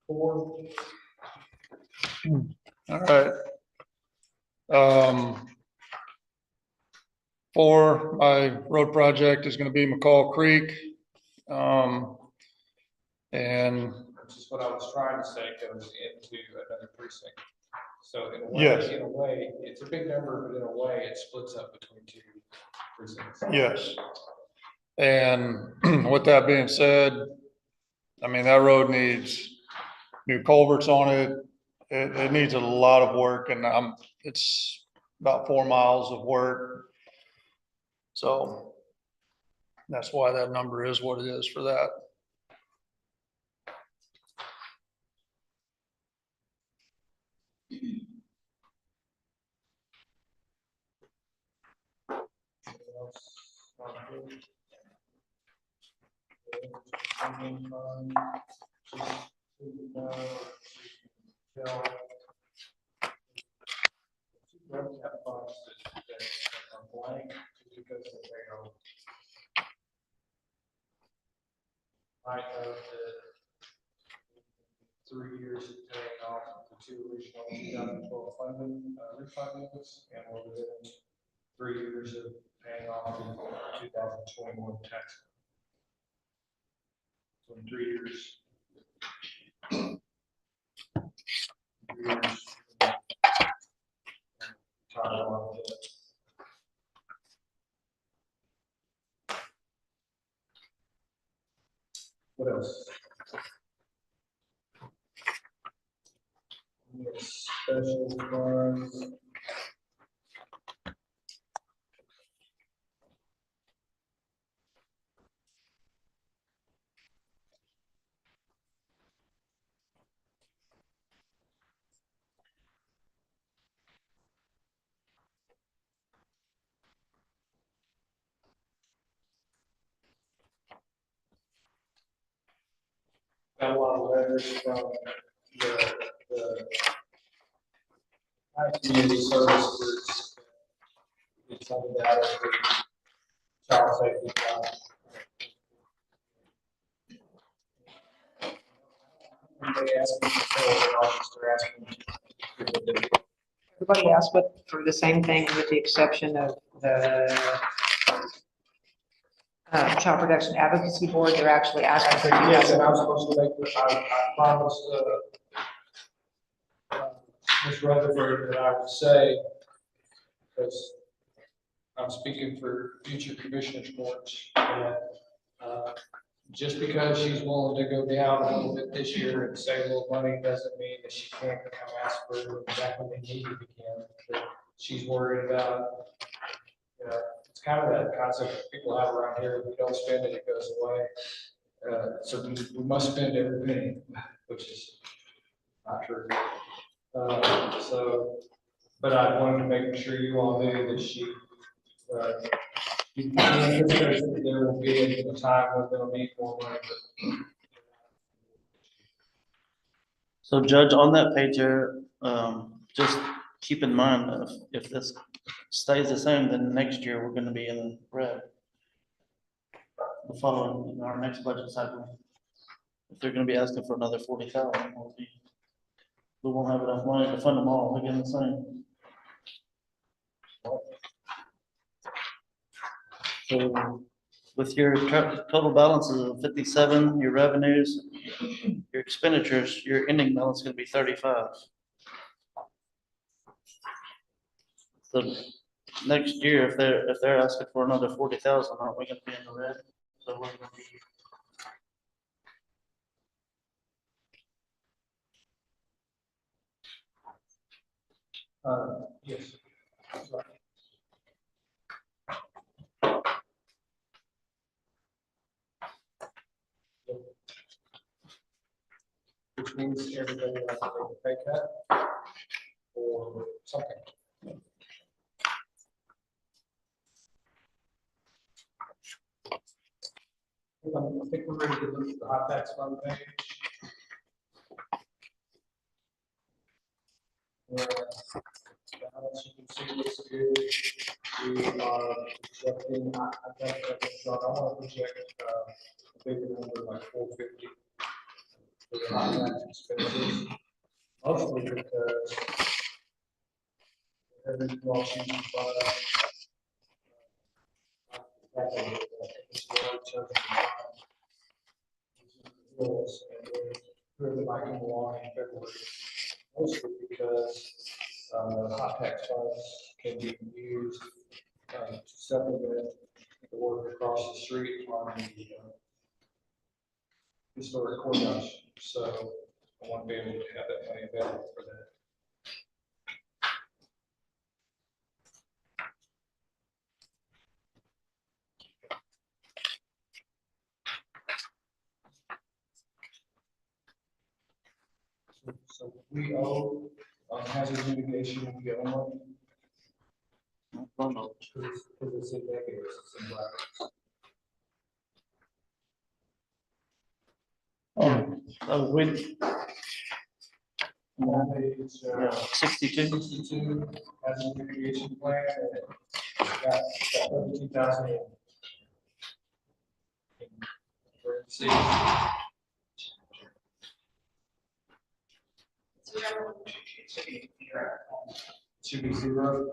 4? All right. 4, my road project is gonna be McCall Creek. And Which is what I was trying to say, goes into another precinct. So in a way, Yes. It's a big number, but in a way, it splits up between 2 precincts. yes. And with that being said, I mean, that road needs new culverts on it. It needs a lot of work and it's about 4 miles of work. So that's why that number is what it is for that. road cap funds that are blank, just because they are. I know that 3 years of paying off the two original 2012 funding, refundings, and we're within 3 years of paying off the 2021 tax. So in 3 years. 3 years. Try to walk it. What else? Special funds. Got a lot of letters from the high community service groups. It's something that is the child safety. They ask me for asking. Everybody asked for the same thing with the exception of the Child Protection Advocacy Board. They're actually asking for. Yes, and I was supposed to make, I promised, Ms. Rutherford that I would say, because I'm speaking for future commissioners boards, that, just because she's willing to go down a little bit this year and save a little money doesn't mean that she can't come ask for exactly what they need again. That she's worried about, it's kind of that concept that people have around here, if we don't spend it, it goes away. So we must spend every penny, which is not true. But I wanted to make sure you all knew that she, there will be a time when they'll need more money. So Judge, on that page here, just keep in mind that if this stays the same, then next year we're gonna be in red. The following, in our next budget cycle. If they're gonna be asking for another 40,000, we won't have enough money to fund them all again the same. So with your total balances of 57, your revenues, your expenditures, your ending balance is gonna be 35. So next year, if they're asking for another 40,000, aren't we gonna be in the red? So we're gonna be. Yes. Which means everybody has to take a pay cut or something. I think we're ready to look at the hot tax fund page. As you can see, this is, we are projecting, I want to project a bigger number like 450 for the hot tax expenses, mostly because every Washington fund, really liking along in February, mostly because hot tax funds can be used to supplement the work across the street on the historic courthouse. So I want to be able to have that money available for that. So we owe hazard mitigation, we owe money. Because it's in negatives, it's in black. So we, Page, Yeah, 62. 62, has a mitigation plan, and it's got 32,000 in. See, should be zero.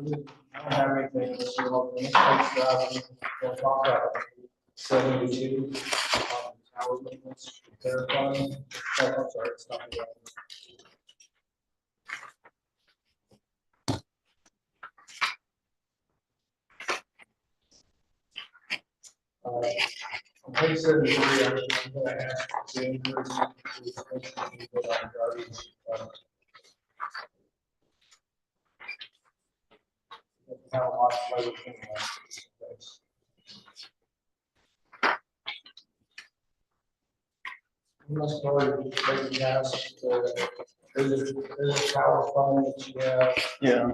I don't have anything, so the next page, we'll talk about 72, tower maintenance, repair fund. Oh, I'm sorry, it's not yet. On page 73, I'm gonna ask the increase to our garbage. How much labor can we have in place? We must already maybe ask, there's a power fund that you have. Yeah.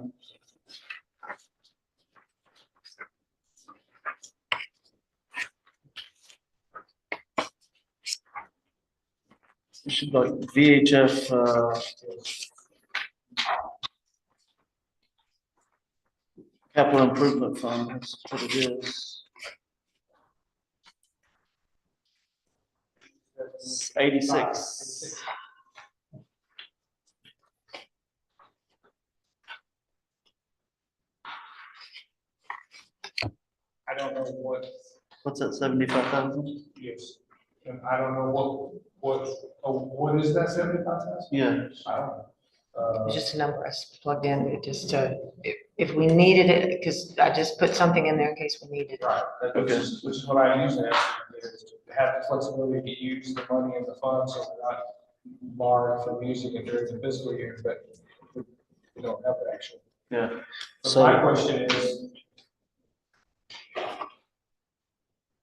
It should be like VHF, capital improvement fund, that's what it is. It's 86. I don't know what. What's that, 75,000? Yes, and I don't know what is that 75,000? Yeah. I don't know. It's just a number I plugged in, it just, if we needed it, because I just put something in there in case we needed it. Right, which is what I usually ask, is to have the flexibility to use the money in the fund, so we're not barred from using it during the fiscal year, but we don't have it actually. Yeah. So my question is,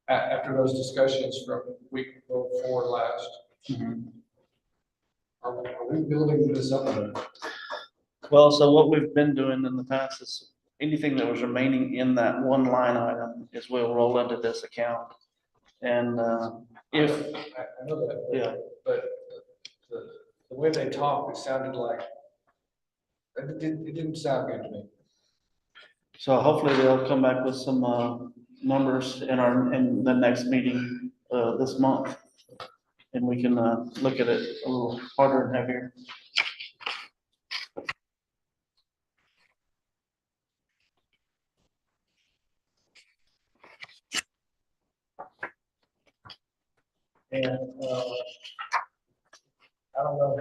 after those discussions from week before last, are we building this up? Well, so what we've been doing in the past is anything that was remaining in that one line item is we'll roll into this account. And if, I know that. yeah, but the way they talked, it sounded like, it didn't sound good to me. so hopefully they'll come back with some numbers in the next meeting this month. And we can look at it a little harder and heavier. And I don't know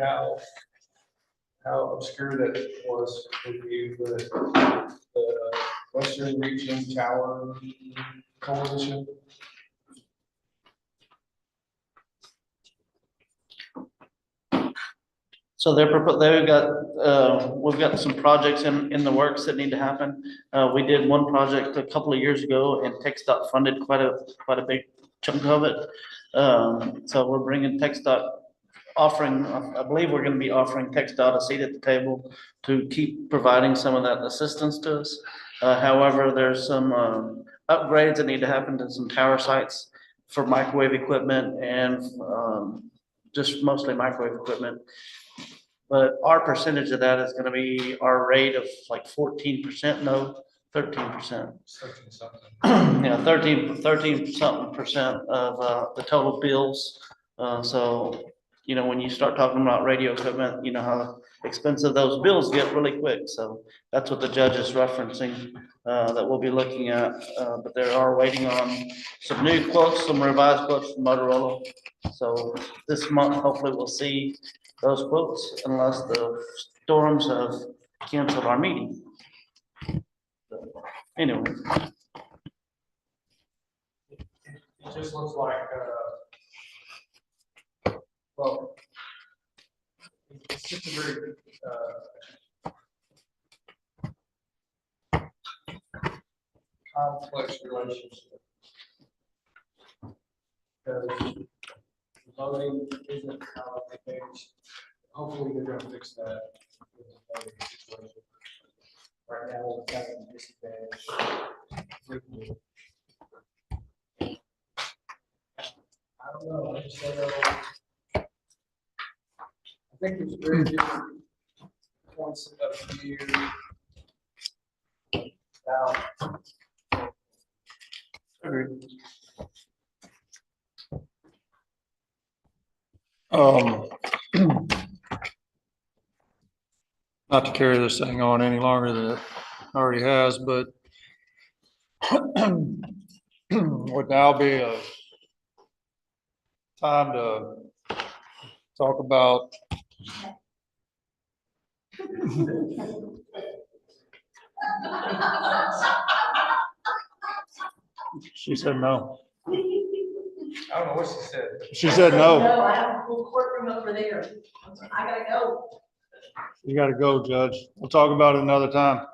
how obscure that was with you, but the Western Region Tower Coalition. So we've got some projects in the works that need to happen. We did one project a couple of years ago and TxDOT funded quite a big chunk of it. So we're bringing TxDOT offering, I believe we're gonna be offering TxDOT a seat at the table to keep providing some of that assistance to us. However, there's some upgrades that need to happen to some tower sites for microwave equipment and just mostly microwave equipment. But our percentage of that is gonna be our rate of like 14%, no, 13%. Yeah, 13 something percent of the total bills. So, you know, when you start talking about radio equipment, you know how expensive those bills get really quick. So that's what the judge is referencing that we'll be looking at. But they are waiting on some new quotes, some revised quotes from Motorola. So this month, hopefully we'll see those quotes unless the storms have canceled our meeting. So, anyway, It just looks like, well, it's just a very, complex relationship. Because voting isn't how it behaves. Hopefully they're gonna fix that. with the voting situation. Right now, we're kind of disadvantaged. I don't know, I just don't know. I think there's very different points of view about. Not to carry this thing on any longer than it already has, but would now be a time to talk about she said no. I don't know what she said. She said no. No, I have a whole courtroom over there. I gotta go. You gotta go, Judge. We'll talk about it another time.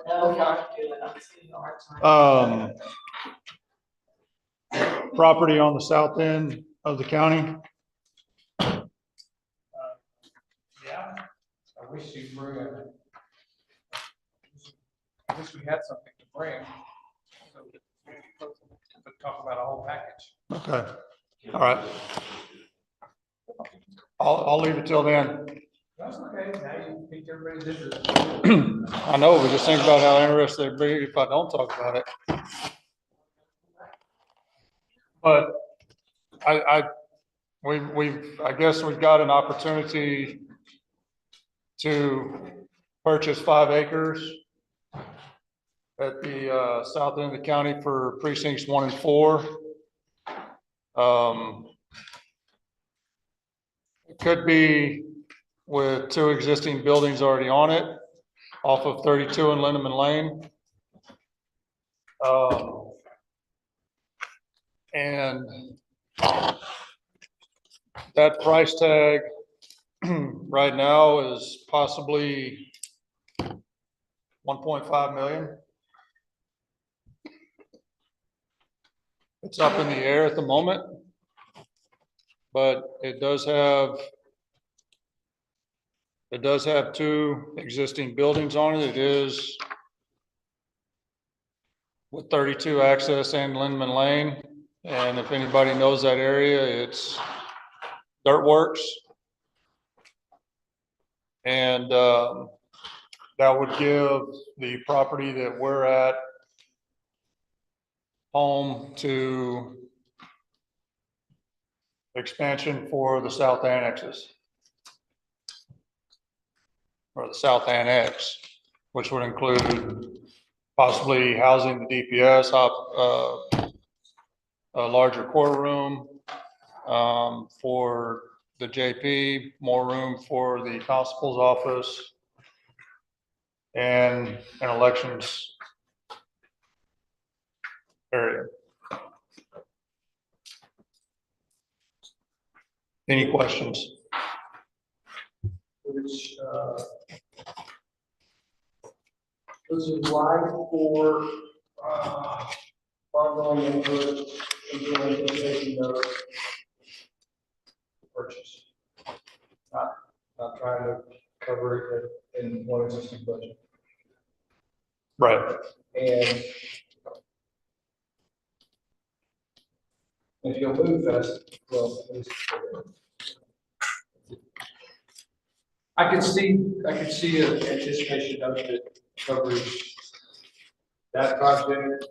No, y'all can do it. I'm just giving you a hard time. Property on the south end of the county. Yeah, I wish you'd bring I wish we had something to bring. So we could talk about a whole package. Okay, all right. I'll leave it till then. That's okay, now you piqued everybody's interest. I know, but just think about how interested they'd be if I don't talk about it. But I guess we've got an opportunity to purchase 5 acres at the south end of the county for precincts 1 and 4. It could be with 2 existing buildings already on it, off of 32 and Lindeman Lane. And that price tag right now is possibly 1.5 million. It's up in the air at the moment, but it does have 2 existing buildings on it. It is with 32 access and Lindeman Lane. And if anybody knows that area, it's Dirt Works. And that would give the property that we're at home to expansion for the south annexes. Or the south annex, which would include possibly housing the DPS, a larger courtroom for the JP, more room for the constable's office, and an elections area. Any questions? Which, was it right for, ongoing input, implementation of purchase? Not trying to cover it in one existing budget. Right. And if you'll move fast, well, I could see an anticipation of the coverage. That project,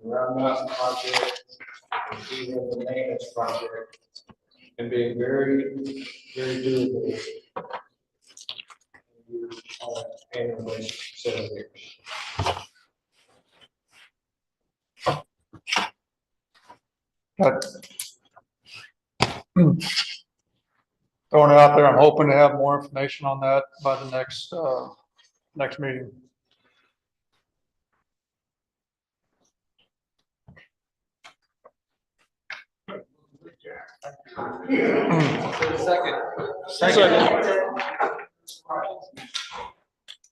the Round Mountain project, and even the maintenance project, and being very, very doable. On an annual basis, 7 years. Throwing it out there, I'm hoping to have more information on that by the next meeting.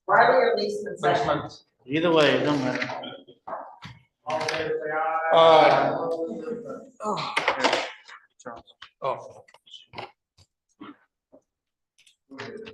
Friday or least the second? Either way, it don't matter. All in favor, say aye. Oh. Go ahead.